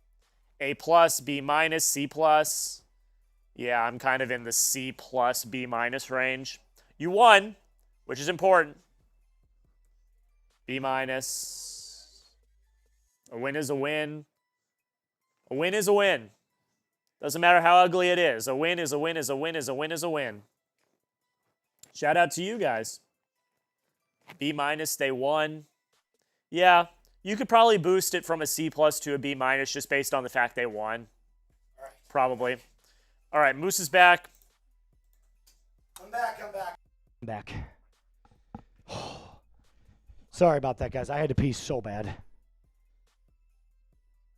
A+, B-, C+. Yeah, I'm kind of in the C+, B- range. You won, which is important. B-. A win is a win. A win is a win. Doesn't matter how ugly it is. A win is a win is a win is a win is a win. Shout out to you guys. B-, they won. Yeah, you could probably boost it from a C+ to a B- just based on the fact they won. All right. Probably. All right, Moose is back. I'm back. Sorry about that, guys. I had to pee so bad.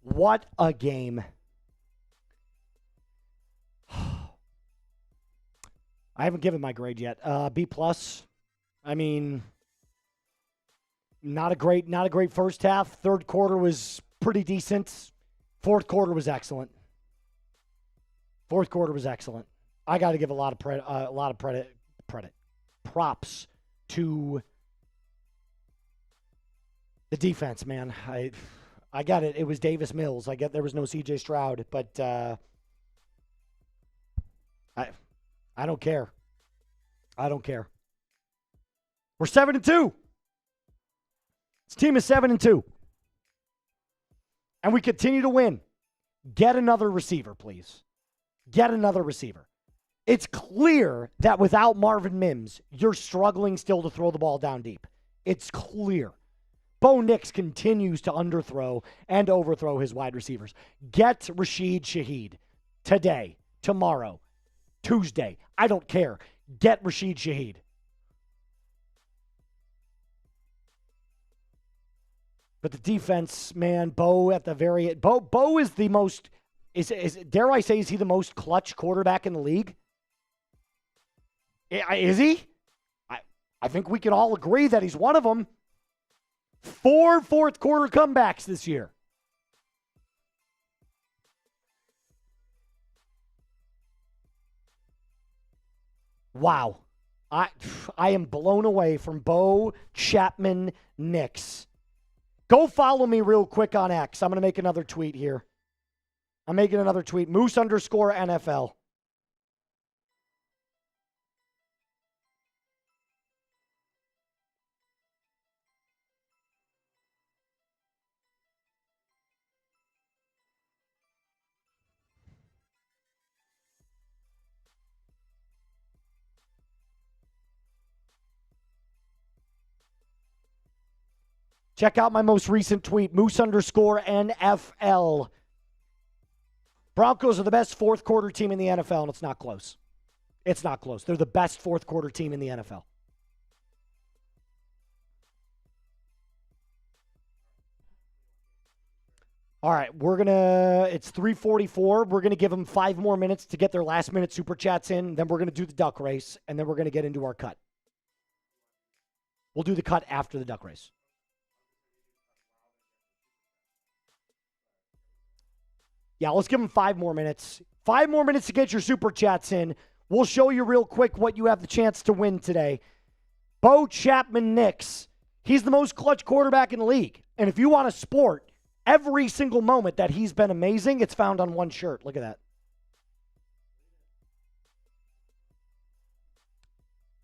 What a game. I haven't given my grade yet. B+. I mean, not a great first half. Third quarter was pretty decent. Fourth quarter was excellent. I got to give a lot of props to the defense, man. I got it. It was Davis Mills. I get there was no CJ Stroud, but I don't care. We're 7-2. This team is 7-2. And we continue to win. Get another receiver, please. Get another receiver. It's clear that without Marvin Mims, you're struggling still to throw the ball down deep. It's clear. Bo Nix continues to underthrow and overthrow his wide receivers. Get Rashid Shaheed today, tomorrow, Tuesday. I don't care. Get Rashid Shaheed. But the defense, man, Bo at the very end. Bo is the most, dare I say, is he the most clutch quarterback in the league? Is he? I think we can all agree that he's one of them. 4 fourth quarter comebacks this year. Wow. I am blown away from Bo Chapman Nix. Go follow me real quick on X. I'm going to make another tweet here. I'm making another tweet. Moose_NFL. Check out my most recent tweet, Moose_NFL. Broncos are the best fourth quarter team in the NFL, and it's not close. It's not close. They're the best fourth quarter team in the NFL. All right, it's 3:44. We're going to give them 5 more minutes to get their last minute super chats in. Then we're going to do the duck race, and then we're going to get into our cut. We'll do the cut after the duck race. Yeah, let's give them 5 more minutes. 5 more minutes to get your super chats in. We'll show you real quick what you have the chance to win today. Bo Chapman Nix. He's the most clutch quarterback in the league. And if you want to sport every single moment that he's been amazing, it's found on one shirt. Look at that.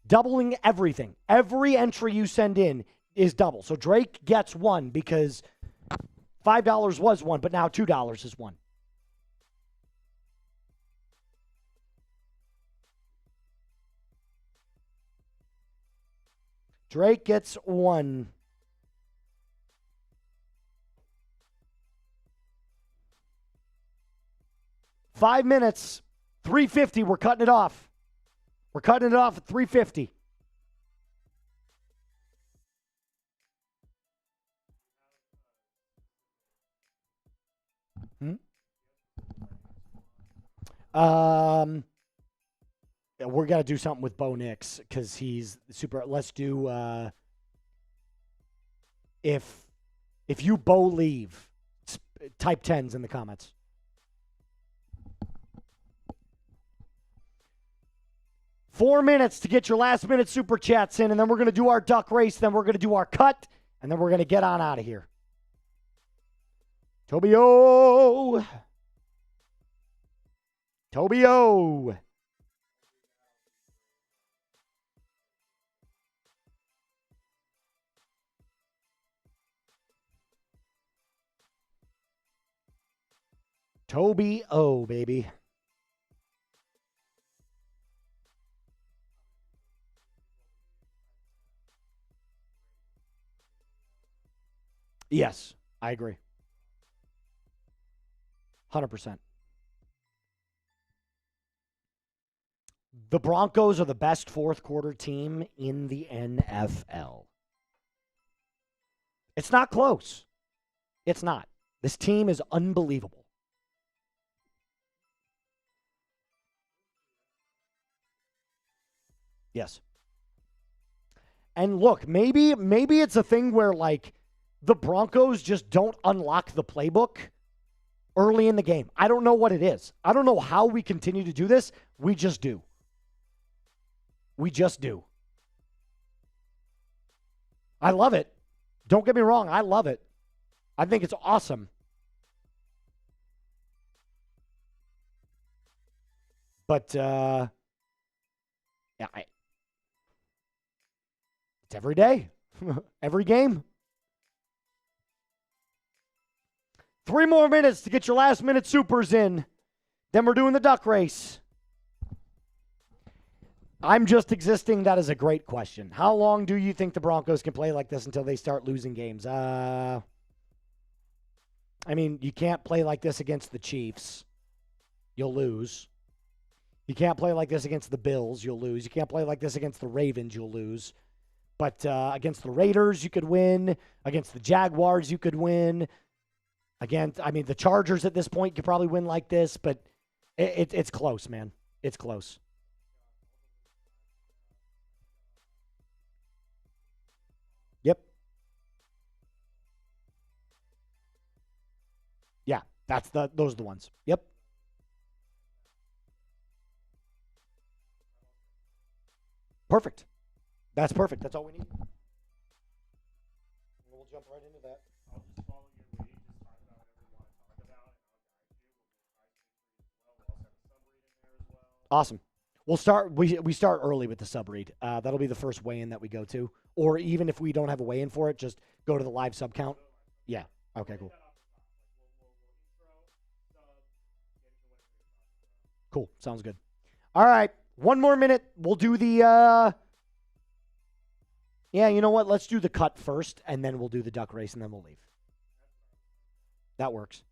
Doubling everything. Every entry you send in is double. So Drake gets 1 because $5 was 1, but now $2 is 1. Drake gets 1. Five minutes, 350. We're cutting it off. We're cutting it off at 350. We're going to do something with Bo Nix because he's super. Let's do, if you Bo leave, type 10s in the comments. 4 minutes to get your last-minute super chats in, and then we're going to do our duck race, then we're going to do our cut, and then we're going to get on out of here. Tobio. Tobio. Toby O, baby. Yes, I agree. 100%. The Broncos are the best fourth quarter team in the NFL. It's not close. It's not. This team is unbelievable. Yes. And look, maybe it's a thing where, like, the Broncos just don't unlock the playbook early in the game. I don't know what it is. I don't know how we continue to do this. We just do. We just do. I love it. Don't get me wrong. I love it. I think it's awesome. But, yeah, it's every day, every game. 3 more minutes to get your last-minute supers in. Then we're doing the duck race. I'm just existing. That is a great question. How long do you think the Broncos can play like this until they start losing games? I mean, you can't play like this against the Chiefs. You'll lose. You can't play like this against the Bills. You'll lose. You can't play like this against the Ravens. You'll lose. But against the Raiders, you could win. Against the Jaguars, you could win. The Chargers at this point could probably win like this, but it's close, man. It's close. Yep. Yeah, those are the ones. Yep. Perfect. That's perfect. That's all we need. We'll jump right into that. I'll just follow your lead. Just talk about whatever you want to talk about, and I'll guide you. We'll do a price increase as well. We'll also have a sub-read in there as well. Awesome. We'll start. We start early with the sub-read. That'll be the first weigh-in that we go to. Or even if we don't have a weigh-in for it, just go to the live sub count. Yeah. Okay, cool. Cool. Sounds good. All right. 1 more minute. We'll do the yeah, you know what? Let's do the cut first, and then we'll do the duck race, and then we'll leave. That works.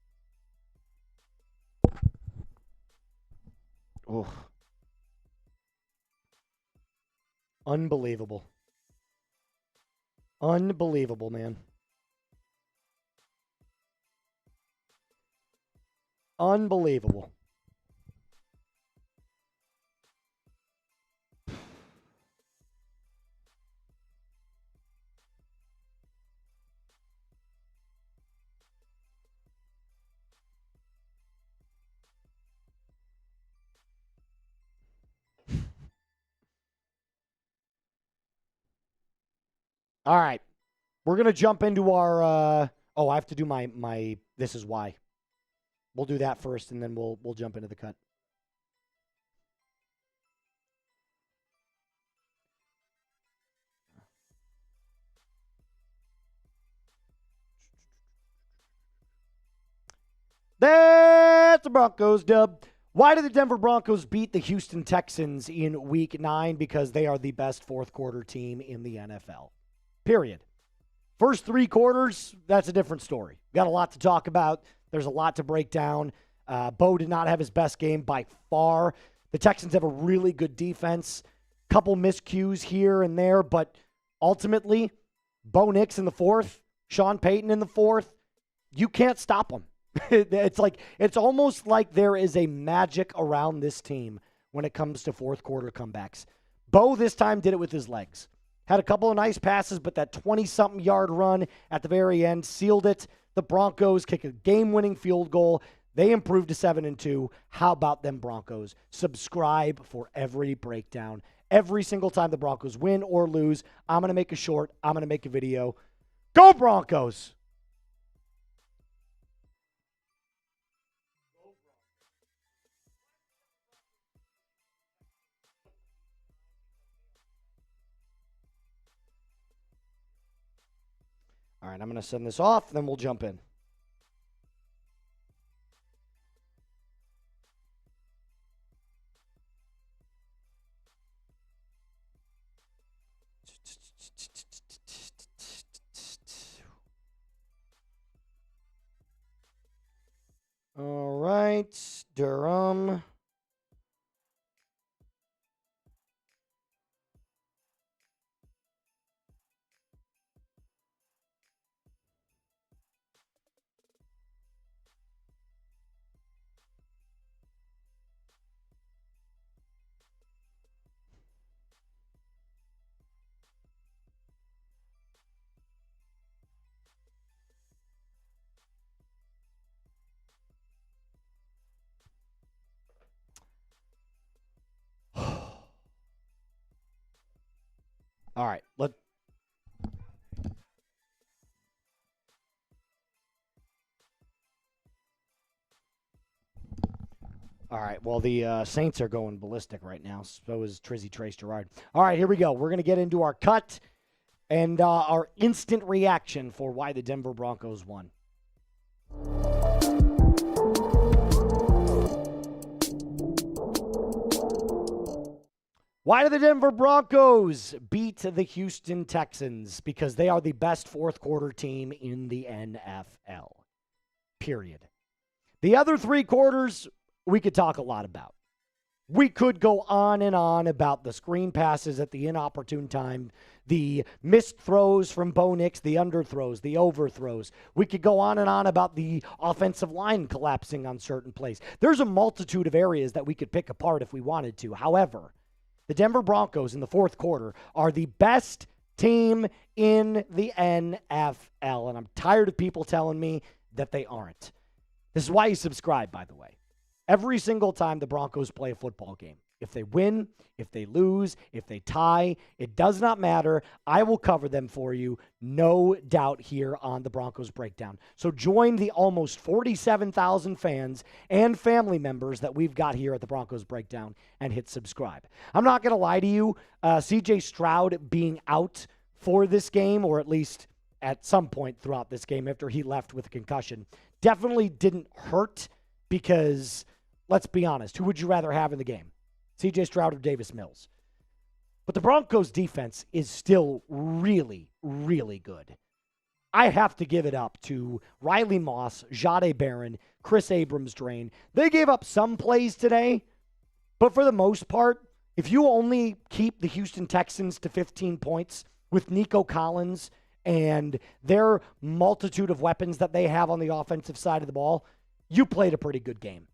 Oh. Unbelievable. Unbelievable, man. Unbelievable. All right. We're going to jump into our I have to do my this is why. We'll do that first, and then we'll jump into the cut. That's the Broncos dub. Why did the Denver Broncos beat the Houston Texans in Week 9? Because they are the best fourth quarter team in the NFL. Period. First 3 quarters, that's a different story. Got a lot to talk about. There's a lot to break down. Bo did not have his best game by far. The Texans have a really good defense. Couple miscues here and there, but ultimately, Bo Nix in the 4th, Sean Payton in the 4th, you can't stop them. It's almost like there is a magic around this team when it comes to fourth quarter comebacks. Bo this time did it with his legs. Had a couple of nice passes, but that 20-something yard run at the very end sealed it. The Broncos kick a game-winning field goal. They improved to 7-2. How about them Broncos? Subscribe for every breakdown. Every single time the Broncos win or lose, I'm going to make a short. I'm going to make a video. Go Broncos! All right, I'm going to send this off, then we'll jump in. All right, Durham. All right, All right, well, the Saints are going ballistic right now. So is Trizzy Trace Gerard. All right, here we go. We're going to get into our cut and our instant reaction for why the Denver Broncos won. Why do the Denver Broncos beat the Houston Texans? Because they are the best fourth quarter team in the NFL. Period. The other three quarters, we could talk a lot about. We could go on and on about the screen passes at the inopportune time, the missed throws from Bo Nix, the underthrows, the overthrows. We could go on and on about the offensive line collapsing on certain plays. There's a multitude of areas that we could pick apart if we wanted to. However, the Denver Broncos in the fourth quarter are the best team in the NFL, and I'm tired of people telling me that they aren't. This is why you subscribe, by the way. Every single time the Broncos play a football game, if they win, if they lose, if they tie, it does not matter. I will cover them for you, no doubt, here on the Broncos Breakdown. So join the almost 47,000 fans and family members that we've got here at the Broncos Breakdown and hit subscribe. I'm not going to lie to you, CJ Stroud being out for this game, or at least at some point throughout this game after he left with a concussion, definitely didn't hurt because, let's be honest, who would you rather have in the game? CJ Stroud or Davis Mills? But the Broncos defense is still really, really good. I have to give it up to Riley Moss, Jahdae Barron, Chris Abrams-Drain. They gave up some plays today, but for the most part, if you only keep the Houston Texans to 15 points with Nico Collins and their multitude of weapons that they have on the offensive side of the ball, you played a pretty good game.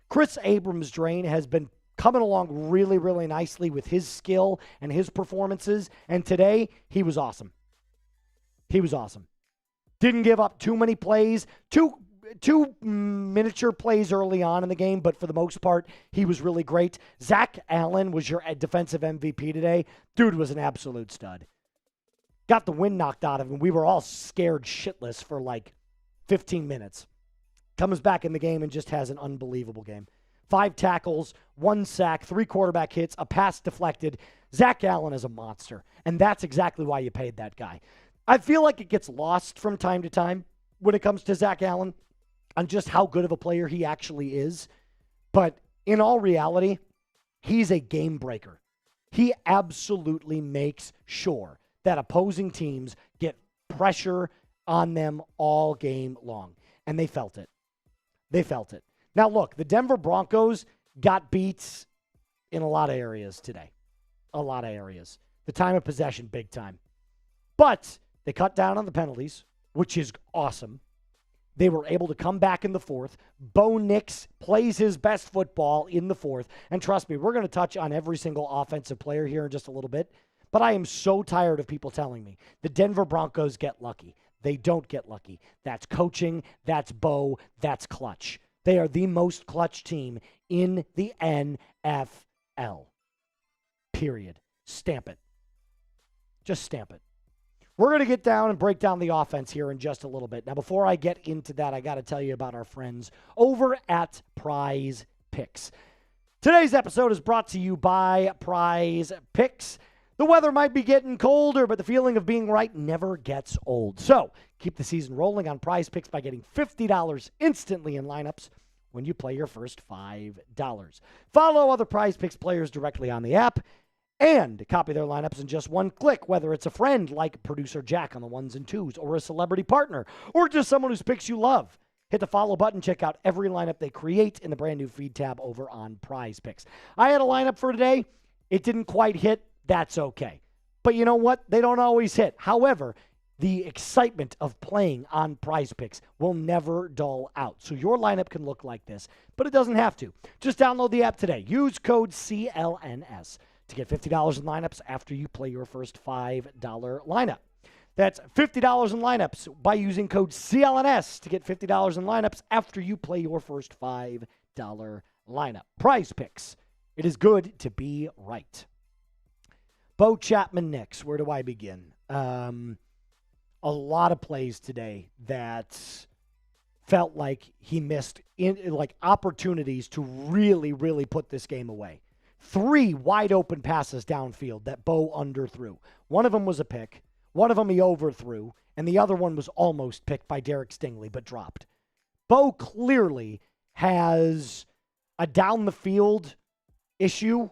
Chris Abrams-Drain has been coming along really, really nicely with his skill and his performances, and today he was awesome. He was awesome. Didn't give up too many plays, two miniature plays early on in the game, but for the most part, he was really great. Zach Allen was your defensive MVP today. Dude was an absolute stud. Got the wind knocked out of him. We were all scared shitless for like 15 minutes. Comes back in the game and just has an unbelievable game. 5 tackles, 1 sack, 3 quarterback hits, a pass deflected. Zach Allen is a monster, and that's exactly why you paid that guy. I feel like it gets lost from time to time when it comes to Zach Allen on just how good of a player he actually is. But in all reality, he's a game breaker. He absolutely makes sure that opposing teams get pressure on them all game long, and they felt it. They felt it. Now, look, the Denver Broncos got beats in a lot of areas today. A lot of areas. The time of possession, big time. But they cut down on the penalties, which is awesome. They were able to come back in the fourth. Bo Nix plays his best football in the fourth. And trust me, we're going to touch on every single offensive player here in just a little bit. But I am so tired of people telling me the Denver Broncos get lucky. They don't get lucky. That's coaching. That's Bo. That's clutch. They are the most clutch team in the NFL. Period. Stamp it. Just stamp it. We're going to get down and break down the offense here in just a little bit. Now, before I get into that, I got to tell you about our friends over at Prize Picks. Today's episode is brought to you by Prize Picks. The weather might be getting colder, but the feeling of being right never gets old. So, keep the season rolling on Prize Picks by getting $50 instantly in lineups when you play your first $5. Follow other Prize Picks players directly on the app and copy their lineups in just one click, whether it's a friend like producer Jack on the ones and twos, or a celebrity partner, or just someone whose picks you love. Hit the follow button. Check out every lineup they create in the brand new feed tab over on Prize Picks. I had a lineup for today. It didn't quite hit. That's okay. But you know what? They don't always hit. However, the excitement of playing on Prize Picks will never dull out. So your lineup can look like this, but it doesn't have to. Just download the app today. Use code CLNS to get $50 in lineups after you play your first $5 lineup. That's $50 in lineups by using code CLNS to get $50 in lineups after you play your first $5 lineup. Prize Picks. It is good to be right. Bo Chapman Knicks. Where do I begin? A lot of plays today that felt like he missed opportunities to really, really put this game away. 3 wide open passes downfield that Bo underthrew. One of them was a pick. One of them he overthrew. And the other one was almost picked by Derek Stingley, but dropped. Bo clearly has a down the field issue.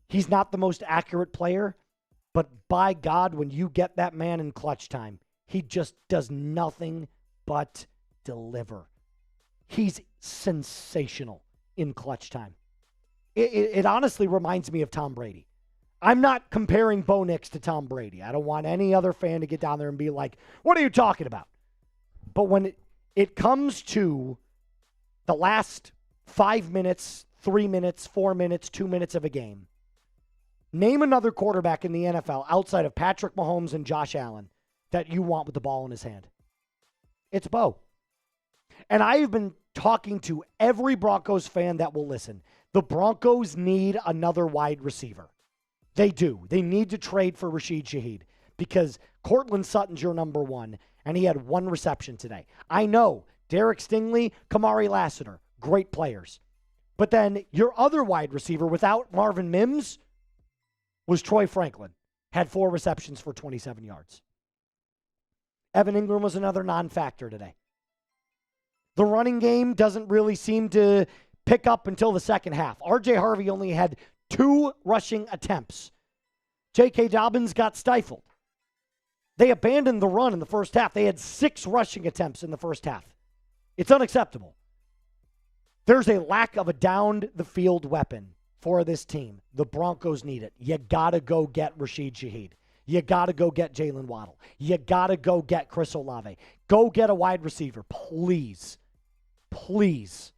He's not the most accurate player. But by God, when you get that man in clutch time, he just does nothing but deliver. He's sensational in clutch time. It honestly reminds me of Tom Brady. I'm not comparing Bo Nix to Tom Brady. I don't want any other fan to get down there and be like, what are you talking about? But when it comes to the last 5 minutes, 3 minutes, 4 minutes, 2 minutes of a game, name another quarterback in the NFL outside of Patrick Mahomes and Josh Allen that you want with the ball in his hand. It's Bo. And I've been talking to every Broncos fan that will listen. The Broncos need another wide receiver. They do. They need to trade for Rashid Shaheed because Cortland Sutton's your number one, and he had 1 reception today. I know Derek Stingley, Kamari Lassiter, great players. But then your other wide receiver without Marvin Mims was Troy Franklin. Had 4 receptions for 27 yards. Evan Ingram was another non-factor today. The running game doesn't really seem to pick up until the second half. R.J. Harvey only had 2 rushing attempts. J.K. Dobbins got stifled. They abandoned the run in the first half. They had 6 rushing attempts in the first half. It's unacceptable. There's a lack of a down-the-field weapon for this team. The Broncos need it. You got to go get Rashid Shaheed. You got to go get Jalen Waddle. You got to go get Chris Olave. Go get a wide receiver, please. Please.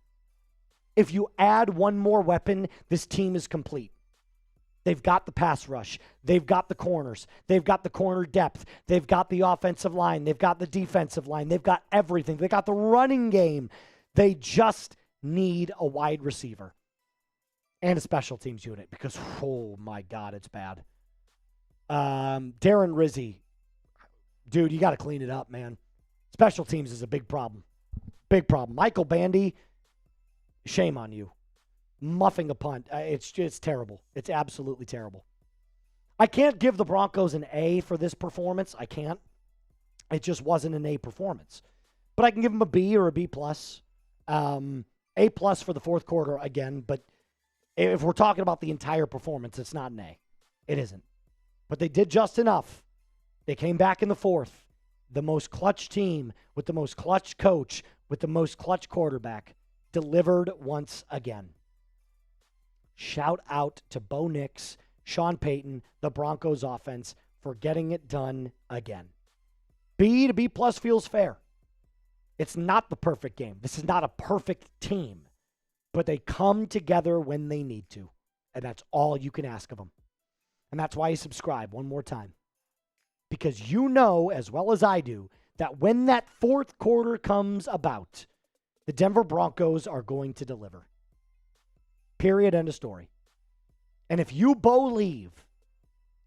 If you add one more weapon, this team is complete. They've got the pass rush. They've got the corners. They've got the corner depth. They've got the offensive line. They've got the defensive line. They've got everything. They got the running game. They just need a wide receiver and a special teams unit because, oh my God, it's bad. Darren Rizzi, dude, you got to clean it up, man. Special teams is a big problem. Big problem. Michael Bandy, shame on you. Muffing a punt. It's terrible. It's absolutely terrible. I can't give the Broncos an A for this performance. I can't. It just wasn't an A performance. But I can give them a B or a B+. A+ for the fourth quarter again, but if we're talking about the entire performance, it's not an A. It isn't. But they did just enough. They came back in the fourth. The most clutch team with the most clutch coach with the most clutch quarterback delivered once again. Shout out to Bo Nix, Sean Payton, the Broncos offense for getting it done again. B to B+ feels fair. It's not the perfect game. This is not a perfect team, but they come together when they need to, and that's all you can ask of them. And that's why you subscribe one more time. Because you know as well as I do that when that fourth quarter comes about, The Denver Broncos are going to deliver. Period. End of story. And if you believe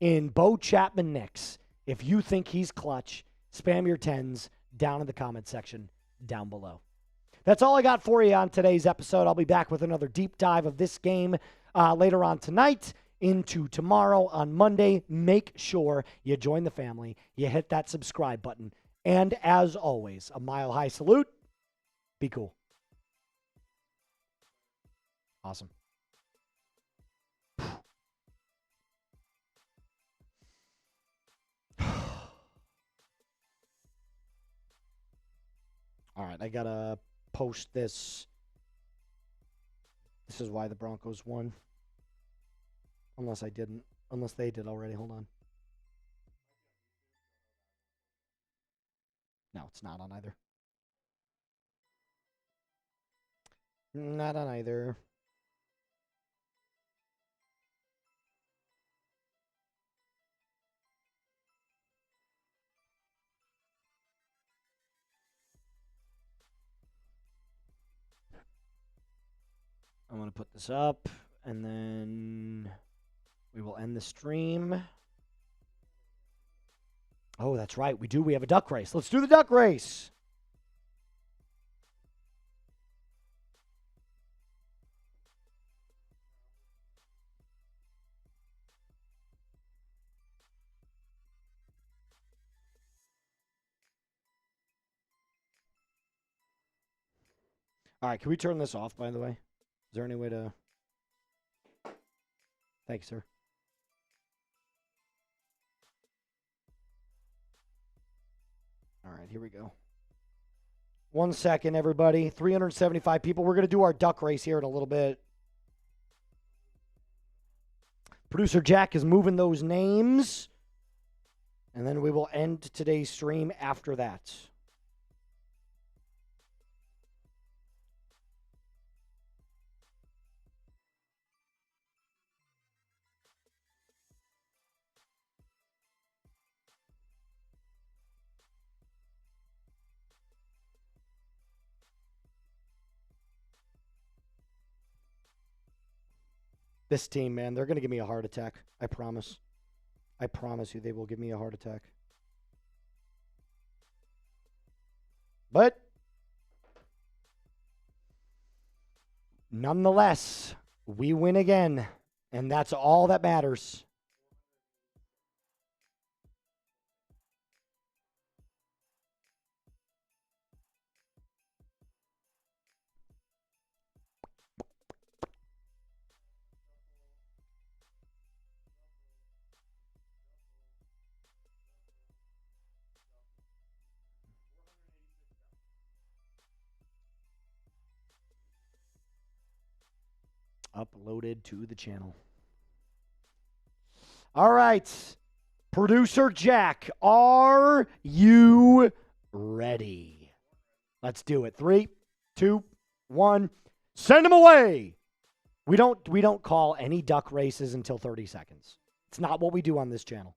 in Bo Chapman Nix, if you think he's clutch, spam your 10s down in the comment section down below. That's all I got for you on today's episode. I'll be back with another deep dive of this game later on tonight into tomorrow on Monday. Make sure you join the family. You hit that subscribe button. And as always, a mile-high salute. Be cool. Awesome. All right, I got to post this. This is why the Broncos won. Unless I didn't. Unless they did already. Hold on. No, it's not on either. Not on either. I'm going to put this up, and then we will end the stream. Oh, that's right. We do. We have a duck race. Let's do the duck race. All right, can we turn this off, by the way? Is there any way to... Thanks, sir. All right, here we go. 1 second, everybody. 375 people. We're going to do our duck race here in a little bit. Producer Jack is moving those names. And then we will end today's stream after that. This team, man, they're going to give me a heart attack. I promise. I promise you they will give me a heart attack. But nonetheless, we win again, and that's all that matters. Uploaded to the channel. All right. Producer Jack, are you ready? Let's do it. 3, 2, 1. Send them away. We don't call any duck races until 30 seconds. It's not what we do on this channel.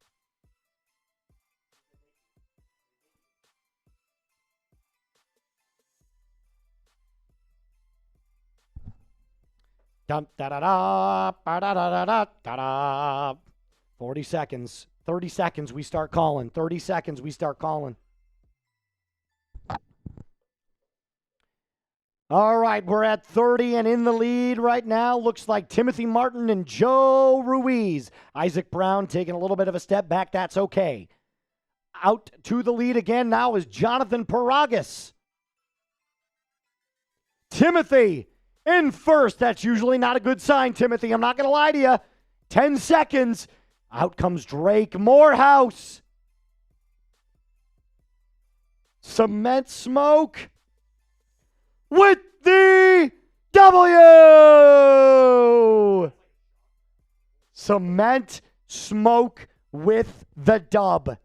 Dum, da, da, da, ba, da, da, da, da, da, da. 40 seconds. 30 seconds, we start calling. 30 seconds, we start calling. All right, we're at 30 and in the lead right now. Looks like Timothy Martin and Joe Ruiz. Isaac Brown taking a little bit of a step back. That's okay. Out to the lead again now is Jonathan Paragas. Timothy in first. That's usually not a good sign, Timothy. I'm not going to lie to you. 10 seconds. Out comes Drake Morehouse. Cement Smoke with the W. Cement Smoke with the dub.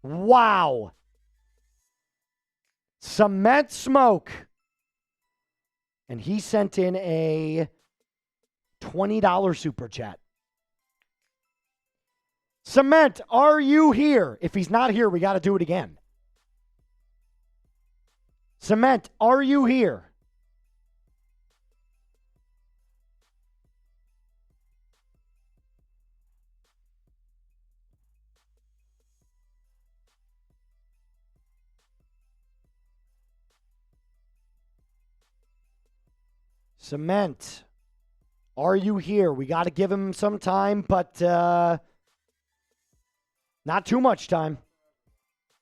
Wow. Cement Smoke. And he sent in a $20 super chat. Cement, are you here? If he's not here, we got to do it again. Cement, are you here? Cement, are you here? We got to give him some time, but not too much time.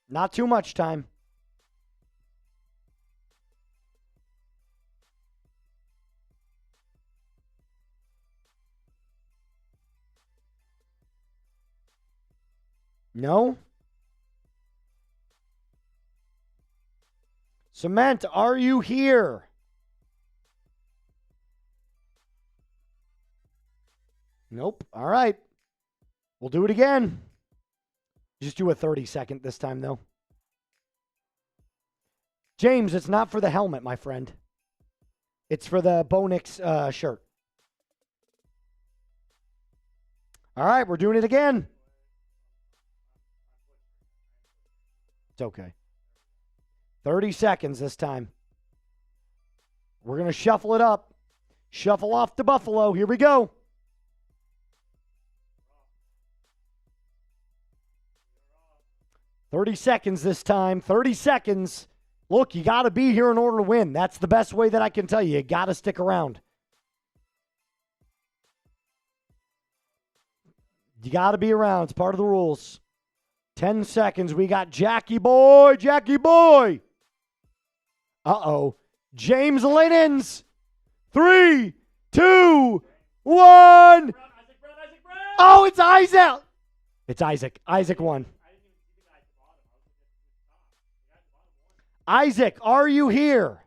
Not too much time. No? Cement, are you here? Nope. All right. We'll do it again. Just do a 30-second this time, though. James, it's not for the helmet, my friend. It's for the Bonix shirt. All right, we're doing it again. It's okay. 30 seconds this time. We're going to shuffle it up. Shuffle off to Buffalo. Here we go. "30 seconds this time. 30 seconds. Look, you got to be here in order to win. That's the best way that I can tell you. You got to stick around. You got to be around. It's part of the rules. 10 seconds. We got Jackie boy. Jackie boy. Uh-oh. James Linens. 3, 2, 1. Oh, it's Isaac. It's Isaac. Isaac won. Isaac, are you here?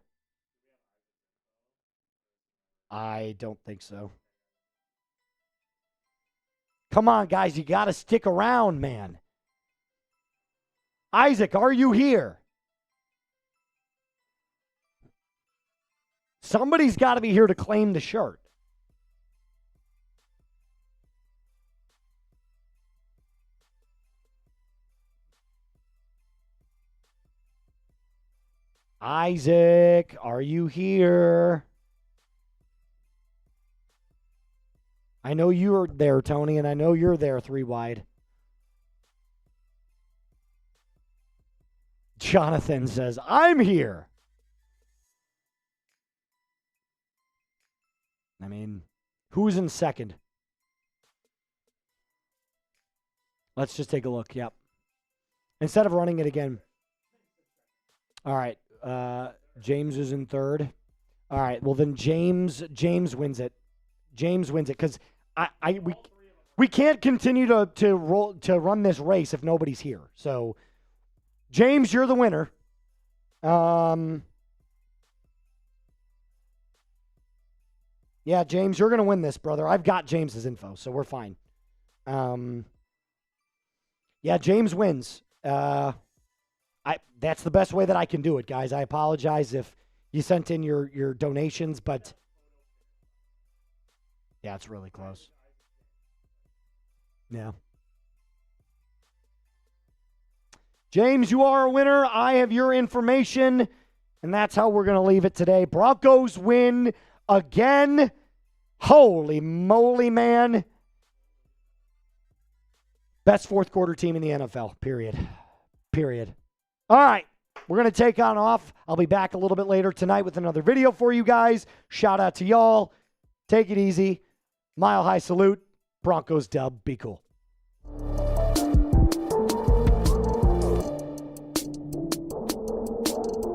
I don't think so. Come on, guys. You got to stick around, man. Isaac, are you here? Somebody's got to be here to claim the shirt. Isaac, are you here? I know you're there, Tony, and I know you're there, 3 wide. Jonathan says, I'm here. I mean, who's in second? Let's just take a look. Yep. Instead of running it again. All right. James is in third. All right. Well, then James wins it. James wins it because we can't continue to run this race if nobody's here. So, James, you're the winner. Yeah, James, you're going to win this, brother. I've got James's info, so we're fine. Yeah, James wins. That's the best way that I can do it, guys. I apologize if you sent in your donations, but yeah, it's really close. Yeah. James, you are a winner. I have your information, and that's how we're going to leave it today. Broncos win again. Holy moly, man. Best fourth quarter team in the NFL, period. All right, we're going to take on off. I'll be back a little bit later tonight with another video for you guys. Shout out to y'all. Take it easy. Mile high salute. Broncos dub. Be cool.